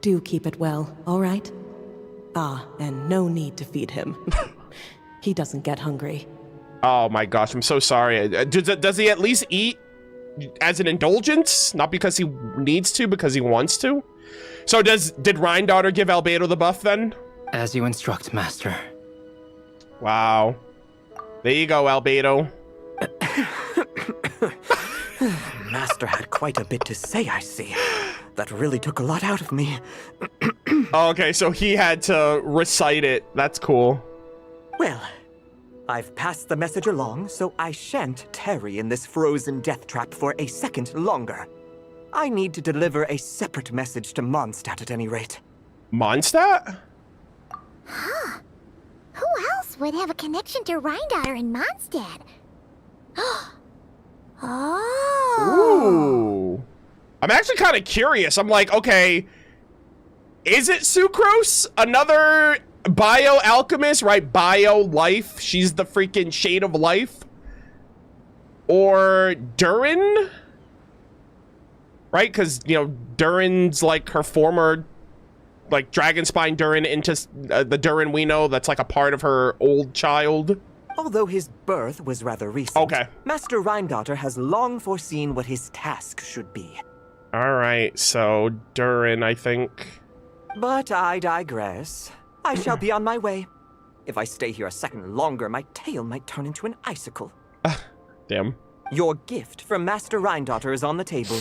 Do keep it well, all right? Ah, and no need to feed him. He doesn't get hungry. Oh my gosh, I'm so sorry. Does he at least eat as an indulgence? Not because he needs to, because he wants to? So did Rhine-Daughter give Albedo the buff then? As you instruct, Master. Wow. There you go, Albedo. Master had quite a bit to say, I see. That really took a lot out of me. Okay, so he had to recite it. That's cool. Well, I've passed the message along, so I shan't tarry in this frozen death trap for a second longer. I need to deliver a separate message to Mondstadt at any rate. Mondstadt? Huh. Who else would have a connection to Rhine-Daughter and Mondstadt? Oh. Ooh. I'm actually kind of curious. I'm like, okay, is it Sucrose? Another bio-alchemist, right? Bio-life. She's the freaking shade of life. Or Durin? Right? Because, you know, Durin's like her former, like, Dragonspine Durin into the Durin we know that's like a part of her old child. Although his birth was rather recent, okay, Master Rhine-Daughter has long foreseen what his task should be. All right, so Durin, I think. But I digress. I shall be on my way. If I stay here a second longer, my tail might turn into an icicle. Damn. Your gift from Master Rhine-Daughter is on the table.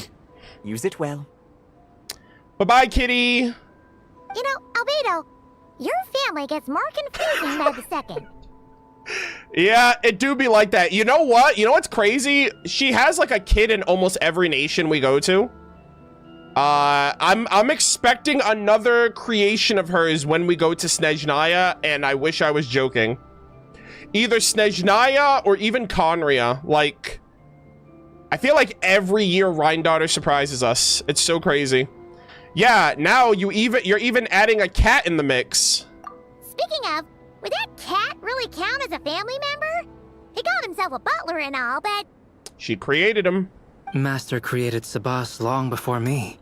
Use it well. Bye-bye, kitty. You know, Albedo, your family gets more confusing by the second. Yeah, it do be like that. You know what? You know what's crazy? She has like a kid in almost every nation we go to. I'm expecting another creation of hers when we go to Snezhnaya, and I wish I was joking. Either Snezhnaya or even Conria. Like, I feel like every year Rhine-Daughter surprises us. It's so crazy. Yeah, now you're even adding a cat in the mix. Speaking of, would that cat really count as a family member? He called himself a butler and all, but... She created him. Master created Sabas long before me.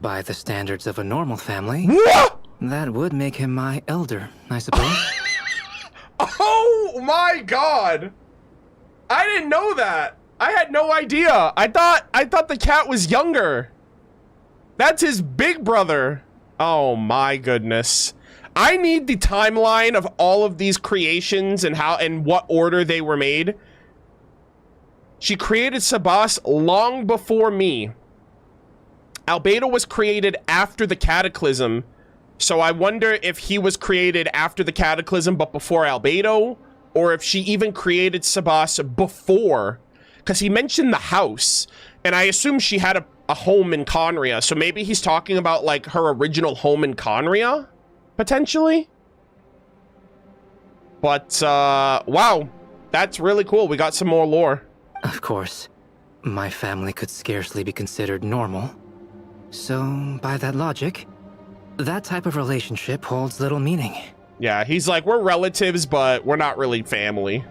By the standards of a normal family, that would make him my elder, I suppose. Oh my god! I didn't know that. I had no idea. I thought the cat was younger. That's his big brother. Oh my goodness. I need the timeline of all of these creations and how and what order they were made. She created Sabas long before me. Albedo was created after the Cataclysm. So I wonder if he was created after the Cataclysm but before Albedo, or if she even created Sabas before. Because he mentioned the house, and I assume she had a home in Conria, so maybe he's talking about like her original home in Conria, potentially. But wow, that's really cool. We got some more lore. Of course, my family could scarcely be considered normal. So, by that logic, that type of relationship holds little meaning. Yeah, he's like, we're relatives, but we're not really family.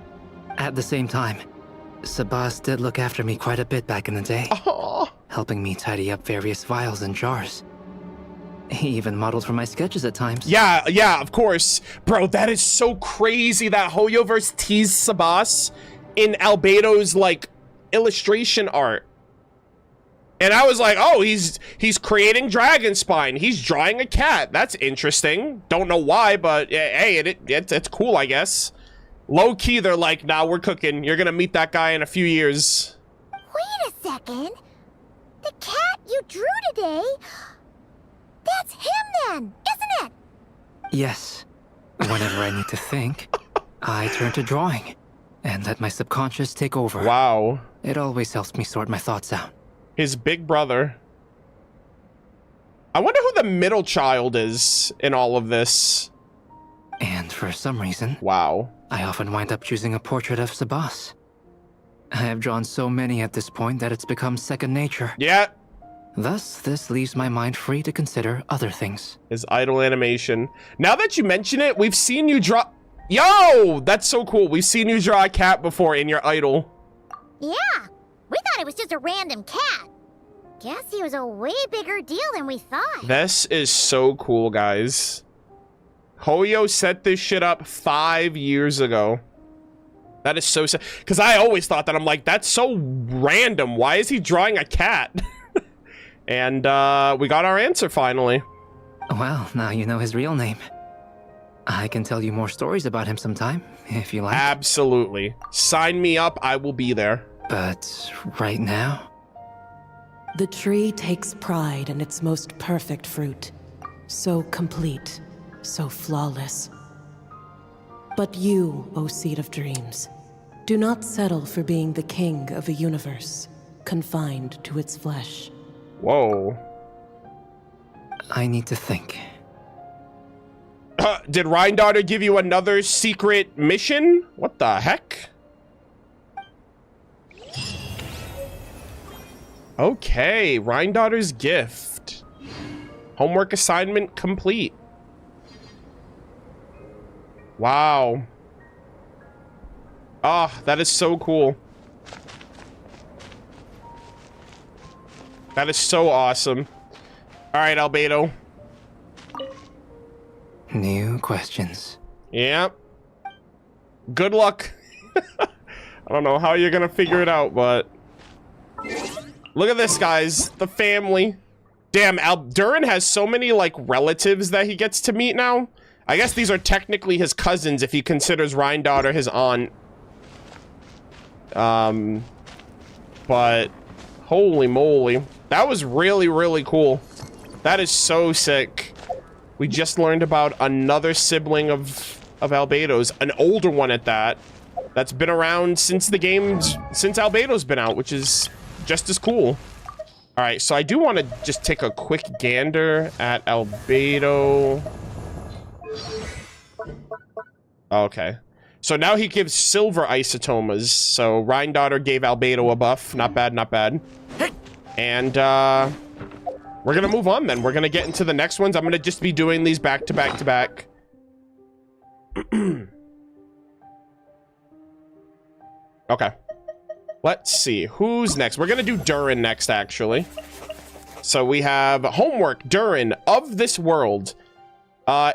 At the same time, Sabas did look after me quite a bit back in the day. Aww. Helping me tidy up various vials and jars. He even modeled for my sketches at times. Yeah, of course. Bro, that is so crazy that Hoyoverse teased Sabas in Albedo's, like, illustration art. And I was like, oh, he's creating Dragon Spine. He's drawing a cat. That's interesting. Don't know why, but hey, it's cool, I guess. Low key, they're like, nah, we're cooking. You're gonna meet that guy in a few years. Wait a second. The cat you drew today, that's him then, isn't it? Yes. Whenever I need to think, I turn to drawing and let my subconscious take over. Wow. It always helps me sort my thoughts out. His big brother. I wonder who the middle child is in all of this. And for some reason, wow, I often wind up choosing a portrait of Sabas. I have drawn so many at this point that it's become second nature. Yeah. Thus, this leaves my mind free to consider other things. His idle animation. Now that you mention it, we've seen you draw... Yo! That's so cool. We've seen you draw a cat before in your idol. Yeah. We thought it was just a random cat. Guess he was a way bigger deal than we thought. This is so cool, guys. Hoyo set this shit up 5 years ago. That is so sad. Because I always thought that. I'm like, that's so random. Why is he drawing a cat? And we got our answer finally. Well, now you know his real name. I can tell you more stories about him sometime, if you like. Absolutely. Sign me up. I will be there. But right now? The tree takes pride in its most perfect fruit. So complete, so flawless. But you, O Seed of Dreams, do not settle for being the king of a universe, confined to its flesh. Whoa. I need to think. Did Rhine-Daughter give you another secret mission? What the heck? Okay, Rhine-Daughter's gift. Homework assignment complete. Wow. Ah, that is so cool. That is so awesome. All right, Albedo. New questions. Yep. Good luck. I don't know how you're gonna figure it out, but... Look at this, guys. The family. Damn, Durin has so many, like, relatives that he gets to meet now. I guess these are technically his cousins if he considers Rhine-Daughter his aunt. But... Holy moly. That was really, really cool. That is so sick. We just learned about another sibling of Albedo's. An older one at that. That's been around since the game's... Since Albedo's been out, which is just as cool. All right, so I do want to just take a quick gander at Albedo. Okay. So now he gives silver isotomas. So Rhine-Daughter gave Albedo a buff. Not bad, not bad. And we're going to move on then. We're going to get into the next ones. I'm going to just be doing these back to back to back. Okay. Let's see. Who's next? We're going to do Durin next, actually. So we have homework. Durin, of this world.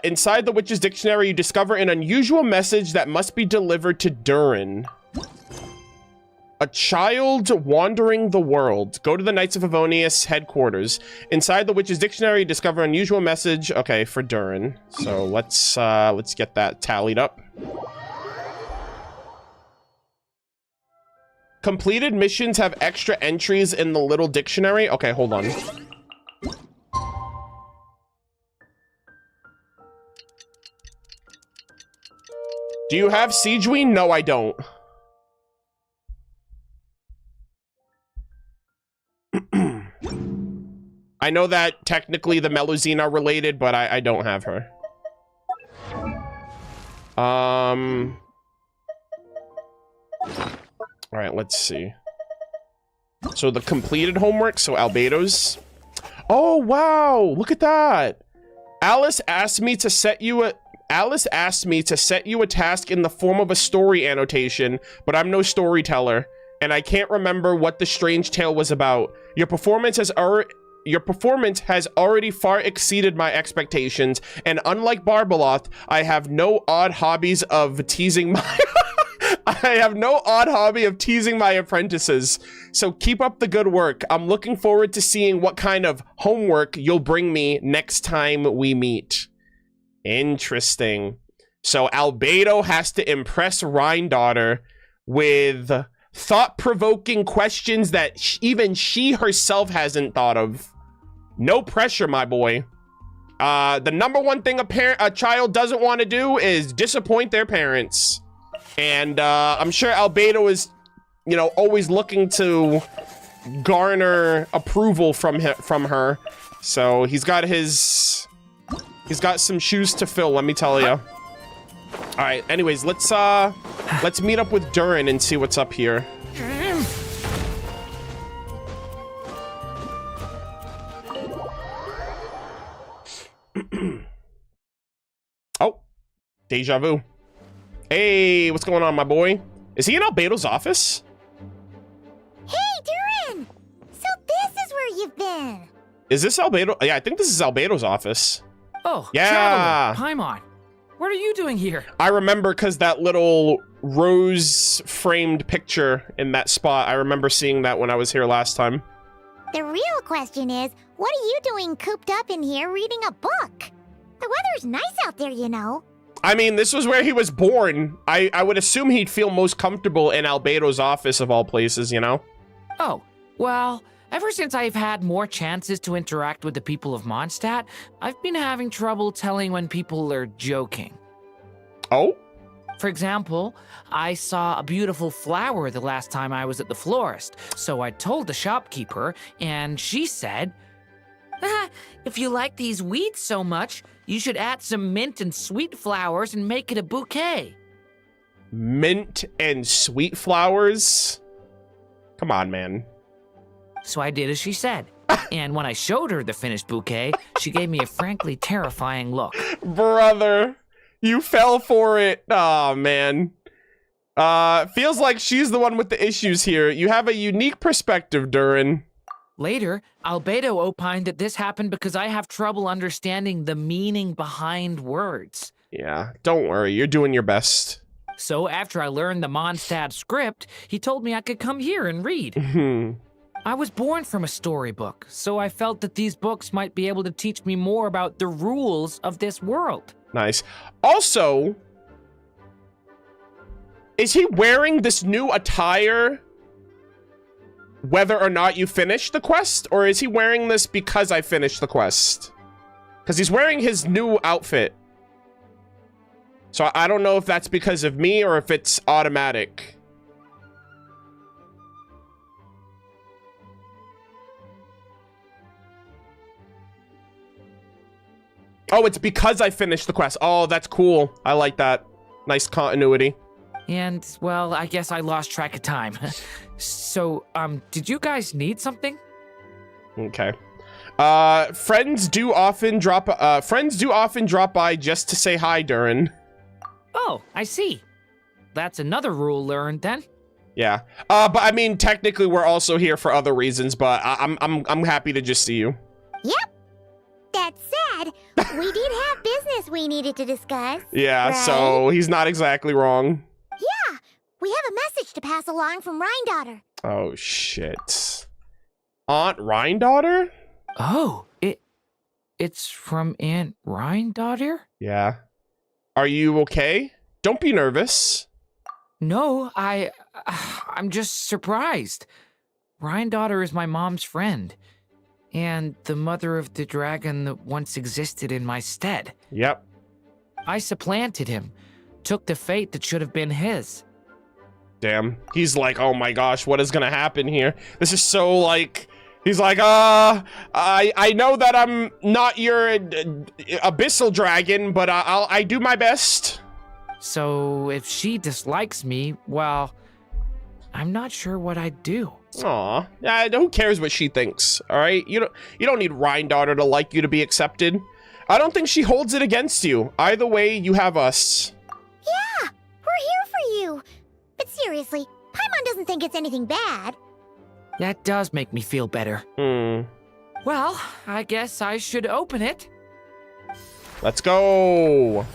Inside the Witch's Dictionary, you discover an unusual message that must be delivered to Durin. A child wandering the world. Go to the Knights of Favonius headquarters. Inside the Witch's Dictionary, you discover an unusual message. Okay, for Durin. So let's get that tallied up. Completed missions have extra entries in the little dictionary. Okay, hold on. Do you have Siegeween? No, I don't. I know that technically the Melusine are related, but I don't have her. All right, let's see. So the completed homework, so Albedo's. Oh, wow, look at that. Alice asked me to set you a task in the form of a story annotation, but I'm no storyteller, and I can't remember what the strange tale was about. Your performance has already far exceeded my expectations, and unlike Barbeloth, I have no odd hobbies of teasing my I have no odd hobby of teasing my apprentices. So keep up the good work. I'm looking forward to seeing what kind of homework you'll bring me next time we meet. Interesting. So Albedo has to impress Rhine-Daughter with thought-provoking questions that even she herself hasn't thought of. No pressure, my boy. The number one thing a child doesn't want to do is disappoint their parents. And I'm sure Albedo is, you know, always looking to garner approval from her. So he's got some shoes to fill, let me tell you. All right, anyways, let's meet up with Durin and see what's up here. Oh, deja vu. Hey, what's going on, my boy? Is he in Albedo's office? Hey, Durin! So this is where you've been. Is this Albedo? Yeah, I think this is Albedo's office. Oh, yeah. Traveler, Paimon. What are you doing here? I remember because that little rose-framed picture in that spot, I remember seeing that when I was here last time. The real question is, what are you doing cooped up in here reading a book? The weather's nice out there, you know. I mean, this was where he was born. I would assume he'd feel most comfortable in Albedo's office of all places, you know? Oh, well, ever since I've had more chances to interact with the people of Mondstadt, I've been having trouble telling when people are joking. Oh? For example, I saw a beautiful flower the last time I was at the florist, so I told the shopkeeper, and she said, if you like these weeds so much, you should add some mint and sweet flowers and make it a bouquet. Mint and sweet flowers? Come on, man. So I did as she said. And when I showed her the finished bouquet, she gave me a frankly terrifying look. Brother, you fell for it. Oh, man. Feels like she's the one with the issues here. You have a unique perspective, Durin. Later, Albedo opined that this happened because I have trouble understanding the meaning behind words. Yeah, don't worry. You're doing your best. So after I learned the Mondstadt script, he told me I could come here and read. I was born from a storybook, so I felt that these books might be able to teach me more about the rules of this world. Nice. Also, is he wearing this new attire whether or not you finish the quest, or is he wearing this because I finished the quest? Because he's wearing his new outfit. So I don't know if that's because of me or if it's automatic. Oh, it's because I finished the quest. Oh, that's cool. I like that. Nice continuity. And, well, I guess I lost track of time. So, did you guys need something? Okay. Friends do often drop by just to say hi, Durin. Oh, I see. That's another rule learned then. Yeah. But I mean, technically we're also here for other reasons, but I'm happy to just see you. Yep. That said, we did have business we needed to discuss. Yeah, right? So he's not exactly wrong. Yeah, we have a message to pass along from Rhindaughter. Oh, shit. Aunt Rhindaughter? Oh, it's from Aunt Rhindaughter? Yeah. Are you okay? Don't be nervous. No, I'm just surprised. Rhindaughter is my mom's friend, and the mother of the dragon that once existed in my stead. Yep. I supplanted him, took the fate that should have been his. Damn. He's like, oh my gosh, what is gonna happen here? This is so like... He's like, I know that I'm not your abyssal dragon, but I do my best. So if she dislikes me, well, I'm not sure what I'd do. Aw, who cares what she thinks, all right? You don't need Rhindaughter to like you to be accepted. I don't think she holds it against you. Either way, you have us. Yeah, we're here for you. But seriously, Paimon doesn't think it's anything bad. That does make me feel better. Well, I guess I should open it. Let's go.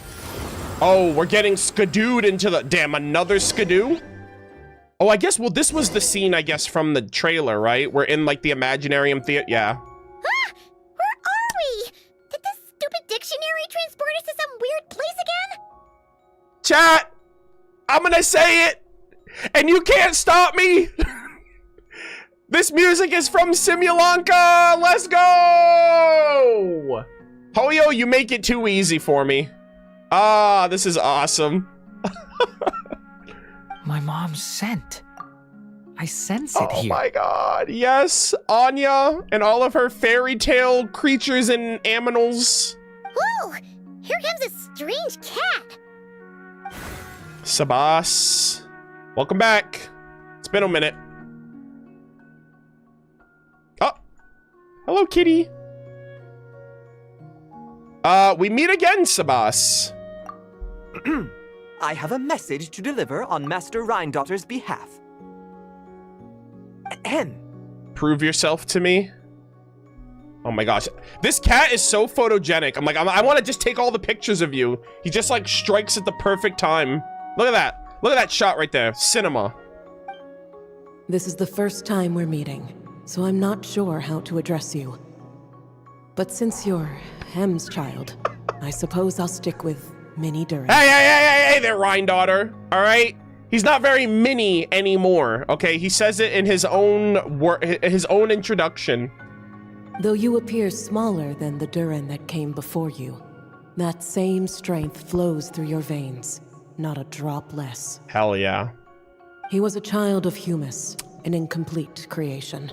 Oh, we're getting skidooed into the... Damn, another skidoo? Oh, I guess, well, this was the scene, I guess, from the trailer, right? We're in, like, the Imaginarium Theater. Yeah. Ah! Where are we? Did this stupid dictionary transport us to some weird place again? Chat! I'm gonna say it! And you can't stop me! This music is from Simulanka! Let's go! Hoyo, you make it too easy for me. Ah, this is awesome. My mom's scent. I sense it here. Oh my god, yes. Anya and all of her fairy tale creatures and aminals. Whoa! Here comes a strange cat. Sabas. Welcome back. It's been a minute. Oh. Hello, kitty. We meet again, Sabas. I have a message to deliver on Master Rhindaughter's behalf. Ahem. Prove yourself to me. Oh my gosh. This cat is so photogenic. I'm like, I want to just take all the pictures of you. He just like strikes at the perfect time. Look at that. Look at that shot right there. Cinema. This is the first time we're meeting, so I'm not sure how to address you. But since you're Hem's child, I suppose I'll stick with Mini Durin. Hey there, Rhindaughter. All right? He's not very mini anymore, okay? He says it in his own introduction. Though you appear smaller than the Durin that came before you, that same strength flows through your veins, not a drop less. Hell yeah. He was a child of Humus, an incomplete creation.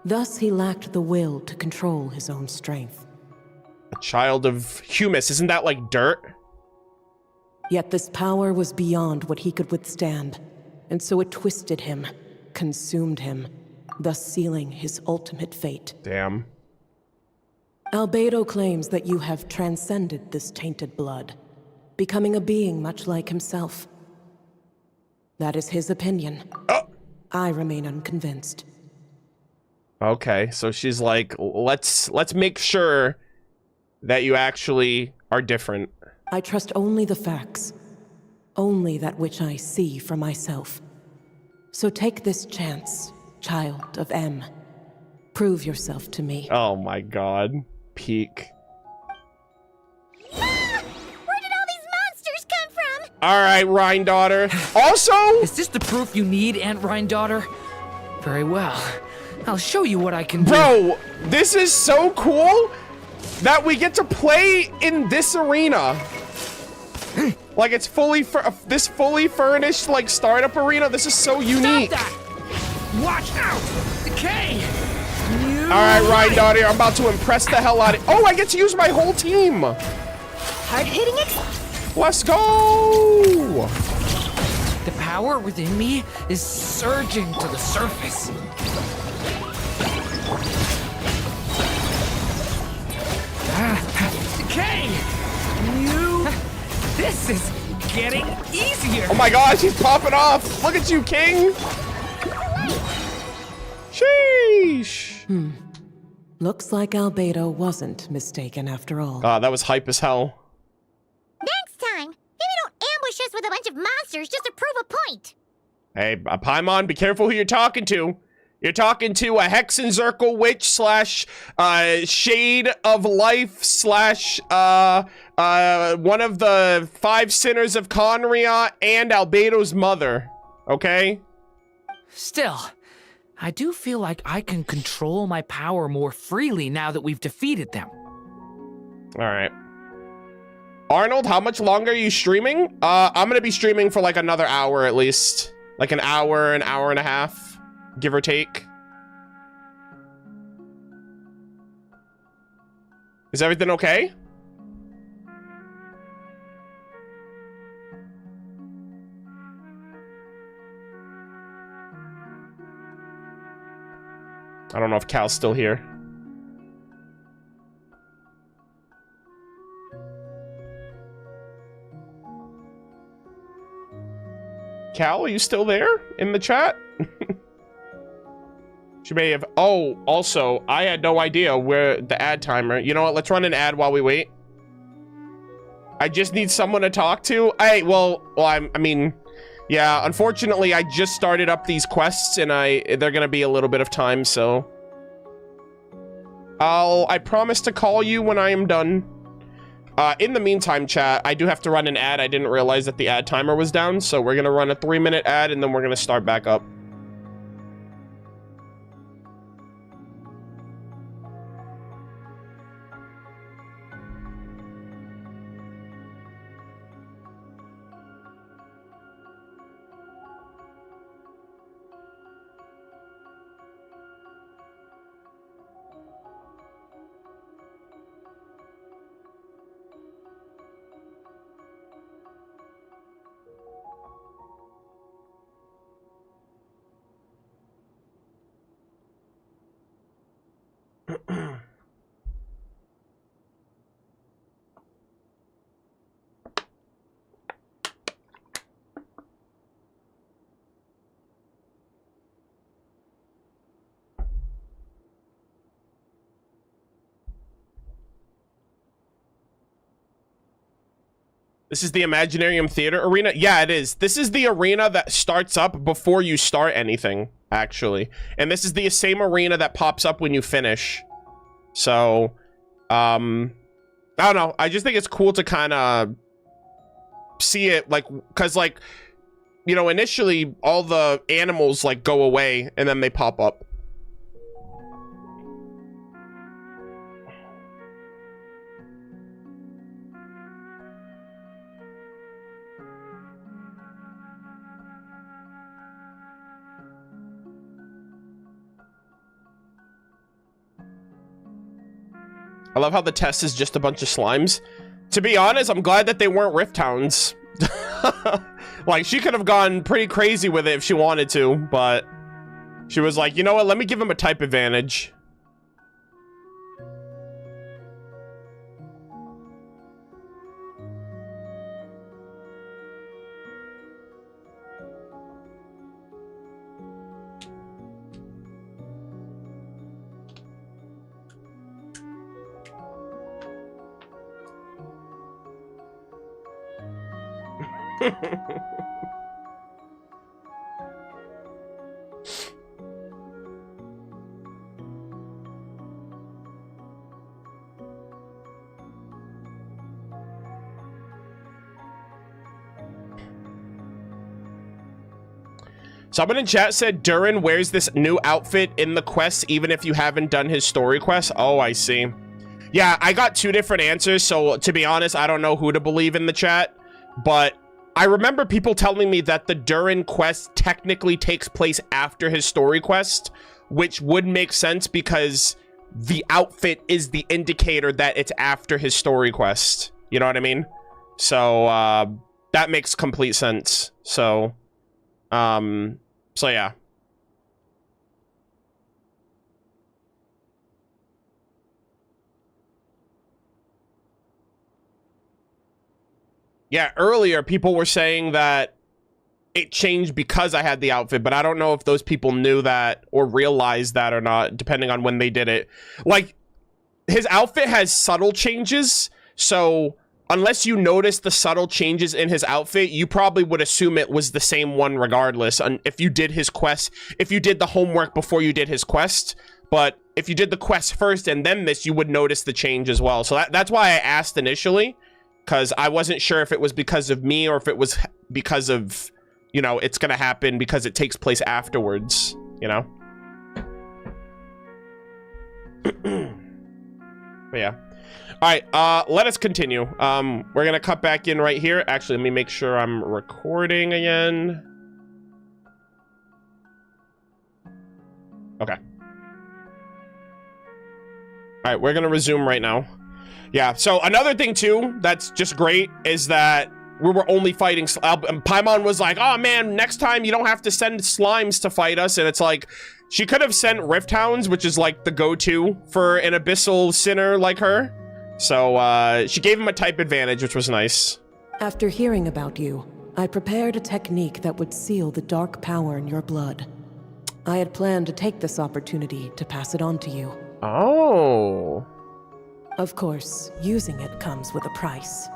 Thus, he lacked the will to control his own strength. A child of Humus, isn't that like dirt? Yet this power was beyond what he could withstand, and so it twisted him, consumed him, thus sealing his ultimate fate. Damn. Albedo claims that you have transcended this tainted blood, becoming a being much like himself. That is his opinion. I remain unconvinced. Okay, so she's like, let's make sure that you actually are different. I trust only the facts, only that which I see for myself. So take this chance, child of M. Prove yourself to me. Oh my god. Peak. Ah! Where did all these monsters come from? Alright, Rhindaughter. Also... Is this the proof you need, Aunt Rhindaughter? Very well. I'll show you what I can do. Bro, this is so cool that we get to play in this arena. Like it's this fully furnished like startup arena. This is so unique. Stop that! Watch out! Decay! You right, Ryan Dottie, I'm about to impress the hell out of... Oh, I get to use my whole team. Hard-hitting it. Let's go. The power within me is surging to the surface. King! This is getting easier. Oh my gosh, he's popping off. Look at you, King. Sheesh. Looks like Albedo wasn't mistaken after all. That was hype as hell. Next time, maybe don't ambush us with a bunch of monsters just to prove a point. Hey, Paimon, be careful who you're talking to. You're talking to a Hexen Circle witch slash Shade of Life slash one of the 5 sinners of Conria and Albedo's mother. Okay? Still, I do feel like I can control my power more freely now that we've defeated them. All right. Arnold, how much longer are you streaming? I'm gonna be streaming for like another hour at least. Like an hour and a half, give or take. Is everything okay? I don't know if Cal's still here. Cal, are you still there in the chat? She may have... Oh, also, I had no idea where the ad timer... You know what? Let's run an ad while we wait. I just need someone to talk to. I mean... Yeah, unfortunately, I just started up these quests, and they're gonna be a little bit of time, so... I promise to call you when I am done. In the meantime, chat, I do have to run an ad. I didn't realize that the ad timer was down, so we're gonna run a 3-minute ad, and then we're gonna start back up. This is the Imaginarium Theater Arena? Yeah, it is. This is the arena that starts up before you start anything, actually. And this is the same arena that pops up when you finish. So, I don't know. I just think it's cool to kind of see it, like, because, like, you know, initially all the animals, like, go away and then they pop up. I love how the test is just a bunch of slimes. To be honest, I'm glad that they weren't Rift Hounds. Like, she could have gone pretty crazy with it if she wanted to, but she was like, you know what, let me give him a type advantage. Someone in chat said Durin wears this new outfit in the quest even if you haven't done his story quest. Oh, I see. Yeah, I got 2 different answers, so to be honest, I don't know who to believe in the chat, but I remember people telling me that the Durin quest technically takes place after his story quest, which would make sense because the outfit is the indicator that it's after his story quest. You know what I mean? So that makes complete sense. So yeah. Yeah, earlier people were saying that it changed because I had the outfit, but I don't know if those people knew that or realized that or not, depending on when they did it. Like, his outfit has subtle changes, so unless you notice the subtle changes in his outfit, you probably would assume it was the same one regardless. And if you did his quest, if you did the homework before you did his quest, but if you did the quest first and then this, you would notice the change as well. So that's why I asked initially, because I wasn't sure if it was because of me or if it was because of, you know, it's gonna happen because it takes place afterwards, you know? But yeah. All right, let us continue. We're gonna cut back in right here. Actually, let me make sure I'm recording again. Okay. All right, we're gonna resume right now. Yeah, so another thing too that's just great is that we were only fighting, Paimon was like, oh man, next time you don't have to send slimes to fight us, and it's like, she could have sent Rift Hounds, which is like the go-to for an abyssal sinner like her. So she gave him a type advantage, which was nice. After hearing about you, I prepared a technique that would seal the dark power in your blood. I had planned to take this opportunity to pass it on to you. Oh. Of course, using it comes with a price.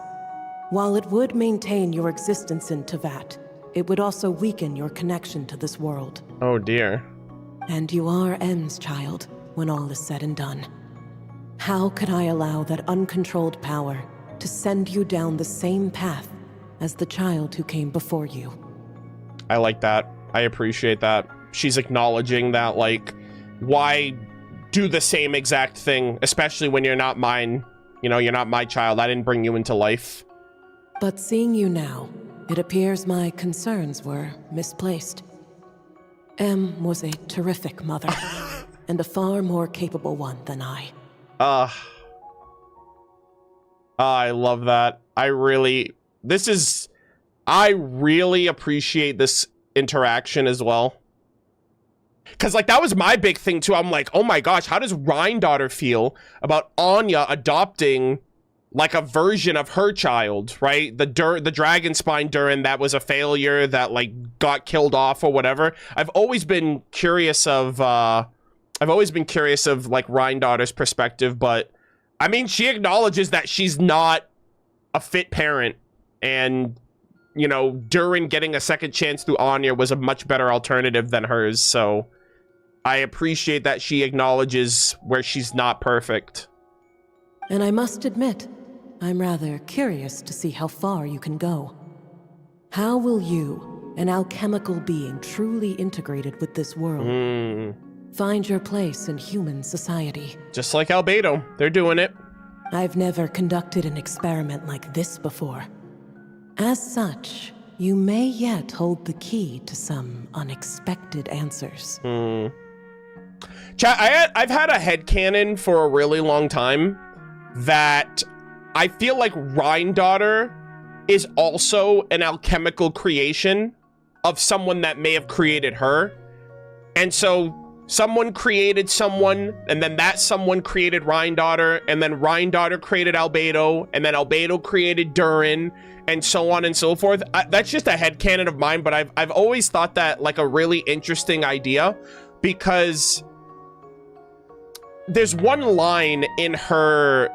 While it would maintain your existence in Teyvat, it would also weaken your connection to this world. Oh dear. And you are M's child, when all is said and done. How could I allow that uncontrolled power to send you down the same path as the child who came before you? I like that. I appreciate that. She's acknowledging that, like, why do the same exact thing, especially when you're not mine. You know, you're not my child. I didn't bring you into life. But seeing you now, it appears my concerns were misplaced. M was a terrific mother, and a far more capable one than I. I love that. I really appreciate this interaction as well. Because, like, that was my big thing, too. I'm like, oh my gosh, how does Rhine-Daughter feel about Anya adopting, like, a version of her child, right? The dragon spine Durin that was a failure that, like, got killed off or whatever. I've always been curious of, like, Rhine-Daughter's perspective, but, I mean, she acknowledges that she's not a fit parent, and, you know, Durin getting a second chance through Anya was a much better alternative than hers, so I appreciate that she acknowledges where she's not perfect. And I must admit, I'm rather curious to see how far you can go. How will you, an alchemical being truly integrated with this world, find your place in human society? Just like Albedo, they're doing it. I've never conducted an experiment like this before. As such, you may yet hold the key to some unexpected answers. Chat, I've had a headcanon for a really long time that I feel like Rhine-Daughter is also an alchemical creation of someone that may have created her. And so someone created someone, and then that someone created Rhine-Daughter, and then Rhine-Daughter created Albedo, and then Albedo created Durin, and so on and so forth. That's just a headcanon of mine, but I've always thought that, like, a really interesting idea, because there's one line in her,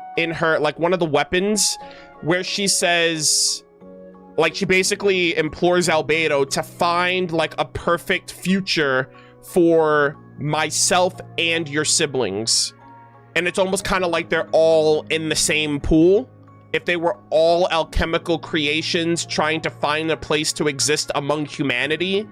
like, one of the weapons where she says, like, she basically implores Albedo to find, like, a perfect future for myself and your siblings. And it's almost kind of like they're all in the same pool. If they were all alchemical creations trying to find a place to exist among humanity,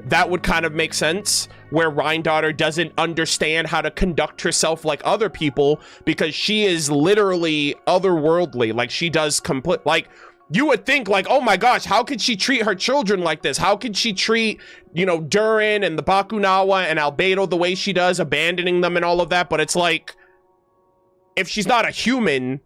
that would kind of make sense, where Rhine-Daughter doesn't understand how to conduct herself like other people because she is literally otherworldly. Like, she does complete, like, You would think like, oh my gosh, how could she treat her children like this? How could she treat, you know, Durin and the Bakunawa and Albedo the way she does, abandoning them and all of that? But it's like, if she's not a human,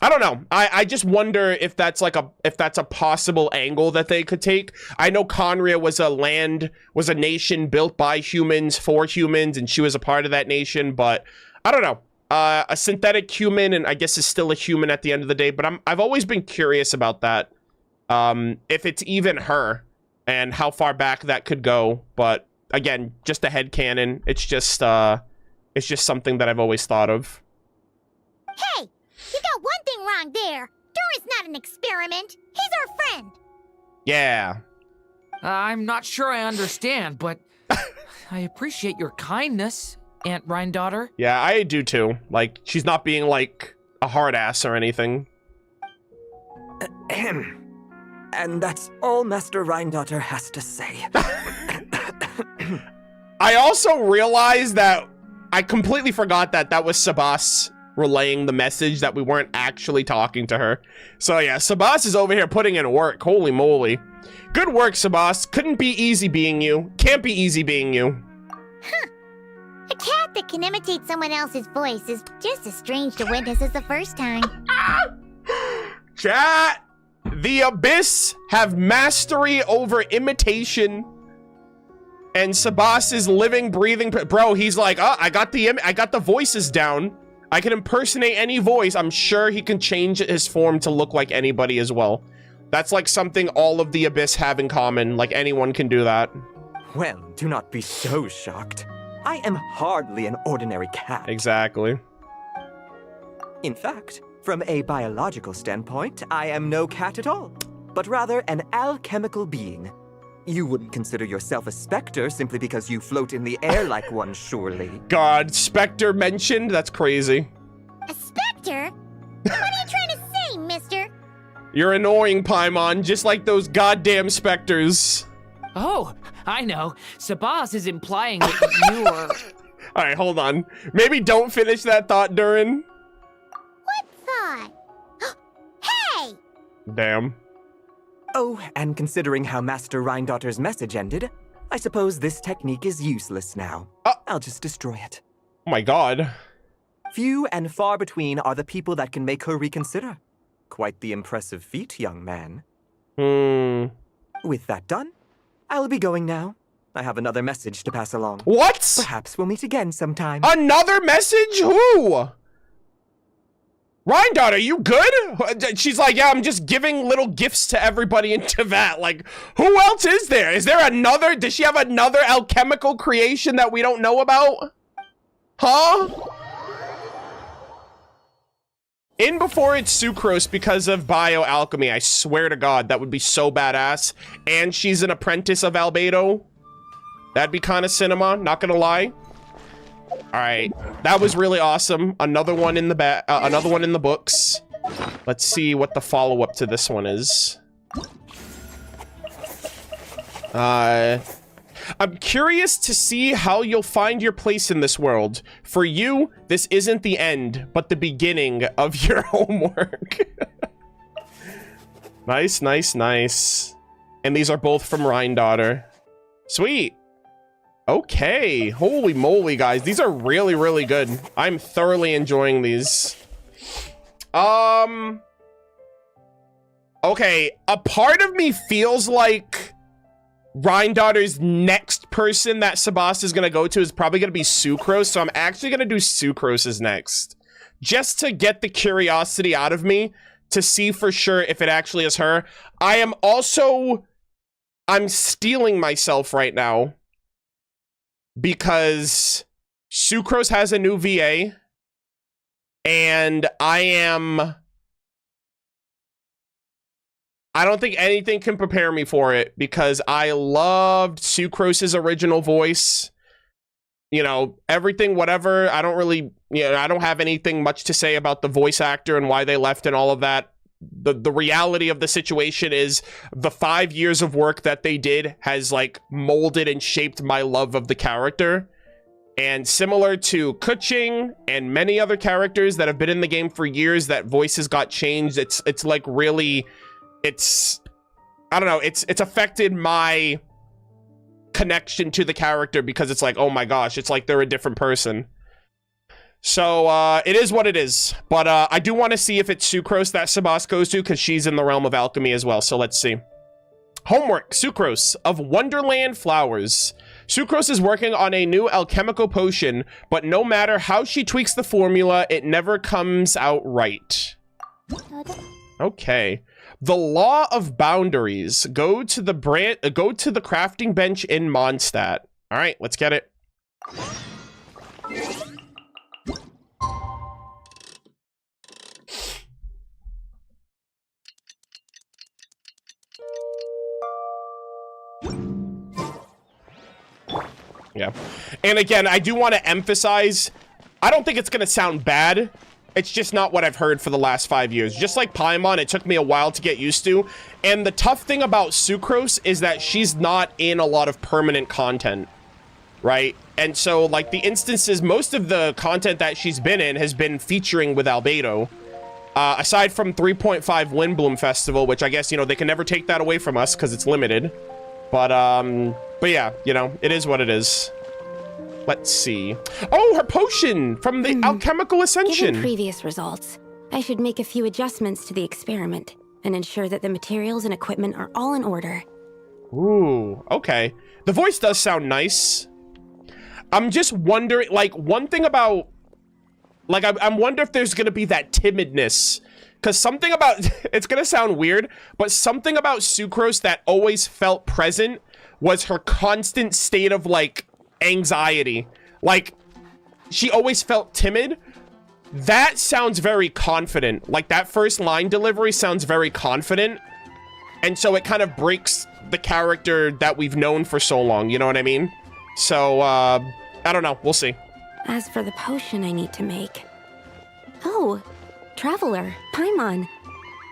I don't know. I just wonder if that's like a possible angle that they could take. I know Conria was a nation built by humans for humans, and she was a part of that nation, but I don't know. A synthetic human, and I guess is still a human at the end of the day, but I've always been curious about that. If it's even her and how far back that could go. But again, just a headcanon. It's just something that I've always thought of. Hey, you got one thing wrong there. Durin's not an experiment. He's our friend. Yeah. I'm not sure I understand, but I appreciate your kindness, Aunt Rhine-daughter. Yeah, I do too. Like, she's not being like a hard ass or anything. And that's all Master Rhine-daughter has to say. I also realized that I completely forgot that was Sabas relaying the message, that we weren't actually talking to her. So yeah, Sabas is over here putting in work. Holy moly. Good work, Sabas. Couldn't be easy being you. Can't be easy being you. Huh. A cat that can imitate someone else's voice is just as strange to witness as the first time. Chat! The Abyss have mastery over imitation. And Sabas is living, breathing. Bro, he's like, oh, I got the voices down. I can impersonate any voice. I'm sure he can change his form to look like anybody as well. That's like something all of the Abyss have in common. Like anyone can do that. Well, do not be so shocked. I am hardly an ordinary cat. Exactly. In fact, from a biological standpoint, I am no cat at all, but rather an alchemical being. You wouldn't consider yourself a specter simply because you float in the air like one, surely. God, specter mentioned? That's crazy. A specter? What are you trying to say, mister? You're annoying, Paimon, just like those goddamn specters. Oh, I know. Sabas is implying that you are... Alright, hold on. Maybe don't finish that thought, Durin. What thought? Hey! Damn. Oh, and considering how Master Rhine-daughter's message ended, I suppose this technique is useless now. I'll just destroy it. Oh my god. Few and far between are the people that can make her reconsider. Quite the impressive feat, young man. With that done, I'll be going now. I have another message to pass along. What? Perhaps we'll meet again sometime. Another message? Who? Rhine-daughter, you good? She's like, yeah, I'm just giving little gifts to everybody in Teyvat. Like, who else is there? Is there another? Does she have another alchemical creation that we don't know about? Huh? In before it's Sucrose because of bioalchemy. I swear to God, that would be so badass. And she's an apprentice of Albedo. That'd be kind of cinema, not gonna lie. All right, that was really awesome. Another one in the another one in the books. Let's see what the follow-up to this one is. I'm curious to see how you'll find your place in this world. For you, this isn't the end, but the beginning of your homework. Nice, nice, nice. And these are both from Rhine-daughter. Sweet. Okay, holy moly, guys. These are really, really good. I'm thoroughly enjoying these. Okay, a part of me feels like Rhine-daughter's next person that Sabas is gonna go to is probably gonna be Sucrose, so I'm actually gonna do Sucrose's next. Just to get the curiosity out of me to see for sure if it actually is her. I'm stealing myself right now because Sucrose has a new VA and I don't think anything can prepare me for it because I loved Sucrose's original voice. You know, everything, whatever. I don't really, I don't have anything much to say about the voice actor and why they left and all of that. The reality of the situation is the 5 years of work that they did has like molded and shaped my love of the character. And similar to Kuching and many other characters that have been in the game for years, that voices got changed. It's like really it's, I don't know, it's affected my connection to the character because it's like, oh my gosh, it's like they're a different person. So, it is what it is. But, I do want to see if it's Sucrose that Sabas goes to, because she's in the realm of alchemy as well. So, let's see. Homework. Sucrose of Wonderland Flowers. Sucrose is working on a new alchemical potion, but no matter how she tweaks the formula, it never comes out right. Okay. The Law of Boundaries. Go to the crafting bench in Mondstadt. All right, let's get it. Yeah. And again, I do want to emphasize, I don't think it's going to sound bad. It's just not what I've heard for the last 5 years. Just like Paimon, it took me a while to get used to. And the tough thing about Sucrose is that she's not in a lot of permanent content, right? And so, like, the instances, most of the content that she's been in has been featuring with Albedo. Aside from 3.5 Windbloom Festival, which I guess, you know, they can never take that away from us because it's limited. But yeah, you know, it is what it is. Let's see. Oh, her potion from the Alchemical Ascension. Given previous results, I should make a few adjustments to the experiment and ensure that the materials and equipment are all in order. Ooh, okay. The voice does sound nice. I'm just wondering, like, one thing about, like, I'm wondering if there's gonna be that timidness. Because something about, it's gonna sound weird, but something about Sucrose that always felt present was her constant state of, like, anxiety. Like, she always felt timid. That sounds very confident. Like, that first line delivery sounds very confident. And so it kind of breaks the character that we've known for so long, you know what I mean? So, I don't know. We'll see. As for the potion I need to make... Oh, Traveler, Paimon.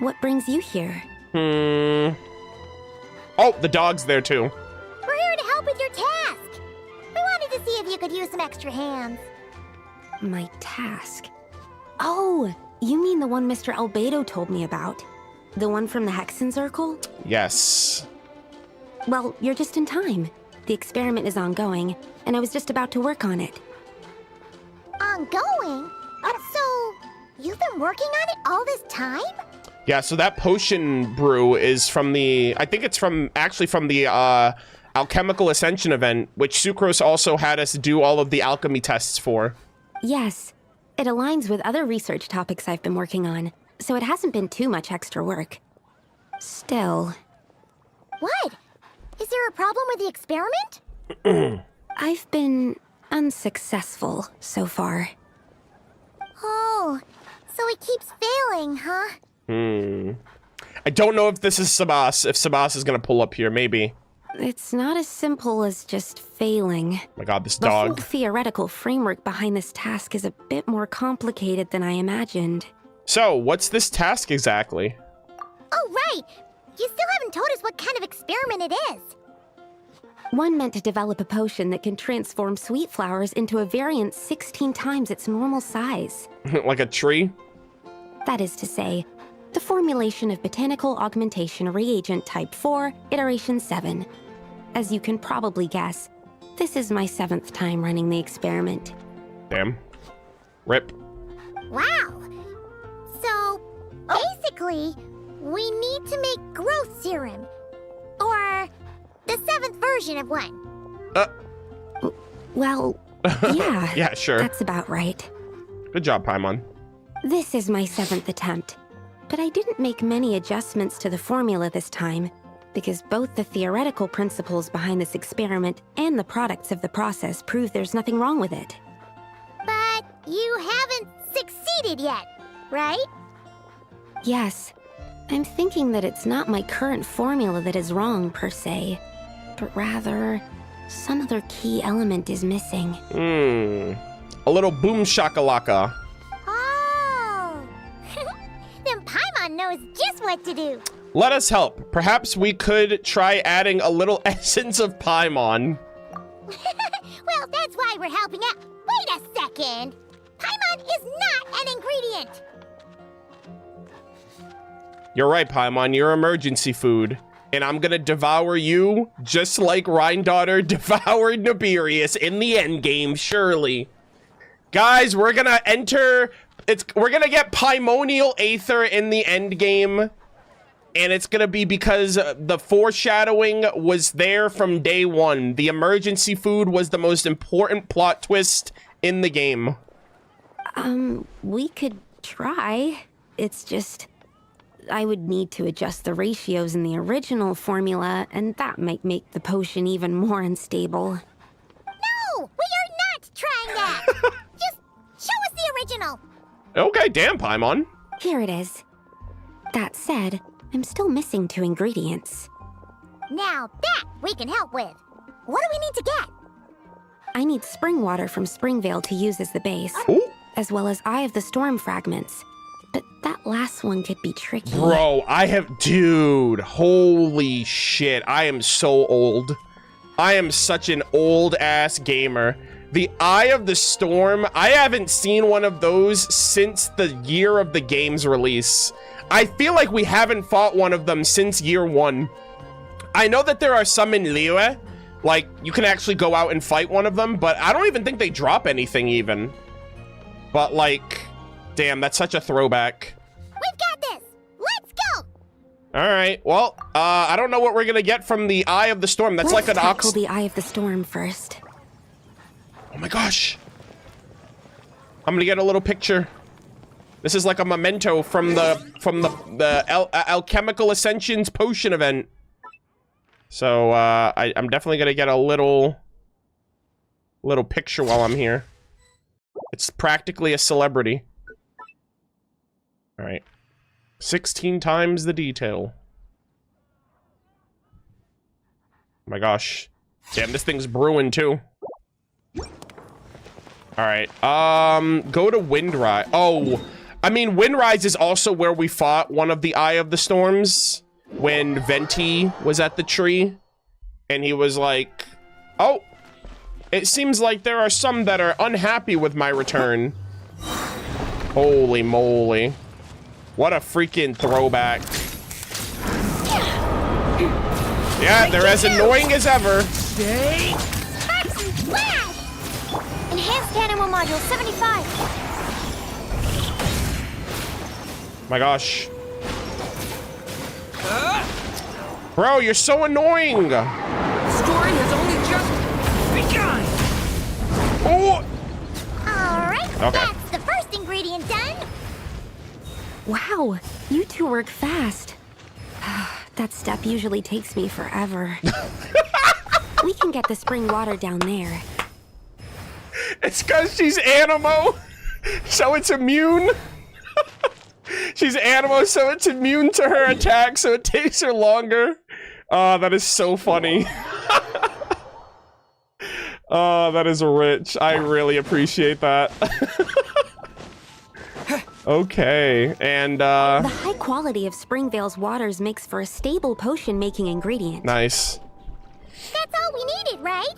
What brings you here? Oh, the dog's there too. We're here to help with your task. We wanted to see if you could use some extra hands. My task? Oh, you mean the one Mr. Albedo told me about? The one from the Hexen Circle? Yes. Well, you're just in time. The experiment is ongoing, and I was just about to work on it. Ongoing? So, you've been working on it all this time? Yeah, so that potion brew is from the, I think it's from, actually from the Alchemical Ascension event, which Sucrose also had us do all of the alchemy tests for. Yes, it aligns with other research topics I've been working on, so it hasn't been too much extra work. Still... What? Is there a problem with the experiment? I've been unsuccessful so far. Oh, so it keeps failing, huh? I don't know if this is Sabas, if Sabas is gonna pull up here, maybe. It's not as simple as just failing. Oh my god, this The whole dog. theoretical framework behind this task is a bit more complicated than I imagined. So, what's this task exactly? Oh, right! You still haven't told us what kind of experiment it is. One meant to develop a potion that can transform sweet flowers into a variant 16 times its normal size. Like a tree? That is to say, the formulation of botanical augmentation reagent type 4, iteration 7. As you can probably guess, this is my 7th time running the experiment. Damn. Rip. Wow! So, basically, we need to make growth serum. Or the 7th version of one. Well, yeah. Yeah, sure. That's about right. Good job, Paimon. This is my 7th attempt, but I didn't make many adjustments to the formula this time, because both the theoretical principles behind this experiment and the products of the process prove there's nothing wrong with it. But you haven't succeeded yet, right? Yes, I'm thinking that it's not my current formula that is wrong, per se, but rather, some other key element is missing. A little boom shakalaka. Oh! Then Paimon knows just what to do. Let us help. Perhaps we could try adding a little essence of Paimon. Well, that's why we're helping out. Wait a second! Paimon is not an ingredient! You're right, Paimon. You're emergency food. And I'm gonna devour you just like Rhindaughter devoured Nibirius in the endgame, surely. Guys, we're gonna enter... We're gonna get Paimonial Aether in the endgame. And it's gonna be because the foreshadowing was there from day one. The emergency food was the most important plot twist in the game. We could try. It's just... I would need to adjust the ratios in the original formula, and that might make the potion even more unstable. No! We are not trying that! Just show us the original! Okay, damn, Paimon. Here it is. That said, I'm still missing 2 ingredients. Now that we can help with. What do we need to get? I need spring water from Springvale to use as the base, as well as Eye of the Storm fragments. But that last one could be tricky. Bro, dude, holy shit. I am so old. I am such an old-ass gamer. The Eye of the Storm, I haven't seen one of those since the year of the game's release. I feel like we haven't fought one of them since year 1. I know that there are some in Liyue, like, you can actually go out and fight one of them, but I don't even think they drop anything even. But, like... Damn, that's such a throwback. We've got this! Let's go! Alright, well, I don't know what we're gonna get from the Eye of the Storm. That's like an tackle the Eye of the Storm first. Oh my gosh. I'm gonna get a little picture. This is like a memento from the Alchemical Ascensions potion event. So, I'm definitely gonna get a little picture while I'm here. It's practically a celebrity. All right, 16 times the detail. Oh my gosh. Damn, this thing's brewing too. All right, go to Windrise. Oh, I mean, Windrise is also where we fought one of the Eye of the Storms when Venti was at the tree. And he was like, oh, it seems like there are some that are unhappy with my return. Holy moly. What a freaking throwback. Yeah, they're as annoying as ever. Hexen Slash! Enhanced Animal Module 75. My gosh. Bro, you're so annoying. Story has only just begun. Oh! Alright, Okay. that's the first ingredient done. Wow, you 2 work fast. That step usually takes me forever. We can get the spring water down there. It's because she's Animo, so it's immune. She's Animo, so it's immune to her attack, so it takes her longer. Oh, that is so funny. Oh, that is rich. I really appreciate that. Okay, and The high quality of Springvale's waters makes for a stable potion-making ingredient. Nice. That's all we needed, right?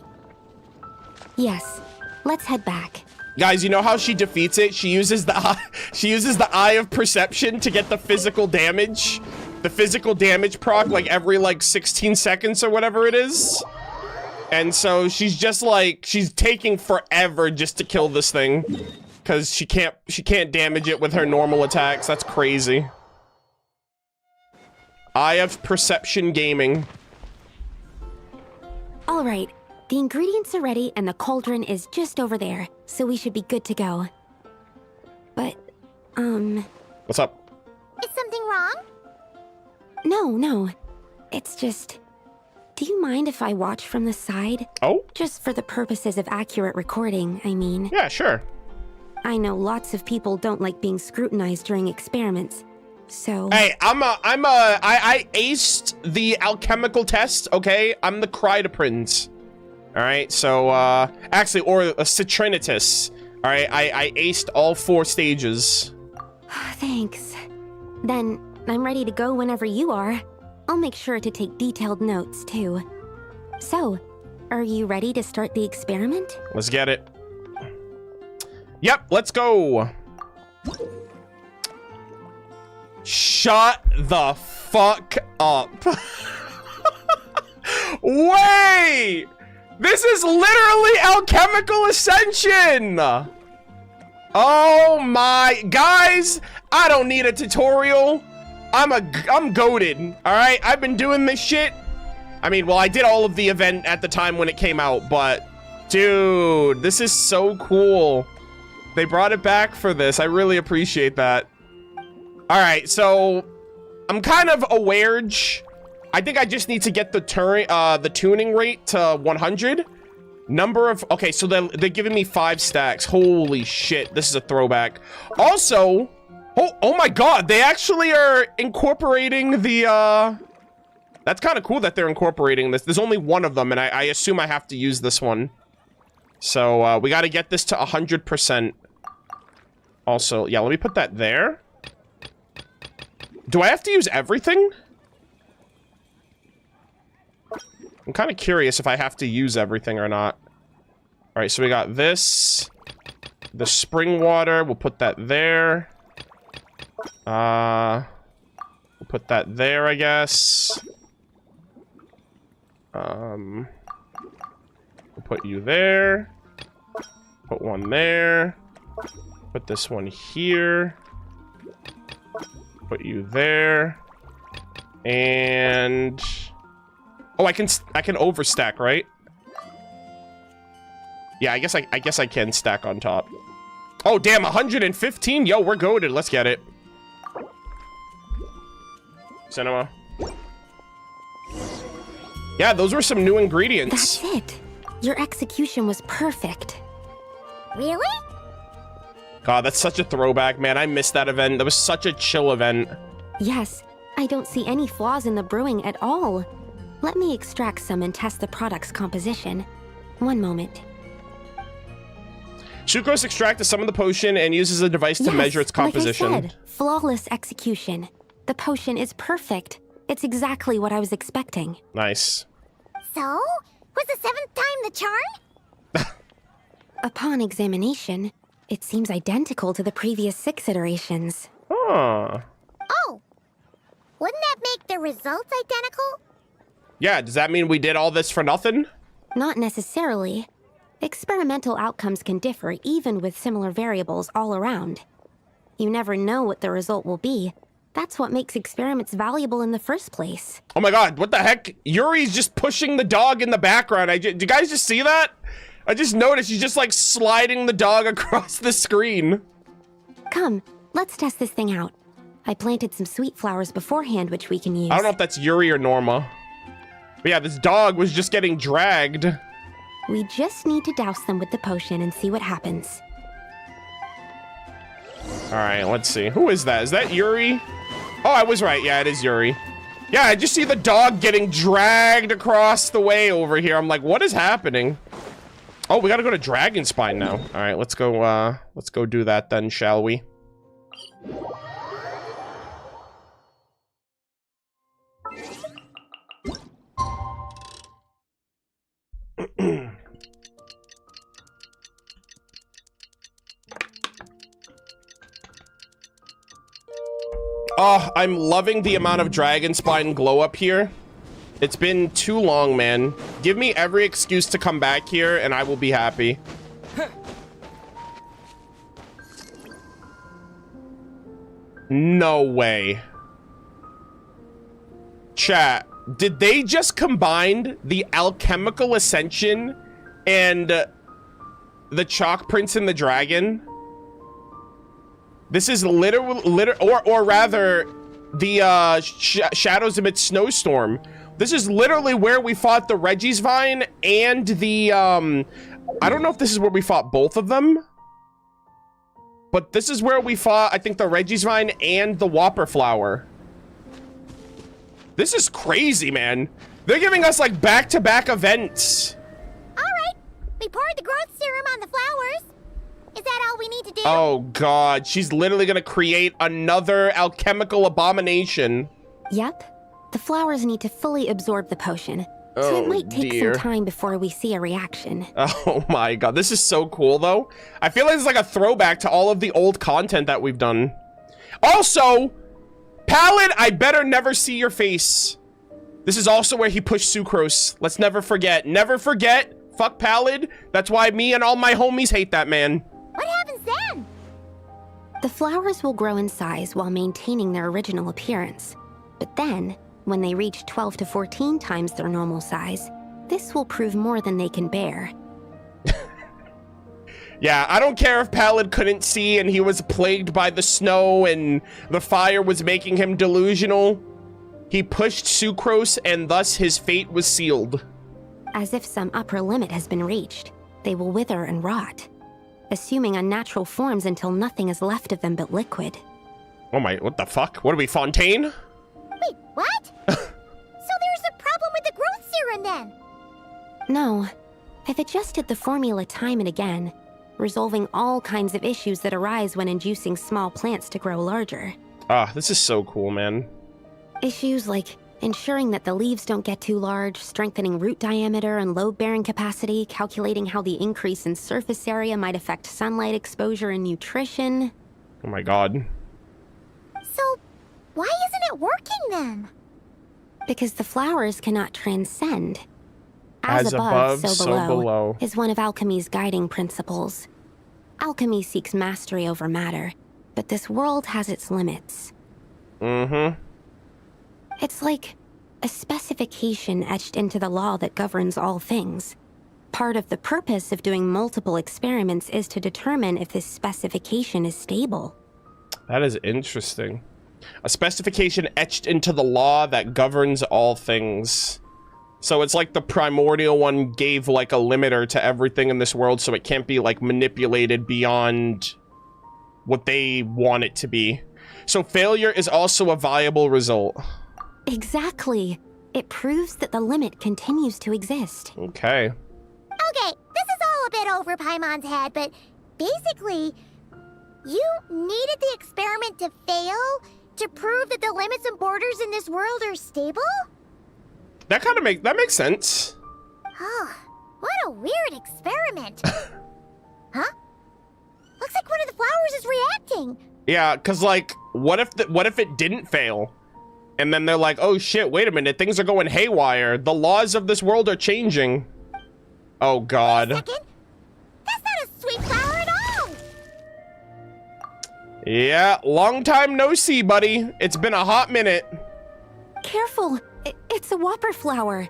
Yes. Let's head back. Guys, you know how she defeats it? She uses the Eye of Perception to get the physical damage. The physical damage proc like every like 16 seconds or whatever it is. And so she's just like, she's taking forever just to kill this thing. Because she can't damage it with her normal attacks. That's crazy. Eye of Perception Gaming. All right. The ingredients are ready and the cauldron is just over there, so we should be good to go. But, What's up? Is something wrong? No. It's just... Do you mind if I watch from the side? Oh? Just for the purposes of accurate recording, I mean. Yeah, sure. I know lots of people don't like being scrutinized during experiments, so... Hey, I aced the alchemical test, okay? I'm the Crytoprince. Alright, so, actually, or a Citrinitus. Alright, I aced all 4 stages. Thanks. Then, I'm ready to go whenever you are. I'll make sure to take detailed notes, too. So, are you ready to start the experiment? Let's get it. Yep, let's go. Shut the fuck up. Wait! This is literally Alchemical Ascension! Oh my... Guys, I don't need a tutorial. I'm goated, alright? I've been doing this shit. I mean, well, I did all of the event at the time when it came out, but... Dude, this is so cool. They brought it back for this. I really appreciate that. Alright, so... I'm kind of aware. I think I just need to get the tuning rate to 100. Number of... Okay, so they're giving me 5 stacks. Holy shit, this is a throwback. Also... Oh my god, they actually are incorporating the... That's kind of cool that they're incorporating this. There's only one of them, and I assume I have to use this one. So, we gotta get this to 100%. Also, yeah, let me put that there. Do I have to use everything? I'm kind of curious if I have to use everything or not. All right, so we got this. The spring water, we'll put that there. We'll put that there, I guess. We'll put you there. Put one there. Put this one here. Put you there. And... Oh, I can overstack, right? Yeah, I guess I can stack on top. Oh, damn, 115? Yo, we're goated. Let's get it. Cinema. Yeah, those were some new ingredients. That's it. Your execution was perfect. Really? God, that's such a throwback, man. I missed that event. That was such a chill event. Yes, I don't see any flaws in the brewing at all. Let me extract some and test the product's composition. One moment. Sucrose extracted some of the potion and uses a device to measure its composition. Like I said, flawless execution. The potion is perfect. It's exactly what I was expecting. Nice. So? Was the 7th time the charm? Upon examination, it seems identical to the previous 6 iterations. Huh. Oh! Wouldn't that make the results identical? Yeah, does that mean we did all this for nothing? Not necessarily. Experimental outcomes can differ even with similar variables all around. You never know what the result will be. That's what makes experiments valuable in the first place. Oh my god, what the heck? Yuri's just pushing the dog in the background. Did you guys just see that? I just noticed she's just like sliding the dog across the screen. Come, let's test this thing out. I planted some sweet flowers beforehand which we can use. I don't know if that's Yuri or Norma. But yeah, this dog was just getting dragged. We just need to douse them with the potion and see what happens. Alright, let's see. Who is that? Is that Yuri? Oh, I was right. Yeah, it is Yuri. Yeah, I just see the dog getting dragged across the way over here. I'm like, what is happening? Oh, we gotta go to Dragonspine now. Alright, let's go do that then, shall we? Oh, I'm loving the amount of Dragonspine glow up here. It's been too long, man. Give me every excuse to come back here and I will be happy. No way. Chat, did they just combine the Alchemical Ascension and the Chalk Prince and the Dragon? This is or rather, the Shadows Amid Snowstorm. This is literally where we fought the Reggie's Vine and the, I don't know if this is where we fought both of them. But this is where we fought, I think, the Reggie's Vine and the Whopper Flower. This is crazy, man. They're giving us, like, back-to-back events. Alright, we poured the growth serum on the flowers. Is that all we need to do? Oh, God. She's literally gonna create another alchemical abomination. Yep. The flowers need to fully absorb the potion. So it might take some time before we see a reaction. Oh my god, this is so cool though. I feel like it's like a throwback to all of the old content that we've done. Also, Pallid, I better never see your face. This is also where he pushed Sucrose. Let's never forget. Never forget. Fuck Pallid. That's why me and all my homies hate that man. What happens then? The flowers will grow in size while maintaining their original appearance. But then, when they reach 12 to 14 times their normal size, this will prove more than they can bear. Yeah, I don't care if Pallid couldn't see and he was plagued by the snow and the fire was making him delusional. He pushed Sucrose and thus his fate was sealed. As if some upper limit has been reached, they will wither and rot, assuming unnatural forms until nothing is left of them but liquid. Oh my, what the fuck? What are we, Fontaine? Wait, what? So there's a problem with the growth serum then? No. I've adjusted the formula time and again, resolving all kinds of issues that arise when inducing small plants to grow larger. Ah, this is so cool, man. Issues like ensuring that the leaves don't get too large, strengthening root diameter and load-bearing capacity, calculating how the increase in surface area might affect sunlight exposure and nutrition. Oh my god. So, why isn't it working then? Because the flowers cannot transcend. As above, so below is one of alchemy's guiding principles. Alchemy seeks mastery over matter, but this world has its limits. Mm-hmm. It's like a specification etched into the law that governs all things. Part of the purpose of doing multiple experiments is to determine if this specification is stable. That is interesting. A specification etched into the law that governs all things. So it's like the primordial one gave like a limiter to everything in this world so it can't be like manipulated beyond what they want it to be. So failure is also a viable result. Exactly. It proves that the limit continues to exist. Okay. Okay, this is all a bit over Paimon's head, but basically, you needed the experiment to fail to prove that the limits and borders in this world are stable? That kind of makes sense. Oh, what a weird experiment. Huh? Looks like one of the flowers is reacting. Yeah, cause like, what if it didn't fail? And then they're like, oh shit, wait a minute, things are going haywire. The laws of this world are changing. Oh god. Wait a second. That's not a sweet flower at all. Yeah, long time no see, buddy. It's been a hot minute. Careful. It's a whopper flower.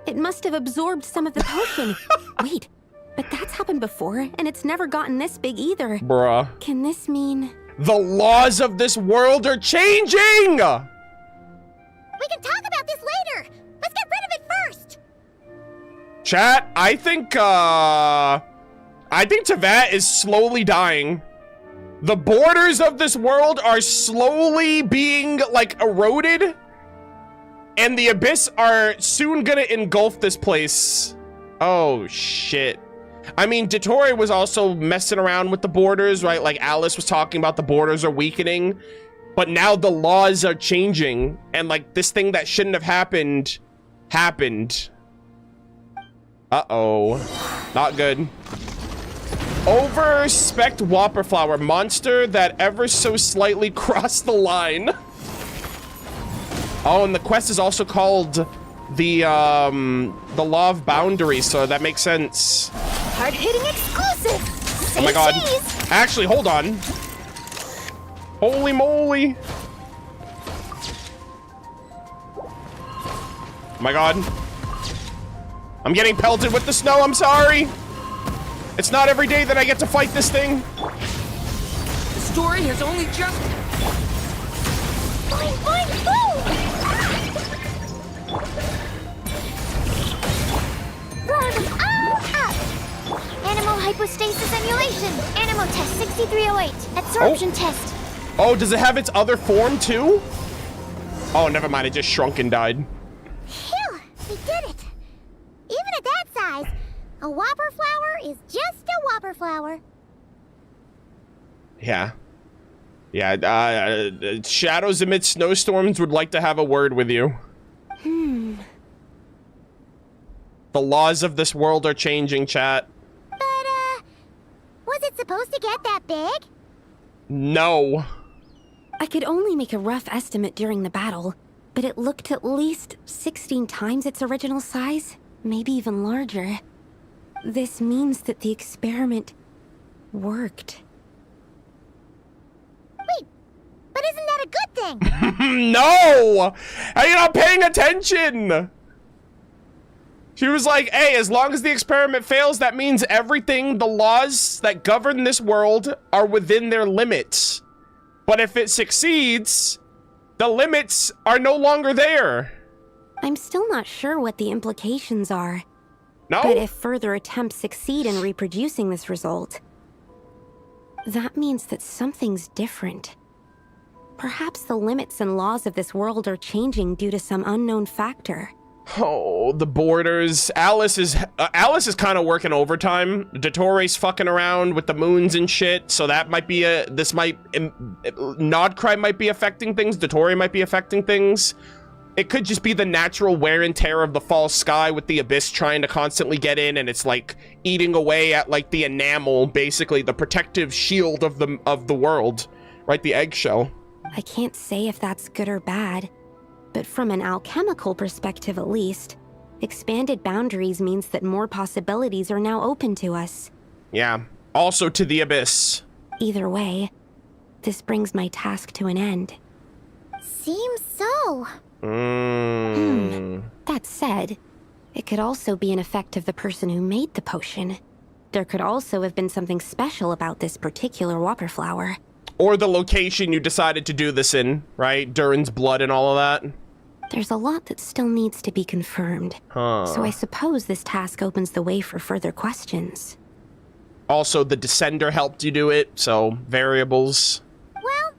It must have absorbed some of the potion. Wait, but that's happened before, and it's never gotten this big either. Bruh. Can this mean... The laws of this world are changing! We can talk about this later. Let's get rid of it first. Chat, I think Teyvat is slowly dying. The borders of this world are slowly being, like, eroded. And the Abyss are soon gonna engulf this place. Oh, shit. I mean, Dottore was also messing around with the borders, right? Like, Alice was talking about the borders are weakening. But now the laws are changing. And, like, this thing that shouldn't have happened, happened. Uh-oh. Not good. Over-spect whopper flower. Monster that ever so slightly crossed the line. Oh, and the quest is also called the Law of Boundary, so that makes sense. Hard-hitting exclusive. Oh my god. Actually, hold on. Holy moly. Oh my god. I'm getting pelted with the snow, I'm sorry. It's not every day that I get to fight this thing. The story has only just... Boing, boing, boom! Blow them all up! Animal hypostasis emulation. Animal test 6308. Absorption test. Oh, does it have its other form too? Oh, never mind. It just shrunk and died. Phew, we did it. Even at that size, a whopper flower is just a whopper flower. Yeah. Yeah, Shadows Amid Snowstorms would like to have a word with you. The laws of this world are changing, chat. But, was it supposed to get that big? No. I could only make a rough estimate during the battle, but it looked at least 16 times its original size, maybe even larger. This means that the experiment worked. Wait, but isn't that a good thing? No! Are you not paying attention? She was like, hey, as long as the experiment fails, that means everything, the laws that govern this world are within their limits. But if it succeeds, the limits are no longer there. I'm still not sure what the implications are. No? But if further attempts succeed in reproducing this result, that means that something's different. Perhaps the limits and laws of this world are changing due to some unknown factor. Oh, the borders. Alice is kind of working overtime. Dottoro's fucking around with the moons and shit, so that might be Nodcry might be affecting things. Dottori might be affecting things. It could just be the natural wear and tear of the false sky with the abyss trying to constantly get in, and it's like eating away at like the enamel, basically the protective shield of the world, right? The eggshell. I can't say if that's good or bad. But from an alchemical perspective at least, expanded boundaries means that more possibilities are now open to us. Yeah, also to the abyss. Either way, this brings my task to an end. Seems so. That said, it could also be an effect of the person who made the potion. There could also have been something special about this particular whopper flower. Or the location you decided to do this in, right? Durin's blood and all of that. There's a lot that still needs to be confirmed. So I suppose this task opens the way for further questions. Also, the Descender helped you do it, so variables. Well,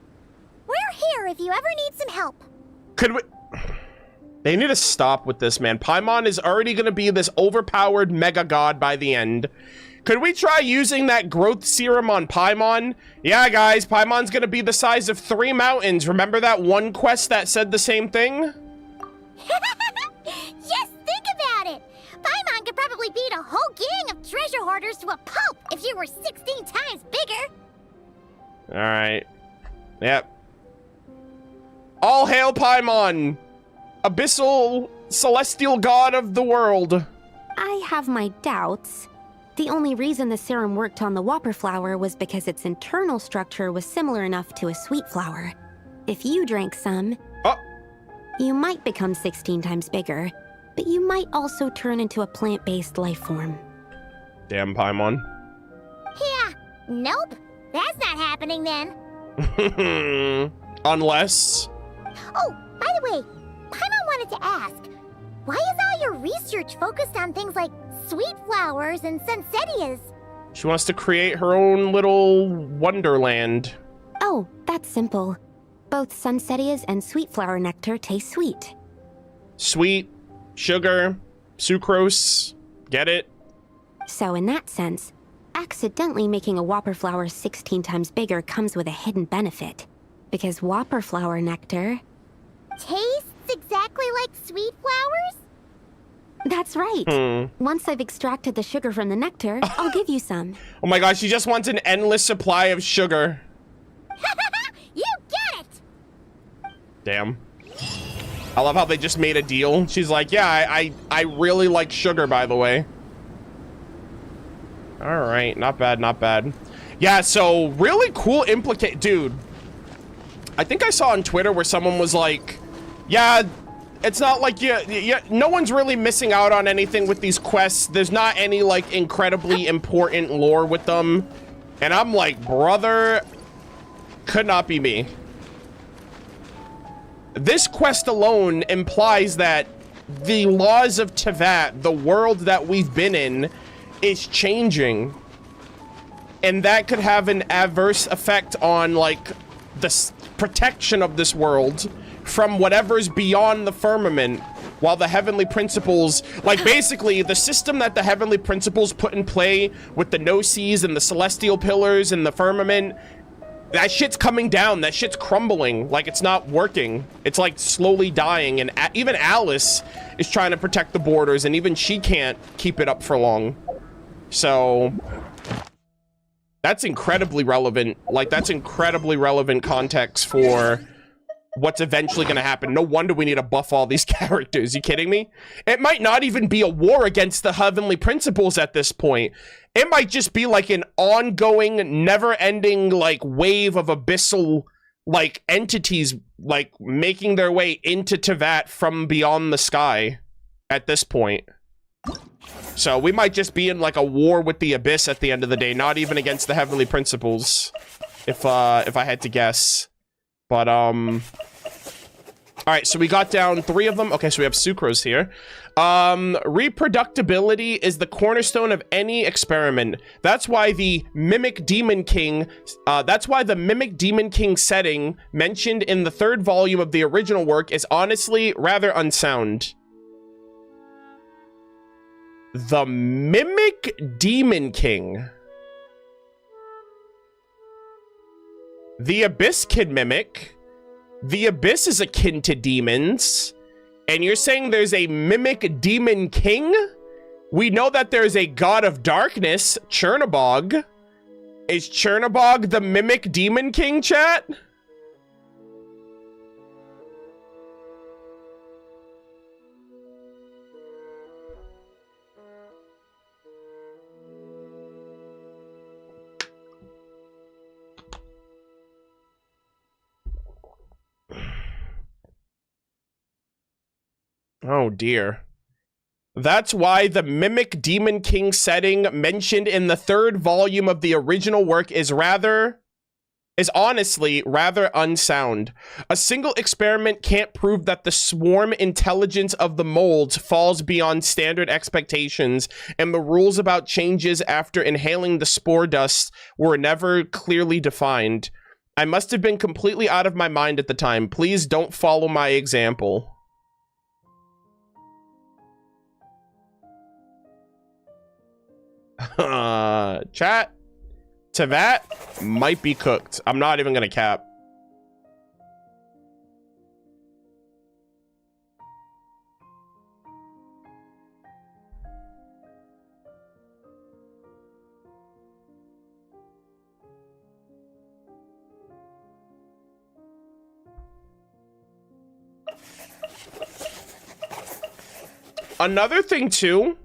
we're here if you ever need some help. Could we... They need to stop with this, man. Paimon is already going to be this overpowered mega god by the end. Could we try using that growth serum on Paimon? Yeah, guys, Paimon's going to be the size of 3 mountains. Remember that one quest that said the same thing? Yes, think about it. Paimon could probably beat a whole gang of treasure hoarders to a pulp if you were 16 times bigger. All right. Yep. All hail Paimon, abyssal celestial god of the world. I have my doubts. The only reason the serum worked on the whopper flower was because its internal structure was similar enough to a sweet flower. If you drank some, you might become 16 times bigger, but you might also turn into a plant-based life form. Damn Paimon. Yeah, nope. That's not happening then. Unless... Oh, by the way, Paimon wanted to ask, why is all your research focused on things like sweet flowers and sunsettias? She wants to create her own little wonderland. Oh, that's simple. Both sunsettias and sweet flower nectar taste sweet. Sweet, sugar, sucrose, get it? So in that sense, accidentally making a whopper flower 16 times bigger comes with a hidden benefit. Because whopper flower nectar... tastes exactly like sweet flowers? That's right. Once I've extracted the sugar from the nectar, I'll give you some. Oh my gosh, she just wants an endless supply of sugar. You get it! Damn. I love how they just made a deal. She's like, yeah, I really like sugar, by the way. All right, not bad, not bad. Yeah, so really cool dude. I think I saw on Twitter where someone was like, yeah, it's not like no one's really missing out on anything with these quests. There's not any like incredibly important lore with them. And I'm like, brother, could not be me. This quest alone implies that the laws of Tevat, the world that we've been in, is changing. And that could have an adverse effect on like the protection of this world from whatever's beyond the firmament, while the heavenly principles, like basically the system that the heavenly principles put in play with the gnosis and the celestial pillars and the firmament, that shit's coming down, that shit's crumbling, like it's not working. It's like slowly dying, and even Alice is trying to protect the borders, and even she can't keep it up for long. So That's incredibly relevant. Like, that's incredibly relevant context for what's eventually going to happen. No wonder we need to buff all these characters. You kidding me? It might not even be a war against the heavenly principles at this point. It might just be like an ongoing, never-ending, like, wave of abyssal, like, entities, like, making their way into Teyvat from beyond the sky at this point. So we might just be in, like, a war with the abyss at the end of the day, not even against the heavenly principles, if I had to guess. But, all right, so we got down 3 of them. Okay, so we have Sucrose here. Reproductibility is the cornerstone of any experiment. That's why the Mimic Demon King, setting mentioned in the 3rd volume of the original work is honestly rather unsound. The Mimic Demon King. The Abyss can mimic. The Abyss is akin to demons. And you're saying there's a Mimic Demon King? We know that there's a God of Darkness, Chernabog. Is Chernabog the Mimic Demon King, chat? Oh dear. That's why the Mimic Demon King setting mentioned in the 3rd volume of the original work is honestly rather unsound. A single experiment can't prove that the swarm intelligence of the molds falls beyond standard expectations, and the rules about changes after inhaling the spore dust were never clearly defined. I must have been completely out of my mind at the time. Please don't follow my example. Chat, Teyvat might be cooked. I'm not even gonna cap. Another thing too,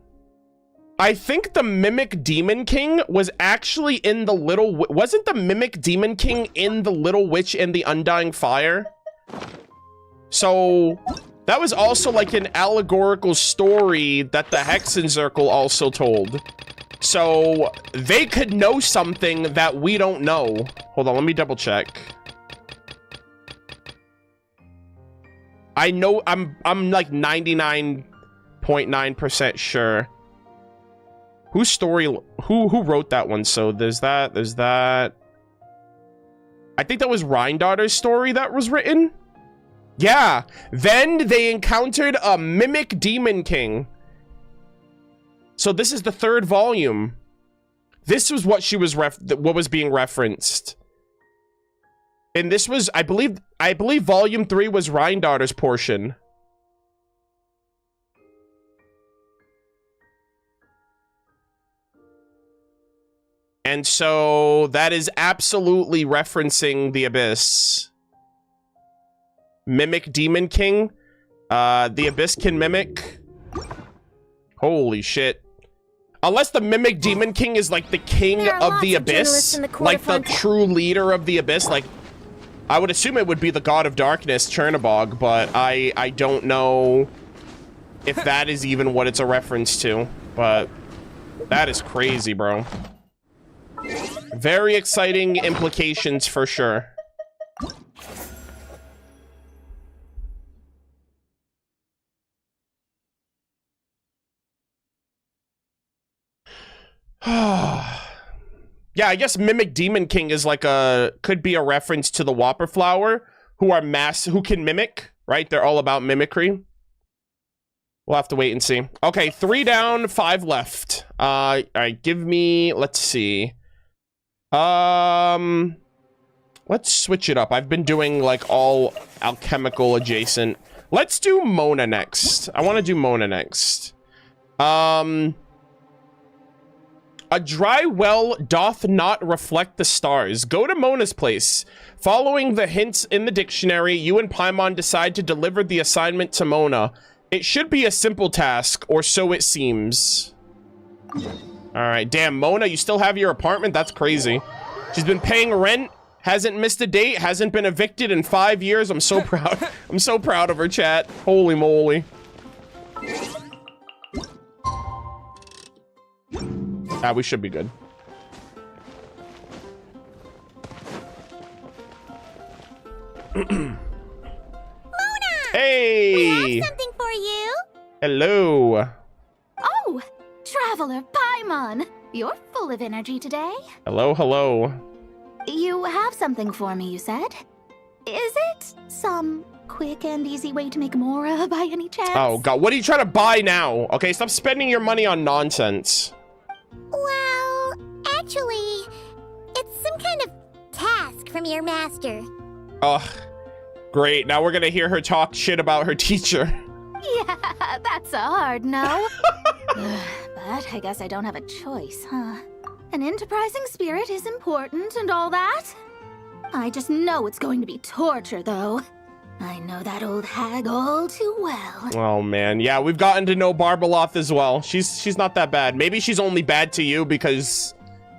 I think the Mimic Demon King was actually in the wasn't the Mimic Demon King in the Little Witch and the Undying Fire? So that was also like an allegorical story that the Hexen Circle also told. So they could know something that we don't know. Hold on, let me double check. I know I'm like 99.9% sure. Whose story, who wrote that one? So there's that. I think that was Rhindaughter's story that was written. Yeah. Then they encountered a Mimic Demon King. So this is the 3rd volume. This was what she was what was being referenced. And this was, I believe volume 3 was Rhindaughter's portion. And so that is absolutely referencing the Abyss. Mimic Demon King. The Abyss can mimic. Holy shit. Unless the Mimic Demon King is like the king of the Abyss, like the true leader of the Abyss, like I would assume it would be the God of Darkness, Chernabog, but I don't know if that is even what it's a reference to, but that is crazy, bro. Very exciting implications for sure. Yeah, I guess Mimic Demon King is like could be a reference to the Whopper Flower, who can mimic, right? They're all about mimicry. We'll have to wait and see. Okay, 3 down, 5 left. All right, give me, let's see. Let's switch it up. I've been doing like all alchemical adjacent. Let's do Mona next. I want to do Mona next. A dry well doth not reflect the stars. Go to Mona's place. Following the hints in the dictionary, you and Paimon decide to deliver the assignment to Mona. It should be a simple task, or so it seems. Alright, damn, Mona, you still have your apartment? That's crazy. She's been paying rent, hasn't missed a date, hasn't been evicted in 5 years. I'm so proud. I'm so proud of her, chat. Holy moly. Ah, we should be good. Mona! Hey! We have something for you. Hello. Oh, Traveler Paimon. You're full of energy today. Hello, hello. You have something for me, you said? Is it some quick and easy way to make Mora by any chance? Oh, God. What are you trying to buy now? Okay, stop spending your money on nonsense. Well, actually, it's some kind of task from your master. Ugh. Great. Now we're gonna hear her talk shit about her teacher. Yeah, that's a hard no. But I guess I don't have a choice, huh? An enterprising spirit is important and all that. I just know it's going to be torture, though. I know that old hag all too well. Oh, man. Yeah, we've gotten to know Barbaloth as well. She's not that bad. Maybe she's only bad to you because,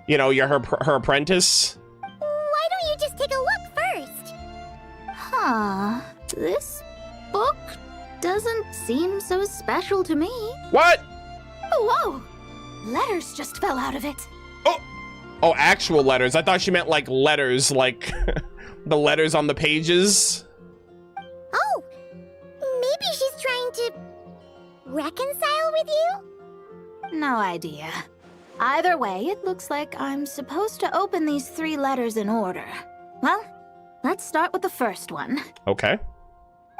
you know, you're her apprentice. Why don't you just take a look first? Huh. This book doesn't seem so special to me. What? Oh, whoa! Letters just fell out of it. Oh, actual letters. I thought she meant, like, letters, like the letters on the pages. Oh, maybe she's trying to reconcile with you? No idea. Either way, it looks like I'm supposed to open these 3 letters in order. Well, let's start with the first one. Okay.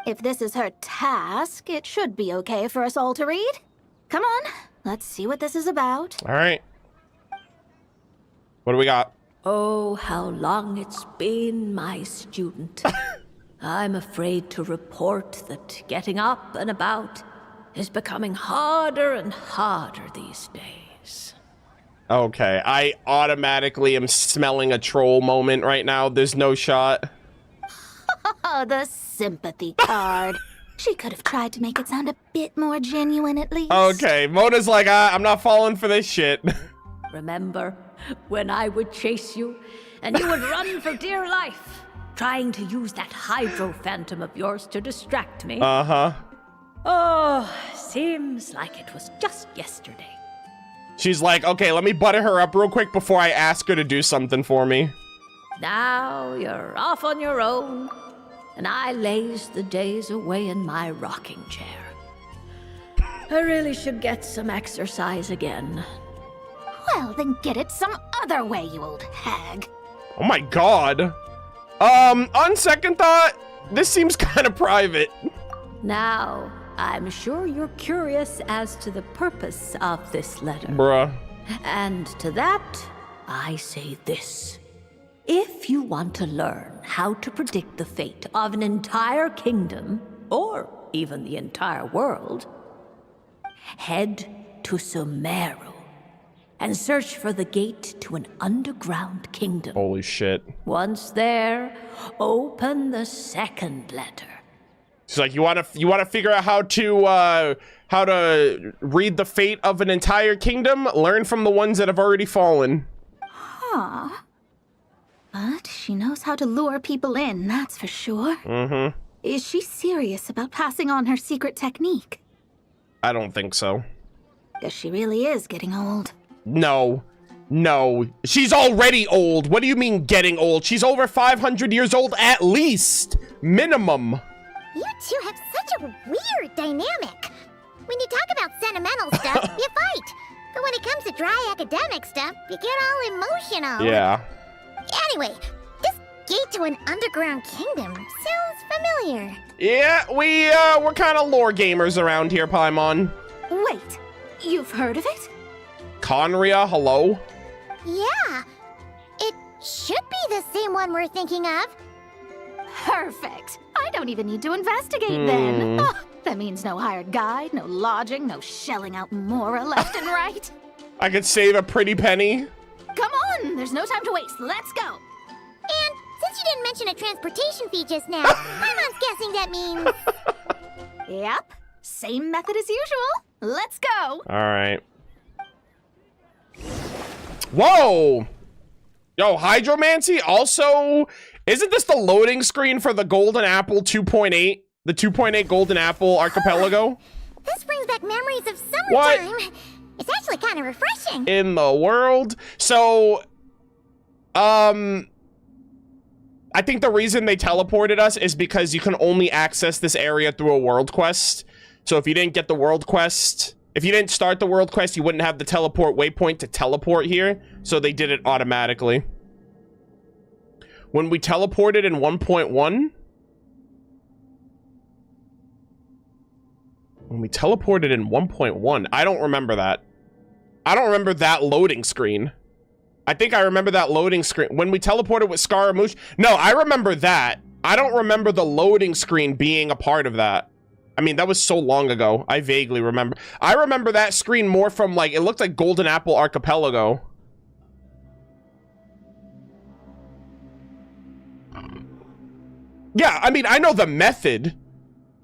If this is her task, it should be okay for us all to read. Come on, let's see what this is about. All right. What do we got? Oh, how long it's been, my student. I'm afraid to report that getting up and about is becoming harder and harder these days. Okay, I automatically am smelling a troll moment right now. There's no shot. Oh, the sympathy card. She could have tried to make it sound a bit more genuine at least. Okay, Mona's like, I'm not falling for this shit. Remember when I would chase you and you would run for dear life, trying to use that hydro phantom of yours to distract me? Uh-huh. Oh, seems like it was just yesterday. She's like, okay, let me butter her up real quick before I ask her to do something for me. Now you're off on your own, and I laze the days away in my rocking chair. I really should get some exercise again. Well, then get it some other way, you old hag. Oh my god. On second thought, this seems kind of private. Now, I'm sure you're curious as to the purpose of this letter. Bruh. And to that, I say this. If you want to learn how to predict the fate of an entire kingdom, or even the entire world, head to Sumeru and search for the gate to an underground kingdom. Holy shit. Once there, open the second letter. She's like, you want to figure out how to read the fate of an entire kingdom? Learn from the ones that have already fallen. Huh. But she knows how to lure people in, that's for sure. Mm-hmm. Is she serious about passing on her secret technique? I don't think so. Guess she really is getting old. No. No. She's already old. What do you mean getting old? She's over 500 years old at least. Minimum. You two have such a weird dynamic. When you talk about sentimental stuff, you fight. But when it comes to dry academic stuff, you get all emotional. Yeah. Anyway, this gate to an underground kingdom sounds familiar. Yeah, we're kind of lore gamers around here, Paimon. Wait, you've heard of it? Conria, hello? Yeah, it should be the same one we're thinking of. Perfect. I don't even need to investigate then. Oh, that means no hired guide, no lodging, no shelling out Mora left and right. I could save a pretty penny. Come on, there's no time to waste. Let's go. And since you didn't mention a transportation fee just now, Paimon's guessing that means... Yep, same method as usual. Let's go. All right. Whoa! Yo, Hydromancy also... Isn't this the loading screen for the Golden Apple 2.8? The 2.8 Golden Apple Archipelago? This brings back memories of summertime. What? It's actually kind of refreshing. In the world? So, I think the reason they teleported us is because you can only access this area through a world quest. So if you didn't get the world quest, if you didn't start the world quest, you wouldn't have the teleport waypoint to teleport here. So they did it automatically. When we teleported in 1.1... When we teleported in 1.1, I don't remember that. I don't remember that loading screen. I think I remember that loading screen. When we teleported with Scaramouche... No, I remember that. I don't remember the loading screen being a part of that. I mean, that was so long ago. I vaguely remember. I remember that screen more from, like, it looked like Golden Apple Archipelago. Yeah, I mean, I know the method.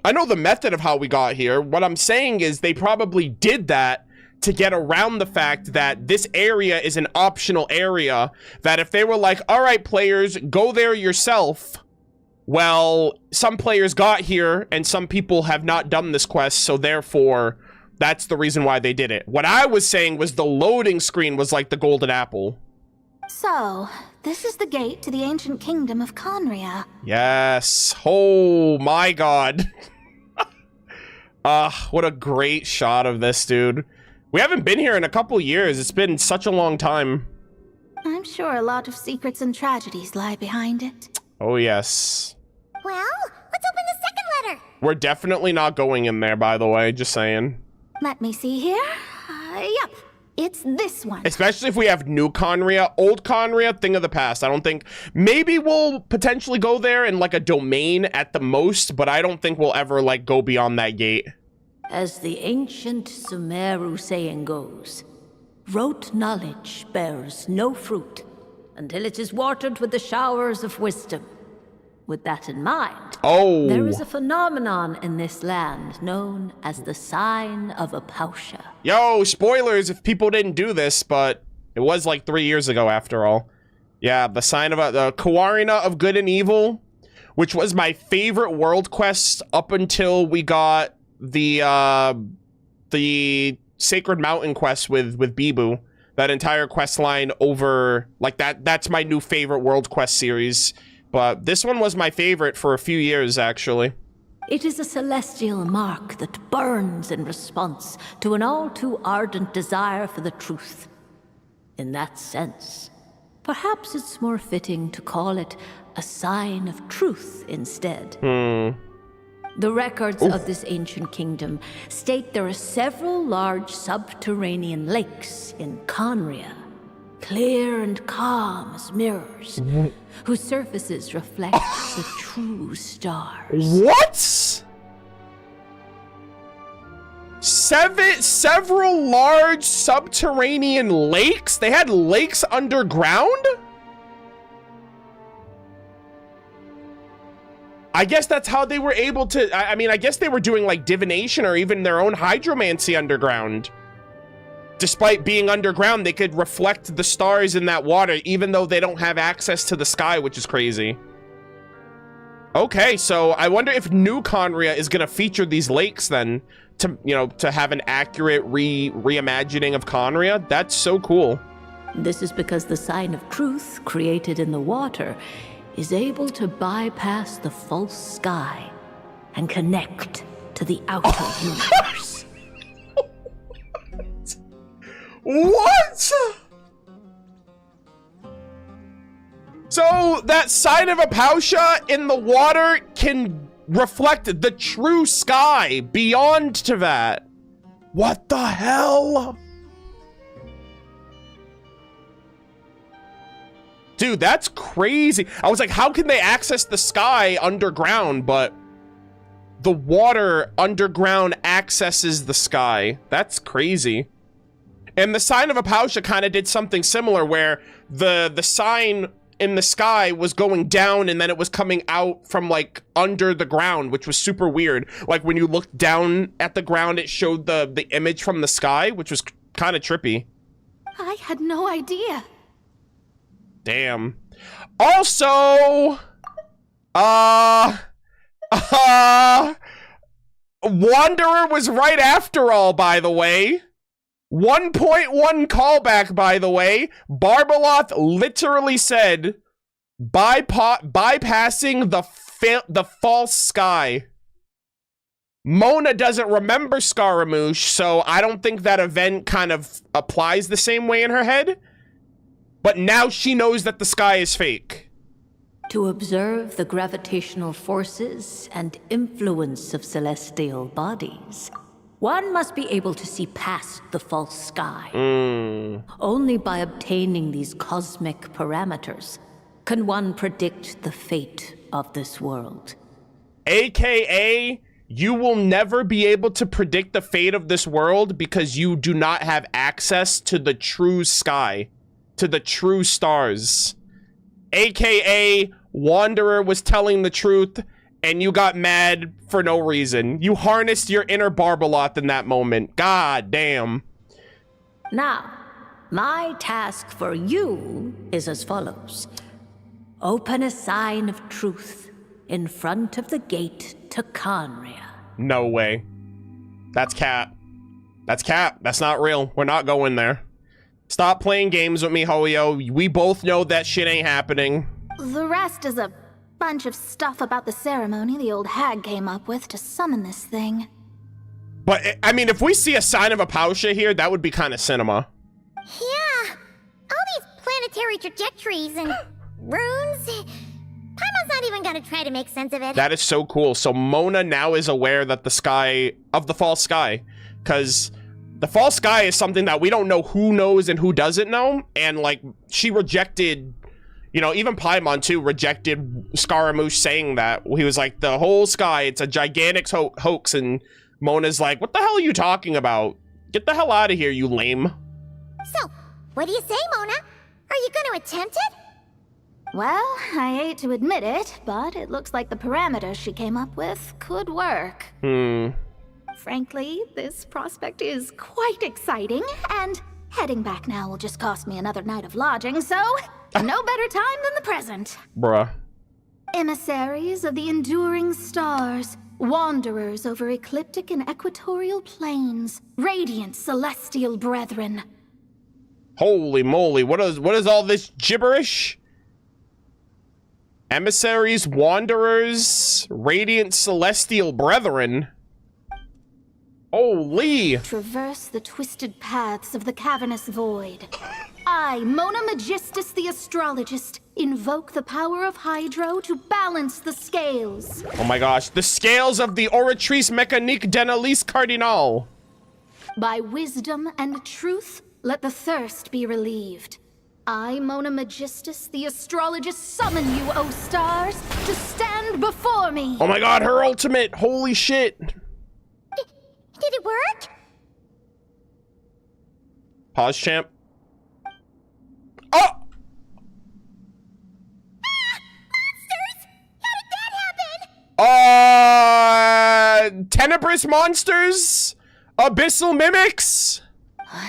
I know the method of how we got here. What I'm saying is they probably did that to get around the fact that this area is an optional area, that if they were like, all right, players, go there yourself. Well, some players got here and some people have not done this quest, so therefore that's the reason why they did it. What I was saying was the loading screen was like the Golden Apple. So, this is the gate to the ancient kingdom of Conria. Yes. Oh my god. What a great shot of this, dude. We haven't been here in a couple years. It's been such a long time. I'm sure a lot of secrets and tragedies lie behind it. Oh, yes. Well, let's open the second letter. We're definitely not going in there, by the way. Just saying. Let me see here. Yep. It's this one. Especially if we have new Conria. Old Conria, thing of the past. I don't think... Maybe we'll potentially go there in, like, a domain at the most, but I don't think we'll ever, like, go beyond that gate. As the ancient Sumeru saying goes, rote knowledge bears no fruit until it is watered with the showers of wisdom. With that in mind, there is a phenomenon in this land known as the Sign of Apausha. Yo, spoilers if people didn't do this, but it was like 3 years ago after all. Yeah, the Sign of the Kawarina of Good and Evil, which was my favorite world quest up until we got the Sacred Mountain quest with Bibu. That entire quest line over, like, that's my new favorite world quest series. But this one was my favorite for a few years, actually. It is a celestial mark that burns in response to an all too ardent desire for the truth. In that sense, perhaps it's more fitting to call it a sign of truth instead. The records of this ancient kingdom state there are several large subterranean lakes in Conria, clear and calm as mirrors, whose surfaces reflect the true stars. What? Several large subterranean lakes? They had lakes underground? I guess that's how they were able to... I mean, I guess they were doing, like, divination or even their own hydromancy underground. Despite being underground, they could reflect the stars in that water, even though they don't have access to the sky, which is crazy. Okay, so I wonder if New Conria is going to feature these lakes then, to, you know, to have an accurate reimagining of Conria. That's so cool. This is because the sign of truth created in the water is able to bypass the false sky and connect to the outer universe. What? So that sign of Apausha in the water can reflect the true sky beyond to that. What the hell? Dude, that's crazy. I was like, how can they access the sky underground, but the water underground accesses the sky? That's crazy. And the sign of Apausha kind of did something similar where the sign in the sky was going down and then it was coming out from like under the ground, which was super weird. Like when you looked down at the ground, it showed the image from the sky, which was kind of trippy. I had no idea. Damn. Also, Wanderer was right after all, by the way. 1.1 callback, by the way. Barbeloth literally said, bypassing the false sky. Mona doesn't remember Scaramouche, so I don't think that event kind of applies the same way in her head. But now she knows that the sky is fake. To observe the gravitational forces and influence of celestial bodies, one must be able to see past the false sky. Only by obtaining these cosmic parameters can one predict the fate of this world. AKA, you will never be able to predict the fate of this world because you do not have access to the true sky, to the true stars. AKA, Wanderer was telling the truth and you got mad for no reason. You harnessed your inner Barbeloth in that moment. God damn. Now, my task for you is as follows. Open a sign of truth in front of the gate to Conria. No way. That's cap. That's cap. That's not real. We're not going there. Stop playing games with me, Hoyo. We both know that shit ain't happening. The rest is a bunch of stuff about the ceremony the old hag came up with to summon this thing. But, I mean, if we see a sign of Apausha here, that would be kind of cinema. Yeah, all these planetary trajectories and runes. Paimon's not even gonna try to make sense of it. That is so cool. So Mona now is aware that the sky, of the false sky, because the false sky is something that we don't know who knows and who doesn't know. And like, she rejected, you know, even Paimon too rejected Scaramouche saying that. He was like, the whole sky, it's a gigantic hoax. And Mona's like, what the hell are you talking about? Get the hell out of here, you lame. So, what do you say, Mona? Are you gonna attempt it? Well, I hate to admit it, but it looks like the parameters she came up with could work. Frankly, this prospect is quite exciting, and heading back now will just cost me another night of lodging, so no better time than the present. Bruh. Emissaries of the enduring stars, wanderers over ecliptic and equatorial planes, radiant celestial brethren. Holy moly, what is all this gibberish? Emissaries, wanderers, radiant celestial brethren. Holy. Traverse the twisted paths of the cavernous void. I, Mona Magistus the astrologist, invoke the power of Hydro to balance the scales. Oh my gosh, the scales of the Oratrice Mécanique d'Annalise Cardinal. By wisdom and truth, let the thirst be relieved. I, Mona Magistus, the astrologist, summon you, O stars, to stand before me. Oh my god, her ultimate. Holy shit. Did it work? Pause, champ. Oh! Monsters! How did that happen? Tenebrous monsters? Abyssal mimics?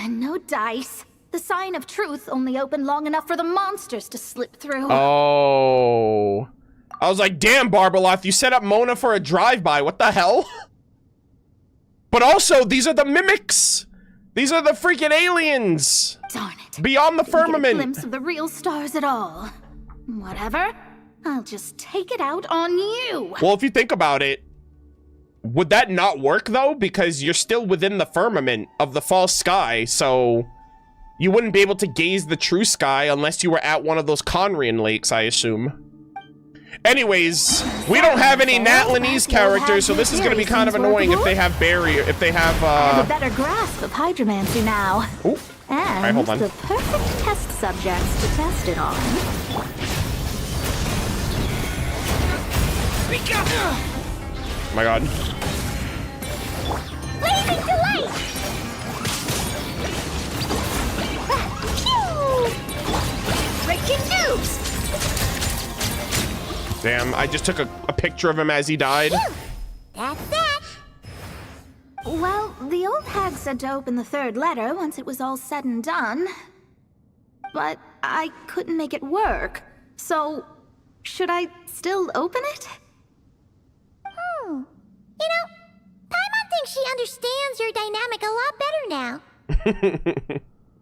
No dice. The sign of truth only opened long enough for the monsters to slip through. Oh. I was like, damn, Barbeloth, you set up Mona for a drive-by. What the hell? But also, these are the mimics. These are the freaking aliens. Darn it. Beyond the Get firmament. a glimpse of the real stars at all. Whatever. I'll just take it out on you. Well, if you think about it, would that not work, though? Because you're still within the firmament of the false sky, so you wouldn't be able to gaze the true sky unless you were at one of those Conrian lakes, I assume. Anyways, we don't have any Natlanese characters, so this is going to be kind of annoying if they have barrier, if they have, I have a better grasp of hydromancy now. Ooh. And All right, hold on. the perfect test subjects to test it on. Oh my god. Blazing delight! Damn, I just took a picture of him as he died. That's that. Well, the old hag said to open the third letter once it was all said and done. But I couldn't make it work. So, should I still open it? You know, Paimon thinks she understands your dynamic a lot better now.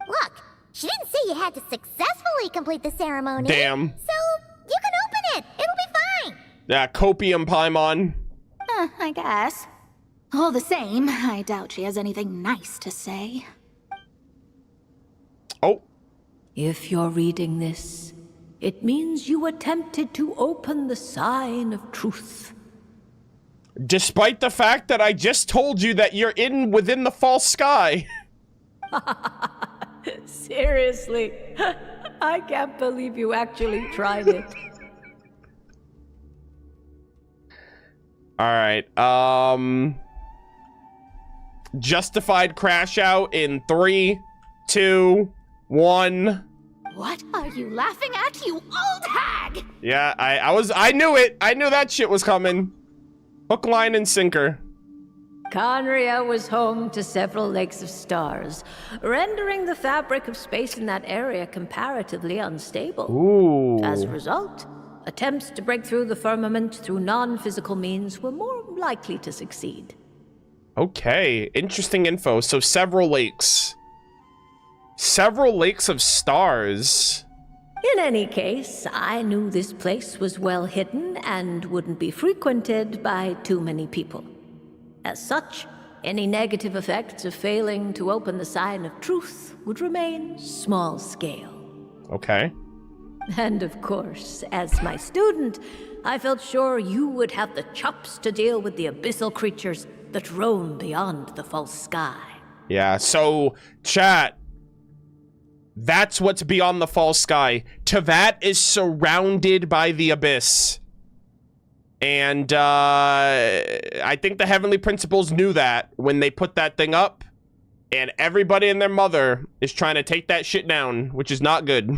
Look, she didn't say you had to successfully complete the ceremony. Damn. So, you can open it. It'll be fine. Yeah, copium Paimon. I guess. All the same, I doubt she has anything nice to say. Oh. If you're reading this, it means you attempted to open the sign of truth. Despite the fact that I just told you that you're within the false sky. Seriously, I can't believe you actually tried it. All right. Justified crash out in 3, 2, 1. What are you laughing at, you old hag? Yeah, I knew it. I knew that shit was coming. Hook, line, and sinker. Conria was home to several lakes of stars, rendering the fabric of space in that area comparatively unstable. Ooh. As a result, attempts to break through the firmament through non-physical means were more likely to succeed. Okay, interesting info. So several lakes. Several lakes of stars. In any case, I knew this place was well hidden and wouldn't be frequented by too many people. As such, any negative effects of failing to open the sign of truth would remain small scale. Okay. And of course, as my student, I felt sure you would have the chops to deal with the abyssal creatures that roam beyond the false sky. Yeah, so, chat. That's what's beyond the false sky. Teyvat is surrounded by the abyss. And, I think the Heavenly Principles knew that when they put that thing up. And everybody and their mother is trying to take that shit down, which is not good.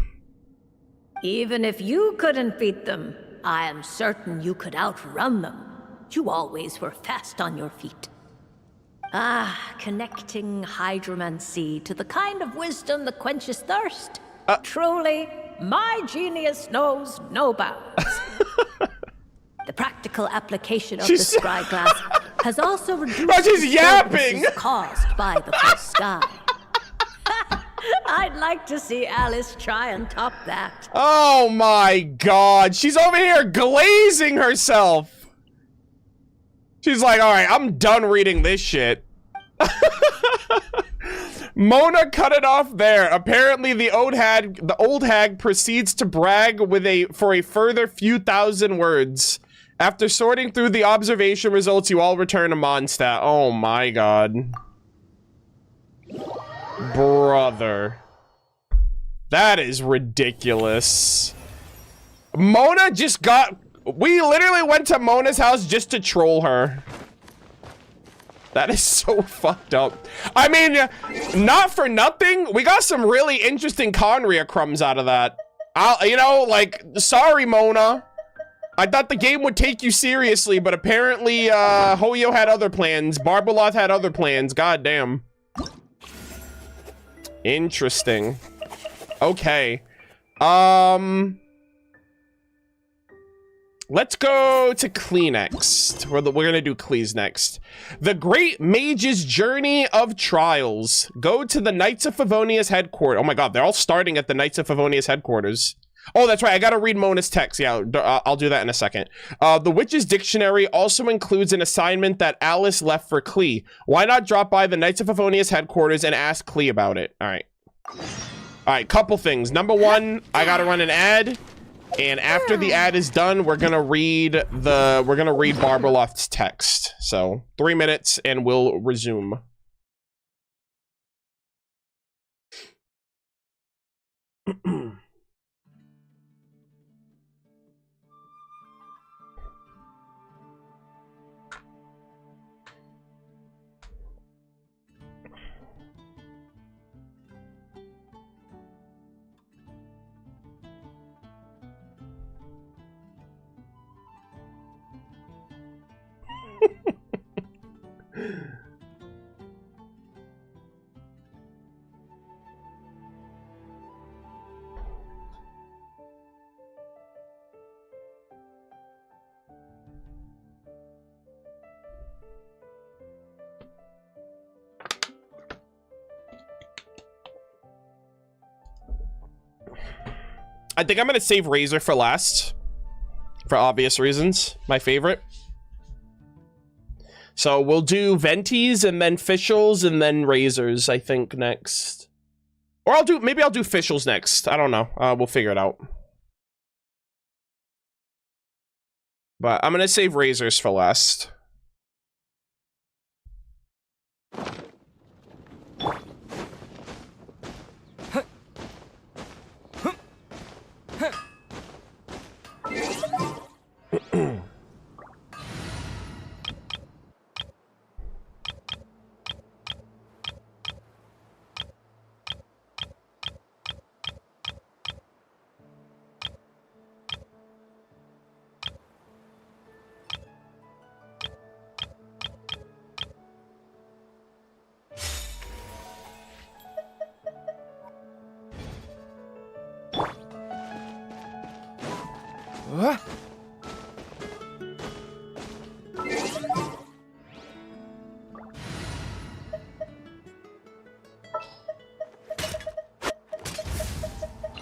Even if you couldn't beat them, I am certain you could outrun them. You always were fast on your feet. Connecting hydromancy to the kind of wisdom that quenches thirst. Truly, my genius knows no bounds. The practical application of the scry glass has also reduced she's yapping! caused by the false sky. I'd like to see Alice try and top that. Oh my god, she's over here glazing herself. She's like, all right, I'm done reading this shit. Mona cut it off there. Apparently, the old hag proceeds to brag for a further few thousand words. After sorting through the observation results, you all return to Mondstadt. Oh my god. Brother. That is ridiculous. Mona just got... We literally went to Mona's house just to troll her. That is so fucked up. I mean, not for nothing, we got some really interesting Conria crumbs out of that. You know, like, sorry, Mona. I thought the game would take you seriously, but apparently, Hoyo had other plans. Barbaloth had other plans. God damn. Interesting. Okay. Let's go to Klee next. We're gonna do Klee's next. The Great Mage's Journey of Trials. Go to the Knights of Favonia's headquarters. Oh my god, they're all starting at the Knights of Favonia's headquarters. Oh, that's right, I gotta read Mona's text. Yeah, I'll do that in a second. The Witch's Dictionary also includes an assignment that Alice left for Klee. Why not drop by the Knights of Favonia's headquarters and ask Klee about it? Alright. Alright, couple things. Number one, I gotta run an ad. And after the ad is done, we're gonna read Barbaloth's text. So 3 minutes and we'll resume. I think I'm gonna save Razor for last. For obvious reasons. My favorite. So we'll do Ventis and then Fischls and then Razors, I think, next. Or maybe I'll do Fischls next. I don't know. We'll figure it out. But I'm gonna save Razors for last.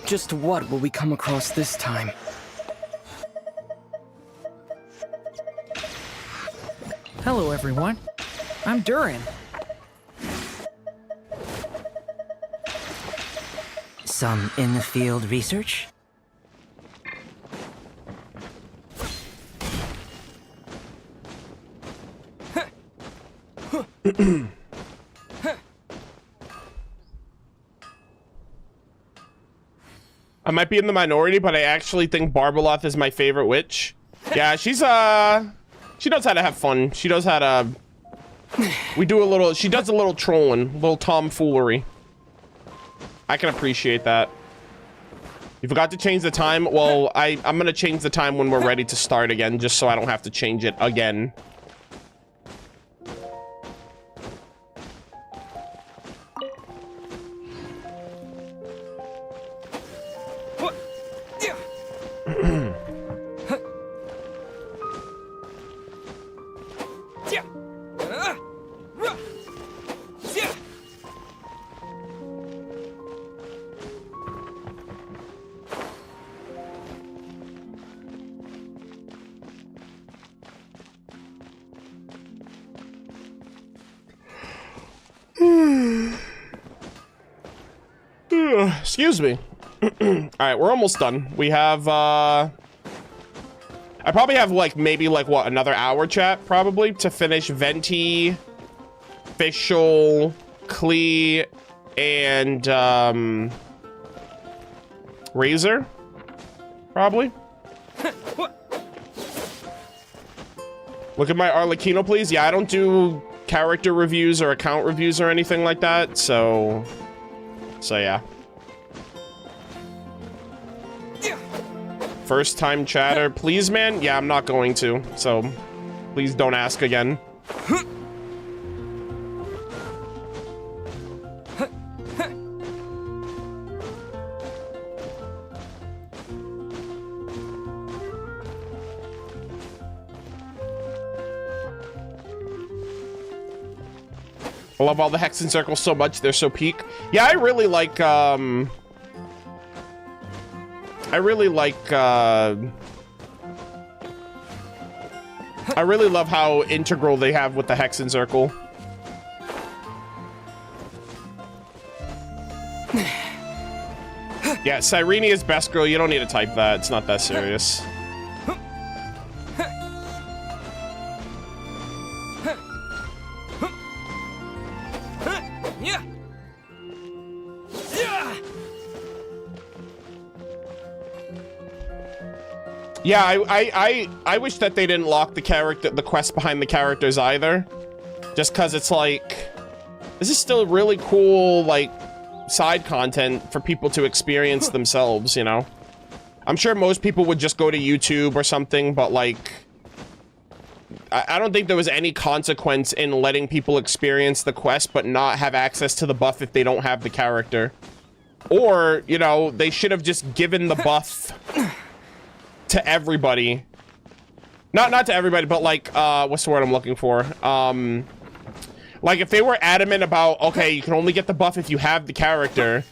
Just what will we come across this time? Hello, everyone. I'm Durin. Some in-the-field research? I might be in the minority, but I actually think Barbeloth is my favorite witch. Yeah, she's she knows how to have fun. She knows how to she does a little trolling, a little tomfoolery. I can appreciate that. You forgot to change the time? Well, I'm gonna change the time when we're ready to start again, just so I don't have to change it again. Excuse me. Alright, we're almost done. We have, I probably have, maybe, what, another hour, chat, probably, to finish Venti, Fischl, Klee, and, Razor, probably. Look at my Arlecchino, please. Yeah, I don't do character reviews or account reviews or anything like that, so yeah. First time chatter, please, man. Yeah, I'm not going to, so please don't ask again. I love all the Hexen Circles so much. They're so peak. Yeah, I really like, I really love how integral they have with the Hexen Circle. Yeah, Cyrene is best girl. You don't need to type that. It's not that serious. Yeah, I wish that they didn't lock the quest behind the characters either. Just cause it's like, this is still really cool, side content for people to experience themselves, you know? I'm sure most people would just go to YouTube or something, but I don't think there was any consequence in letting people experience the quest but not have access to the buff if they don't have the character. Or, you know, they should have just given the buff to everybody. Not to everybody, but what's the word I'm looking for? If they were adamant about, okay, you can only get the buff if you have the character,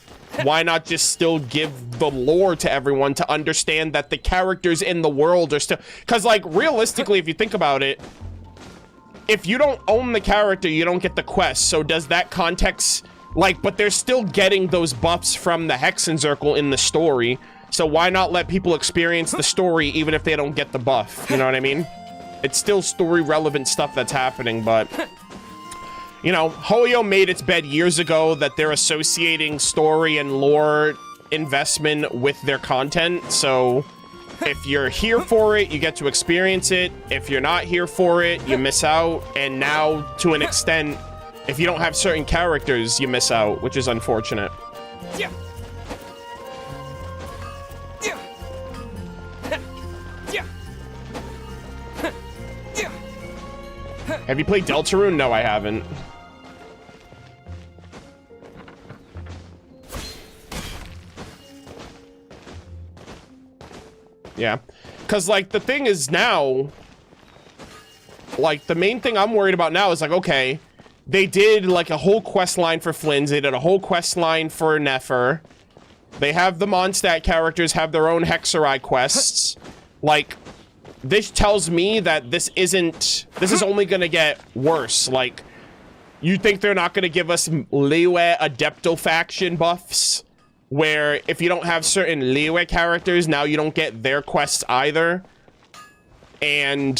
why not just still give the lore to everyone to understand that the characters in the world are still... Because, like, realistically, if you think about it, if you don't own the character, you don't get the quest. So does that context... Like, but they're still getting those buffs from the Hexen Circle in the story. So why not let people experience the story even if they don't get the buff? You know what I mean? It's still story-relevant stuff that's happening, but... You know, Hoyo made its bed years ago that they're associating story and lore investment with their content. So if you're here for it, you get to experience it. If you're not here for it, you miss out. And now, to an extent... If you don't have certain characters, you miss out, which is unfortunate. Have you played Deltarune? No, I haven't. Yeah. Because, like, the thing is now... Like, the main thing I'm worried about now is, like, okay... They did, like, a whole quest line for Flynn's. They did a whole quest line for Nefer. They have the Mondstadt characters have their own Hexerai quests. Like, this tells me that this isn't... This is only gonna get worse. Like, you think they're not gonna give us Liyue Adepto faction buffs? Where if you don't have certain Liyue characters, now you don't get their quests either. And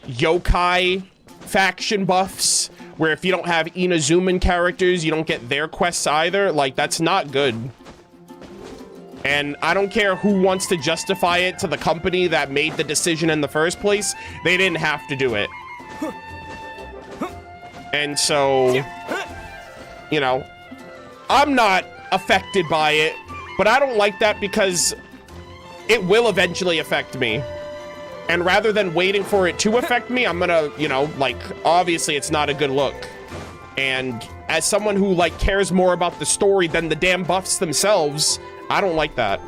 Yokai faction buffs, where if you don't have Inazuman characters, you don't get their quests either. Like, that's not good. And I don't care who wants to justify it to the company that made the decision in the first place. They didn't have to do it. And so, you know, I'm not affected by it, but I don't like that because it will eventually affect me. And rather than waiting for it to affect me, I'm gonna, you know, like, obviously it's not a good look. And as someone who, like, cares more about the story than the damn buffs themselves, I don't like that.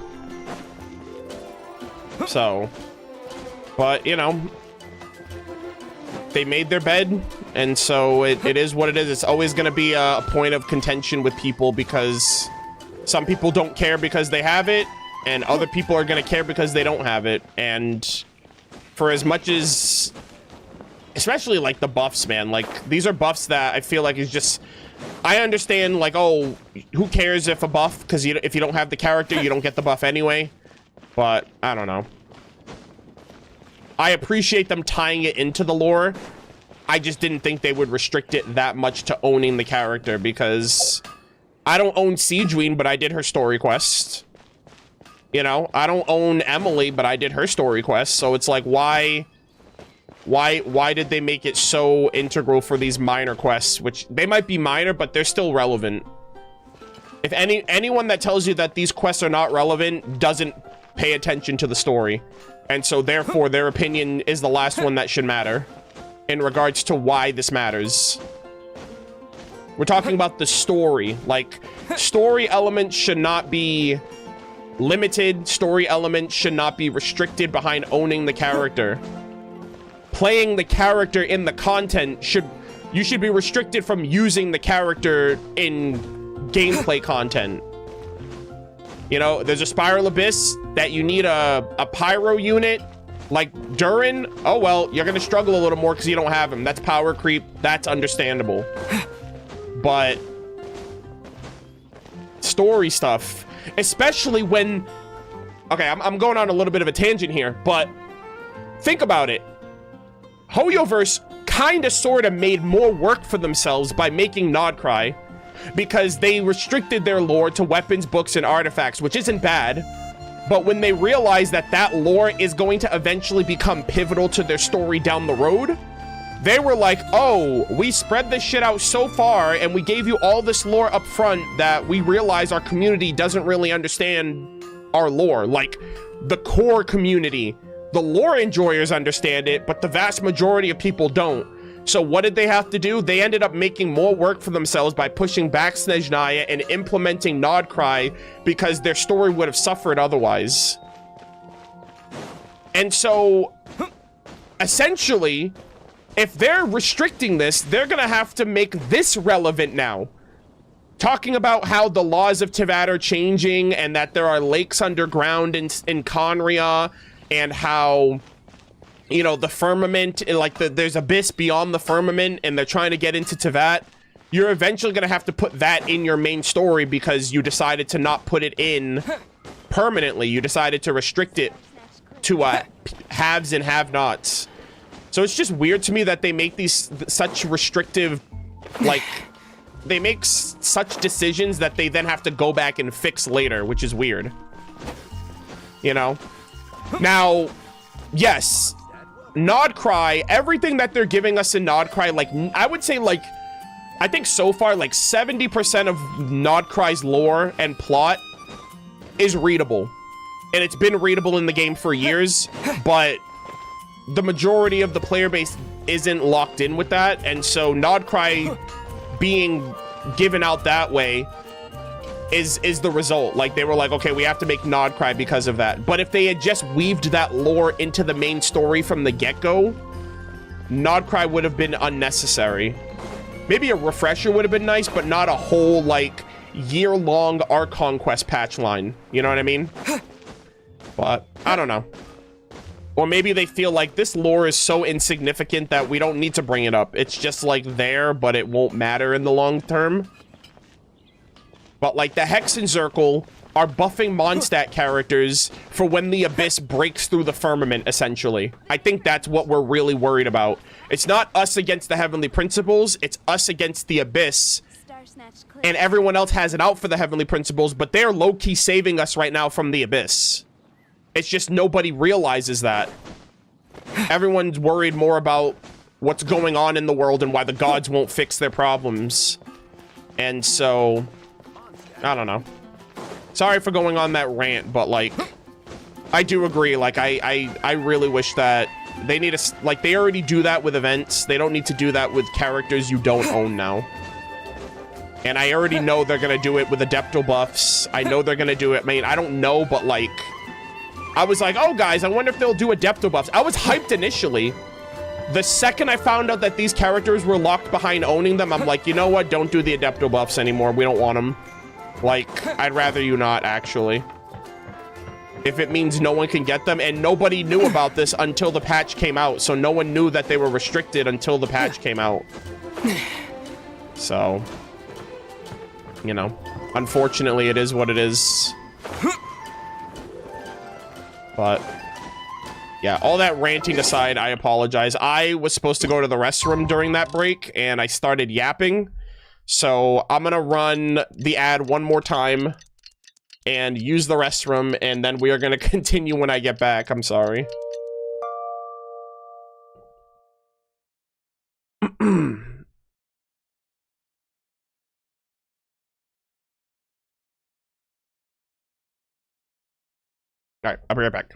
So, but, you know, they made their bed, and so it is what it is. It's always gonna be a point of contention with people because some people don't care because they have it, and other people are gonna care because they don't have it. And for as much as, especially like the buffs, man, like these are buffs that I feel like is just, I understand, like, oh, who cares if a buff, because if you don't have the character, you don't get the buff anyway. But I don't know. I appreciate them tying it into the lore. I just didn't think they would restrict it that much to owning the character, because I don't own Siegeween, but I did her story quest. You know, I don't own Emily, but I did her story quest. So it's like, why did they make it so integral for these minor quests, which they might be minor, but they're still relevant. If anyone that tells you that these quests are not relevant doesn't pay attention to the story. And so therefore their opinion is the last one that should matter in regards to why this matters. We're talking about the story. Like, story elements should not be limited. Story elements should not be restricted behind owning the character. Playing the character in the content you should be restricted from using the character in gameplay content. You know, there's a Spiral Abyss that you need a pyro unit like Durin. Oh well, you're gonna struggle a little more because you don't have him. That's power creep. That's understandable. But story stuff, especially when, okay, I'm going on a little bit of a tangent here, but think about it. Hoyoverse kind of sort of made more work for themselves by making Nodcry, because they restricted their lore to weapons, books, and artifacts, which isn't bad. But when they realized that that lore is going to eventually become pivotal to their story down the road, they were like, oh, we spread this shit out so far and we gave you all this lore up front that we realize our community doesn't really understand our lore. Like, the core community, the lore enjoyers understand it, but the vast majority of people don't. So what did they have to do? They ended up making more work for themselves by pushing back Snezhnaya and implementing Nodcry because their story would have suffered otherwise. And so, essentially, if they're restricting this, they're gonna have to make this relevant now. talking about how the laws of Teyvat are changing and that there are lakes underground in Conria, and how, you know, the firmament, like there's abyss beyond the firmament and they're trying to get into Teyvat, you're eventually going to have to put that in your main story because you decided to not put it in permanently. You decided to restrict it to haves and have-nots. So it's just weird to me that they make these such restrictive, like, they make such decisions that they then have to go back and fix later, which is weird. You know? Now, yes, Nodcry, everything that they're giving us in Nodcry, like, I would say, like, I think so far, like, 70% of Nodcry's lore and plot is readable. And it's been readable in the game for years, but the majority of the player base isn't locked in with that, and so Nodcry being given out that way is the result. Like, they were like, okay, we have to make Nodcry because of that. But if they had just weaved that lore into the main story from the get-go, Nodcry would have been unnecessary. Maybe a refresher would have been nice, but not a whole, like, year-long Archon Quest patch line. You know what I mean? But I don't know. Or maybe they feel like this lore is so insignificant that we don't need to bring it up. It's just like there, but it won't matter in the long term. But like the Hexen Circle are buffing Mondstadt characters for when the Abyss breaks through the firmament, essentially. I think that's what we're really worried about. It's not us against the Heavenly Principles, it's us against the Abyss. And everyone else has it out for the Heavenly Principles, but they're low-key saving us right now from the Abyss. It's just nobody realizes that. Everyone's worried more about what's going on in the world and why the gods won't fix their problems. And so, I don't know. Sorry for going on that rant, but like, I do agree. Like, I really wish that they need to, like, they already do that with events. They don't need to do that with characters you don't own now. And I already know they're gonna do it with Adepto buffs. I know they're gonna do it. I mean, I don't know, but like, I was like, oh guys, I wonder if they'll do Adepto buffs. I was hyped initially. The second I found out that these characters were locked behind owning them, I'm like, you know what? Don't do the Adepto buffs anymore. We don't want them. Like, I'd rather you not, actually. If it means no one can get them, and nobody knew about this until the patch came out, so no one knew that they were restricted until the patch came out. So, you know, unfortunately, it is what it is. But, yeah, all that ranting aside, I apologize. I was supposed to go to the restroom during that break, and I started yapping. So I'm gonna run the ad one more time and use the restroom, and then we are gonna continue when I get back. I'm sorry. Alright, I'll be right back.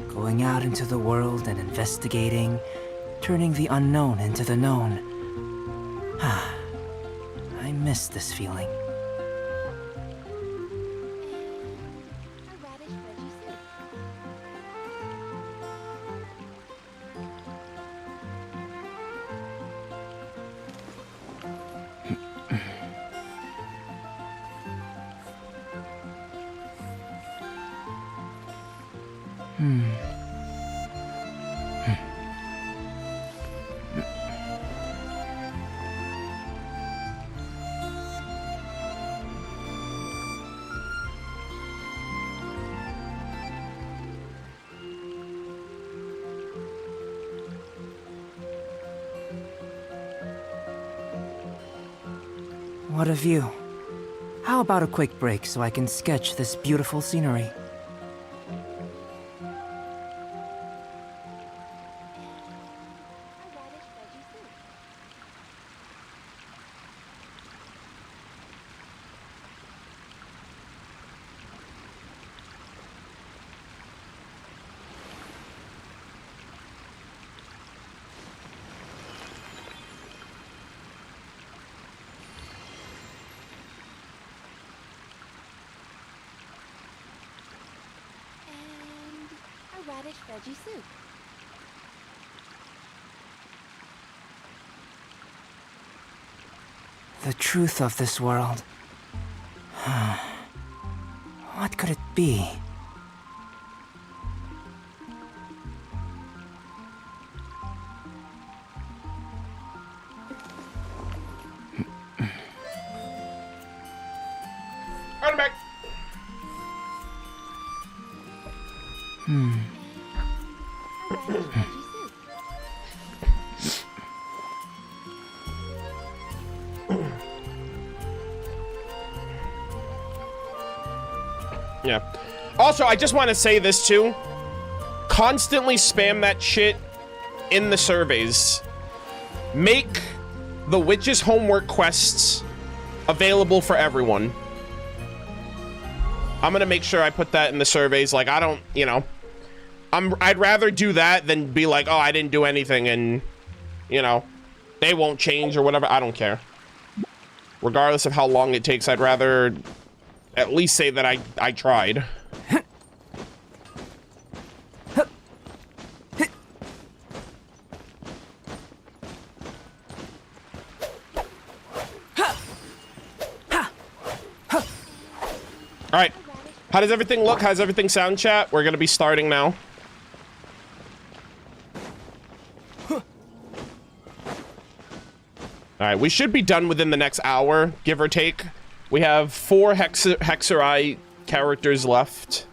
Going out into the world and investigating, turning the unknown into the known. I miss this feeling. What of you? How about a quick break so I can sketch this beautiful scenery? Radish veggie soup. The truth of this world. What could it be? I'm back. Yeah. Also, I just want to say this too. Constantly spam that shit in the surveys. Make the witches' homework quests available for everyone. I'm gonna make sure I put that in the surveys. Like, I don't, you know, I'd rather do that than be like, oh, I didn't do anything and, you know, they won't change or whatever. I don't care. Regardless of how long it takes, I'd rather at least say that I tried. All right, how does everything look? How does everything sound, chat? We're gonna be starting now. All right, we should be done within the next hour, give or take. We have 4 Hexerai characters left.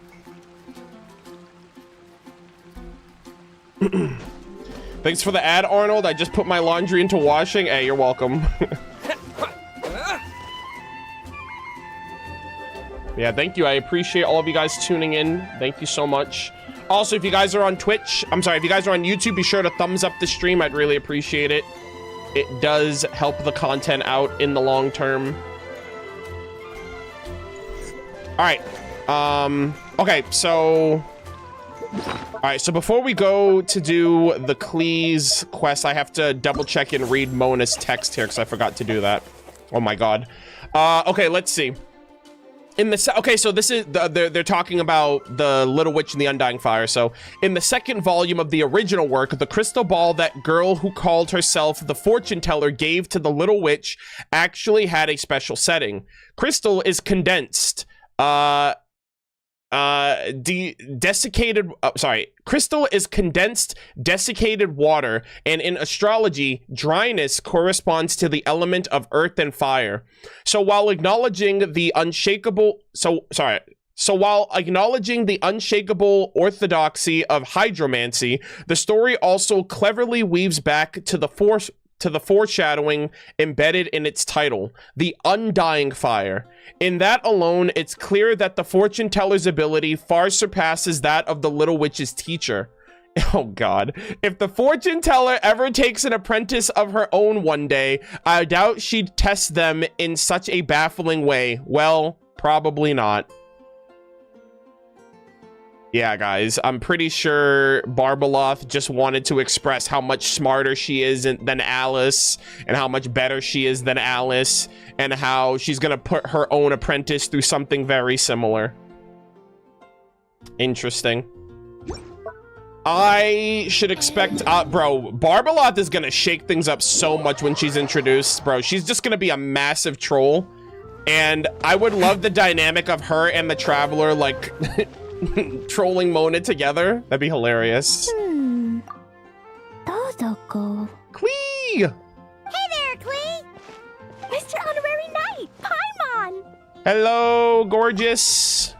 Thanks for the ad, Arnold. I just put my laundry into washing. Hey, you're welcome. Yeah, thank you. I appreciate all of you guys tuning in. Thank you so much. Also, if you guys are on Twitch, I'm sorry, if you guys are on YouTube, be sure to thumbs up the stream. I'd really appreciate it. It does help the content out in the long term. All right. Okay, so... All right, so before we go to do the Cleese quest, I have to double check and read Mona's text here because I forgot to do that. Oh my god. Okay, let's see. Okay, so this is they're talking about the Little Witch and the Undying Fire. So in the second volume of the original work, the crystal ball that girl who called herself the fortune teller gave to the Little Witch actually had a special setting. Crystal is condensed. Crystal is condensed, desiccated water, and in astrology, dryness corresponds to the element of earth and fire. So while acknowledging the unshakable orthodoxy of hydromancy, the story also cleverly weaves back to the foreshadowing embedded in its title, the Undying Fire. In that alone, it's clear that the fortune teller's ability far surpasses that of the Little Witch's teacher. Oh god. If the fortune teller ever takes an apprentice of her own one day, I doubt she'd test them in such a baffling way. Well, probably not. Yeah, guys, I'm pretty sure Barbeloth just wanted to express how much smarter she is than Alice and how much better she is than Alice and how she's gonna put her own apprentice through something very similar. Interesting. I should expect, bro, Barbeloth is gonna shake things up so much when she's introduced, bro. She's just gonna be a massive troll. And I would love the dynamic of her and the Traveler, like... trolling Mona together. That'd be hilarious. Dodoko. Clee! Hey there, Clee! Mr. Honorary Knight, Paimon! Hello, gorgeous.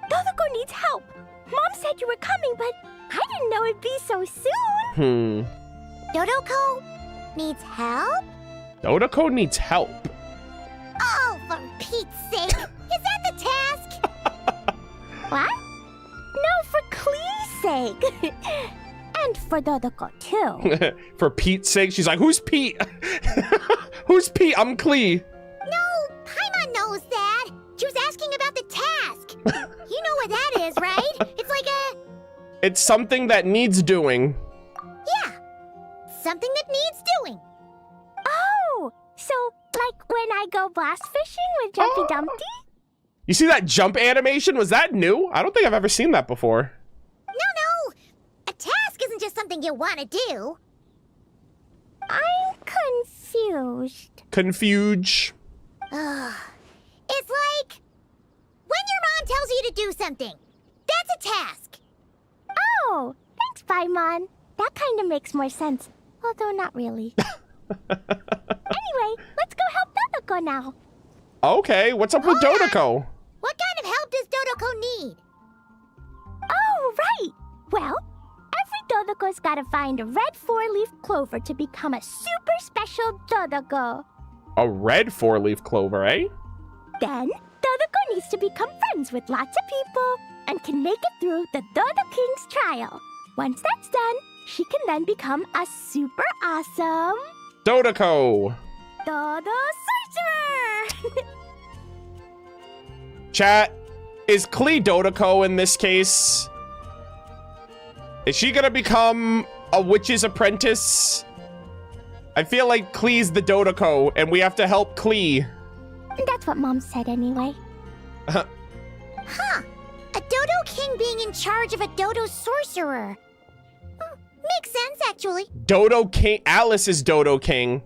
Dodoko needs help. Mom said you were coming, but I didn't know it'd be so soon. Dodoko needs help? Dodoko needs help. Oh, for Pete's sake! Is that the task? What? No, for Klee's sake. And for Dodoko, too. For Pete's sake, she's like, who's Pete? Who's Pete? I'm Klee. No, Paimon knows that. She was asking about the task. You know what that is, right? It's like a... It's something that needs doing. Yeah, something that needs doing. Oh, so like when I go blast fishing with Jumpy Dumpty? You see that jump animation? Was that new? I don't think I've ever seen that before. No. A task isn't just something you want to do. I'm confused. Confuge. It's like when your mom tells you to do something. That's a task. Oh, thanks, Paimon. That kind of makes more sense. Although not really. Anyway, let's go help Dodoko now. Okay, what's up with Dodoko? What kind of help does Dodoko need? Oh, right. Well, every Dodoko's gotta find a red 4-leaf clover to become a super special Dodoko. A red 4-leaf clover, eh? Then, Dodoko needs to become friends with lots of people and can make it through the Dodo King's trial. Once that's done, she can then become a super awesome... Dodoko! Dodo Sorcerer! Chat, is Klee Dodoko in this case? Is she gonna become a witch's apprentice? I feel like Klee's the Dodoko, and we have to help Klee. That's what Mom said anyway. Huh. A Dodo King being in charge of a Dodo Sorcerer. Makes sense, actually. Dodo King, Alice is Dodo King,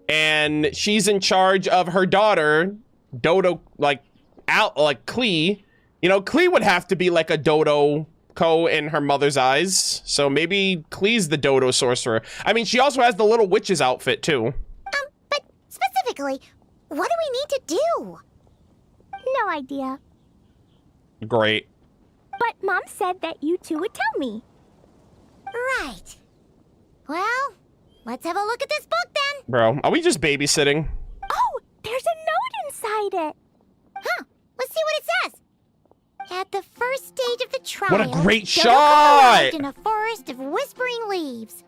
and she's in charge of her daughter, Dodo, like Klee. You know, Klee would have to be like a Dodo-ko in her mother's eyes, so maybe Klee's the Dodo Sorcerer. I mean, she also has the little witch's outfit, too. But specifically, what do we need to do? No idea. Great. But Mom said that you two would tell me. Right. Well, let's have a look at this book then. Bro, are we just babysitting? Oh, there's a note inside it. Huh, let's see what it says. At the first stage of the trial, what a great Dodoko shot! arrived in a forest of whispering leaves.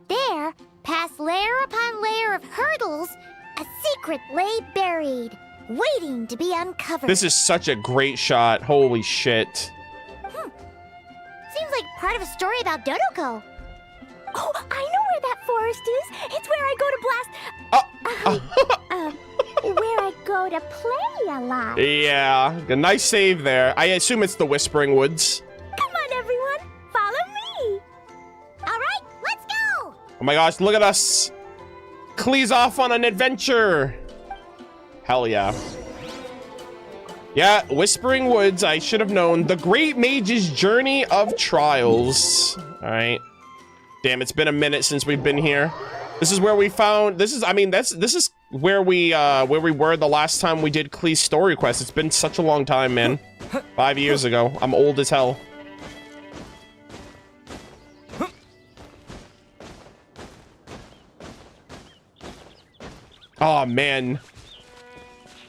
There, past layer upon layer of hurdles, a secret lay buried, waiting to be uncovered. This is such a great shot. Holy shit. Seems like part of a story about Dodoko. Oh, I know where that forest is. It's where I go to blast... where I go to play a lot. Yeah, a nice save there. I assume it's the Whispering Woods. Come on, everyone. Follow me. All right, let's go. Oh my gosh, look at us. Klee's off on an adventure. Hell yeah. Yeah, Whispering Woods, I should have known. The Great Mage's Journey of Trials. All right. Damn, it's been a minute since we've been here. This is where we found, this is where we were the last time we did Klee's Story Quest. It's been such a long time, man. 5 years ago. I'm old as hell. Oh, man.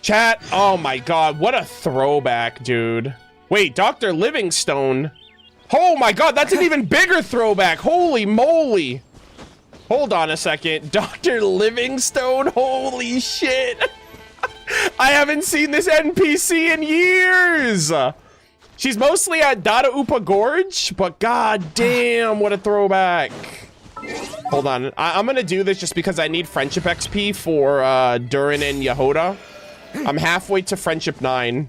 Chat, oh my god, what a throwback, dude. Wait, Dr. Livingstone. Oh my god, that's an even bigger throwback. Holy moly. Hold on a second. Dr. Livingstone, holy shit. I haven't seen this NPC in years. She's mostly at Dada Upa Gorge, but god damn, what a throwback. Hold on, I'm gonna do this just because I need friendship XP for Durin and Yehoda. I'm halfway to friendship 9.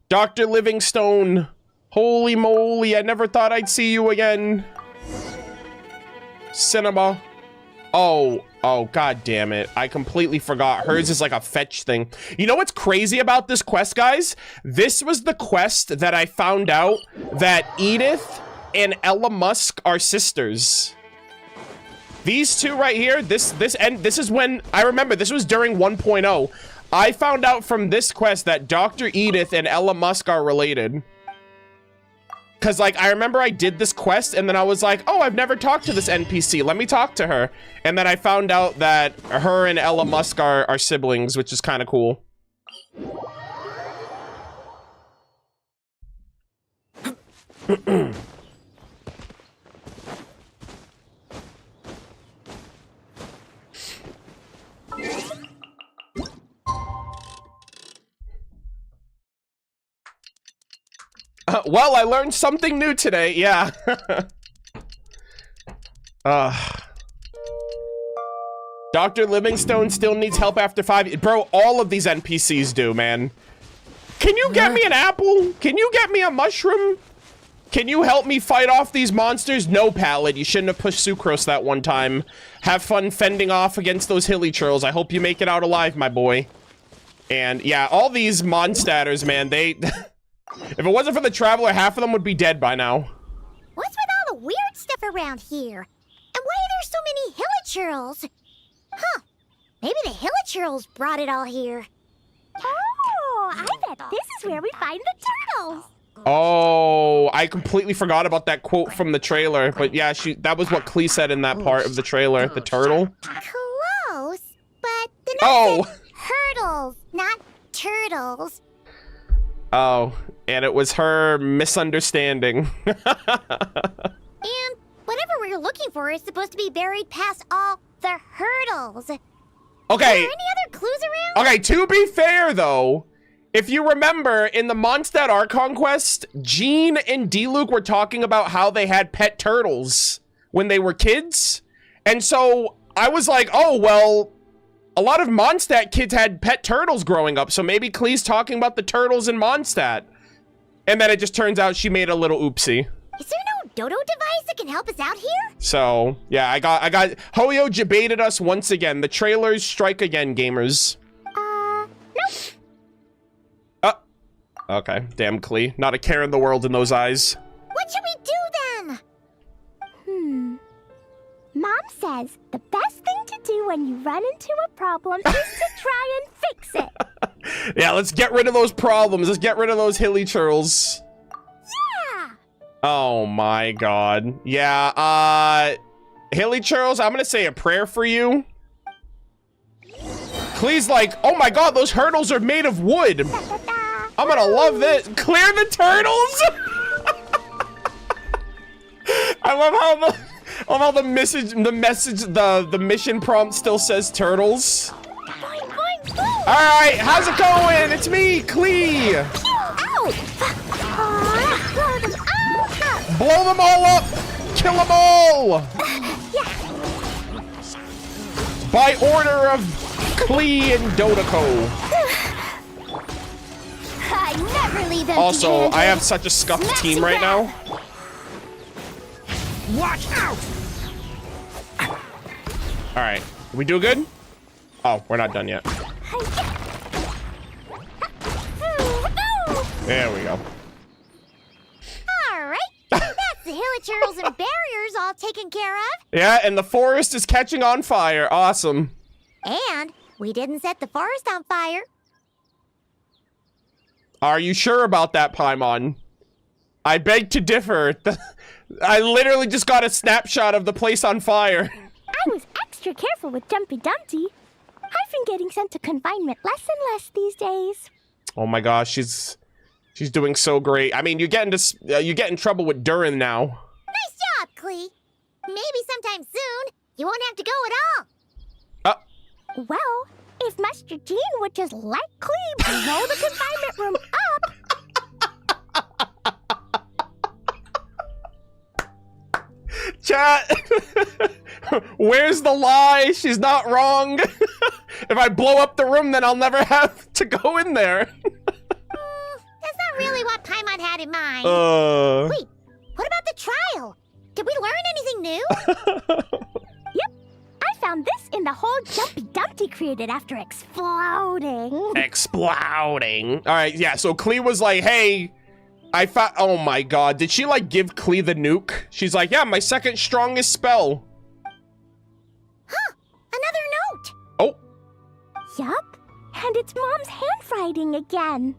Dr. Livingstone, holy moly, I never thought I'd see you again. Cinema. Oh, god damn it. I completely forgot. Hers is like a fetch thing. You know what's crazy about this quest, guys? This was the quest that I found out that Edith and Ella Musk are sisters. These two right here, this is when, I remember, this was during 1.0. I found out from this quest that Dr. Edith and Ella Musk are related. Because, like, I remember I did this quest, and then I was like, oh, I've never talked to this NPC. Let me talk to her. And then I found out that her and Ella Musk are siblings, which is kind of cool. Well, I learned something new today, yeah. Dr. Livingstone still needs help after 5. Bro, all of these NPCs do, man. Can you get me an apple? Can you get me a mushroom? Can you help me fight off these monsters? No, Pallet, you shouldn't have pushed Sucrose that one time. Have fun fending off against those hilly churls. I hope you make it out alive, my boy. And yeah, all these Mondstadters, man, they... If it wasn't for the Traveler, half of them would be dead by now. What's with all the weird stuff around here? And why are there so many hilichurls? Huh. Maybe the hilichurls brought it all here. Oh, I bet this is where we find the turtles. Oh, I completely forgot about that quote from the trailer. But yeah, that was what Klee said in that part of the trailer, the turtle. Close, but the note said hurdles, not turtles. Oh, and it was her misunderstanding. And whatever we're looking for is supposed to be buried past all the hurdles. Okay. Are there any other clues around? Okay, to be fair, though, if you remember, in the Mondstadt Archon quest, Jean and D-Luke were talking about how they had pet turtles when they were kids. And so I was like, oh, well, a lot of Mondstadt kids had pet turtles growing up, so maybe Klee's talking about the turtles in Mondstadt. And then it just turns out she made a little oopsie. Is there no dodo device that can help us out here? So, yeah, I got Hoyo debated us once again. The trailers strike again, gamers. Nope. Okay, damn Klee. Not a care in the world in those eyes. What should we do then? Mom says the best thing to do when you run into a problem is to try and fix it. Yeah, let's get rid of those problems. Let's get rid of those hilly churls. Yeah! Oh my god. Yeah, hilly churls, I'm gonna say a prayer for you. Klee's like, oh my god, those hurdles are made of wood. I'm gonna love this. Clear the turtles! I love how the mission prompt still says turtles. Alright, how's it going? It's me, Klee! Blow them all up! Kill them all! By order of Klee and Dodoko. I never leave them. Also, I have such a scuffed team right now. Watch out! Alright, we do good? Oh, we're not done yet. There we go. Alright, that's the hilichurls and barriers all taken care of. Yeah, and the forest is catching on fire. Awesome. And we didn't set the forest on fire. Are you sure about that, Paimon? I beg to differ. I literally just got a snapshot of the place on fire. I was extra careful with Jumpy Dumpty. I've been getting sent to confinement less and less these days. Oh my gosh, she's doing so great. I mean, you get in trouble with Durin now. Nice job, Klee. Maybe sometime soon you won't have to go at all. Well, if Master Jean would just let Klee blow the confinement room up. Chat, where's the lie? She's not wrong. If I blow up the room, then I'll never have to go in there. That's not really what Paimon had in mind. Wait, what about the trial? Did we learn anything new? Yep, I found this in the hole Jumpy Dumpty created after exploding. Exploding. All right, yeah, so Klee was like, hey, I found, oh my god, did she like give Klee the nuke? She's like, yeah, my second strongest spell. Huh, another note. Oh. Yup, and it's Mom's handwriting again.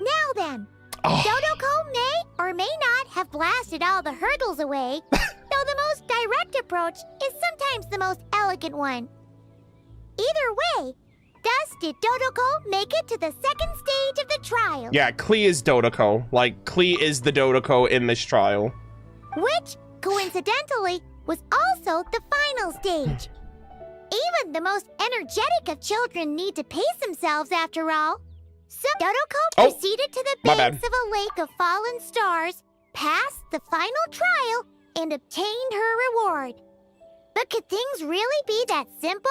Now then, Dodoko may or may not have blasted all the hurdles away, though the most direct approach is sometimes the most elegant one. Either way, thus did Dodoko make it to the second stage of the trial. Yeah, Klee is Dodoko. Like, Klee is the Dodoko in this trial. Which, coincidentally, was also the final stage. Even the most energetic of children need to pace themselves after all. So Dodoko proceeded to the banks of a lake of fallen stars, passed the final trial, and obtained her reward. But could things really be that simple?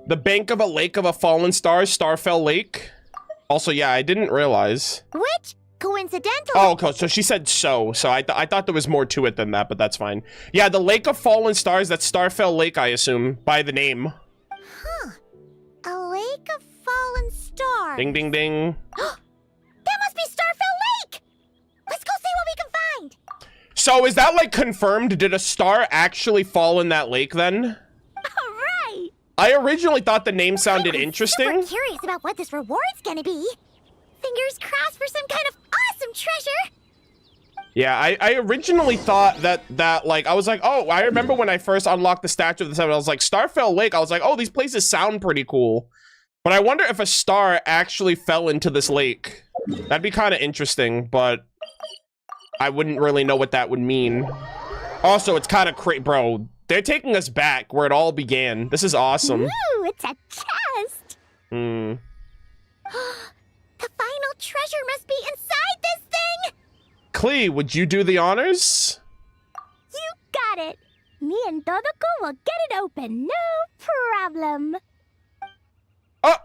The bank of a lake of a fallen star, Starfell Lake. Also, yeah, I didn't realize. Which, coincidentally... Oh, okay, so she said so. So I thought there was more to it than that, but that's fine. Yeah, the Lake of Fallen Stars, that's Starfell Lake, I assume, by the name. Huh. A lake of fallen stars. Ding, ding, ding. That must be Starfell Lake! Let's go see what we can find. So is that, like, confirmed? Did a star actually fall in that lake, then? All right. I originally thought the name sounded interesting. I'm curious about what this reward's gonna be. Fingers crossed for some kind of awesome treasure. Yeah, I originally thought that, like, I was like, oh, I remember when I first unlocked the Statue of the Seven, I was like, Starfell Lake, I was like, oh, these places sound pretty cool. But I wonder if a star actually fell into this lake. That'd be kind of interesting, but I wouldn't really know what that would mean. Also, it's kind of crazy, bro. They're taking us back where it all began. This is awesome. Ooh, it's a chest. Hmm. The final treasure must be inside this thing. Klee, would you do the honors? You got it. Me and Dodoko will get it open, no problem. Oh!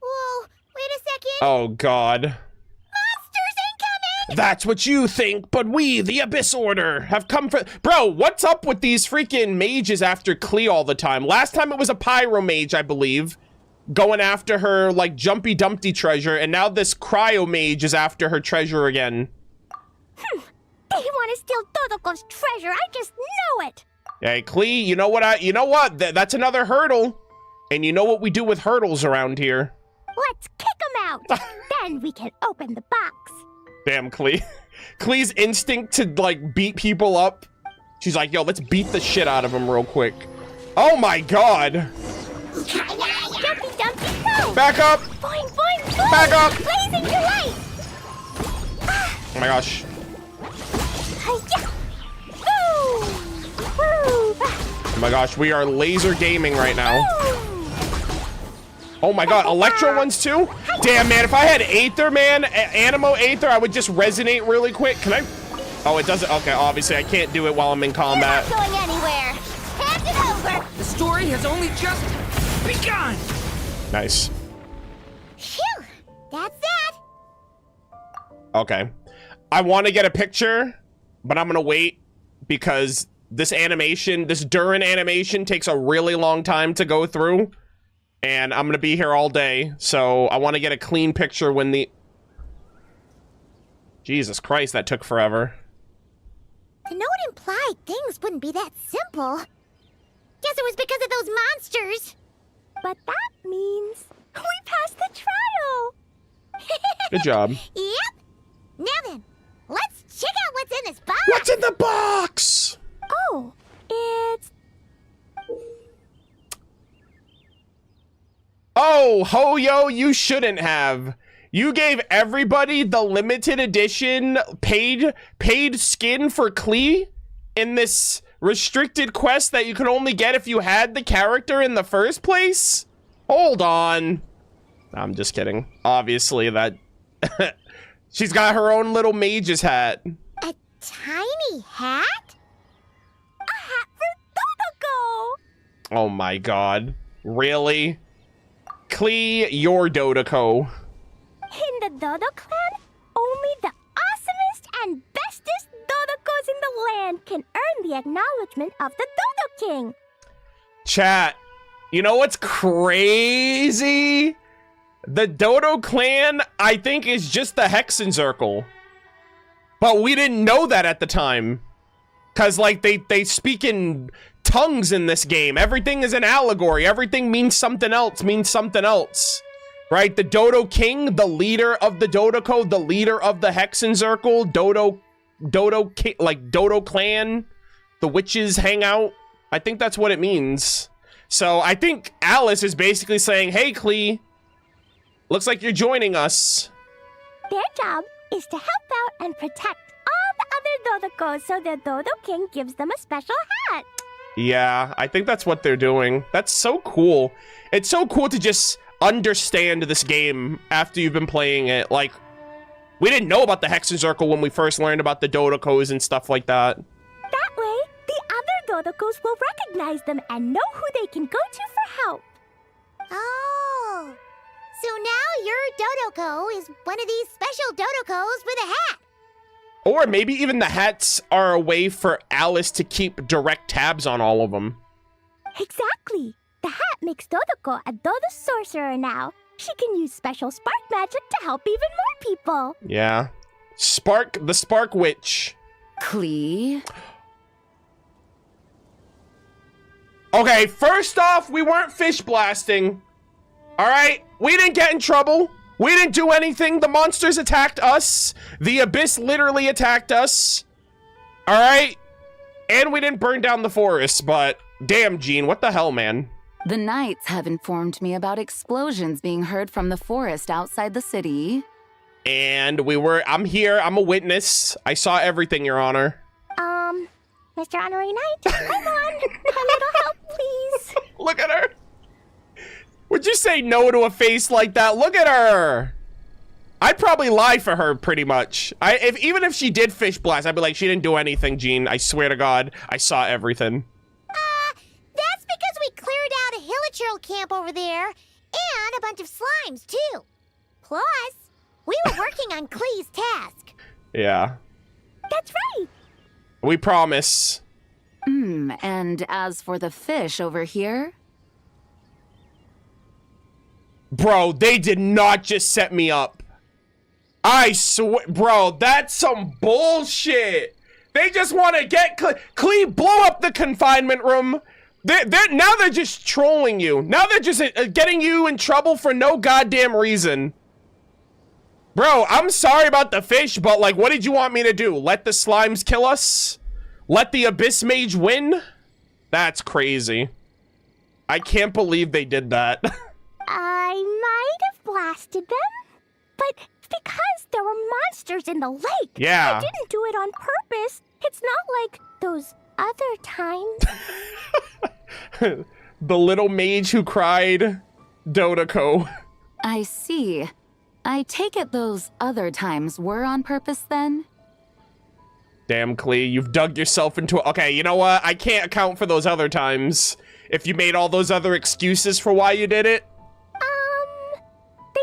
Whoa, wait a second. Oh, God. Monsters incoming! That's what you think, but we, the Abyss Order, have come for— Bro, what's up with these freaking mages after Klee all the time? Last time it was a pyro mage, I believe, going after her, like, Jumpy Dumpty treasure, and now this cryo mage is after her treasure again. They want to steal Dodoko's treasure, I just know it! Hey, Klee, you know what? That's another hurdle. And you know what we do with hurdles around here. Let's kick them out! Then we can open the box. Damn, Klee. Klee's instinct to, like, beat people up. She's like, yo, let's beat the shit out of them real quick. Oh my God. Jumpy Dumpty, go! Back up! Boing, boing, boing! Back up! Blazing delight! Oh my gosh. Oh my gosh, we are laser gaming right now. Oh my God, Electro ones too? Damn, man, if I had Aether, man, Animo Aether, I would just resonate really quick. Can I? Oh, it doesn't. Okay, obviously I can't do it while I'm in combat. You're not going anywhere. Hand it over. The story has only just begun. Nice. Phew, that's that. Okay. I want to get a picture, but I'm going to wait because this animation, this Durin animation takes a really long time to go through. And I'm going to be here all day. So I want to get a clean picture when the... Jesus Christ, that took forever. To know it implied things wouldn't be that simple. Guess it was because of those monsters. But that means we passed the trial. Good job. Yep. Now then, let's check out what's in this box. What's in the box? Oh, it's... Oh, Ho-Yo, you shouldn't have. You gave everybody the limited edition paid skin for Klee in this restricted quest that you could only get if you had the character in the first place? Hold on. I'm just kidding. Obviously, that... She's got her own little mage's hat. A tiny hat? A hat for Dodoko! Oh my God. Really? Klee, you're Dodoko. In the Dodo clan, only the awesomest and bestest Dodokos in the land can earn the acknowledgement of the Dodo King. Chat, you know what's crazy? The Dodo clan, I think, is just the Hexen Circle. But we didn't know that at the time. Because, like, they speak in tongues in this game. Everything is an allegory. Everything means something else, Right? The Dodo King, the leader of the Dodoko, the leader of the Hexen Circle, Dodo Clan, the witches hang out. I think that's what it means. So I think Alice is basically saying, hey, Klee, looks like you're joining us. Their job is to help out and protect all the other Dodokos so the Dodo King gives them a special hat. Yeah, I think that's what they're doing. That's so cool. It's so cool to just understand this game after you've been playing it. Like, we didn't know about the Hexen Circle when we first learned about the Dodokos and stuff like that. That way, the other Dodokos will recognize them and know who they can go to for help. Oh, so now your Dodoko is one of these special Dodokos with a hat. Or maybe even the hats are a way for Alice to keep direct tabs on all of them. Exactly. The hat makes Dodoko a Dodo sorcerer now. She can use special spark magic to help even more people. Yeah. The Spark Witch. Klee? Okay, first off, we weren't fish blasting. All right? We didn't get in trouble. We didn't do anything. The monsters attacked us. The Abyss literally attacked us. All right? And we didn't burn down the forest, but damn, Jean, what the hell, man? The Knights have informed me about explosions being heard from the forest outside the city. And I'm here, I'm a witness. I saw everything, Your Honor. Mr. Honorary Knight, I'm on. A little help, please. Look at her. Would you say no to a face like that? Look at her. I'd probably lie for her pretty much. Even if she did fish blast, I'd be like, she didn't do anything, Jean. I swear to God, I saw everything. That's because we cleared out a Hilichurl camp over there and a bunch of slimes, too. Plus, we were working on Klee's task. Yeah. That's right. We promise. And as for the fish over here? Bro, they did not just set me up. I swear, bro, that's some bullshit. They just want to get Klee, blow up the confinement room. Now they're just trolling you. Now they're just getting you in trouble for no goddamn reason. Bro, I'm sorry about the fish, but like, what did you want me to do? Let the slimes kill us? Let the Abyss Mage win? That's crazy. I can't believe they did that. I might have blasted them, but because there were monsters in the lake. Yeah. I didn't do it on purpose. It's not like those other times. The little mage who cried, Dodoko. I see. I take it those other times were on purpose then? Damn, Klee, you've dug yourself into it. Okay, you know what? I can't account for those other times. If you made all those other excuses for why you did it. They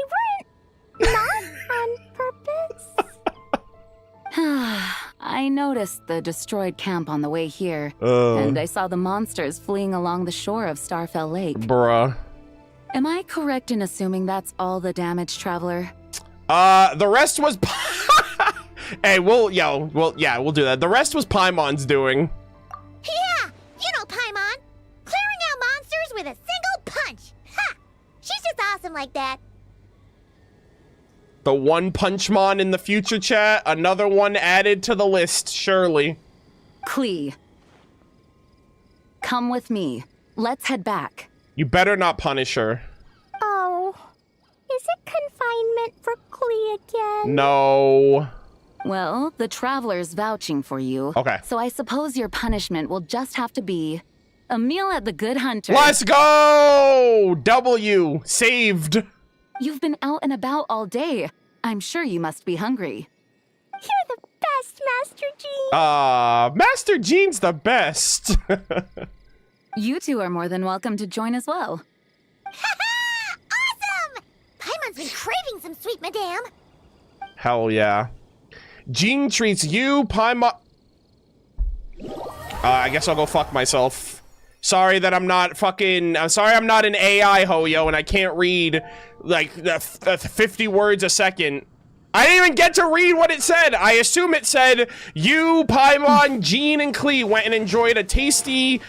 weren't not on purpose. I noticed the destroyed camp on the way here, and I saw the monsters fleeing along the shore of Starfell Lake. Bruh. Am I correct in assuming that's all the damage, Traveler? The rest was... Hey, we'll do that. The rest was Paimon's doing. Yeah, you know Paimon. Clearing out monsters with a single punch. Ha! She's just awesome like that. The one Punchmon in the future chat. Another one added to the list, surely. Klee. Come with me. Let's head back. You better not punish her. Oh, is it confinement for Klee again? No. Well, the Traveler's vouching for you. Okay. So I suppose your punishment will just have to be a meal at the Good Hunter. Let's go! W. Saved. You've been out and about all day. I'm sure you must be hungry. You're the best, Master Jean. Master Jean's the best. You two are more than welcome to join as well. Ha-ha! Awesome! Paimon's been craving some sweet madame. Hell yeah. Jean treats you, Paimon... I guess I'll go fuck myself. Sorry that I'm not fucking... I'm sorry I'm not an AI, Hoyo, and I can't read, like, 50 words a second. I didn't even get to read what it said. I assume it said, you, Paimon, Jean, and Klee went and enjoyed a tasty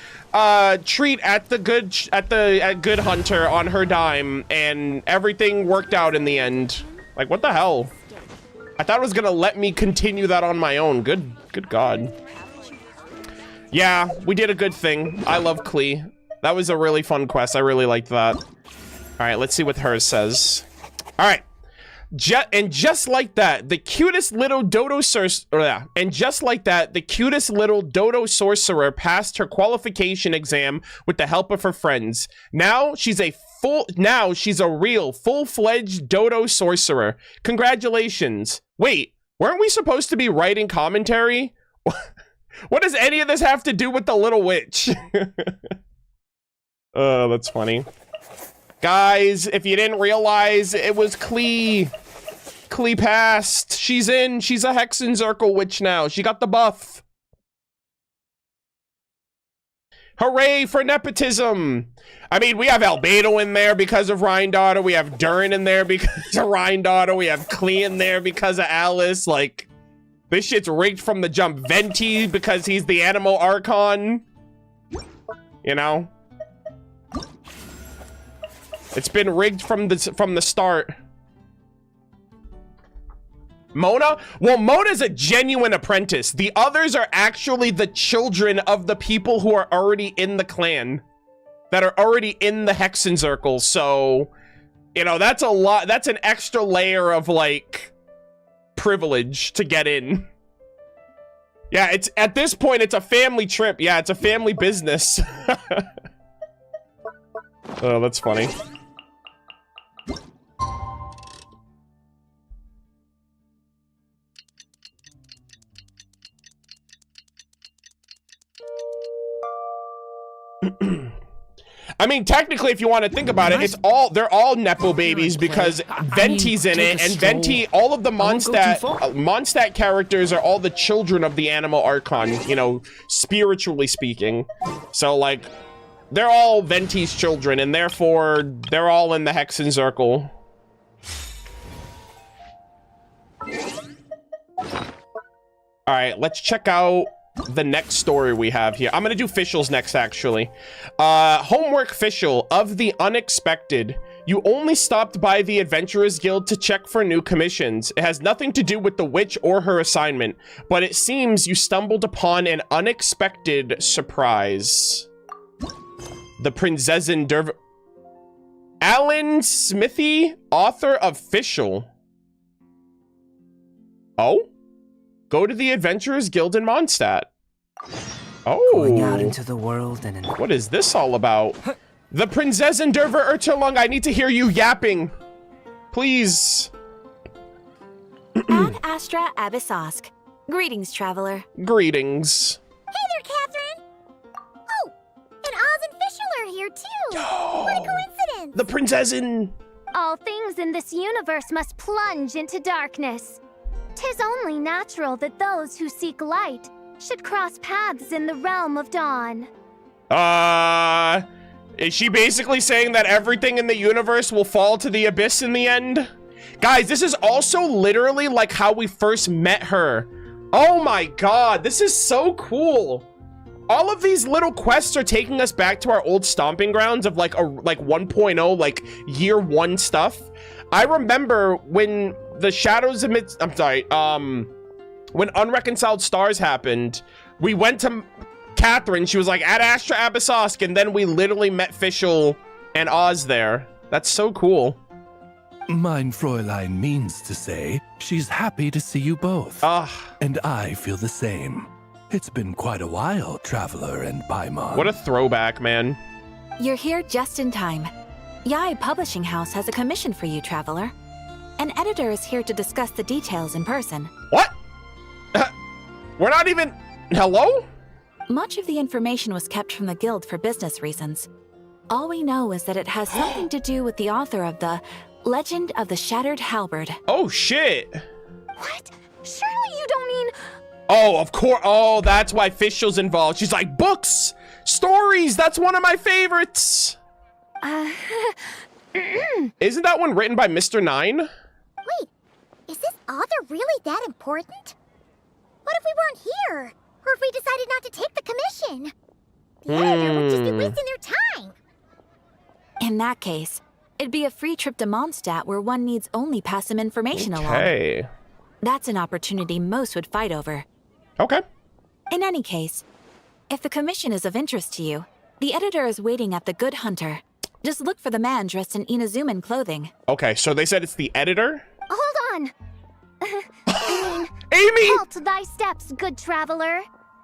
treat at the Good Hunter on her dime, and everything worked out in the end. Like, what the hell? I thought it was gonna let me continue that on my own. Good God. Yeah, we did a good thing. I love Klee. That was a really fun quest. I really liked that. All right, let's see what hers says. All right. And just like that, the cutest little dodo sorcerer passed her qualification exam with the help of her friends. Now she's a real full-fledged dodo sorcerer. Congratulations. Wait, weren't we supposed to be writing commentary? What does any of this have to do with the little witch? Oh, that's funny. Guys, if you didn't realize, it was Klee. Klee passed. She's in. She's a Hexen Circle witch now. She got the buff. Hooray for nepotism. I mean, we have Albedo in there because of Rhine-Daughter. We have Durin in there because of Rhine-Daughter. We have Klee in there because of Alice. Like, this shit's rigged from the jump. Venti because he's the Animal Archon. You know? It's been rigged from the start. Mona? Well, Mona's a genuine apprentice. The others are actually the children of the people who are already in the clan. That are already in the Hexen Circle. So, you know, that's a lot. That's an extra layer of, like, privilege to get in. Yeah, it's at this point, it's a family trip. Yeah, it's a family business. Oh, that's funny. I mean, technically, if you want to think about it, they're all Nepo babies because Venti's in it, and Venti, all of the Mondstadt characters are all the children of the Animal Archon, you know, spiritually speaking. So, like, they're all Venti's children, and therefore, they're all in the Hexen Circle. All right, let's check out the next story we have here. I'm gonna do Fischl's next, actually. Homework Fischl, of the unexpected. You only stopped by the Adventurers Guild to check for new commissions. It has nothing to do with the witch or her assignment, but it seems you stumbled upon an unexpected surprise. The Prinzessin Derv... Alan Smithy, author of Fischl. Oh? Go to the Adventurers Guild in Mondstadt. Oh. Going out into the world and... What is this all about? The Prinzessin Derver Ertelung, I need to hear you yapping. Please. Ad Astra Abyssosk. Greetings, traveler. Greetings. Hey there, Catherine! Oh, and Oz and Fischl are here, too! What a coincidence! The Prinzessin! All things in this universe must plunge into darkness. 'Tis only natural that those who seek light should cross paths in the realm of dawn. Is she basically saying that everything in the universe will fall to the abyss in the end? Guys, this is also literally like how we first met her. Oh my god, this is so cool. All of these little quests are taking us back to our old stomping grounds of like 1.0, like year 1 stuff. I remember when the Shadows Amidst, when Unreconciled Stars happened, we went to Catherine. She was like, Ad Astra Abyssosk, and then we literally met Fischl and Oz there. That's so cool. Mein Fräulein means to say she's happy to see you both. And I feel the same. It's been quite a while, Traveler and Paimon. What a throwback, man. You're here just in time. Yai Publishing House has a commission for you, traveler. An editor is here to discuss the details in person. What? We're not even... Hello? Much of the information was kept from the guild for business reasons. All we know is that it has something to do with the author of the Legend of the Shattered Halberd. Oh, shit. What? Surely you don't mean... Oh, of course. Oh, that's why Fischl's involved. She's like, books, stories, that's one of my favorites. Isn't that one written by Mr. 9? Wait, is this author really that important? What if we weren't here? Or if we decided not to take the commission? The editor would just be wasting their time. In that case, it'd be a free trip to Mondstadt where one needs only pass some information along. That's an opportunity most would fight over. Okay. In any case, if the commission is of interest to you, The editor is waiting at the Good Hunter. Just look for the man dressed in Inazuman clothing. Okay, so they said it's the editor? Hold on! Amy! Halt thy steps, good traveler.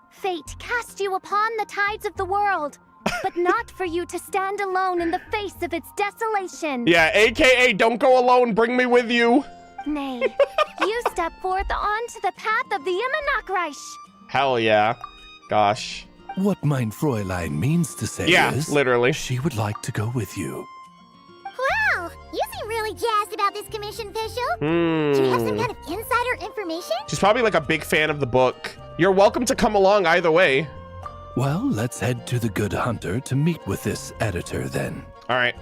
Fate cast you upon the tides of the world, but not for you to stand alone in the face of its desolation. Yeah, AKA don't go alone, bring me with you. Nay, you step forth onto the path of the Immanakreich. Hell yeah. Gosh. What mein Fräulein means to say is... literally. She would like to go with you. Wow, you seem really jazzed about this commission, Fischl. Do you have some kind of insider information? She's probably like a big fan of the book. You're welcome to come along either way. Well, let's head to the Good Hunter to meet with this editor then. All right.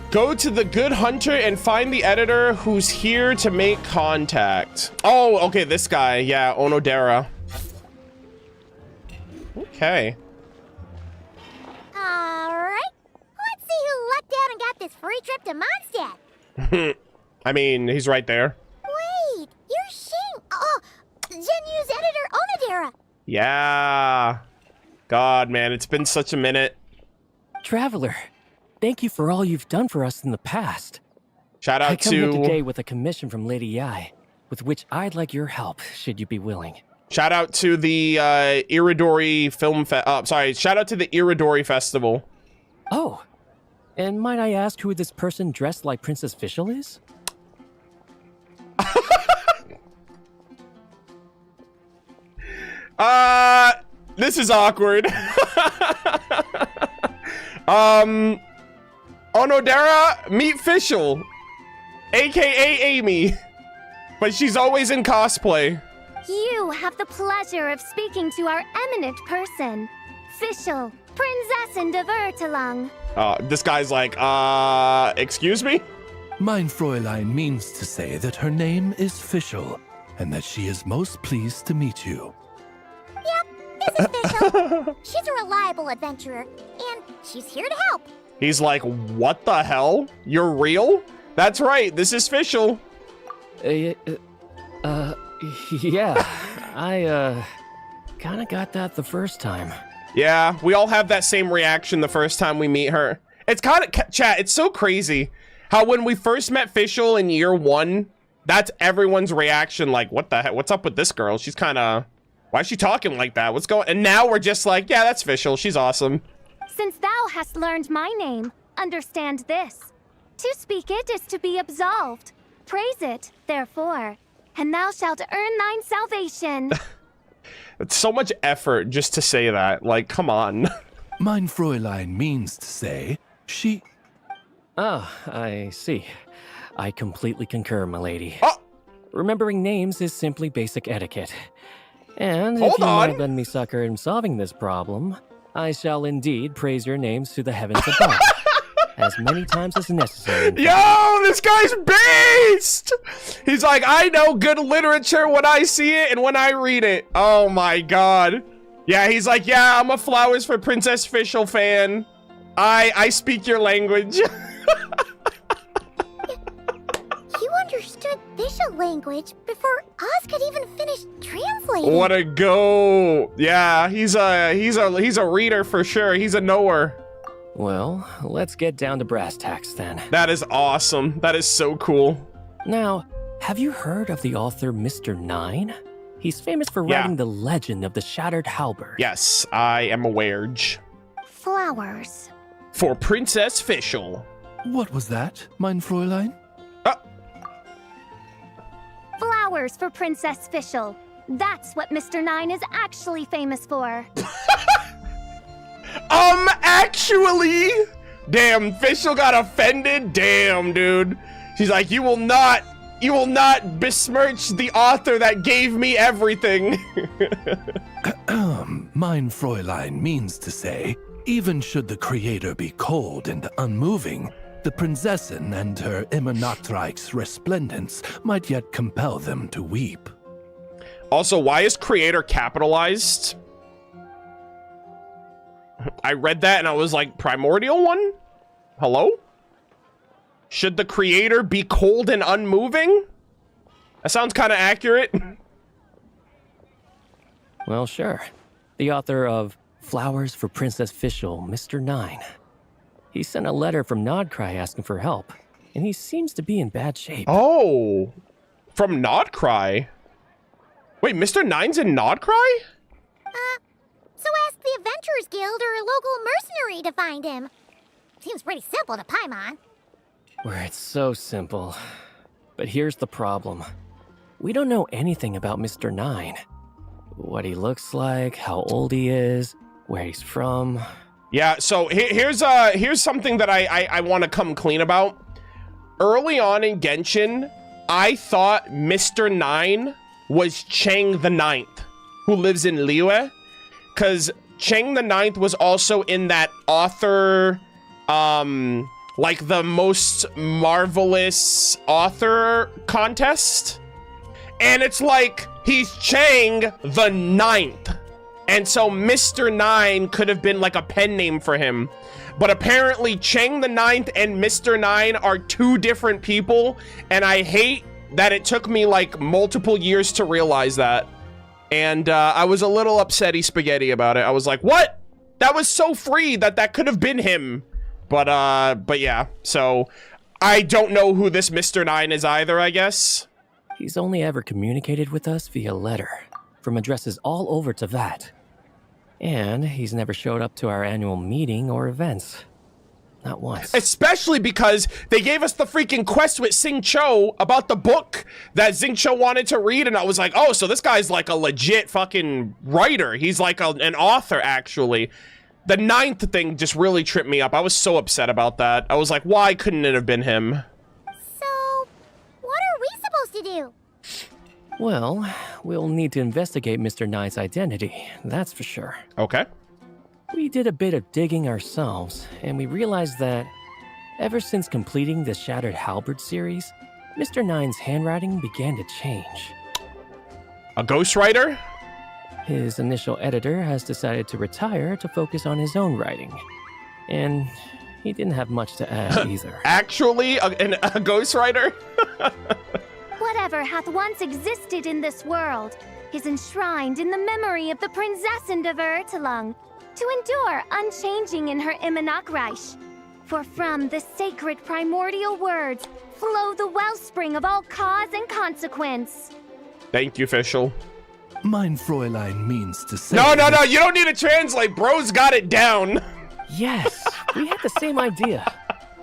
Go to the Good Hunter and find the editor who's here to make contact. Oh, okay, this guy. Yeah, Onodera. Okay. Alright, let's see who lucked out and got this free trip to Mondstadt. I mean, he's right there. Wait, you're Shing. Oh, Genu's editor, Onodera. Yeah. God, man, it's been such a minute. Traveler, thank you for all you've done for us in the past. Shout out I come here to... today with a commission from Lady Yai, with which I'd like your help, should you be willing. Shout out to the Iridori shout out to the Iridori Festival. Oh, and might I ask who this person dressed like Princess Fischl is? This is awkward. Onodera, meet Fischl, aka Amy, but she's always in cosplay. You have the pleasure of speaking to our eminent person, Fischl, Prinzessin de Vertelang. This guy's like, excuse me? Mein Fräulein means to say that her name is Fischl, and that she is most pleased to meet you. Yep, this is Fischl. She's a reliable adventurer, and she's here to help. He's like, what the hell? You're real? That's right, this is Fischl. Yeah, I, kinda got that the first time. Yeah, we all have that same reaction the first time we meet her. It's kind of, chat, it's so crazy how when we first met Fischl in year 1, that's everyone's reaction, like, what the heck, what's up with this girl? She's kind of, why is she talking like that? What's going, and now we're just like, yeah, that's Fischl, she's awesome. Since thou hast learned my name, understand this. To speak it is to be absolved. Praise it, therefore, and thou shalt earn thine salvation. It's so much effort just to say that. Like, come on. Mein Fräulein means to say, she... Oh, I see. I completely concur, milady. Oh! Remembering names is simply basic etiquette. And Hold if you on. might lend me succor in solving this problem, I shall indeed praise your names to the heavens above. As many times as necessary. Yo, this guy's based! He's like, I know good literature when I see it and when I read it. Oh my god. Yeah, he's like, yeah, I'm a Flowers for Princess Fischl fan. I speak your language. You understood Fischl language before Oz could even finish translating. What a go. Yeah, he's a reader for sure. He's a knower. Well, let's get down to brass tacks then. That is awesome. That is so cool. Now, have you heard of the author Mr. Nine? He's famous for writing the legend of the Shattered Halberd. Yes, I am aware. Flowers. For Princess Fischl. What was that, mein Fräulein? Flowers for Princess Fischl. That's what Mr. Nine is actually famous for. Actually? Damn, Fischl got offended? Damn, dude. She's like, you will not besmirch the author that gave me everything. Mein Fräulein means to say, even should the creator be cold and unmoving, the Prinzessin and her Immanakreich's resplendence might yet compel them to weep. Also, why is creator capitalized? I read that and I was like, primordial one? Hello? Should the creator be cold and unmoving? That sounds kind of accurate. Well, sure. The author of Flowers for Princess Fischl, Mr. 9. He sent a letter from Nodcry asking for help, and he seems to be in bad shape. Oh, from Nodcry? Wait, Mr. 9's in Nodcry? So ask the Adventurers Guild or a local mercenary to find him. Seems pretty simple to Paimon. Where it's so simple. But here's the problem. We don't know anything about Mr. 9. What he looks like, how old he is, where he's from. Yeah, so here's something that I want to come clean about. Early on in Genshin, I thought Mr. 9 was Chang the Ninth, who lives in Liyue, because Chang the Ninth was also in that author, like the most marvelous author contest. And it's like, he's Chang the Ninth. And so Mr. 9 could have been like a pen name for him. But apparently Chang the Ninth and Mr. 9 are two different people. And I hate that it took me like multiple years to realize that. And I was a little upsetty spaghetti about it. I was like, what? That was so free that could have been him. But yeah, so I don't know who this Mr. 9 is either, I guess. He's only ever communicated with us via letter, from addresses all over Teyvat. And he's never showed up to our annual meeting or events. Not once. Especially because they gave us the freaking quest with Xingqiu about the book that Xingqiu wanted to read, and I was like, oh, so this guy's like a legit fucking writer. He's like an author, actually. The 9th thing just really tripped me up. I was so upset about that. I was like, why couldn't it have been him? So, what are we supposed to do? Well, we'll need to investigate Mr. 9's identity, that's for sure. Okay. We did a bit of digging ourselves, and we realized that ever since completing the Shattered Halberd series, Mr. 9's handwriting began to change. A ghostwriter? His initial editor has decided to retire to focus on his own writing. And he didn't have much to add either. Actually, a ghostwriter? Whatever hath once existed in this world is enshrined in the memory of the Prinzessin of Epilogue, to endure unchanging in her Immanakreich. For from the sacred primordial words flow the wellspring of all cause and consequence. Thank you, Fischl. Mein Fräulein means to say... No, you don't need to translate. Bro's got it down. Yes, we had the same idea.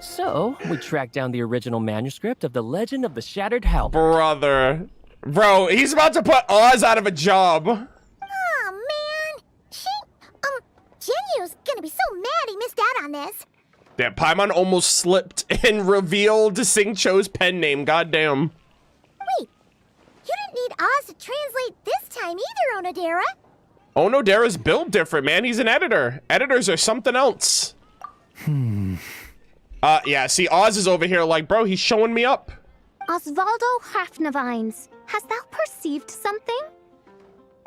So, we tracked down the original manuscript of The Legend of the Shattered Halberd. Brother. Bro, he's about to put Oz out of a job. Oh, man. Genyu's gonna be so mad he missed out on this. Yeah, Paimon almost slipped and revealed Xingqiu's pen name. Goddamn. Wait, you didn't need Oz to translate this time either, Onodera. Onodera's built different, man. He's an editor. Editors are something else. Yeah, see, Oz is over here like, bro, he's showing me up. Osvaldo Hafnavines, hast thou perceived something?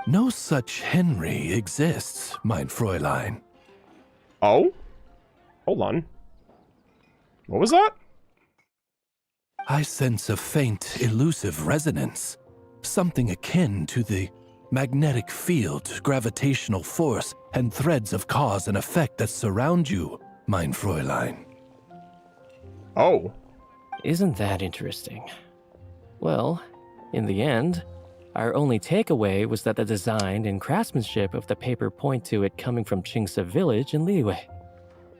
No such Henry exists, mein Fräulein. Oh? Hold on. What was that? I sense a faint, elusive resonance. Something akin to the magnetic field, gravitational force, and threads of cause and effect that surround you, mein Fräulein. Oh. Isn't that interesting? Well, in the end, our only takeaway was that the design and craftsmanship of the paper point to it coming from Qingce village in Liyue.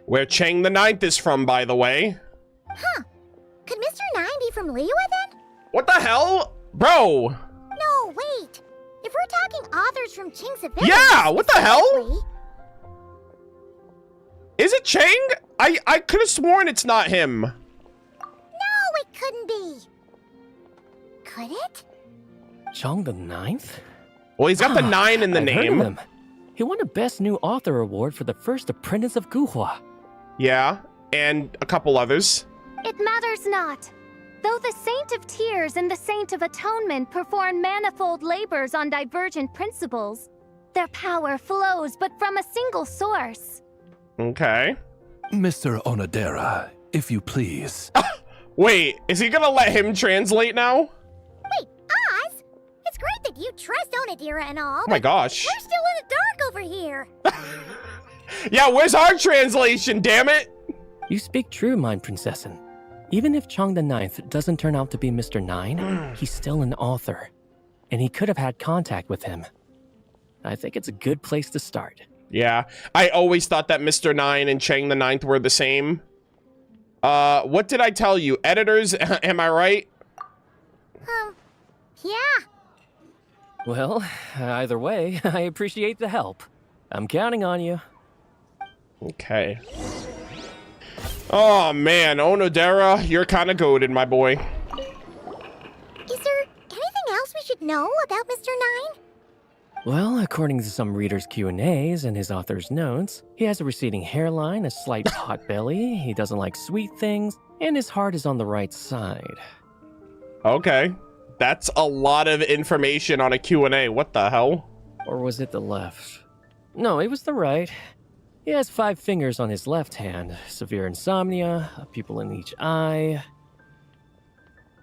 Where Chang the Ninth is from, by the way. Huh. Could Mr. 9 be from Liyue then? What the hell? Bro! No, wait. If we're talking authors from Qingce village... Yeah, what the hell? Is it Chang? I could have sworn it's not him. No, it couldn't be. Could it? Chang the Ninth? Well, he's got the 9 in the I've name. Heard of him. He won a Best New Author award for the first apprentice of Guhua. Yeah, and a couple others. It matters not. Though the Saint of Tears and the Saint of Atonement perform manifold labors on divergent principles, their power flows but from a single source. Okay. Mr. Onodera, if you please. Wait, is he gonna let him translate now? Wait, Oz? It's It's great that you trust Onodira and all. Oh my gosh. We're still in the dark over here. Yeah, where's our translation, damn it? You speak true, Mind Princessin. Even if Chang the Ninth doesn't turn out to be Mr. Nine, he's still an author. And he could have had contact with him. I think it's a good place to start. Yeah, I always thought that Mr. Nine and Chang the Ninth were the same. What did I tell you? Editors, am I right? Yeah. Well, either way, I appreciate the help. I'm counting on you. Okay. Oh man, Onodera, you're kind of goated, my boy. Is there anything else we should know about Mr. Nine? Well, according to some readers' Q&As and his author's notes, he has a receding hairline, a slight pot belly, he doesn't like sweet things, and his heart is on the right side. Okay. That's a lot of information on a Q&A. What the hell? Or was it the left? No, it was the right. He has 5 fingers on his left hand, severe insomnia, a pupil in each eye.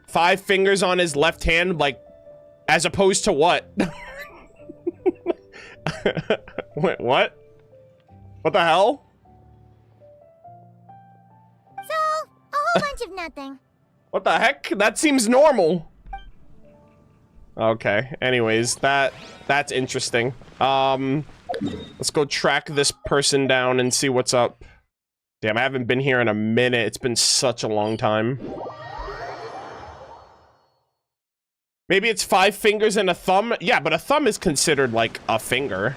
5 fingers on his left hand, like, as opposed to what? Wait, what? What the hell? So, a whole bunch of nothing. What the heck? That seems normal. Okay, anyways, that's interesting. Let's go track this person down and see what's up. Damn, I haven't been here in a minute. It's been such a long time. Maybe it's 5 fingers and a thumb? Yeah, but a thumb is considered like a finger.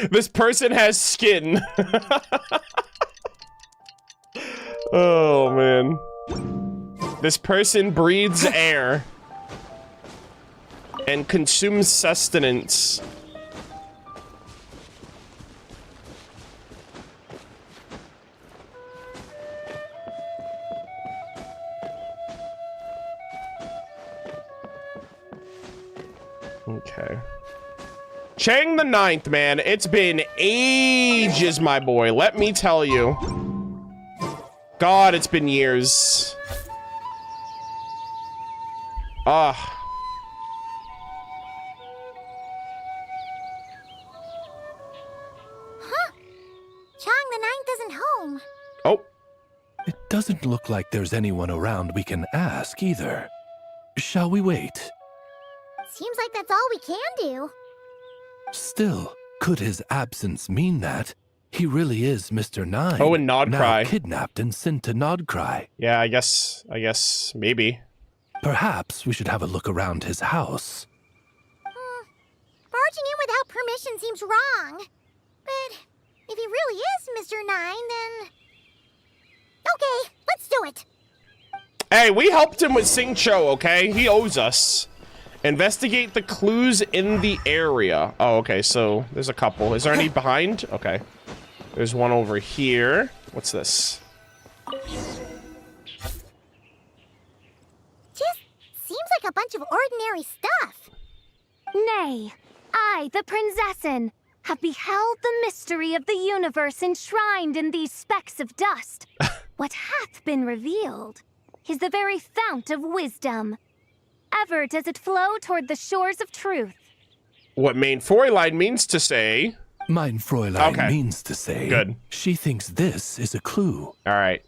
This person has skin. Oh, man. This person breathes air and consumes sustenance. Okay. Chang the Ninth, man. It's been ages, my boy. Let me tell you. God, it's been years. Ah. Huh? Chang the Ninth isn't home. Oh. It doesn't look like there's anyone around we can ask either. Shall we wait? Seems like that's all we can do. Still, could his absence mean that he really is Mr. Nine? Oh, and Nodcry. Now kidnapped and sent to Nodcry. Yeah, I guess, maybe. Perhaps we should have a look around his house. Barging in without permission seems wrong. But if he really is Mr. Nine, then... Okay, let's do it. Hey, we helped him with Sing Cho, okay? He owes us. Investigate the clues in the area. Oh, okay, so there's a couple. Is there any behind? Okay. There's one over here. What's this? Just seems like a bunch of ordinary stuff. Nay, I, the Princessin, have beheld the mystery of the universe enshrined in these specks of dust. What hath been revealed is the very fount of wisdom. Ever does it flow toward the shores of truth. What Mein Fräulein means to say... Mein Fräulein means to say... Good. She thinks this is a clue. Alright.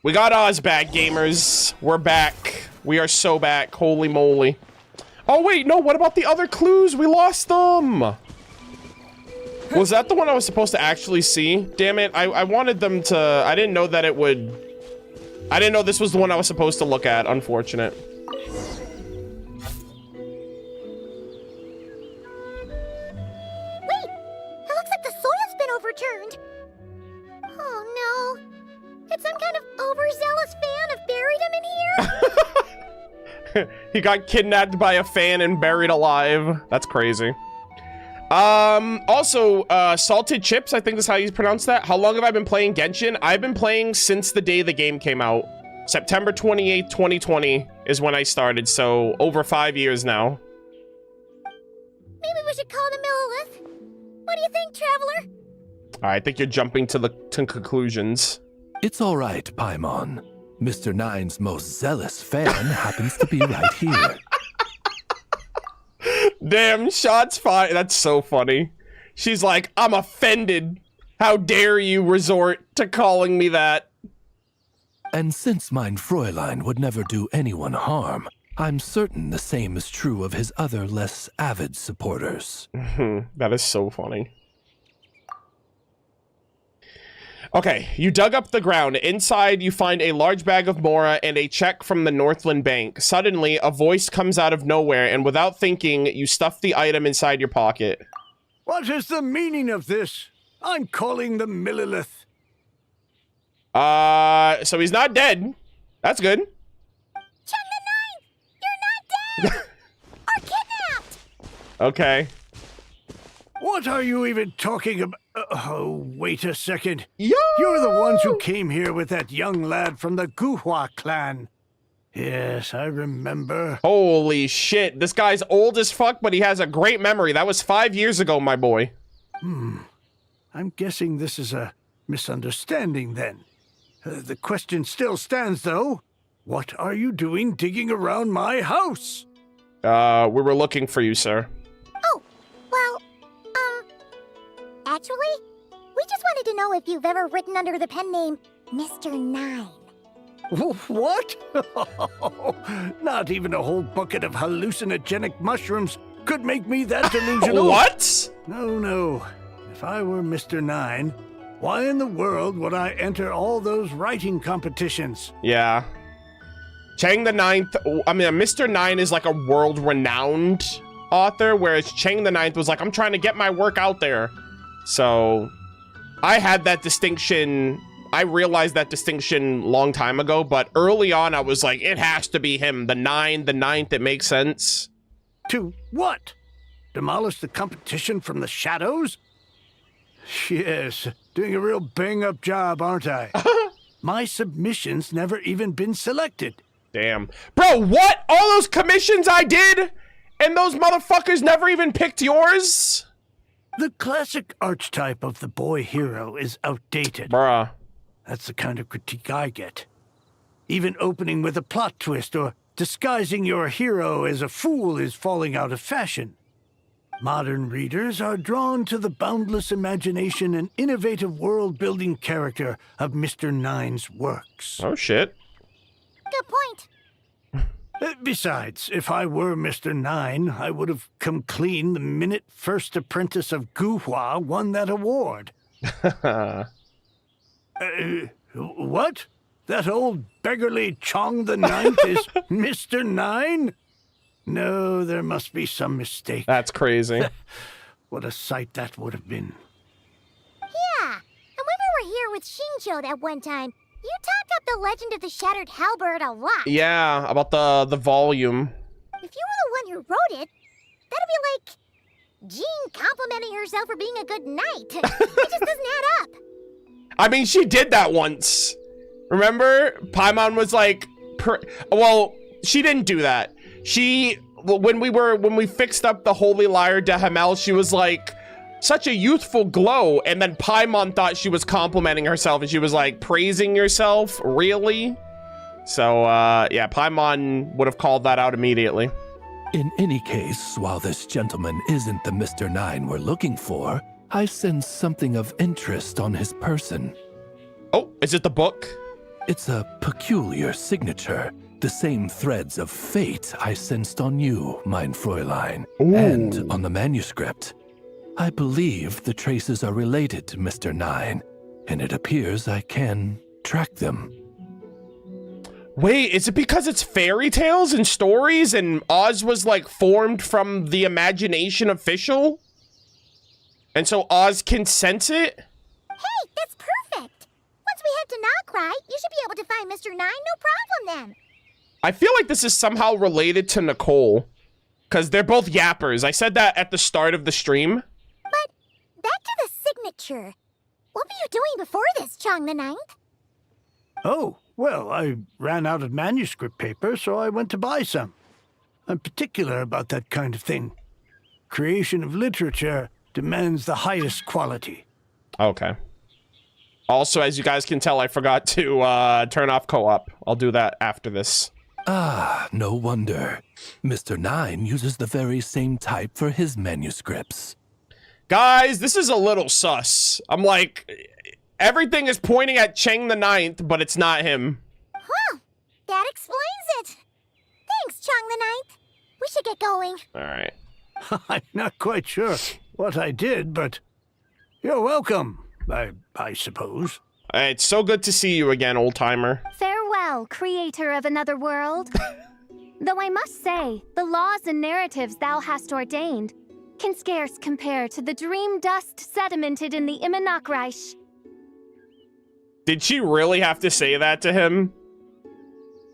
We got Oz back, gamers. We're back. We are so back. Holy moly. Oh, wait, no, what about the other clues? We lost them! Was that the one I was supposed to actually see? Damn it, I wanted them to... I didn't know that it would... I didn't know this was the one I was supposed to look at. Unfortunate. Overturned. Oh no. Did some kind of overzealous fan have buried him in here? He got kidnapped by a fan and buried alive. That's crazy. Also, Salted Chips, I think that's how you pronounce that. How long have I been playing Genshin? I've been playing since the day the game came out. September 28th, 2020 is when I started, so over 5 years now. Maybe we should call him Millilith. What do you think, Traveler? I think you're jumping to conclusions. It's all right, Paimon. Mr. Nine's most zealous fan happens to be right here. Damn, shots fired. That's so funny. She's like, I'm offended. How dare you resort to calling me that? And since mein Fräulein would never do anyone harm, I'm certain the same is true of his other less avid supporters. That is so funny. Okay, you dug up the ground. Inside, you find a large bag of Mora and a check from the Northland Bank. Suddenly, a voice comes out of nowhere, and without thinking, you stuff the item inside your pocket. What is the meaning of this? I'm calling the Millilith. So he's not dead. That's good. Chung the Ninth! You're not dead! Or kidnapped! Okay. What are you even talking about? Oh, wait a second. Yo! You're the ones who came here with that young lad from the Guhua clan. Yes, I remember. Holy shit. This guy's old as fuck, but he has a great memory. That was 5 years ago, my boy. I'm guessing this is a misunderstanding then. The question still stands, though. What are you doing digging around my house? We were looking for you, sir. Oh, well, actually, we just wanted to know if you've ever written under the pen name Mr. Nine. What? Not even a whole bucket of hallucinogenic mushrooms could make me that delusional. What? No. If I were Mr. Nine, why in the world would I enter all those writing competitions? Yeah. Chang the Ninth, I mean, Mr. Nine is like a world-renowned author, whereas Chang the Ninth was like, I'm trying to get my work out there. So, I had that distinction. I realized that distinction long time ago, but early on I was like, it has to be him. The Ninth, it makes sense. To what? Demolish the competition from the shadows? Yes, doing a real bang-up job, aren't I? My submission's never even been selected. Damn. Bro, what? All those commissions I did? And those motherfuckers never even picked yours? The classic archetype of the boy hero is outdated. Bruh. That's the kind of critique I get. Even opening with a plot twist or disguising your hero as a fool is falling out of fashion. Modern readers are drawn to the boundless imagination and innovative world-building character of Mr. Nine's works. Oh, shit. Good point. Besides, if I were Mr. Nine, I would have come clean the minute First Apprentice of Guhua won that award. What? That old beggarly Chong the Ninth is Mr. Nine? No, there must be some mistake. That's crazy. What a sight that would have been. Yeah, and when we were here with Shinjo that one time, you talked up the legend of the Shattered Halberd a lot. Yeah, about the volume. If you were the one who wrote it, that'd be like Jean complimenting herself for being a good knight. It just doesn't add up. I mean, she did that once. Remember? Paimon was like, well, she didn't do that. When we fixed up the Holy Lyre de Hamel, she was like, such a youthful glow. And then Paimon thought she was complimenting herself and she was like, praising yourself? Really? So, yeah, Paimon would have called that out immediately. In any case, while this gentleman isn't the Mr. Nine we're looking for, I sense something of interest on his person. Oh, is it the book? It's a peculiar signature. The same threads of fate I sensed on you, mein Fräulein, and on the manuscript. I believe the traces are related to Mr. Nine, and it appears I can track them. Wait, is it because it's fairy tales and stories and Oz was like formed from the imagination of Fischl? And so Oz can sense it? Hey, that's perfect. Once we head to Nocry, you should be able to find Mr. Nine, no problem then. I feel like this is somehow related to Nicole. Because they're both yappers. I said that at the start of the stream. But back to the signature. What were you doing before this, Chong the Ninth? Oh, well, I ran out of manuscript paper, so I went to buy some. I'm particular about that kind of thing. Creation of literature demands the highest quality. Okay. Also, as you guys can tell, I forgot to turn off co-op. I'll do that after this. Ah, no wonder. Mr. 9 uses the very same type for his manuscripts. Guys, this is a little sus. I'm like, everything is pointing at Cheng the Ninth, but it's not him. Huh, that explains it. Thanks, Cheng the Ninth. We should get going. All right. I'm not quite sure what I did, but you're welcome, I suppose. It's so good to see you again, old-timer. Farewell, creator of another world. Though I must say, the laws and narratives thou hast ordained can scarce compare to the dream dust sedimented in the Immonachreich. Did she really have to say that to him?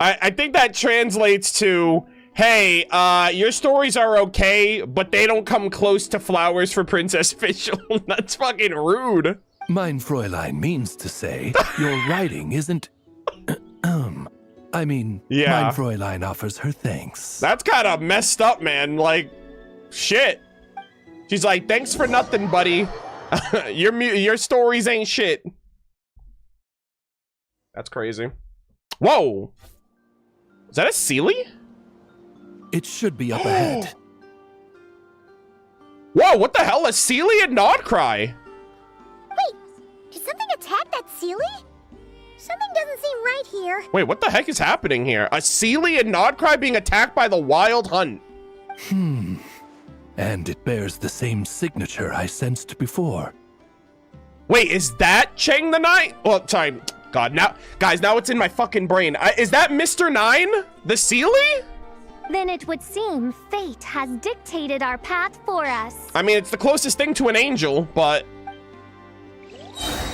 I think that translates to, hey, your stories are okay, but they don't come close to Flowers for Princess Fischl. That's fucking rude. Mein Fräulein means to say, your writing isn't... I mean, yeah. Mein Fräulein offers her thanks. That's kind of messed up, man. Shit. She's like, thanks for nothing, buddy. Your stories ain't shit. That's crazy. Whoa. Is that a Sealy? It should be up ahead. Whoa, what the hell? A Sealy and Nodcry? Wait, did something attack that Sealy? Something doesn't seem right here. Wait, what the heck is happening here? A Sealy and Nodcry being attacked by the Wild Hunt. And it bears the same signature I sensed before. Wait, is that Cheng the Ninth? Oh, sorry. God, now, guys, now it's in my fucking brain. Is that Mr. 9? The Sealy? Then it would seem fate has dictated our path for us. I mean, it's the closest thing to an angel, but...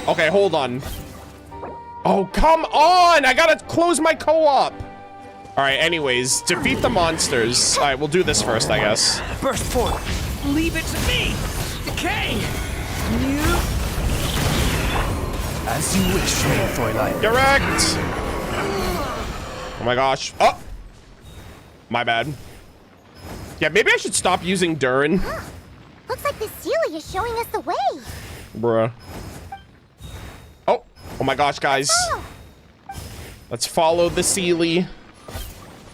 Okay, hold on. Oh, come on! I gotta close my co-op! Alright, anyways, defeat the monsters. Alright, we'll do this first, I guess. Burst forth. Leave it to me. Decay. As you wish, mein Fräulein. Direct! Oh my gosh. Oh! My bad. Yeah, maybe I should stop using Durin. Looks like the Sealy is showing us the way. Bruh. Oh! Oh my gosh, guys. Let's follow the Sealy.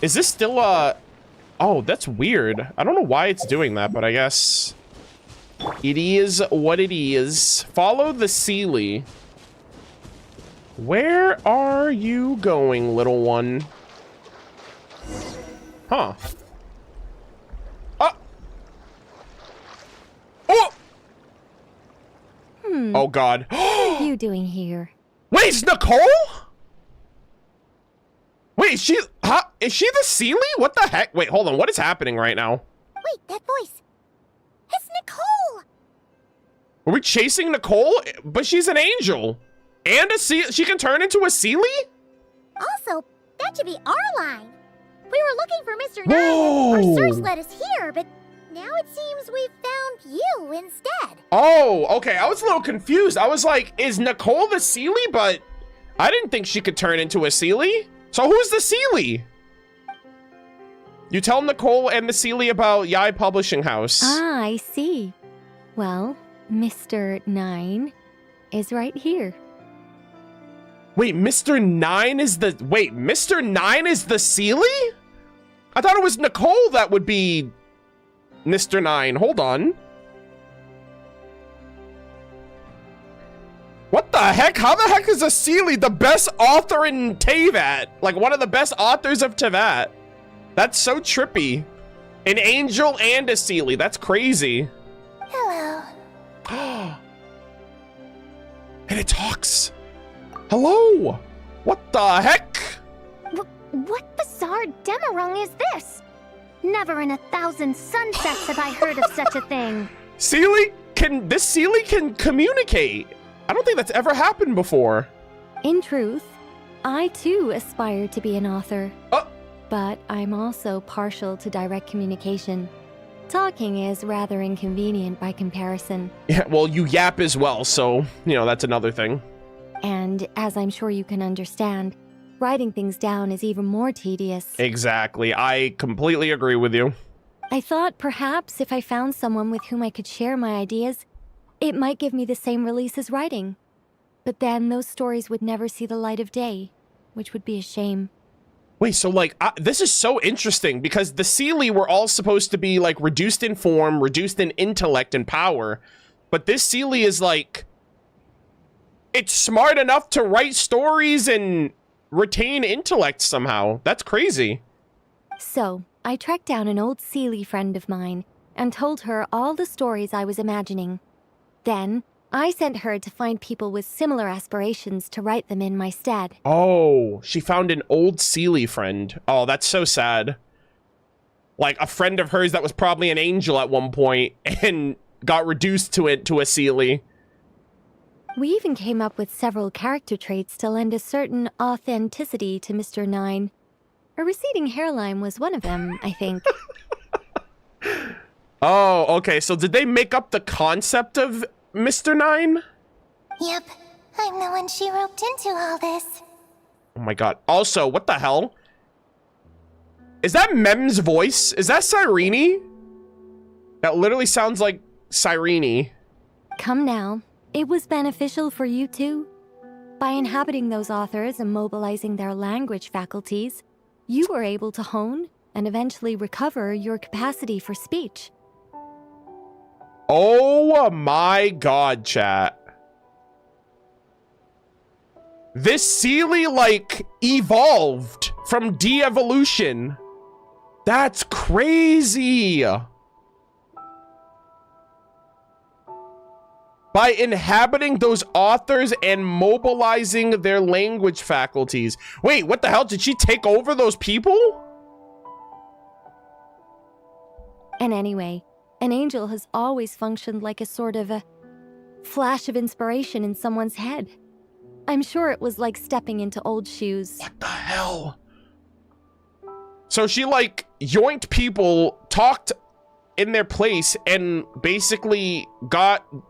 Is this still a... Oh, that's weird. I don't know why it's doing that, but I guess... It is what it is. Follow the Sealy. Where are you going, little one? Huh. Oh! Oh, God. What are you doing here? Wait, it's Nicole? Wait, is she the Sealy? What the heck? Wait, hold on. What is happening right now? Wait, that voice. It's Nicole! Are we chasing Nicole? But she's an angel. And she can turn into a Sealy? Also, that should be our line. We were looking for Mr. 9 and our search led us here, but now it seems we've found you instead. Oh, okay. I was a little confused. I was like, is Nicole the Sealy? But I didn't think she could turn into a Sealy. So who's the Sealy? You tell Nicole and the Sealy about Yai Publishing House. Ah, I see. Well, Mr. 9 is right here. Wait, Mr. 9 is the... Wait, Mr. 9 is the Sealy? I thought it was Nicole that would be Mr. 9. Hold on. What the heck? How the heck is a Sealy the best author in Teyvat? Like, one of the best authors of Teyvat. That's so trippy. An angel and a Sealy. That's crazy. Hello. And it talks. Hello. What the heck? What bizarre demarung is this? Never in 1,000 sunsets have I heard of such a thing. This Sealy can communicate. I don't think that's ever happened before. In truth, I too aspire to be an author. But I'm also partial to direct communication. Talking is rather inconvenient by comparison. Yeah, well, you yap as well, so, you know, that's another thing. And as I'm sure you can understand, writing things down is even more tedious. Exactly. I completely agree with you. I thought perhaps if I found someone with whom I could share my ideas, it might give me the same release as writing. But then those stories would never see the light of day, which would be a shame. Wait, so like, this is so interesting because the Seelie were all supposed to be like reduced in form, reduced in intellect and power. But this Seelie is like, it's smart enough to write stories and retain intellect somehow. That's crazy. So, I tracked down an old Seelie friend of mine and told her all the stories I was imagining. Then, I sent her to find people with similar aspirations to write them in my stead. Oh, she found an old Seelie friend. Oh, that's so sad. Like a friend of hers that was probably an angel at one point and got reduced to a Seelie. We even came up with several character traits to lend a certain authenticity to Mr. Nine. A receding hairline was one of them, I think. Oh, okay. So did they make up the concept of Mr. Nine? Yep, I'm the one she roped into all this. Oh my god. Also, what the hell? Is that Mem's voice? Is that Cyrene? That literally sounds like Cyrene. Come now. It was beneficial for you too. By inhabiting those authors and mobilizing their language faculties, you were able to hone and eventually recover your capacity for speech. Oh my god, chat. This Seelie, like, evolved from de-evolution. That's crazy. By inhabiting those authors and mobilizing their language faculties. Wait, what the hell? Did she take over those people? And anyway, an angel has always functioned like a sort of a flash of inspiration in someone's head. I'm sure it was like stepping into old shoes. What the hell? So she, like, yoinked people, talked in their place, and basically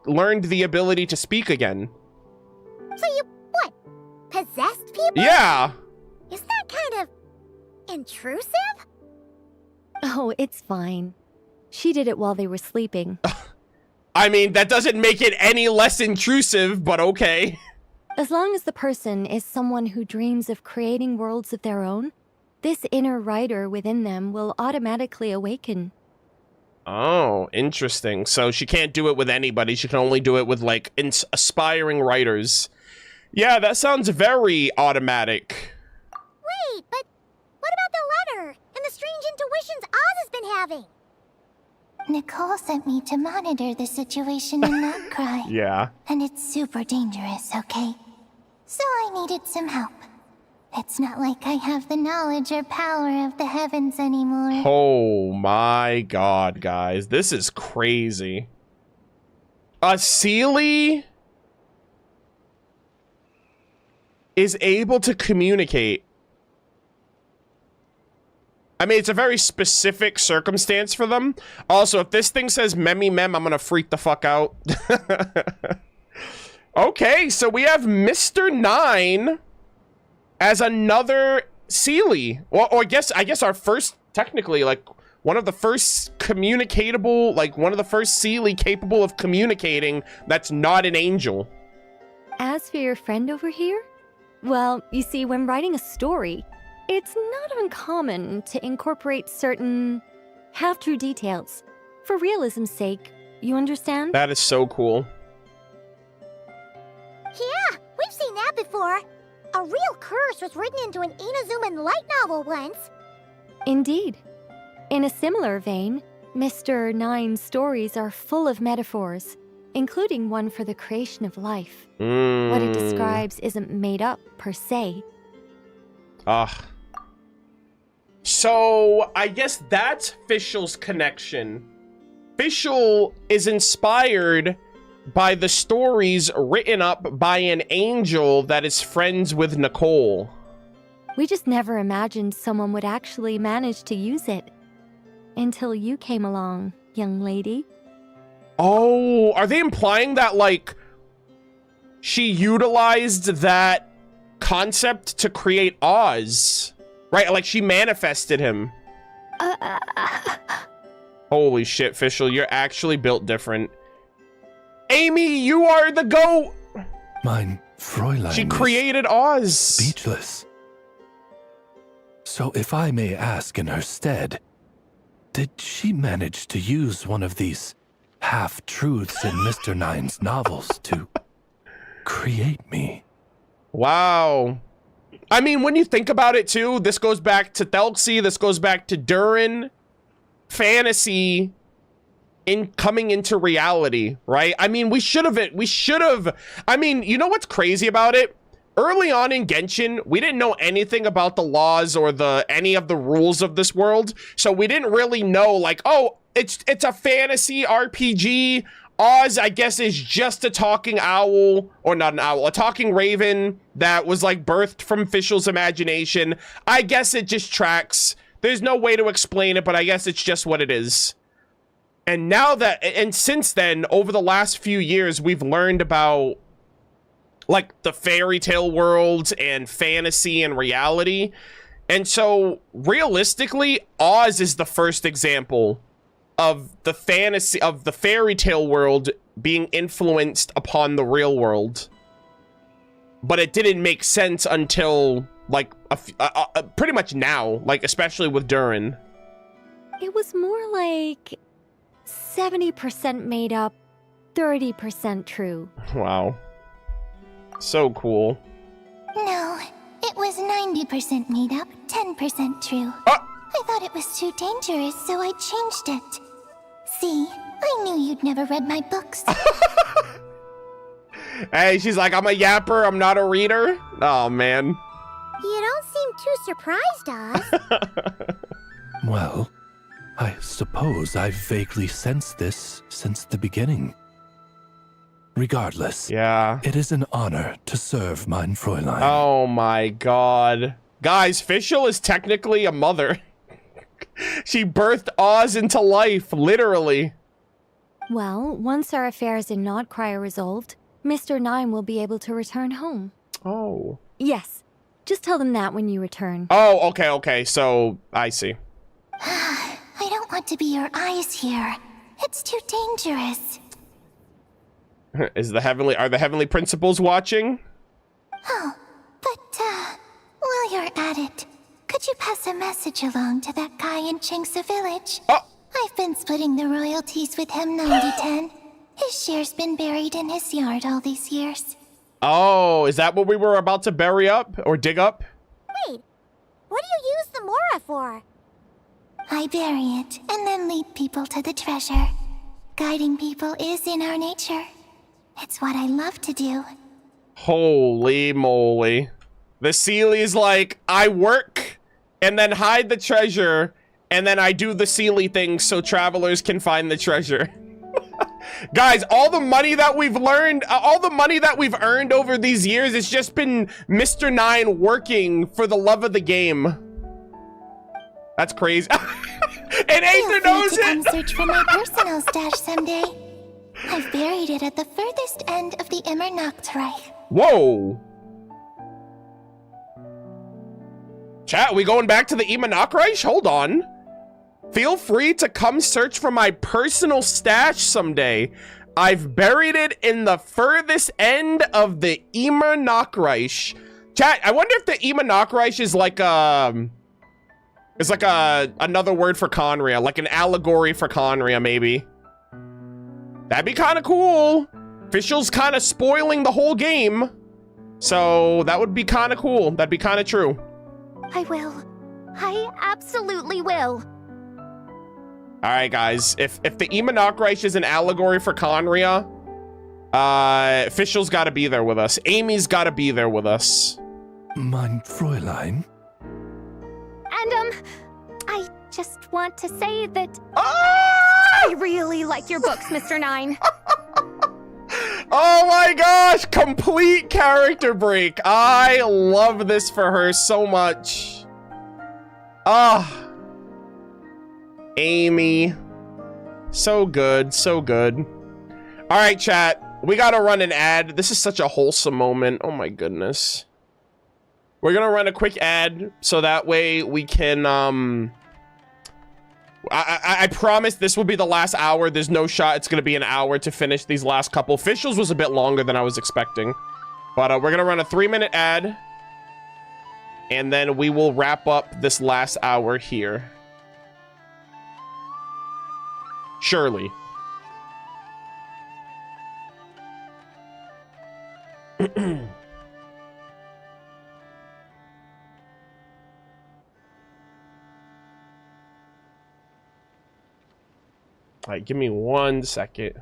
learned the ability to speak again. So you, what, possessed people? Yeah. Is that kind of intrusive? Oh, it's fine. She did it while they were sleeping. I mean, that doesn't make it any less intrusive, but okay. As long as the person is someone who dreams of creating worlds of their own, this inner writer within them will automatically awaken. Oh, interesting. So she can't do it with anybody. She can only do it with, like, aspiring writers. Yeah, that sounds very automatic. Wait, but what about the letter and the strange intuitions Oz has been having? Nicole sent me to monitor the situation in that cry. Yeah. And it's super dangerous, okay? So I needed some help. It's not like I have the knowledge or power of the heavens anymore. Oh my god, guys. This is crazy. A Seelie is able to communicate. I mean, it's a very specific circumstance for them. Also, if this thing says Memmy Mem, I'm gonna freak the fuck out. Okay, so we have Mr. Nine as another Seelie. Or I guess our first, technically, like, one of the first communicatable, like, one of the first Seelie capable of communicating that's not an angel. As for your friend over here, well, you see, when writing a story, it's not uncommon to incorporate certain half-true details. For realism's sake, you understand? That is so cool. Yeah, we've seen that before. A real curse was written into an Inazuman light novel once. Indeed. In a similar vein, Mr. Nine's stories are full of metaphors, including one for the creation of life. What it describes isn't made up, per se. So, I guess that's Fischl's connection. Fischl is inspired by the stories written up by an angel that is friends with Nicole. We just never imagined someone would actually manage to use it. Until you came along, young lady. Oh, are they implying that, like, she utilized that concept to create Oz? Right, like she manifested him. Holy shit, Fischl, you're actually built different. Amy, you are the GOAT! Mein Fräulein She created Oz. Speechless. So if I may ask in her stead, did she manage to use one of these half-truths in Mr. Nine's novels to create me? Wow. I mean, when you think about it too, this goes back to Thelxie, this goes back to Durin. Fantasy coming into reality, right? I mean, we should have, I mean, you know what's crazy about it? Early on in Genshin, we didn't know anything about the laws or any of the rules of this world. So we didn't really know, like, oh, it's a fantasy RPG. Oz, I guess, is just a talking owl, or not an owl, a talking raven that was like birthed from Fischl's imagination. I guess it just tracks. There's no way to explain it, but I guess it's just what it is. And now that, and since then, over the last few years, we've learned about like the fairy tale worlds and fantasy and reality. And so realistically, Oz is the first example of the fantasy, of the fairy tale world being influenced upon the real world. But it didn't make sense until like pretty much now, like especially with Durin. It was more like 70% made up, 30% true. Wow. So cool. No, it was 90% made up, 10% true. I thought it was too dangerous, so I changed it. See, I knew you'd never read my books. Hey, she's like, I'm a yapper, I'm not a reader. Oh, man. You don't seem too surprised, Oz. Well, I suppose I've vaguely sensed this since the beginning. Regardless, yeah, it is an honor to serve mein Fräulein. Oh my god. Guys, Fischl is technically a mother. She birthed Oz into life, literally. Well, once our affairs in Nodcry are resolved, Mr. Nine will be able to return home. Oh. Yes. Just tell them that when you return. Oh, okay, so I see. I don't want to be your eyes here. It's too dangerous. Are the heavenly principals watching? Oh, but, while you're at it, could you pass a message along to that guy in Chingsa village? Oh. I've been splitting the royalties with him 90-10. His share's been buried in his yard all these years. Oh, is that what we were about to bury up or dig up? Wait, what do you use the Mora for? I bury it and then lead people to the treasure. Guiding people is in our nature. It's what I love to do. Holy moly. The Seely's like, I work and then hide the treasure and then I do the Seely thing so travelers can find the treasure. Guys, all the money that we've learned, all the money that we've earned over these years, it's just been Mr. Nine working for the love of the game. That's crazy. And Aether knows it! Come search for my personal stash someday. I've buried it at the furthest end of the Immer Nachtreich. Whoa. Chat, we going back to the Immer Nachtreich? Hold on. Feel free to come search for my personal stash someday. I've buried it in the furthest end of the Immer Nachtreich. Chat, I wonder if the Immer Nachtreich is like it's like another word for Conria, like an allegory for Conria, maybe. That'd be kind of cool. Fischl's kind of spoiling the whole game. So that would be kind of cool. That'd be kind of true. I will. I absolutely will. All right, guys. If the Immer Nachtreich is an allegory for Conria, Fischl's got to be there with us. Amy's got to be there with us. Mein Fräulein? And, I just want to say that I really like your books, Mr. Nine. Oh my gosh, complete character break. I love this for her so much. Ah. Amy. So good, so good. All right, chat. We gotta run an ad. This is such a wholesome moment. Oh my goodness. We're gonna run a quick ad so that way we can, I promise this will be the last hour. There's no shot it's gonna be an hour to finish these last couple. Fischl's was a bit longer than I was expecting. But we're gonna run a 3-minute ad, and then we will wrap up this last hour here. Surely. All right, give me 1 second.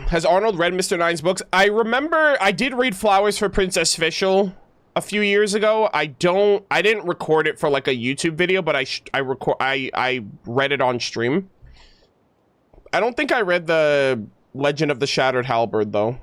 Has Arnold read Mr. Nine's books? I remember I did read Flowers for Princess Fischl a few years ago. I didn't record it for like a YouTube video, but I read it on stream. I don't think I read the Legend of the Shattered Halberd though.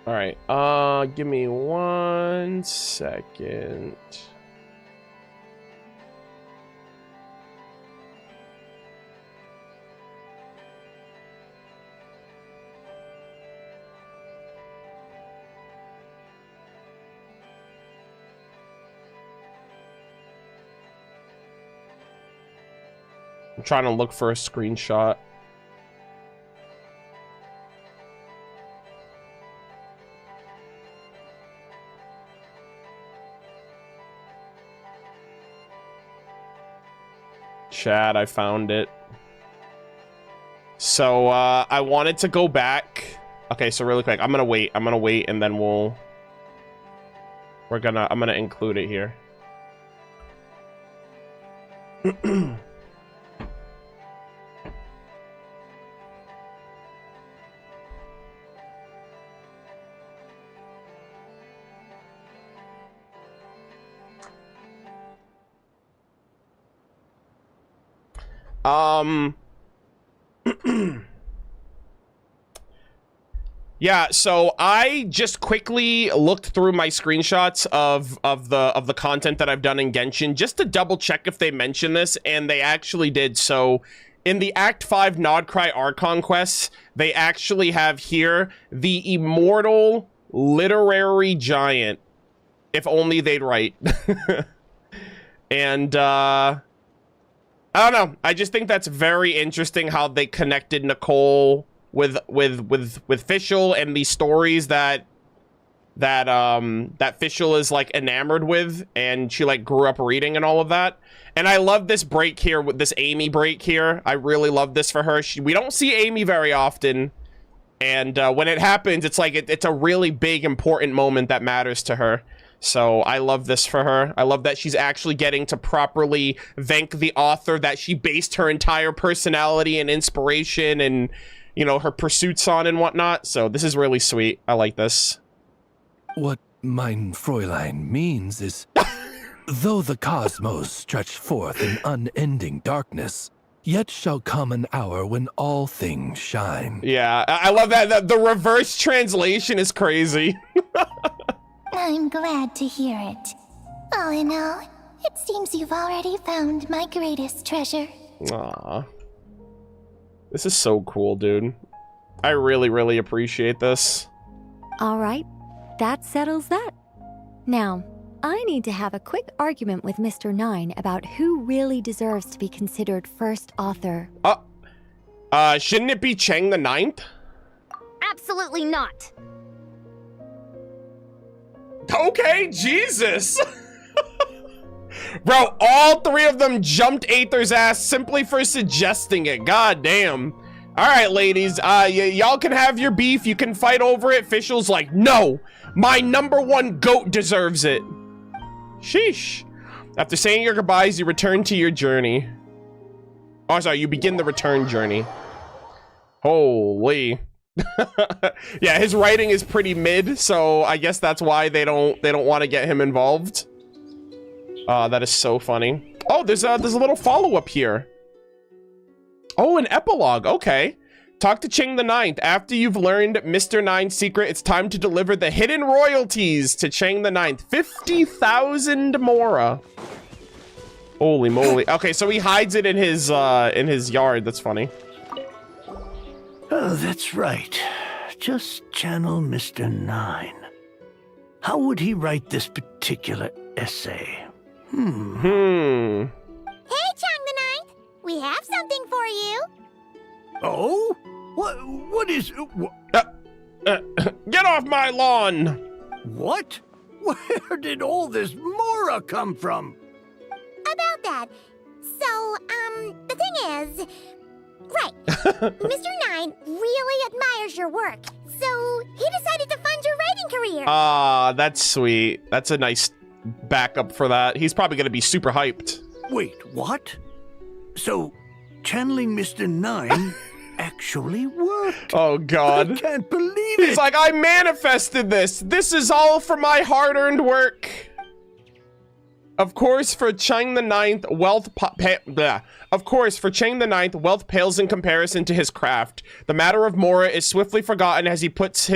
All right, give me 1 second. I'm trying to look for a screenshot. Chat, I found it. So I wanted to go back. Okay, so really quick, I'm gonna wait and then I'm gonna include it here. Yeah, so I just quickly looked through my screenshots of the content that I've done in Genshin just to double check if they mention this, and they actually did. So in the Act 5 Nodcry Archon quests, they actually have here the immortal literary giant. If only they'd write. And I don't know. I just think that's very interesting how they connected Nicole with Fischl and these stories that Fischl is like enamored with, and she like grew up reading and all of that. And I love this break here with this Amy break here. I really love this for her. We don't see Amy very often, and when it happens, it's like it's a really big important moment that matters to her. So I love this for her. I love that she's actually getting to properly thank the author that she based her entire personality and inspiration and, you know, her pursuits on and whatnot. So this is really sweet. I like this. What mein Fräulein means is, though the cosmos stretch forth in unending darkness, yet shall come an hour when all things shine. Yeah, I love that. The reverse translation is crazy. I'm glad to hear it. All in all, it seems you've already found my greatest treasure. Aww. This is so cool, dude. I really, really appreciate this. All right, that settles that. Now, I need to have a quick argument with Mr. Nine about who really deserves to be considered first author. Shouldn't it be Cheng the Ninth? Absolutely not. Okay, Jesus. Bro, all three of them jumped Aether's ass simply for suggesting it. God damn. All right, ladies, y'all can have your beef. You can fight over it. Fischl's like, no, my #1 goat deserves it. Sheesh. After saying your goodbyes, you return to your journey. Oh, sorry, you begin the return journey. Holy. Yeah, his writing is pretty mid, so I guess that's why they don't want to get him involved. That is so funny. Oh, there's a little follow-up here. Oh, an epilogue. Okay. Talk to Chang the Ninth. After you've learned Mr. Nine's secret, it's time to deliver the hidden royalties to Chang the Ninth. 50,000 mora. Holy moly. Okay, so he hides it in his yard. That's funny. Oh, that's right. Just channel Mr. Nine. How would he write this particular essay? Hey, Chang the Ninth! We have something for you! Oh? What is... Get off my lawn! What? Where did all this mora come from? About that. So, the thing is... Right. Mr. Nine really admires your work, so he decided to fund your writing career. That's sweet. That's a nice backup for that. He's probably going to be super hyped. Wait, what? So, channeling Mr. Nine actually worked. Oh, God. I can't believe it. He's like, I manifested this. This is all for my hard-earned work. Of course, for Chang the Ninth, wealth pales in comparison to his craft. The matter of Mora is swiftly forgotten as he puts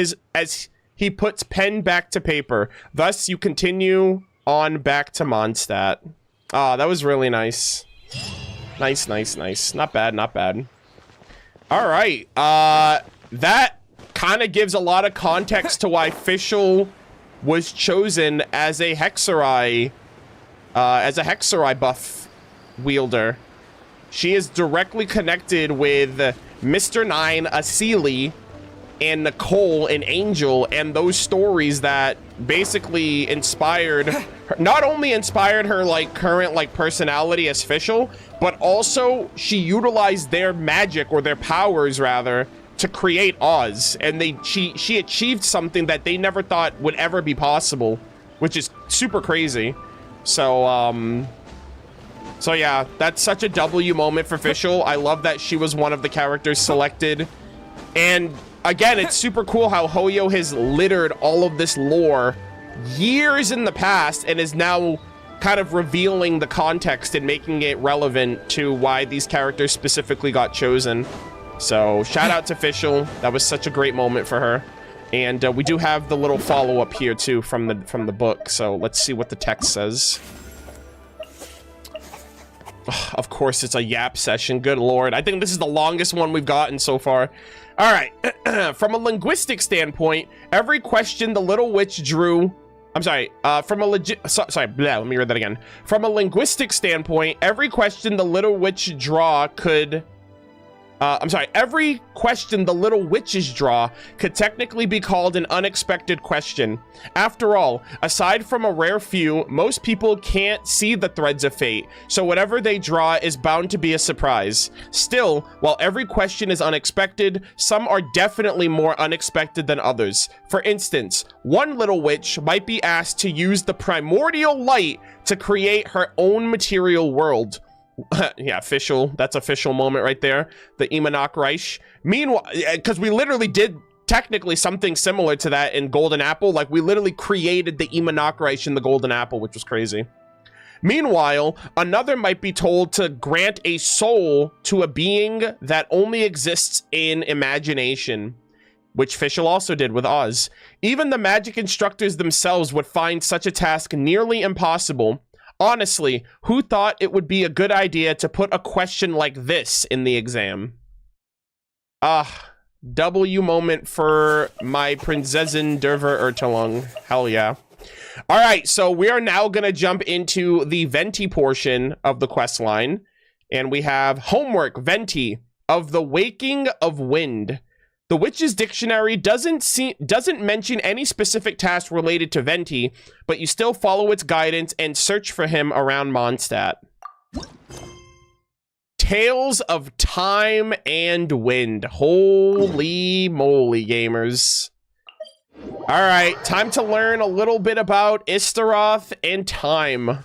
pen back to paper. Thus, you continue on back to Mondstadt. Ah, that was really nice. Nice. Not bad. All right. That kind of gives a lot of context to why Fischl was chosen as a Hexerai buff wielder. She is directly connected with Mr. Nine, Asili, and Nicole, an angel, and those stories that basically inspired her, not only inspired her like current like personality as Fischl, but also she utilized their magic, or their powers rather, to create Oz, and she achieved something that they never thought would ever be possible, which is super crazy. So yeah, that's such a W moment for Fischl. I love that she was one of the characters selected. And again, it's super cool how Hoyo has littered all of this lore years in the past and is now kind of revealing the context and making it relevant to why these characters specifically got chosen. So shout out to Fischl. That was such a great moment for her. And we do have the little follow-up here too from the book. So let's see what the text says. Of course, it's a yap session. Good lord. I think this is the longest one we've gotten so far. All right. From a linguistic standpoint, every question the little witch drew... I'm sorry. Let me read that again. From a linguistic standpoint, every question the little witch draw could... every question the little witches draw could technically be called an unexpected question. After all, aside from a rare few, most people can't see the threads of fate, so whatever they draw is bound to be a surprise. Still, while every question is unexpected, some are definitely more unexpected than others. For instance, one little witch might be asked to use the primordial light to create her own material world. Yeah, Fischl. That's a Fischl moment right there. The Imanok Reich. Meanwhile, because we literally did technically something similar to that in Golden Apple. Like, we literally created the Imanok Reich in the Golden Apple, which was crazy. Meanwhile, another might be told to grant a soul to a being that only exists in imagination, which Fischl also did with Oz. Even the magic instructors themselves would find such a task nearly impossible. Honestly, who thought it would be a good idea to put a question like this in the exam? W moment for my Prinzessin Derver Ertelung. Hell yeah. All right, so we are now going to jump into the Venti portion of the quest line. And we have homework, Venti, of the Waking of Wind. The Witch's Dictionary doesn't mention any specific task related to Venti, but you still follow its guidance and search for him around Mondstadt. Tales of Time and Wind. Holy moly, gamers. Alright, time to learn a little bit about Istaroth and time.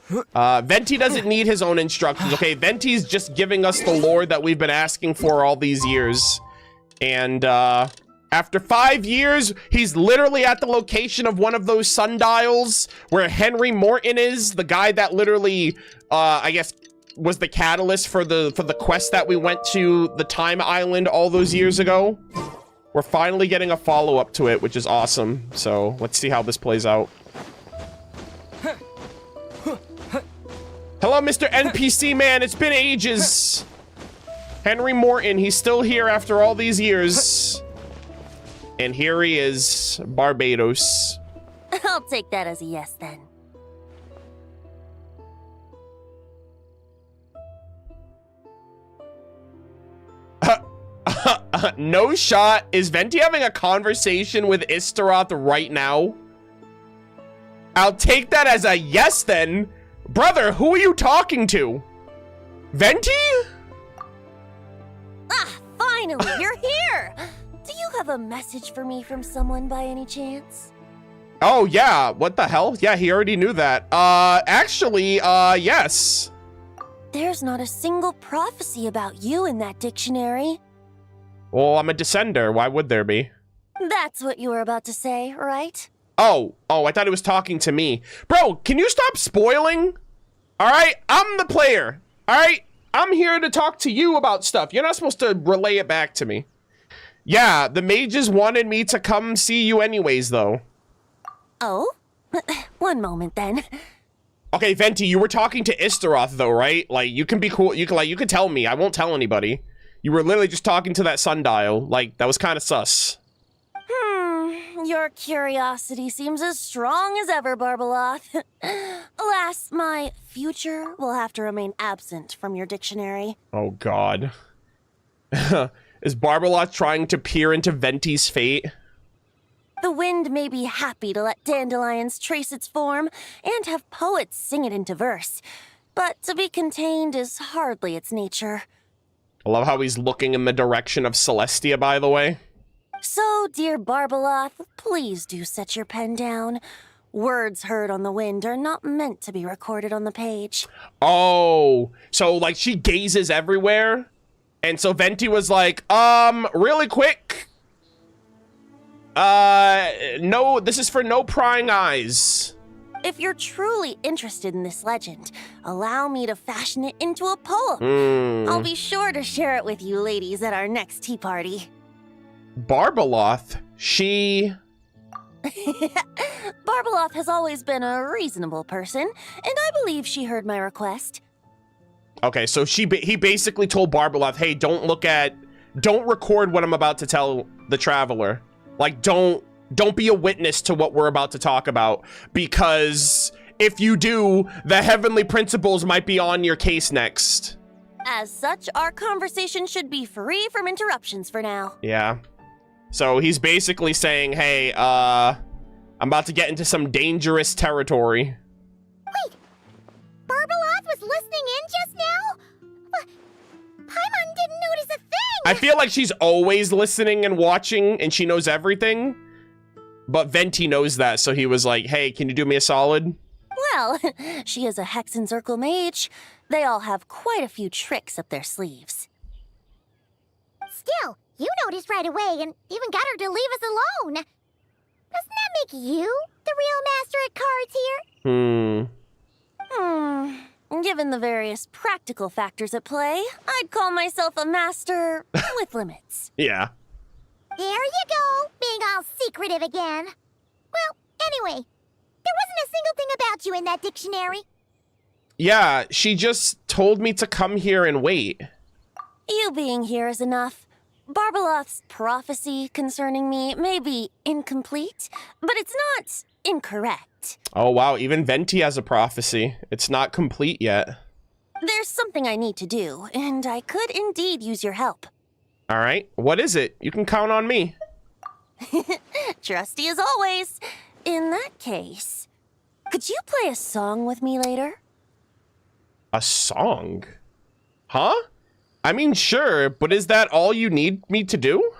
Venti doesn't need his own instructions, okay? Venti's just giving us the lore that we've been asking for all these years. And, after 5 years, he's literally at the location of one of those sundials where Henry Morton is, the guy that literally, I guess, was the catalyst for the quest that we went to the Time Island all those years ago. We're finally getting a follow-up to it, which is awesome. So, let's see how this plays out. Hello, Mr. NPC man. It's been ages. Henry Morton, he's still here after all these years. And here he is, Barbados. I'll take that as a yes, then. No shot. Is Venti having a conversation with Istaroth right now? I'll take that as a yes, then. Brother, who are you talking to? Venti? Ah, finally, you're here! Do you have a message for me from someone by any chance? Oh, yeah. What the hell? Yeah, he already knew that. Actually, yes. There's not a single prophecy about you in that dictionary. Well, I'm a descender. Why would there be? That's what you were about to say, right? Oh, I thought it was talking to me. Bro, can you stop spoiling? All right, I'm the player. All right, I'm here to talk to you about stuff. You're not supposed to relay it back to me. Yeah, the mages wanted me to come see you anyways, though. Oh? One moment, then. Okay, Venti, you were talking to Istaroth, though, right? Like, you can be cool. You can tell me. I won't tell anybody. You were literally just talking to that sundial. Like, that was kind of sus. Your curiosity seems as strong as ever, Barbeloth. Alas, my future will have to remain absent from your dictionary. Oh, God. Is Barbeloth trying to peer into Venti's fate? The wind may be happy to let dandelions trace its form and have poets sing it into verse, but to be contained is hardly its nature. I love how he's looking in the direction of Celestia, by the way. So, dear Barbeloth, please do set your pen down. Words heard on the wind are not meant to be recorded on the page. Oh, so like she gazes everywhere? And so Venti was like, really quick. No, this is for no prying eyes. If you're truly interested in this legend, allow me to fashion it into a poem. I'll be sure to share it with you ladies at our next tea party. Barbeloth, she... Barbeloth has always been a reasonable person, and I believe she heard my request. Okay, so he basically told Barbeloth, hey, don't record what I'm about to tell the Traveler. Like, don't be a witness to what we're about to talk about, because if you do, the heavenly principles might be on your case next. As such, our conversation should be free from interruptions for now. Yeah. So he's basically saying, hey, I'm about to get into some dangerous territory. Wait, Barbeloth was listening in just now? Paimon didn't notice a thing! I feel like she's always listening and watching, and she knows everything. But Venti knows that, so he was like, hey, can you do me a solid? Well, she is a Hexen Circle mage. They all have quite a few tricks up their sleeves. Still, you noticed right away and even got her to leave us alone. Doesn't that make you the real master at cards here? Given the various practical factors at play, I'd call myself a master with limits. Yeah. There you go, being all secretive again. Well, anyway, there wasn't a single thing about you in that dictionary. Yeah, she just told me to come here and wait. You being here is enough. Barbeloth's prophecy concerning me may be incomplete, but it's not incorrect. Oh, wow, even Venti has a prophecy. It's not complete yet. There's something I need to do, and I could indeed use your help. All right, what is it? You can count on me. Trusty as always. In that case, could you play a song with me later? A song? Huh? I mean, sure, but is that all you need me to do?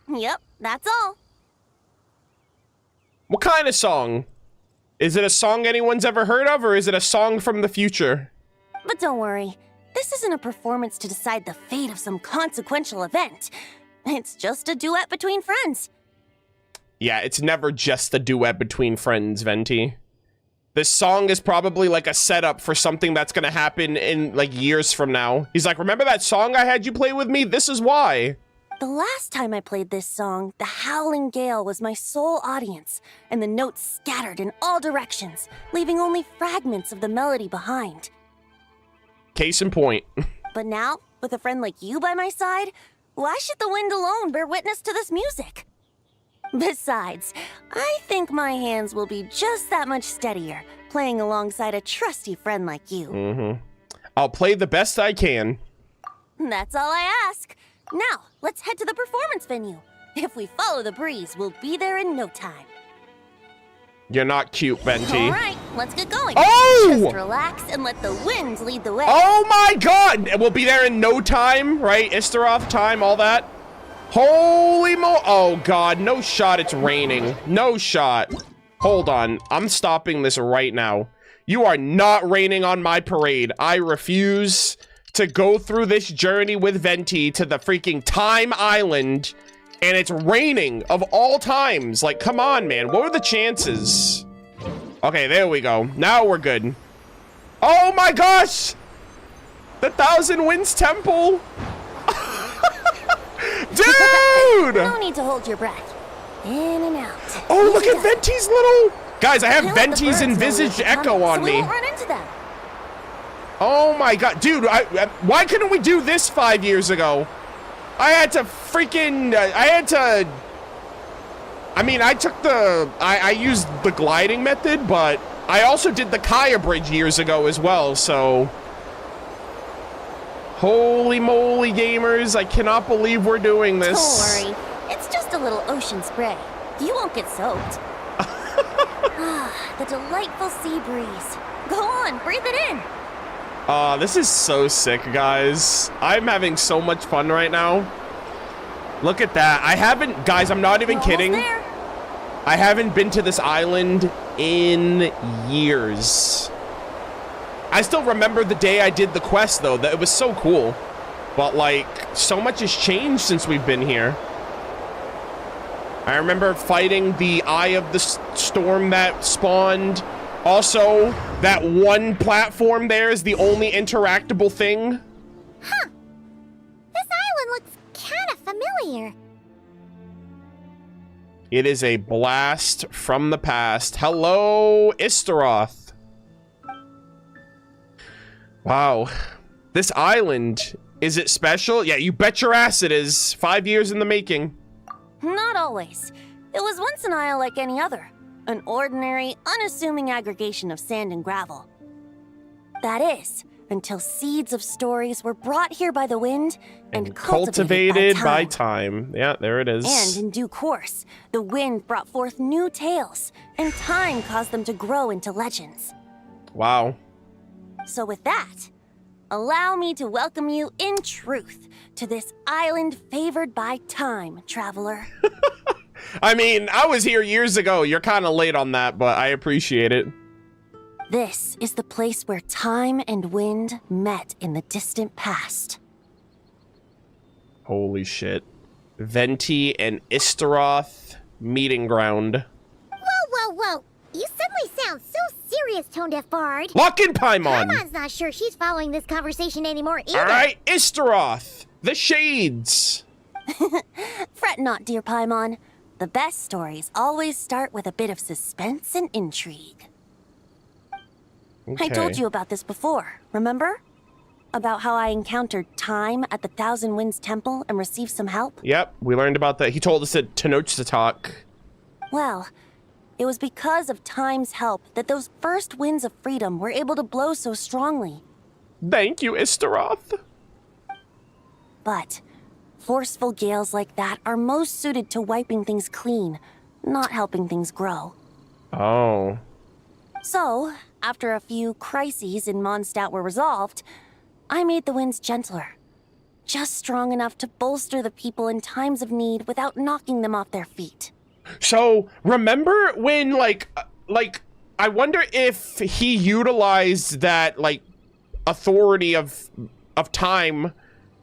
Yep, that's all. What kind of song? Is it a song anyone's ever heard of, or is it a song from the future? But don't worry, this isn't a performance to decide the fate of some consequential event. It's just a duet between friends. Yeah, it's never just a duet between friends, Venti. This song is probably like a setup for something that's gonna happen in like years from now. He's like, remember that song I had you play with me? This is why. The last time I played this song, the howling gale was my sole audience, and the notes scattered in all directions, leaving only fragments of the melody behind. Case in point. But now, with a friend like you by my side, why should the wind alone bear witness to this music? Besides, I think my hands will be just that much steadier, playing alongside a trusty friend like you. Mm-hmm. I'll play the best I can. That's all I ask. Now, let's head to the performance venue. If we follow the breeze, we'll be there in no time. You're not cute, Venti. All right, let's get going. Oh! Just relax and let the wind lead the way. Oh my god! We'll be there in no time, right? Istaroth time, all that. Holy mo- Oh god, no shot it's raining. No shot. Hold on, I'm stopping this right now. You are not raining on my parade. I refuse to go through this journey with Venti to the freaking Time Island, and it's raining of all times. Like, come on, man. What were the chances? Okay, there we go. Now we're good. Oh my gosh! The Thousand Winds Temple! Dude! No need to hold your breath. In and out. Oh, look at Venti's little... Guys, I have Venti's envisaged echo on me. We won't run into them. Oh my god. Dude, why couldn't we do this 5 years ago? I had to freaking... I mean, I took the... I used the gliding method, but I also did the Kaya Bridge years ago as well, so... Holy moly, gamers. I cannot believe we're doing this. Don't worry. It's just a little ocean spray. You won't get soaked. The delightful sea breeze. Go on, breathe it in. This is so sick, guys. I'm having so much fun right now. Look at that. I haven't... Guys, I'm not even kidding. There. I haven't been to this island in years. I still remember the day I did the quest, though. That it was so cool. But, like, so much has changed since we've been here. I remember fighting the Eye of the Storm that spawned. Also, that one platform there is the only interactable thing. Huh. This island looks kind of familiar. It is a blast from the past. Hello, Istaroth. Wow. This island, is it special? Yeah, you bet your ass it is. 5 years in the making. Not always. It was once an isle like any other. An ordinary, unassuming aggregation of sand and gravel. That is, until seeds of stories were brought here by the wind and cultivated by time. Yeah, there it is. And in due course, the wind brought forth new tales, and time caused them to grow into legends. Wow. So with that, allow me to welcome you in truth to this island favored by time, traveler. I mean, I was here years ago. You're kind of late on that, but I appreciate it. This is the place where time and wind met in the distant past. Holy shit. Venti and Istaroth meeting ground. Whoa. You suddenly sound so serious, Tone Deaf Bard. Lock in Paimon. Paimon's not sure she's following this conversation anymore either. All right, Istaroth. The Shades. Fret not, dear Paimon. The best stories always start with a bit of suspense and intrigue. Okay. I told you about this before, remember? About how I encountered Time at the Thousand Winds Temple and received some help? Yep, we learned about that. He told us at Tenochtitlan. Well, it was because of Time's help that those first winds of freedom were able to blow so strongly. Thank you, Istaroth. But Forceful gales like that are most suited to wiping things clean, not helping things grow. Oh. So, after a few crises in Mondstadt were resolved, I made the winds gentler. Just strong enough to bolster the people in times of need without knocking them off their feet. So, remember when, like, I wonder if he utilized that, like, authority of time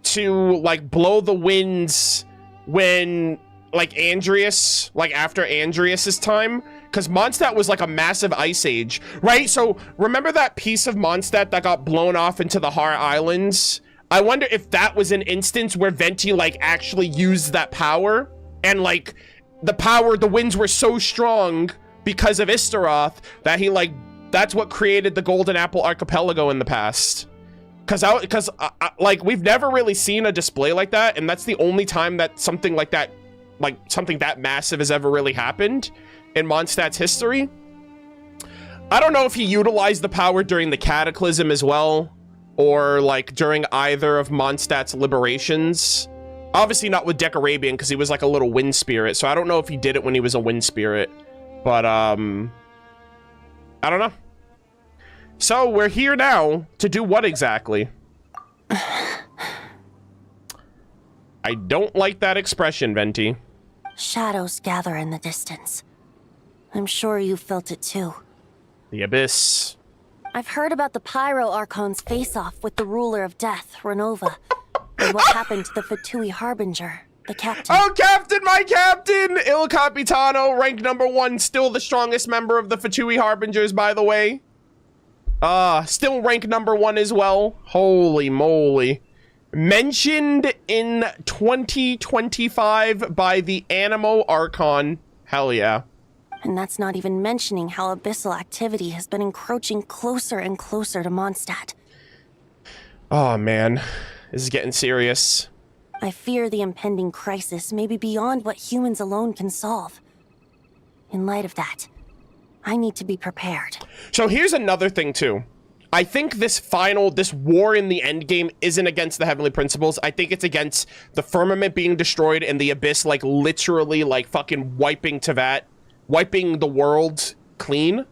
to, like, blow the winds when, like, Andreas, like, after Andreas's time? Because Mondstadt was, like, a massive ice age, right? So, remember that piece of Mondstadt that got blown off into the Har Islands? I wonder if that was an instance where Venti, like, actually used that power, and, like, the winds were so strong because of Istaroth that he, like, that's what created the Golden Apple Archipelago in the past. Because like, we've never really seen a display like that, and that's the only time that something like that, like, something that massive has ever really happened in Mondstadt's history. I don't know if he utilized the power during the Cataclysm as well, or, like, during either of Mondstadt's liberations. Obviously not with Decarabian, because he was, like, a little wind spirit, so I don't know if he did it when he was a wind spirit. But, I don't know. So, we're here now to do what exactly? I don't like that expression, Venti. Shadows gather in the distance. I'm sure you felt it too. The Abyss. I've heard about the Pyro Archon's face-off with the Ruler of Death, Renova, and what happened to the Fatui Harbinger, the captain. Oh, Captain, my Captain! Il Capitano, ranked #1, still the strongest member of the Fatui Harbingers, by the way. Still ranked #1 as well. Holy moly. Mentioned in 2025 by the Animo Archon. Hell yeah. And that's not even mentioning how abyssal activity has been encroaching closer and closer to Mondstadt. Oh man, this is getting serious. I fear the impending crisis may be beyond what humans alone can solve. In light of that, I need to be prepared. So here's another thing too. I think this war in the endgame isn't against the Heavenly Principles. I think it's against the firmament being destroyed and the Abyss, like, literally, like, fucking wiping Tevat, wiping the world clean.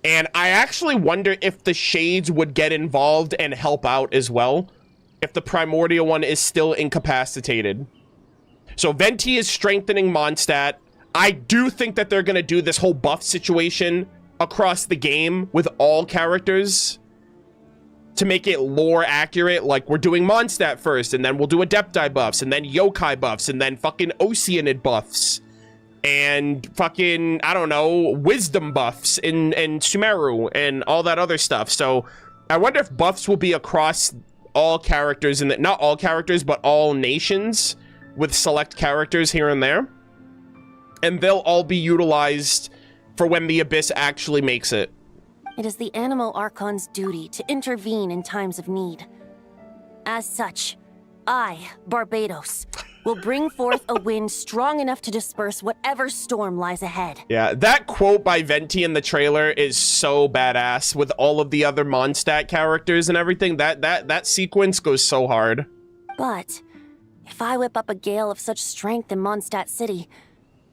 And I actually wonder if the Shades would get involved and help out as well, if the Primordial one is still incapacitated. So Venti is strengthening Mondstadt. I do think that they're gonna do this whole buff situation across the game with all characters to make it lore accurate. Like, we're doing Mondstadt first, and then we'll do Adepti buffs, and then Yokai buffs, and then fucking Oceanid buffs, and fucking, I don't know, Wisdom buffs in Sumeru, and all that other stuff. So I wonder if buffs will be across all characters, and not all characters, but all nations, with select characters here and there. And they'll all be utilized for when the Abyss actually makes it. It is the Animo Archon's duty to intervene in times of need. As such, I, Barbados, will bring forth a wind strong enough to disperse whatever storm lies ahead. Yeah, that quote by Venti in the trailer is so badass with all of the other Mondstadt characters and everything. That sequence goes so hard. But if I whip up a gale of such strength in Mondstadt City,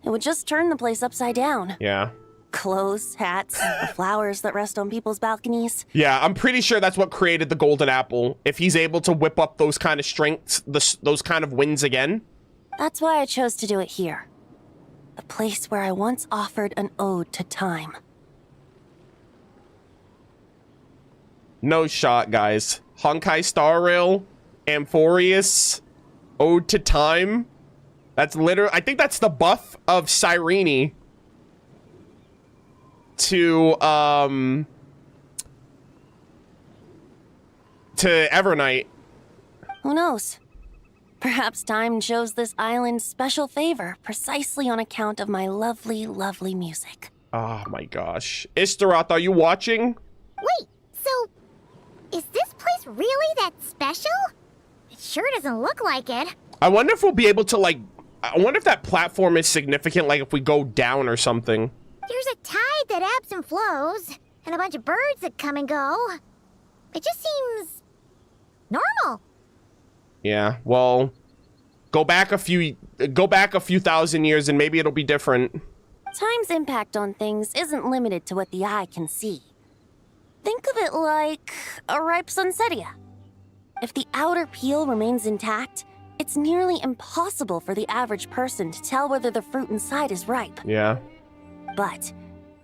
it would just turn the place upside down. Yeah. Clothes, hats, the flowers that rest on people's balconies. Yeah, I'm pretty sure that's what created the Golden Apple. If he's able to whip up those kind of strengths, those kind of winds again. That's why I chose to do it here. The place where I once offered an ode to time. No shot, guys. Honkai Star Rail, Amphorius, Ode to Time. That's literally, I think that's the buff of Cyrene to Evernight. Who knows? Perhaps time shows this island special favor precisely on account of my lovely, lovely music. Oh my gosh. Istaroth, are you watching? Wait, so is this place really that special? It sure doesn't look like it. I wonder if we'll be able to, like, I wonder if that platform is significant, like if we go down or something. There's a tide that ebbs and flows, and a bunch of birds that come and go. It just seems normal. Yeah, well, Go back a few thousand years and maybe it'll be different. Time's impact on things isn't limited to what the eye can see. Think of it like a ripe sunsetia. If the outer peel remains intact, it's nearly impossible for the average person to tell whether the fruit inside is ripe. Yeah. But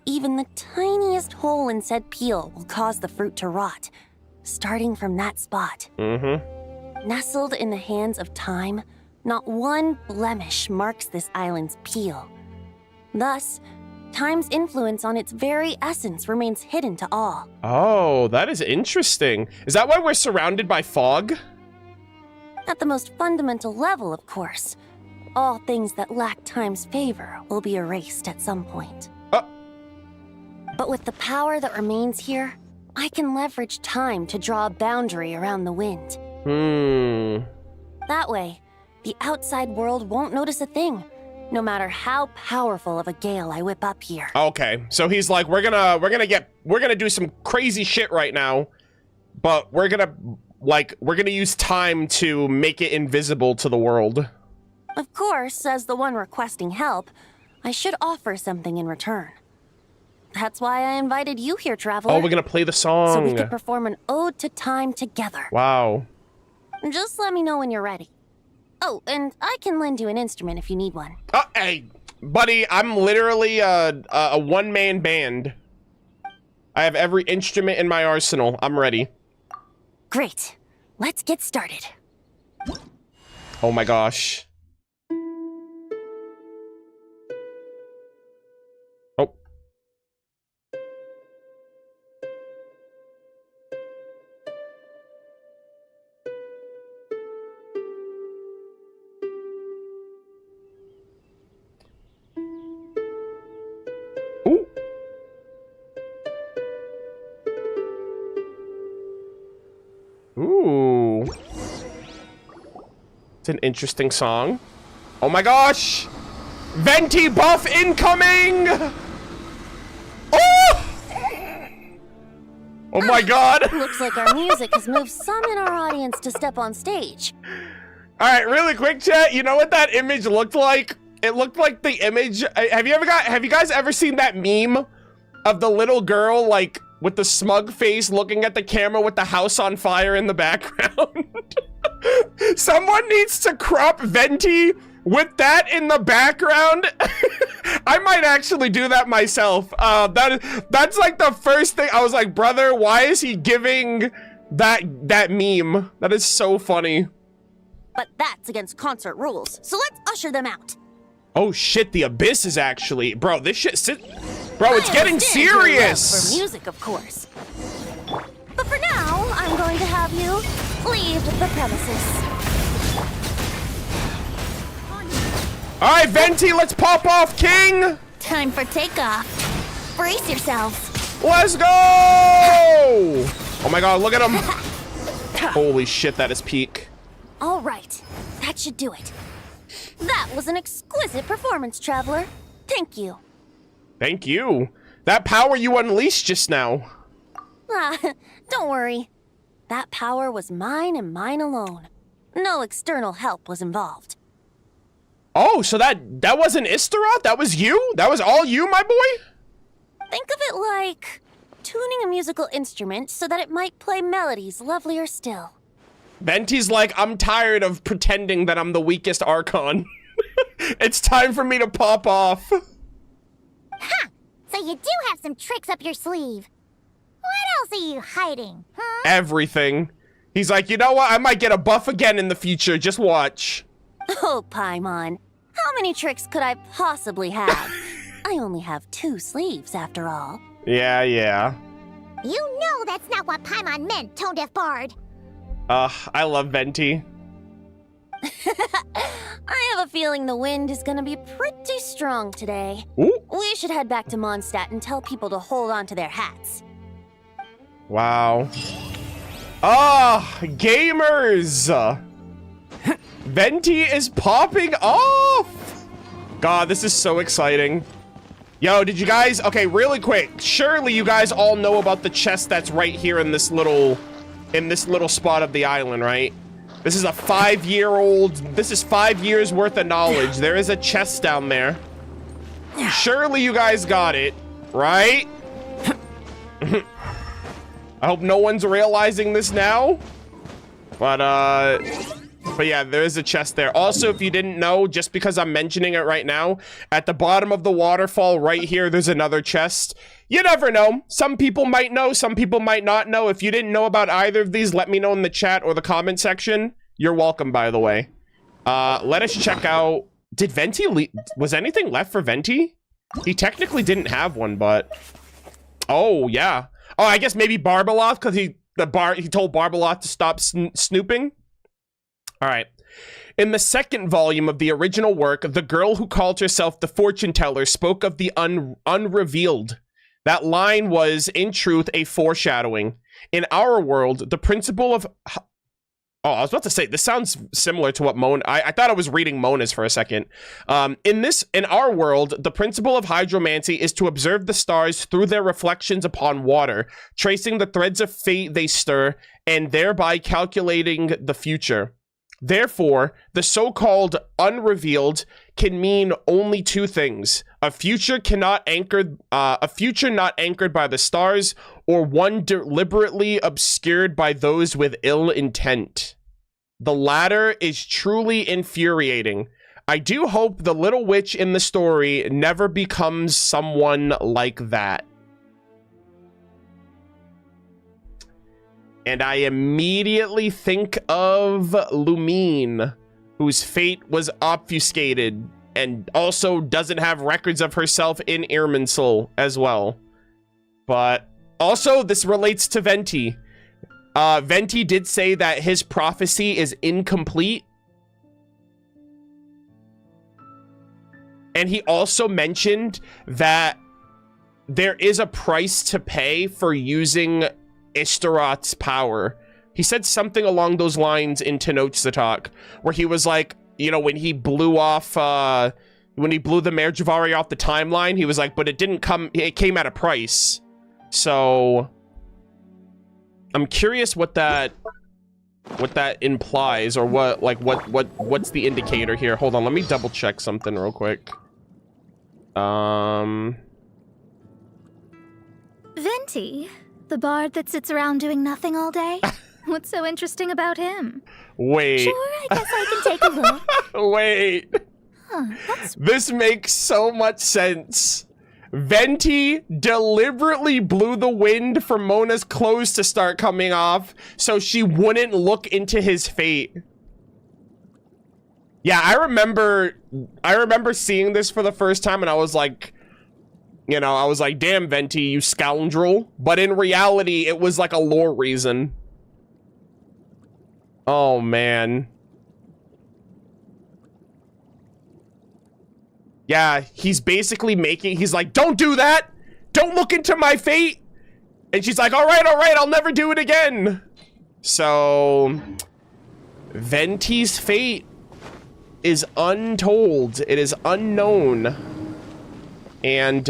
even the tiniest hole in said peel will cause the fruit to rot, starting from that spot. Mm-hmm. Nestled in the hands of time, not one blemish marks this island's peel. Thus, time's influence on its very essence remains hidden to all. Oh, that is interesting. Is that why we're surrounded by fog? At the most fundamental level, of course. All things that lack time's favor will be erased at some point. But with the power that remains here, I can leverage time to draw a boundary around the wind. That way, the outside world won't notice a thing, no matter how powerful of a gale I whip up here. Okay, so he's like, we're gonna do some crazy shit right now, but we're gonna use time to make it invisible to the world. Of course, as the one requesting help, I should offer something in return. That's why I invited you here, Traveler. Oh, we're gonna play the song. So we could perform an ode to time together. Wow. Just let me know when you're ready. Oh, and I can lend you an instrument if you need one. Hey, buddy, I'm literally a one-man band. I have every instrument in my arsenal. I'm ready. Great. Let's get started. Oh my gosh. Oh. Ooh. It's an interesting song. Oh my gosh! Venti buff incoming! Oh! Oh my god! Looks like our music has moved some in our audience to step on stage. Alright, really quick, chat. You know what that image looked like? It looked like the image. Have you guys ever seen that meme of the little girl, like, with the smug face looking at the camera with the house on fire in the background? Someone needs to crop Venti with that in the background. I might actually do that myself. That's like the first thing. I was like, brother, why is he giving that meme? That is so funny. But that's against concert rules, so let's usher them out. Oh shit, the Abyss is actually... Bro, this shit... Bro, it's getting serious! For music, of course. But for now, I'm going to have you leave the premises. Alright, Venti, let's pop off, King! Time for takeoff. Brace yourselves. Let's go! Oh my god, look at him. Holy shit, that is peak. All right, that should do it. That was an exquisite performance, Traveler. Thank you. Thank you. That power you unleashed just now. Don't worry. That power was mine and mine alone. No external help was involved. Oh, so that wasn't Istaroth? That was you? That was all you, my boy? Think of it like tuning a musical instrument so that it might play melodies lovelier still. Venti's like, I'm tired of pretending that I'm the weakest Archon. It's time for me to pop off. Ha! So you do have some tricks up your sleeve. What else are you hiding, huh? Everything. He's like, you know what? I might get a buff again in the future. Just watch. Oh, Paimon. How many tricks could I possibly have? I only have 2 sleeves, after all. Yeah. You know that's not what Paimon meant, Tone Deaf Bard. I love Venti. I have a feeling the wind is gonna be pretty strong today. Ooh. We should head back to Mondstadt and tell people to hold on to their hats. Wow. Gamers! Venti is popping off! God, this is so exciting. Yo, did you guys... Okay, really quick. Surely you guys all know about the chest that's right here in this little spot of the island, right? This is a 5-year-old. This is 5 years worth of knowledge. There is a chest down there. Surely you guys got it, right? I hope no one's realizing this now. But yeah, there is a chest there. Also, if you didn't know, just because I'm mentioning it right now, at the bottom of the waterfall right here, there's another chest. You never know. Some people might know, some people might not know. If you didn't know about either of these, let me know in the chat or the comment section. You're welcome, by the way. Let us check out... Did Venti was anything left for Venti? He technically didn't have one, but... Oh, yeah. Oh, I guess maybe Barbeloth, because he told Barbeloth to stop snooping. All right. In the second volume of the original work, the girl who called herself the fortune teller spoke of the unrevealed. That line was, in truth, a foreshadowing. In our world, the principle of... Oh, I was about to say, this sounds similar to what Mona... I thought I was reading Mona's for a second. In our world, the principle of hydromancy is to observe the stars through their reflections upon water, tracing the threads of fate they stir, and thereby calculating the future. Therefore, the so-called unrevealed can mean only two things: a future not anchored by the stars, or one deliberately obscured by those with ill intent. The latter is truly infuriating. I do hope the little witch in the story never becomes someone like that. And I immediately think of Lumine, whose fate was obfuscated and also doesn't have records of herself in Irminsul as well. But also, this relates to Venti. Venti did say that his prophecy is incomplete. And he also mentioned that there is a price to pay for using Istaroth's power. He said something along those lines in Tenochtitlan, where he was like, you know, when he blew off, when he blew the Mare Javari off the timeline, he was like, but it came at a price. So I'm curious what that implies, or what's the indicator here. Hold on, let me double check something real quick. Venti, the bard that sits around doing nothing all day? What's so interesting about him? Wait. Sure, I guess I can take a look. Wait. Huh, this makes so much sense. Venti deliberately blew the wind for Mona's clothes to start coming off so she wouldn't look into his fate. Yeah, I remember seeing this for the first time, and I was like, you know, I was like, damn, Venti, you scoundrel. But in reality, it was like a lore reason. Oh, man. Yeah, he's basically he's like, don't do that! Don't look into my fate! And she's like, all right, I'll never do it again. So, Venti's fate is untold. It is unknown. And,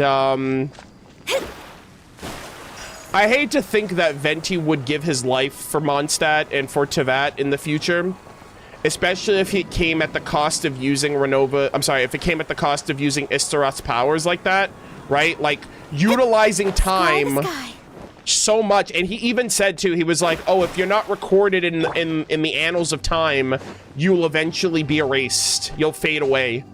I hate to think that Venti would give his life for Mondstadt and for Teyvat in the future. Especially if it came at the cost of using if it came at the cost of using Istaroth's powers like that, right? Like, utilizing time so much. And he even said, too, he was like, oh, if you're not recorded in the annals of time, you'll eventually be erased. You'll fade away.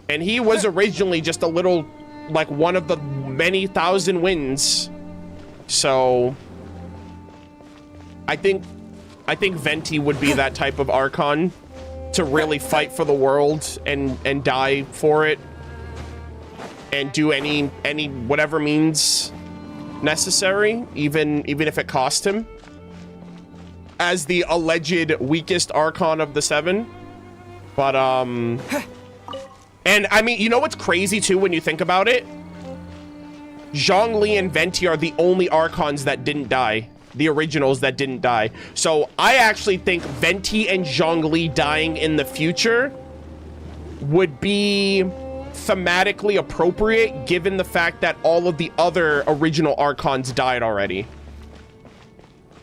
And he was originally just a little, like, one of the many thousand winds. So, I think Venti would be that type of Archon to really fight for the world and die for it and do any whatever means necessary, even if it cost him, as the alleged weakest Archon of the 7. But and I mean, you know what's crazy too when you think about it? Zhongli and Venti are the only Archons that didn't die. The originals that didn't die. So I actually think Venti and Zhongli dying in the future would be thematically appropriate, given the fact that all of the other original Archons died already.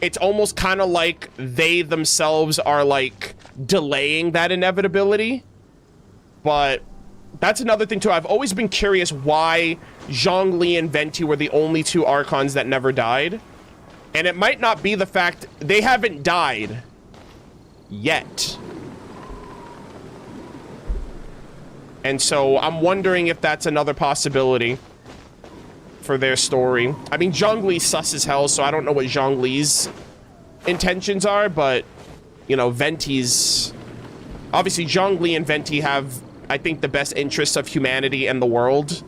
it's almost kind of like they themselves are like delaying that inevitability. But that's another thing too. I've always been curious why Zhongli and Venti were the only two Archons that never died. And it might not be the fact they haven't died yet. And so I'm wondering if that's another possibility for their story. I mean, Zhongli's sus as hell, so I don't know what Zhongli's intentions are, but, you know, Venti's... Obviously, Zhongli and Venti have, I think, the best interests of humanity and the world.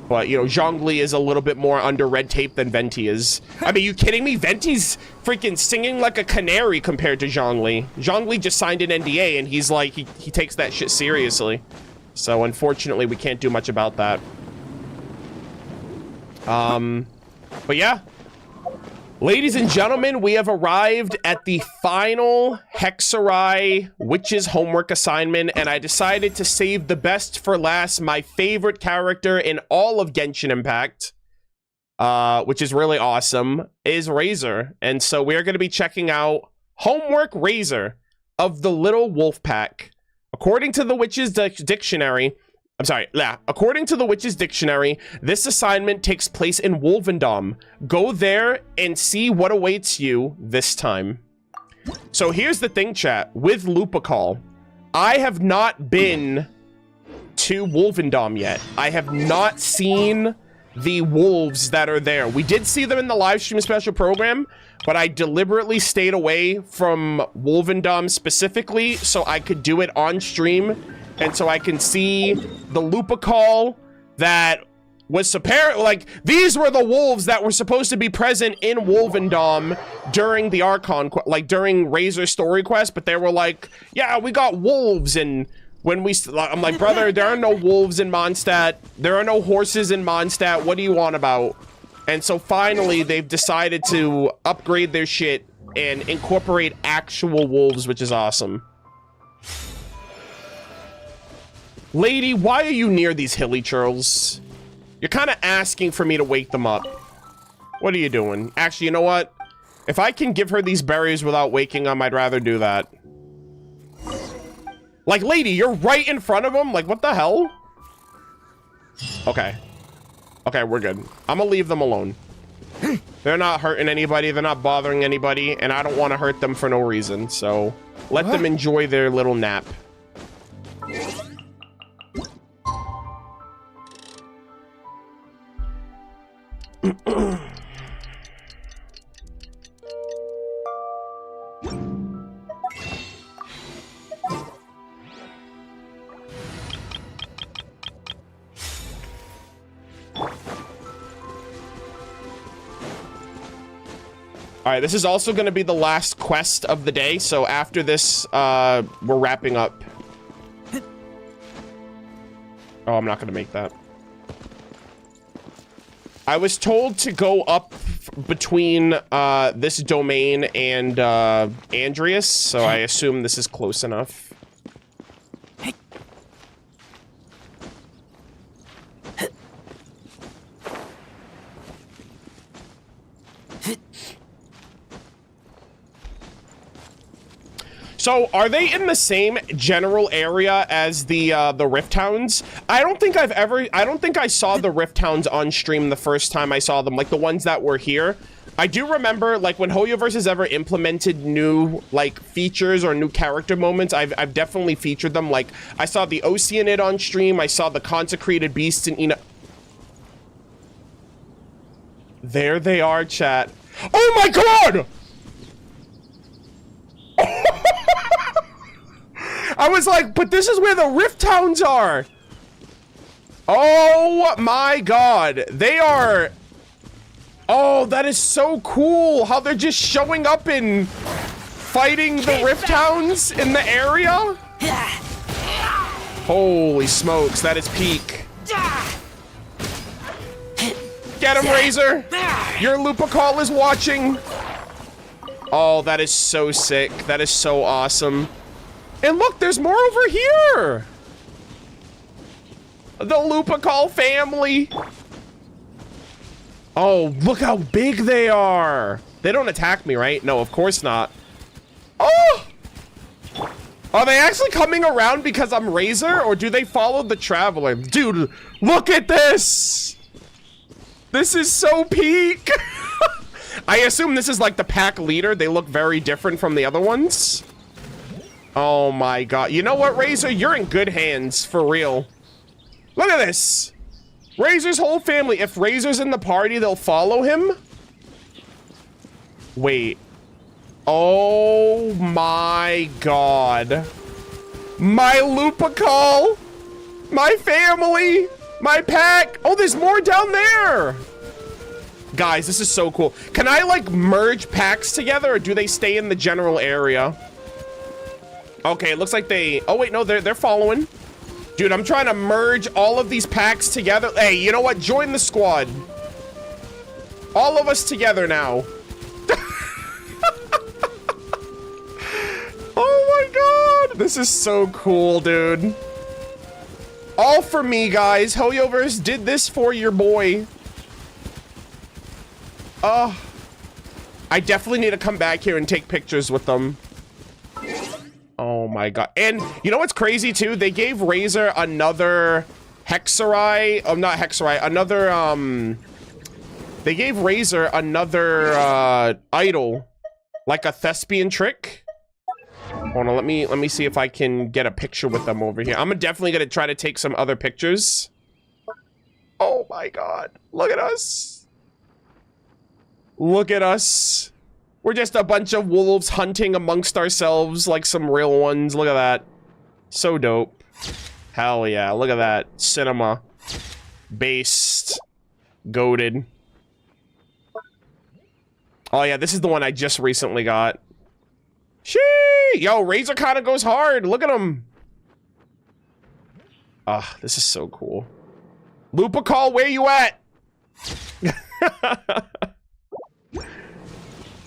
But, you know, Zhongli is a little bit more under red tape than Venti is. I mean, you kidding me? Venti's freaking singing like a canary compared to Zhongli. Zhongli just signed an NDA, and he's like, he takes that shit seriously. So, unfortunately, we can't do much about that. But yeah. Ladies and gentlemen, we have arrived at the final Hexerai Witch's homework assignment, and I decided to save the best for last. My favorite character in all of Genshin Impact, which is really awesome, is Razor. And so we're going to be checking out Homework Razor of the Little Wolf Pack. According to the Witch's Dictionary, according to the Witch's Dictionary, this assignment takes place in Wolvendom. Go there and see what awaits you this time. So here's the thing, chat. With Lupacall, I have not been to Wolvendom yet. I have not seen the wolves that are there. We did see them in the live stream special program, but I deliberately stayed away from Wolvendom specifically so I could do it on stream. And so I can see the Lupacall that was apparent, like, these were the wolves that were supposed to be present in Wolvendom during the Archon, like, during Razor Story Quest, but they were like, yeah, we got wolves, and when we, I'm like, brother, there are no wolves in Mondstadt, there are no horses in Mondstadt, what do you want about? And so finally, they've decided to upgrade their shit and incorporate actual wolves, which is awesome. Lady, why are you near these hilly churls? You're kind of asking for me to wake them up. What are you doing? Actually, you know what? If I can give her these berries without waking them, I'd rather do that. Like, lady, you're right in front of them? Like, what the hell? Okay. Okay, we're good. I'm gonna leave them alone. They're not hurting anybody. They're not bothering anybody. And I don't want to hurt them for no reason. So, let them enjoy their little nap. All right, this is also going to be the last quest of the day. So after this, we're wrapping up. Oh, I'm not going to make that. I was told to go up between this domain and Andreas, so I assume this is close enough. So, are they in the same general area as the Rift Hounds? I don't think I saw the Rift Hounds on stream the first time I saw them, like the ones that were here. I do remember, like, when Hoyoverse has ever implemented new, like, features or new character moments, I've definitely featured them. Like, I saw the Oceanid on stream, I saw the Consecrated Beasts and, you know... There they are, chat. Oh my god! I was like, but this is where the Rift Hounds are. Oh my god. They are... Oh, that is so cool. How they're just showing up and fighting the Rift Hounds in the area. Holy smokes, that is peak. Get him, Razor. Your Lupacall is watching. Oh, that is so sick. That is so awesome. And look, there's more over here! The Lupacall family! Oh, look how big they are! They don't attack me, right? No, of course not. Oh! Are they actually coming around because I'm Razor, or do they follow the Traveler? Dude, look at this! This is so peak! I assume this is like the pack leader. They look very different from the other ones. Oh my god. You know what, Razor? You're in good hands, for real. Look at this! Razor's whole family. If Razor's in the party, they'll follow him? Wait. Oh my god. My Lupical! My family! My pack! Oh, there's more down there! Guys, this is so cool. Can I, like, merge packs together, or do they stay in the general area? Okay, it looks like they... Oh, wait, no, they're following. Dude, I'm trying to merge all of these packs together. Hey, you know what? Join the squad. All of us together now. Oh my god! This is so cool, dude. All for me, guys. Hoyoverse did this for your boy. I definitely need to come back here and take pictures with them. Oh my god. And you know what's crazy too? They gave Razor another Hexerai. Oh, not Hexerai. Another, they gave Razor another, idol. Like a thespian trick. Hold on, let me see if I can get a picture with them over here. I'm definitely gonna try to take some other pictures. Oh my god. Look at us. Look at us. We're just a bunch of wolves hunting amongst ourselves like some real ones. Look at that. So dope. Hell yeah. Look at that. Cinema. Based. Goated. Oh yeah, this is the one I just recently got. Shee! Yo, Razor kind of goes hard. Look at him. Ah, this is so cool. Lupical, where you at?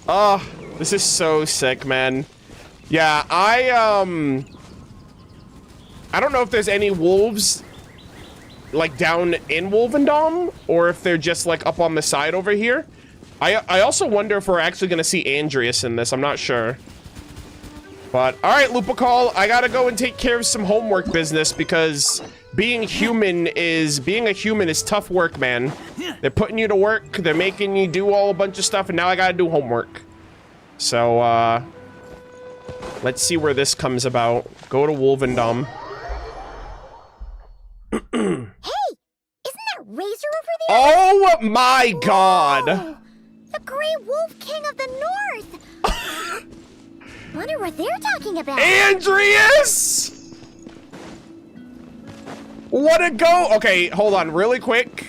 Oh, this is so sick, man. Yeah, I don't know if there's any wolves like down in Wolvendom, or if they're just like up on the side over here. I also wonder if we're actually gonna see Andreas in this. I'm not sure. But all right, Lupical, I gotta go and take care of some homework business, because being a human is tough work, man. They're putting you to work, they're making you do a bunch of stuff, and now I gotta do homework. So let's see where this comes about. Go to Wolvendom. Hey, isn't that Razor over there? Oh my god! Whoa, the Grey Wolf King of the North! Wonder what they're talking about. Andreas! What a go! Okay, hold on, really quick.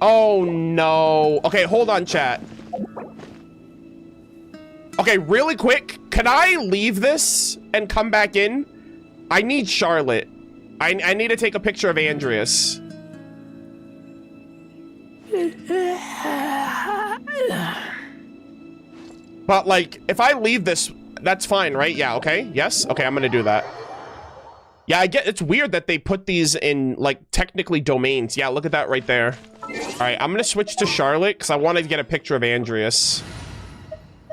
Oh no. Okay, hold on, chat. Okay, really quick. Can I leave this and come back in? I need Charlotte. I need to take a picture of Andreas. But like, if I leave this, that's fine, right? Yeah, okay. Yes? Okay, I'm gonna do that. Yeah, I get it's weird that they put these in, like, technically domains. Yeah, look at that right there. Alright, I'm gonna switch to Charlotte, because I wanted to get a picture of Andreas.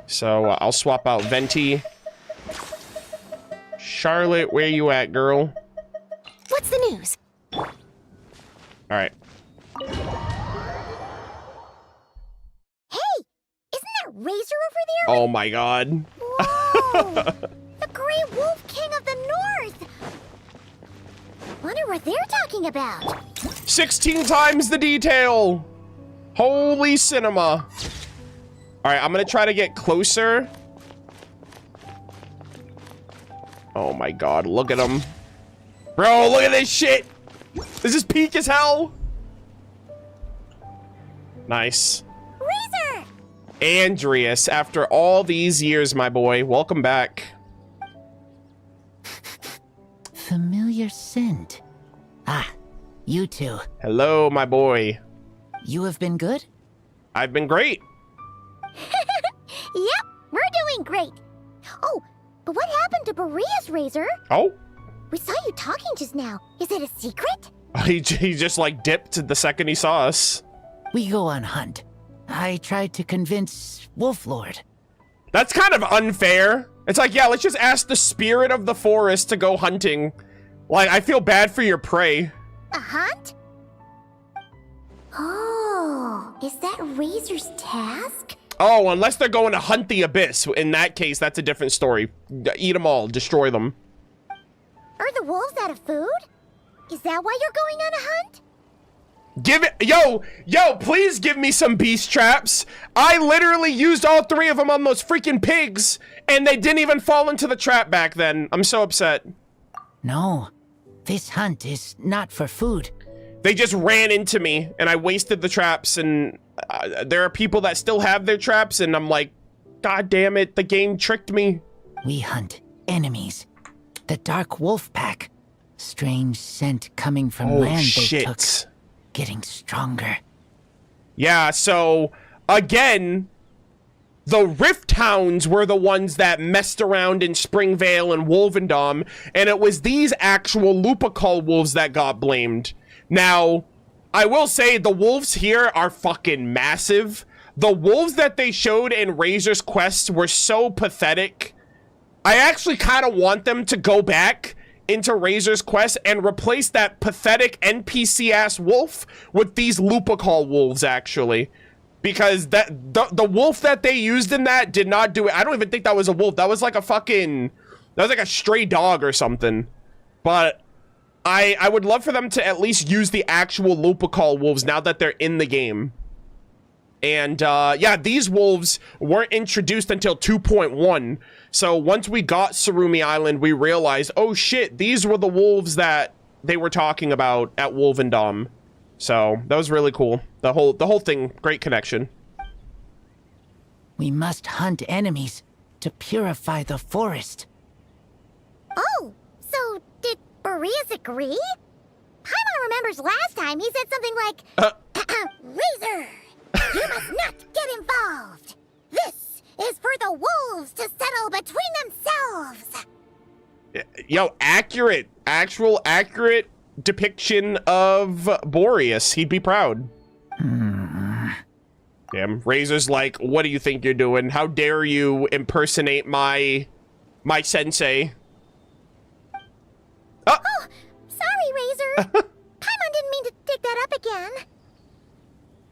So, I'll swap out Venti. Charlotte, where you at, girl? What's the news? Alright. Hey, isn't that Razor over there? Oh my god. Whoa, the Grey Wolf King of the North! Wonder what they're talking about. 16 times the detail! Holy cinema. Alright, I'm gonna try to get closer. Oh my god, look at him. Bro, look at this shit! This is peak as hell! Nice. Razor! Andreas, after all these years, my boy. Welcome back. Familiar scent. Ah, you two. Hello, my boy. You have been good? I've been great. Yep, we're doing great. Oh, but what happened to Berea's Razor? Oh? We saw you talking just now. Is it a secret? He just like dipped the second he saw us. We go on hunt. I tried to convince Wolf Lord. That's kind of unfair. It's like, yeah, let's just ask the spirit of the forest to go hunting. Like, I feel bad for your prey. A hunt? Oh, is that Razor's task? Oh, unless they're going to hunt the abyss. In that case, that's a different story. Eat them all. Destroy them. Are the wolves out of food? Is that why you're going on a hunt? Give it, yo, please give me some beast traps. I literally used all 3 of them on those freaking pigs, and they didn't even fall into the trap back then. I'm so upset. No, this hunt is not for food. They just ran into me, and I wasted the traps, and there are people that still have their traps, and I'm like, God damn it, the game tricked me. We hunt enemies. The Dark Wolf Pack. Strange scent coming from land they took. Getting stronger. Yeah, so, again, the Rift Hounds were the ones that messed around in Springvale and Wolvendom, and it was these actual Lupercal wolves that got blamed. Now, I will say the wolves here are fucking massive. The wolves that they showed in Razor's Quest were so pathetic. I actually kind of want them to go back into Razor's Quest and replace that pathetic NPC-ass wolf with these Lupercal wolves, actually. Because the wolf that they used in that did not do it. I don't even think that was a wolf. That was like a fucking... That was like a stray dog or something. But I would love for them to at least use the actual Lupercal wolves now that they're in the game. And, yeah, these wolves weren't introduced until 2.1. So once we got Surumi Island, we realized, oh shit, these were the wolves that they were talking about at Wolvendom. So that was really cool. The whole thing, great connection. We must hunt enemies to purify the forest. Oh, so did Boreas agree? Paimon remembers last time he said something like, Razor, you must not get involved. This is for the wolves to settle between themselves. Yo, actual accurate depiction of Boreas. He'd be proud. Damn, Razor's like, what do you think you're doing? How dare you impersonate my sensei? Oh, sorry, Razor. Paimon didn't mean to dig that up again.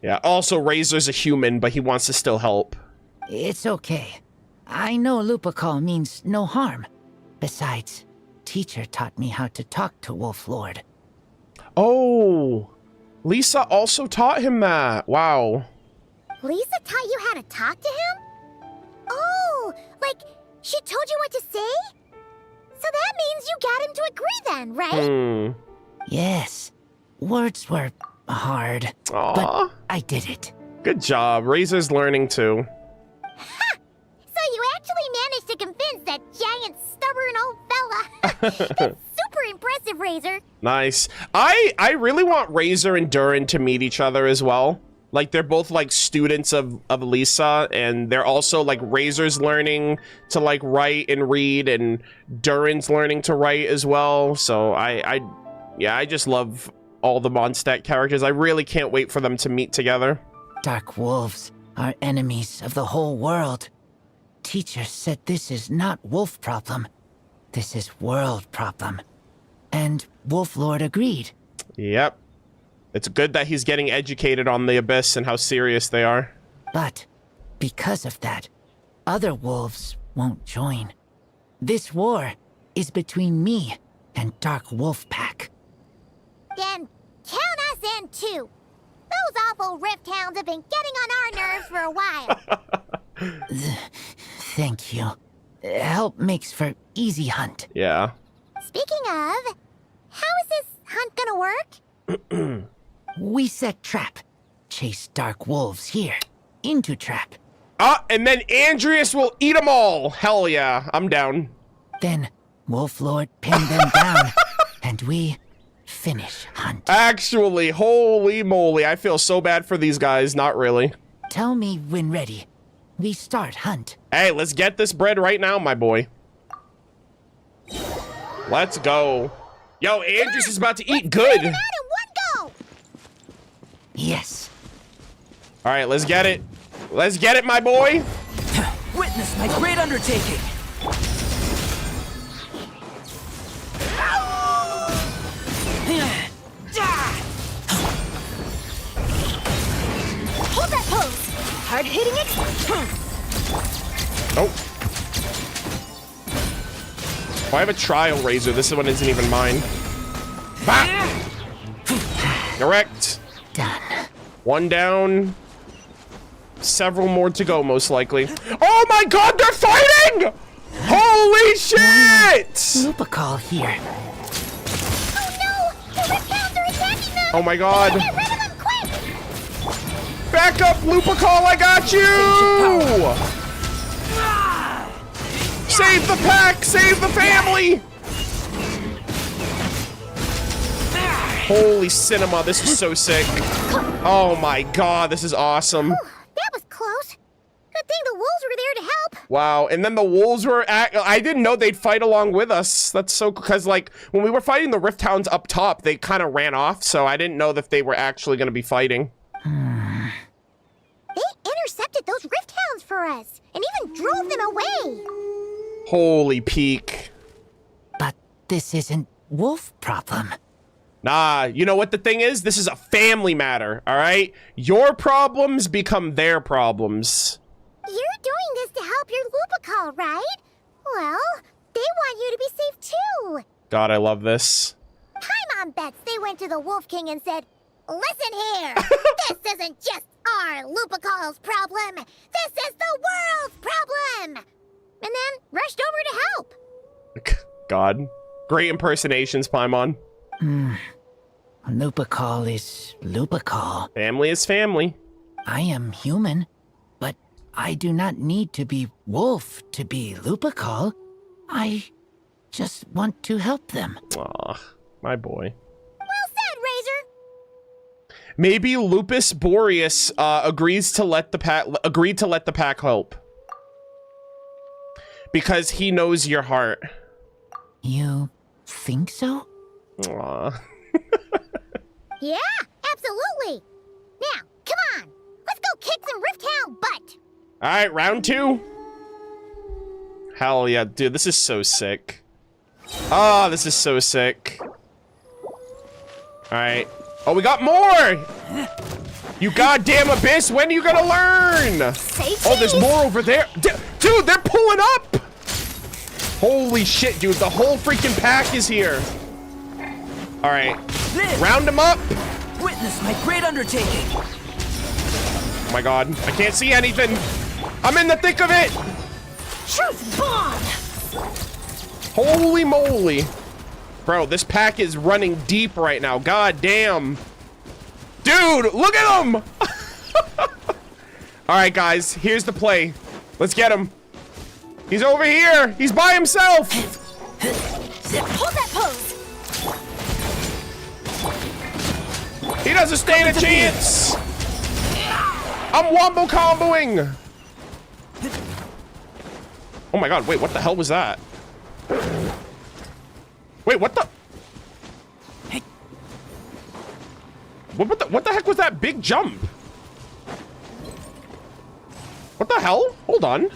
Yeah, also Razor's a human, but he wants to still help. It's okay. I know Lupercal means no harm. Besides, teacher taught me how to talk to Wolf Lord. Oh, Lisa also taught him that. Wow. Lisa taught you how to talk to him? Oh, like she told you what to say? So that means you got him to agree then, right? Yes. Words were hard, but I did it. Good job. Razor's learning too. Ha! So you actually managed to convince that giant, stubborn old fella. That's super impressive, Razor. Nice. I really want Razor and Durin to meet each other as well. Like, they're both, like, students of Lisa, and they're also, like, Razor's learning to, like, write and read, and Durin's learning to write as well. So, I just love all the Mondstadt characters. I really can't wait for them to meet together. Dark wolves are enemies of the whole world. Teacher said this is not wolf problem. This is world problem. And Wolf Lord agreed. Yep. It's good that he's getting educated on the Abyss and how serious they are. But because of that, other wolves won't join. This war is between me and Dark Wolf Pack. Then count us in too. Those awful Rift Hounds have been getting on our nerves for a while. Thank you. Help makes for easy hunt. Yeah. Speaking of, how is this hunt gonna work? We set trap. Chase dark wolves here. Into trap. And then Andreas will eat them all. Hell yeah, I'm down. Then Wolf Lord pin them down. And we finish hunt. Actually, holy moly, I feel so bad for these guys. Not really. Tell me when ready. We start hunt. Hey, let's get this bread right now, my boy. Let's go. Yo, Andreas is about to eat good. Out in one go. Yes. All right, let's get it. Let's get it, my boy. Witness my great undertaking. Hold that pose. Hard hitting it. Nope. Oh, I have a trial razor. This one isn't even mine. Bah! Correct. Done. One down. Several more to go, most likely. Oh my god, they're fighting! Holy shit! Lupacol here. Oh no! The Riphounds are attacking them! Oh my god. Get rid of them, quick! Back up, Lupacol, I got you! Save the pack! Save the family! Holy cinema, this is so sick. Oh my god, this is awesome. That was close. Good thing the wolves were there to help. Wow, and then the wolves were I didn't know they'd fight along with us. That's so, because like when we were fighting the Rift Hounds up top, they kind of ran off, so I didn't know that they were actually going to be fighting. They intercepted those Rift Hounds for us, and even drove them away. Holy peak. But this isn't wolf problem. Nah, you know what the thing is? This is a family matter, all right? Your problems become their problems. You're doing this to help your Lupacol, right? Well, they want you to be safe too. God, I love this. Paimon bets they went to the Wolf King and said, "Listen here, this isn't just our Lupacol's problem. This is the world's problem." And then rushed over to help. God. Great impersonations, Paimon. Lupacol is Lupacol. Family is family. I am human, but I do not need to be wolf to be Lupacol. I just want to help them. Aw, my boy. Well said, Razor. Maybe Lupus Boreas agreed to let the pack help. Because he knows your heart. You think so? Aw. Yeah, absolutely. Now, come on. Let's go kick some Rift Hound butt. All right, round 2. Hell yeah, dude, this is so sick. Oh, this is so sick. All right. Oh, we got more. You goddamn abyss, when are you gonna learn? Oh, there's more over there. Dude, they're pulling up. Holy shit, dude, the whole freaking pack is here. All right, round them up. Witness my great undertaking. Oh my god, I can't see anything. I'm in the thick of it. Truth bomb. Holy moly. Bro, this pack is running deep right now. God damn. Dude, look at him. All right, guys, here's the play. Let's get him. He's over here. He's by himself. Hold that pose. He doesn't stand a chance. I'm wombo comboing. Oh my god, wait, what the hell was that? Wait, what the? What the heck was that big jump? What the hell? Hold on.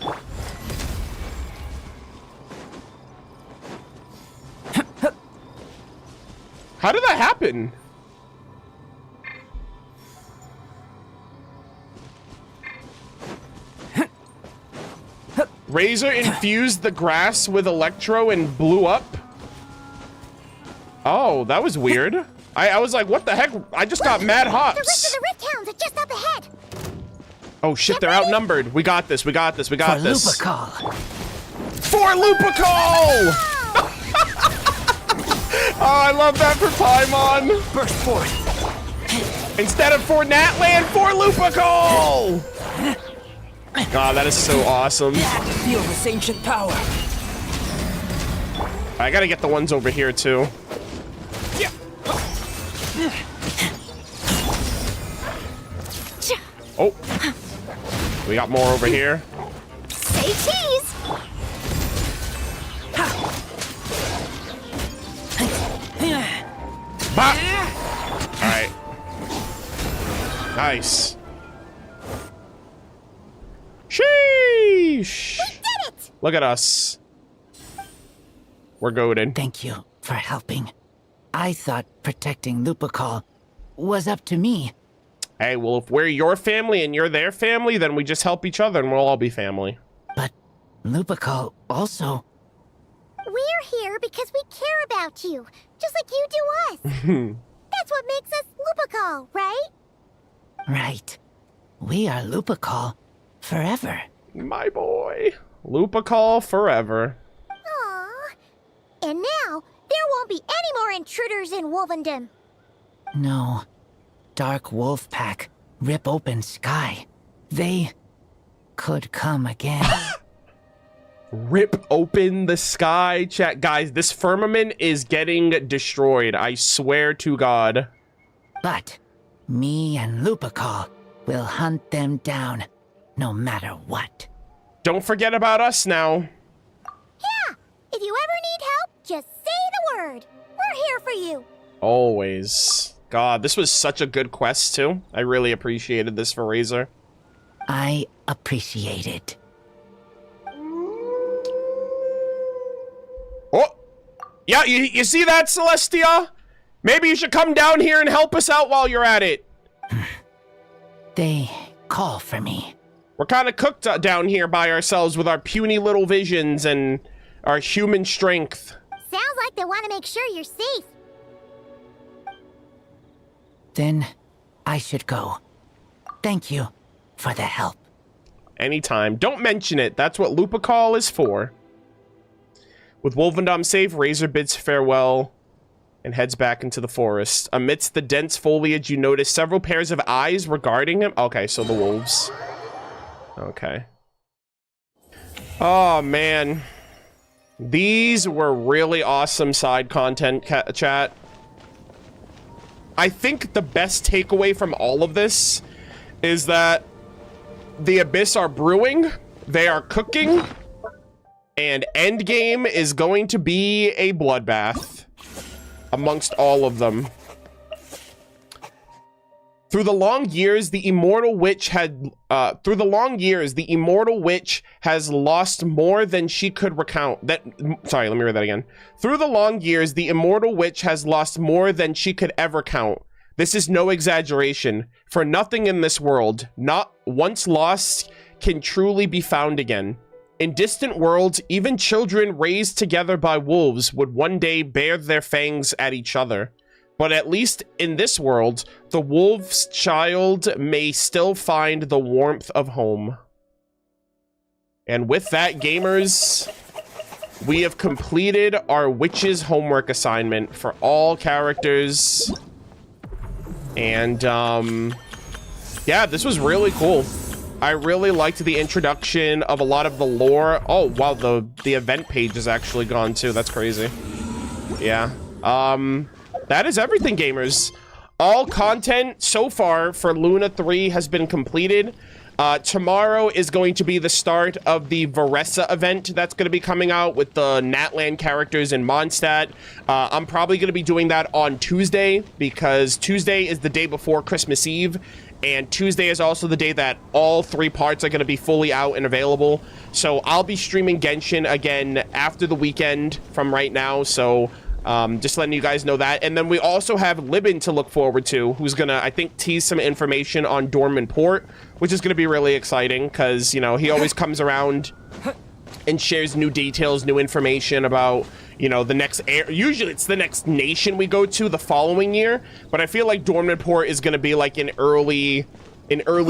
How did that happen? Razor infused the grass with electro and blew up? Oh, that was weird. I was like, what the heck? I just got mad hops. The rest of the Rift Hounds are just up ahead. Oh shit, they're outnumbered. We got this, we got this, we got this. Lupacol. For Lupacol! Oh, I love that for Paimon. Burst forth. Instead of for Natlan, for Lupacol! God, that is so awesome. Feel this ancient power. I gotta get the ones over here too. Yeah. Oh. We got more over here. Say cheese. Bah! Alright. Nice. Sheesh. We did it! Look at us. We're goated. Thank you for helping. I thought protecting Lupercal was up to me. Hey, well, if we're your family and you're their family, then we just help each other and we'll all be family. But Lupercal also... We're here because we care about you, just like you do us. That's what makes us Lupercal, right? Right. We are Lupercal forever. My boy. Lupercal forever. Aww. And now, there won't be any more intruders in Wolvendom. No. Dark Wolf Pack, rip open sky. They could come again. Rip open the sky, chat. Guys, this firmament is getting destroyed. I swear to God. But me and Lupercal will hunt them down, no matter what. Don't forget about us now. Yeah, if you ever need help, just say the word. We're here for you. Always. God, this was such a good quest, too. I really appreciated this for Razor. I appreciate it. Oh! Yeah, you see that, Celestia? Maybe you should come down here and help us out while you're at it. They call for me. We're kind of cooked down here by ourselves with our puny little visions and our human strength. Sounds like they want to make sure you're safe. Then I should go. Thank you for the help. Anytime. Don't mention it. That's what Lupercal is for. With Wolvendom safe, Razor bids farewell and heads back into the forest. Amidst the dense foliage, you notice several pairs of eyes regarding him. Okay, so the wolves. Okay. Oh, man. These were really awesome side content, chat. I think the best takeaway from all of this is that the Abyss are brewing, they are cooking, and endgame is going to be a bloodbath amongst all of them. Through the long years, the immortal witch has lost more than she could recount. Sorry, let me read that again. Through the long years, the immortal witch has lost more than she could ever count. This is no exaggeration, for nothing in this world, not once lost, can truly be found again. In distant worlds, even children raised together by wolves would one day bare their fangs at each other. But at least in this world, the wolf's child may still find the warmth of home. And with that, gamers, we have completed our witch's homework assignment for all characters. And, yeah, this was really cool. I really liked the introduction of a lot of the lore. Oh, wow, the event page is actually gone, too. That's crazy. Yeah. That is everything, gamers. All content so far for Luna 3 has been completed. Tomorrow is going to be the start of the Varessa event that's going to be coming out with the Natlan characters in Mondstadt. I'm probably going to be doing that on Tuesday because Tuesday is the day before Christmas Eve. And Tuesday is also the day that all 3 parts are going to be fully out and available. So I'll be streaming Genshin again after the weekend from right now. So just letting you guys know that. And then we also have Libin to look forward to, who's gonna, I think, tease some information on Dorman Port, which is gonna be really exciting because, you know, he always comes around and shares new details, new information about, you know, the next usually it's the next nation we go to the following year, but I feel like Dorman Port is gonna be like an early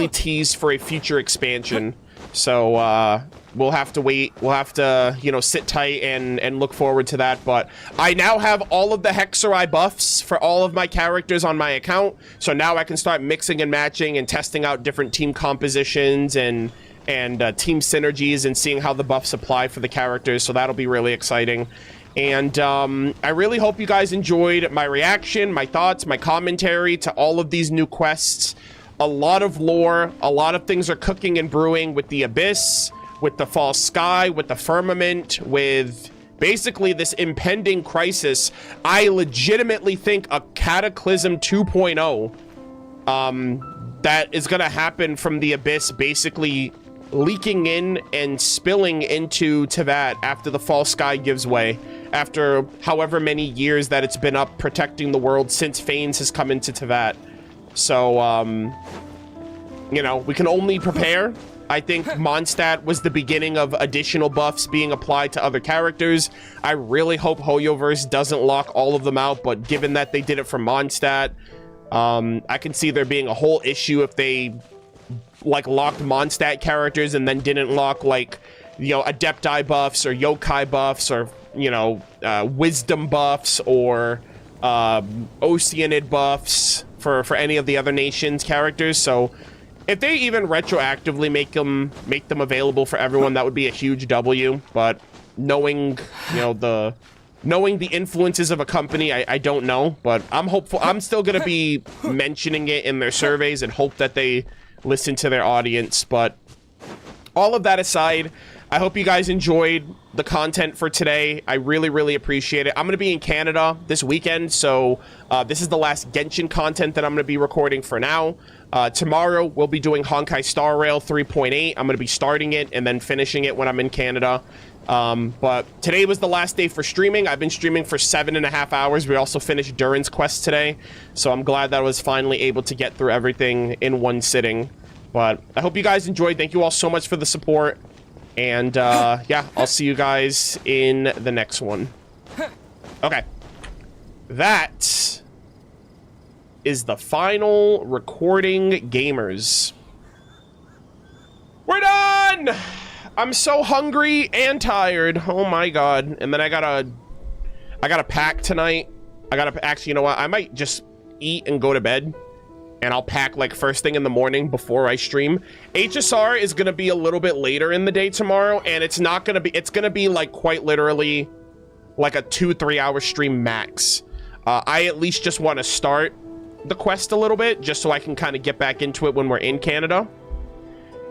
tease for a future expansion. So we'll have to wait. We'll have to, you know, sit tight and look forward to that. But I now have all of the Hexerai buffs for all of my characters on my account. So now I can start mixing and matching and testing out different team compositions and team synergies and seeing how the buffs apply for the characters. So that'll be really exciting. And I really hope you guys enjoyed my reaction, my thoughts, my commentary to all of these new quests. A lot of lore, a lot of things are cooking and brewing with the Abyss, with the False Sky, with the Firmament, with basically this impending crisis. I legitimately think a Cataclysm 2.0 that is going to happen from the Abyss basically leaking in and spilling into Tevat after the false sky gives way, after however many years that it's been up protecting the world since Fanes has come into Tevat. So, you know, we can only prepare. I think Mondstadt was the beginning of additional buffs being applied to other characters. I really hope Hoyoverse doesn't lock all of them out, but given that they did it for Mondstadt, I can see there being a whole issue if they, like, locked Mondstadt characters and then didn't lock, like, you know, Adepti buffs or Yokai buffs or, you know, Wisdom buffs or Oceanid buffs for any of the other nations' characters. So if they even retroactively make them available for everyone, that would be a huge W. But knowing, you know, the influences of a company, I don't know. But I'm hopeful. I'm still gonna be mentioning it in their surveys and hope that they listen to their audience. But all of that aside, I hope you guys enjoyed the content for today. I really, really appreciate it. I'm going to be in Canada this weekend, so this is the last Genshin content that I'm going to be recording for now. Tomorrow, we'll be doing Honkai Star Rail 3.8. I'm going to be starting it and then finishing it when I'm in Canada. But today was the last day for streaming. I've been streaming for 7.5 hours. We also finished Durin's Quest today, so I'm glad that I was finally able to get through everything in one sitting. But I hope you guys enjoyed. Thank you all so much for the support. And, yeah, I'll see you guys in the next one. Okay. That is the final recording, gamers. We're done! I'm so hungry and tired. Oh my god. And then I gotta pack tonight. Actually, you know what? I might just eat and go to bed. And I'll pack like first thing in the morning before I stream. HSR is gonna be a little bit later in the day tomorrow, and it's gonna be like quite literally like a 2-3 hour stream max. I at least just want to start the quest a little bit just so I can kind of get back into it when we're in Canada.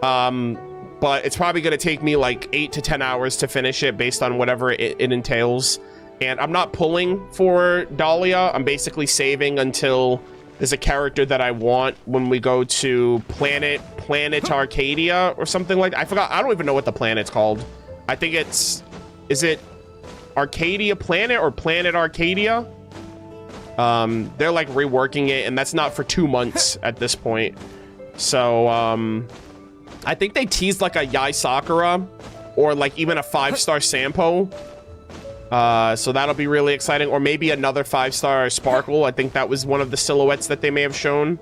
But it's probably gonna take me like 8 to 10 hours to finish it based on whatever it entails. And I'm not pulling for Dahlia. I'm basically saving until there's a character that I want when we go to Planet Arcadia or something like that. I forgot. I don't even know what the planet's called. I think is it Arcadia Planet or Planet Arcadia? They're like reworking it, and that's not for 2 months at this point. So, I think they teased like a Yai Sakura or like even a 5-star Sampo. So that'll be really exciting, or maybe another 5-star Sparkle. I think that was one of the silhouettes that they may have shown.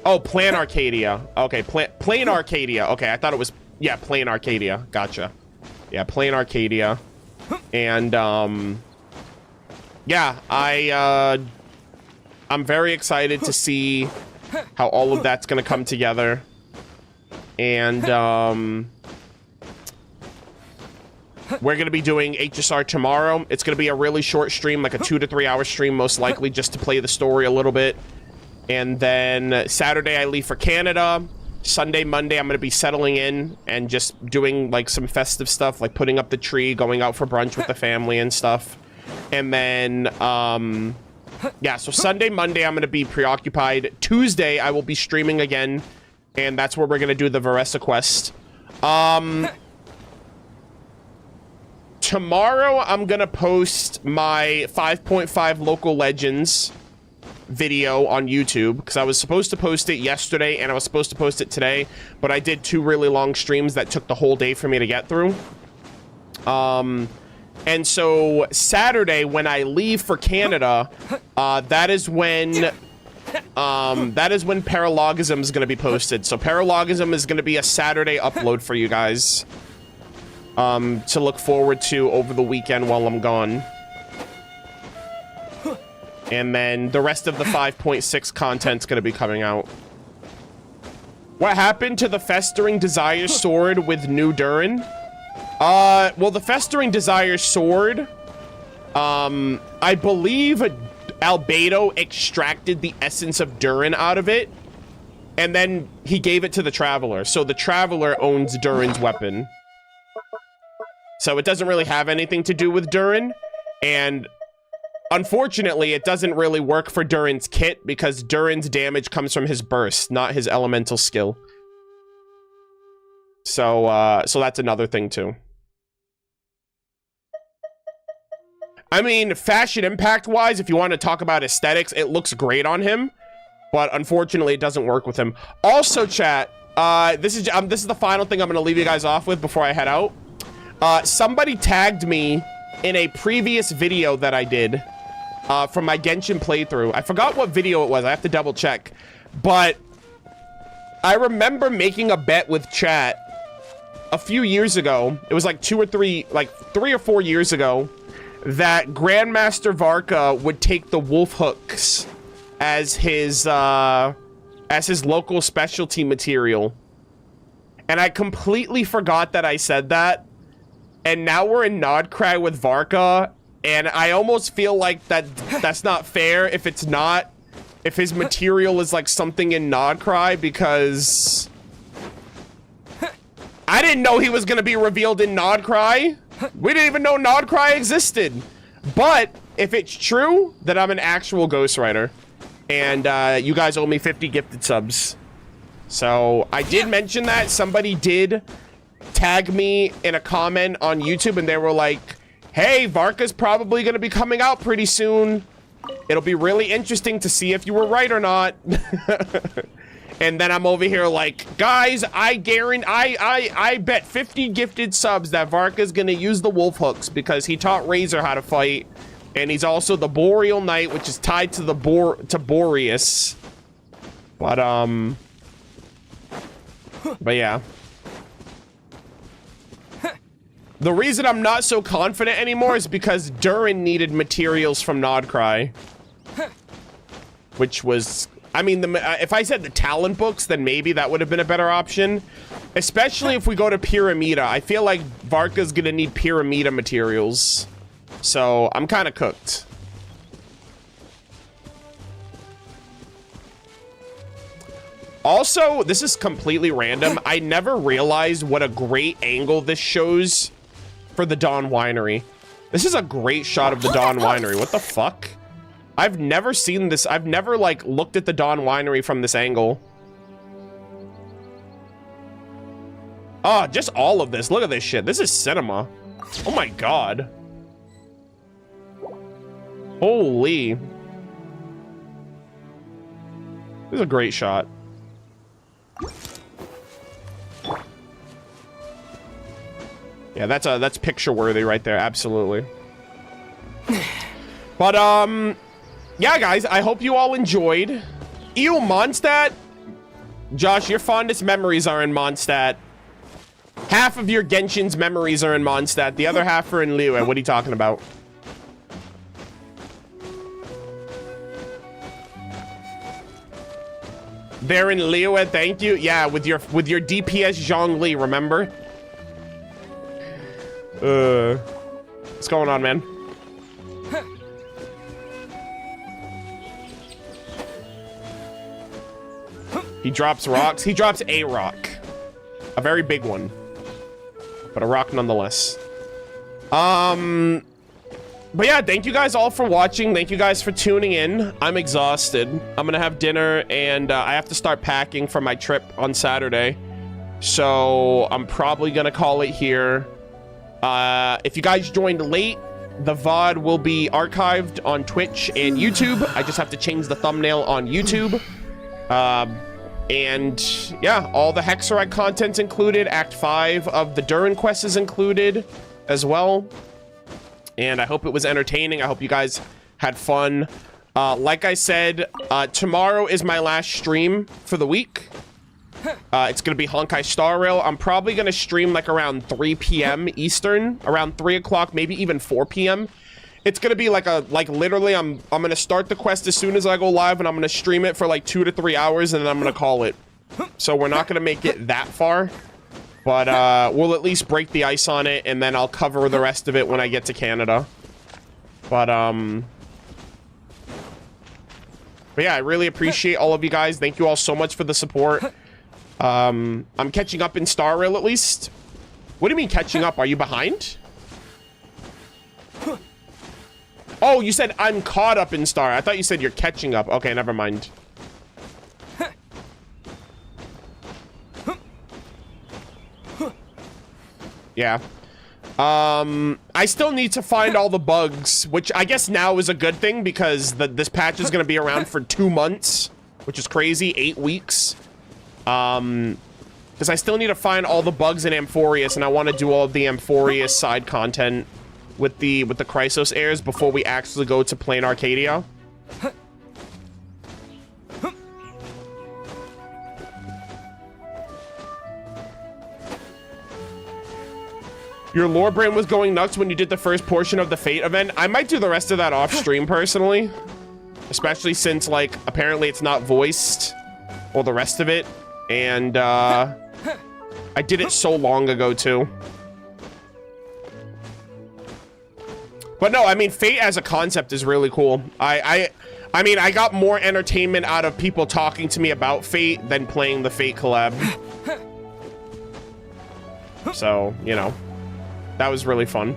Oh, Plan Arcadia. Okay, Plain Arcadia. Okay, I thought it was, yeah, Plain Arcadia. Gotcha. Yeah, Plain Arcadia. And yeah, I'm very excited to see how all of that's gonna come together. And we're going to be doing HSR tomorrow. It's going to be a really short stream, like a 2 to 3 hour stream, most likely, just to play the story a little bit. And then Saturday, I leave for Canada. Sunday, Monday, I'm going to be settling in and just doing, like, some festive stuff, like putting up the tree, going out for brunch with the family and stuff. And then, yeah, so Sunday, Monday, I'm going to be preoccupied. Tuesday, I will be streaming again, and that's where we're going to do the Veresa quest. Tomorrow, I'm gonna post my 5.5 Local Legends video on YouTube, because I was supposed to post it yesterday and I was supposed to post it today, but I did 2 really long streams that took the whole day for me to get through. And so Saturday, when I leave for Canada, that is when Paralogism is gonna be posted. So Paralogism is gonna be a Saturday upload for you guys. To look forward to over the weekend while I'm gone. And then the rest of the 5.6 content's gonna be coming out. What happened to the Festering Desire Sword with New Durin? Well, the Festering Desire Sword, I believe Albedo extracted the essence of Durin out of it, and then he gave it to the Traveler. So the Traveler owns Durin's weapon. So it doesn't really have anything to do with Durin, and unfortunately, it doesn't really work for Durin's kit because Durin's damage comes from his burst, not his elemental skill. So, so that's another thing too. I mean, fashion impact-wise, if you want to talk about aesthetics, it looks great on him. But unfortunately, it doesn't work with him. Also, chat, this is the final thing I'm going to leave you guys off with before I head out. Somebody tagged me in a previous video that I did from my Genshin playthrough. I forgot what video it was. I have to double check. But I remember making a bet with chat a few years ago. It was like 3 or 4 years ago that Grandmaster Varka would take the wolf hooks as his local specialty material. And I completely forgot that I said that. And now we're in Nodcry with Varka, and I almost feel like that's not fair if it's not, if his material is like something in Nodcry, because I didn't know he was gonna be revealed in Nodcry. We didn't even know Nodcry existed. But if it's true, then I'm an actual ghostwriter, and you guys owe me 50 gifted subs. So I did mention that. Somebody did tag me in a comment on YouTube, and they were like, hey, Varka's probably gonna be coming out pretty soon. It'll be really interesting to see if you were right or not. And then I'm over here like, guys, I bet 50 gifted subs that Varka's gonna use the wolf hooks because he taught Razor how to fight, and he's also the Boreal Knight, which is tied to the Boreas. But yeah. The reason I'm not so confident anymore is because Durin needed materials from Nodcry. Which was, I mean, if I said the talent books, then maybe that would have been a better option. Especially if we go to Pyramida. I feel like Varka's gonna need Pyramida materials. So, I'm kind of cooked. Also, this is completely random. I never realized what a great angle this shows for the Dawn Winery. This is a great shot of the Dawn Winery. What the fuck? I've never seen this. I've never, like, looked at the Dawn Winery from this angle. Oh, just all of this. Look at this shit. This is cinema. Oh my god. Holy. This is a great shot. Yeah, that's picture worthy right there. Absolutely. But yeah, guys, I hope you all enjoyed. Ew, Mondstadt. Josh, your fondest memories are in Mondstadt. Half of your Genshin's memories are in Mondstadt. The other half are in Liyue. What are you talking about? They're in Liyue, thank you. Yeah, with your DPS Zhongli, remember? What's going on, man? He drops rocks. He drops a rock. A very big one. But a rock nonetheless. But yeah, thank you guys all for watching. Thank you guys for tuning in. I'm exhausted. I'm gonna have dinner, and I have to start packing for my trip on Saturday. So I'm probably gonna call it here. If you guys joined late, the VOD will be archived on Twitch and YouTube. I just have to change the thumbnail on YouTube. And yeah, all the Hexerite content's included. Act 5 of the Durin Quest is included as well. And I hope it was entertaining. I hope you guys had fun. Like I said, tomorrow is my last stream for the week. It's gonna be Honkai Star Rail. I'm probably gonna stream like around 3 p.m. Eastern, around 3 o'clock, maybe even 4 p.m. It's gonna be like literally I'm gonna start the quest as soon as I go live, and I'm gonna stream it for like 2 to 3 hours, and then I'm gonna call it. So we're not gonna make it that far, but we'll at least break the ice on it, and then I'll cover the rest of it when I get to Canada. But yeah, I really appreciate all of you guys. Thank you all so much for the support. I'm catching up in Star Rail at least. What do you mean catching up? Are you behind? Oh, you said I'm caught up in Star. I thought you said you're catching up. Okay, never mind. Yeah. I still need to find all the bugs, which I guess now is a good thing because this patch is going to be around for 2 months, which is crazy. 8 weeks. Because I still need to find all the bugs in Amphorius, and I want to do all of the Amphorius side content with the Chrysos heirs before we actually go to Plain Arcadia. Your lore brain was going nuts when you did the first portion of the Fate event. I might do the rest of that off stream personally, especially since like apparently it's not voiced or the rest of it, and I did it so long ago too. But no, I mean Fate as a concept is really cool. I mean I got more entertainment out of people talking to me about Fate than playing the Fate collab. So, you know. That was really fun.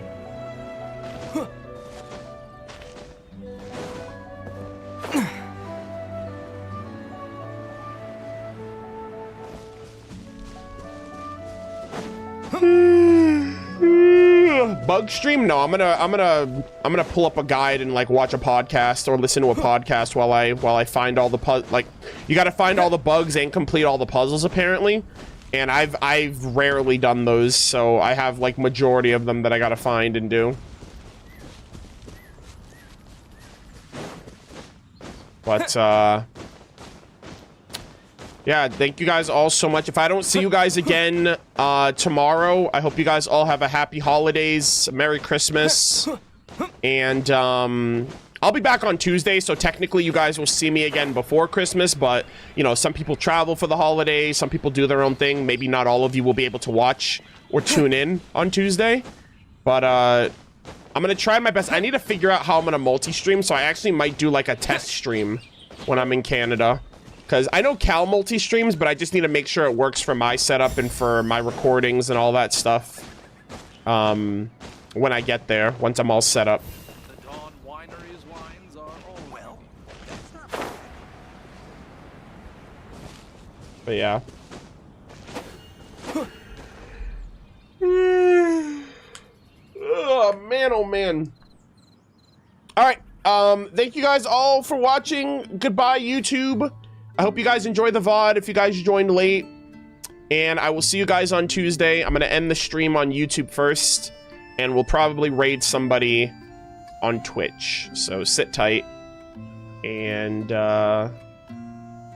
Bug stream? No, I'm gonna pull up a guide and like watch a podcast or listen to a podcast while I find all the like you got to find all the bugs and complete all the puzzles apparently. And I've rarely done those, so I have like majority of them that I gotta find and do. But yeah, thank you guys all so much. If I don't see you guys again tomorrow, I hope you guys all have a happy holidays, Merry Christmas, and I'll be back on Tuesday, so technically you guys will see me again before Christmas, but, you know, some people travel for the holidays, some people do their own thing. Maybe not all of you will be able to watch or tune in on Tuesday, but I'm going to try my best. I need to figure out how I'm going to multi-stream, so I actually might do, like, a test stream when I'm in Canada, because I know Cal multi-streams, but I just need to make sure it works for my setup and for my recordings and all that stuff when I get there, once I'm all set up. But yeah. Oh man, oh man. All right. Thank you guys all for watching. Goodbye, YouTube. I hope you guys enjoyed the VOD if you guys joined late. And I will see you guys on Tuesday. I'm gonna end the stream on YouTube first, and we'll probably raid somebody on Twitch. So sit tight. And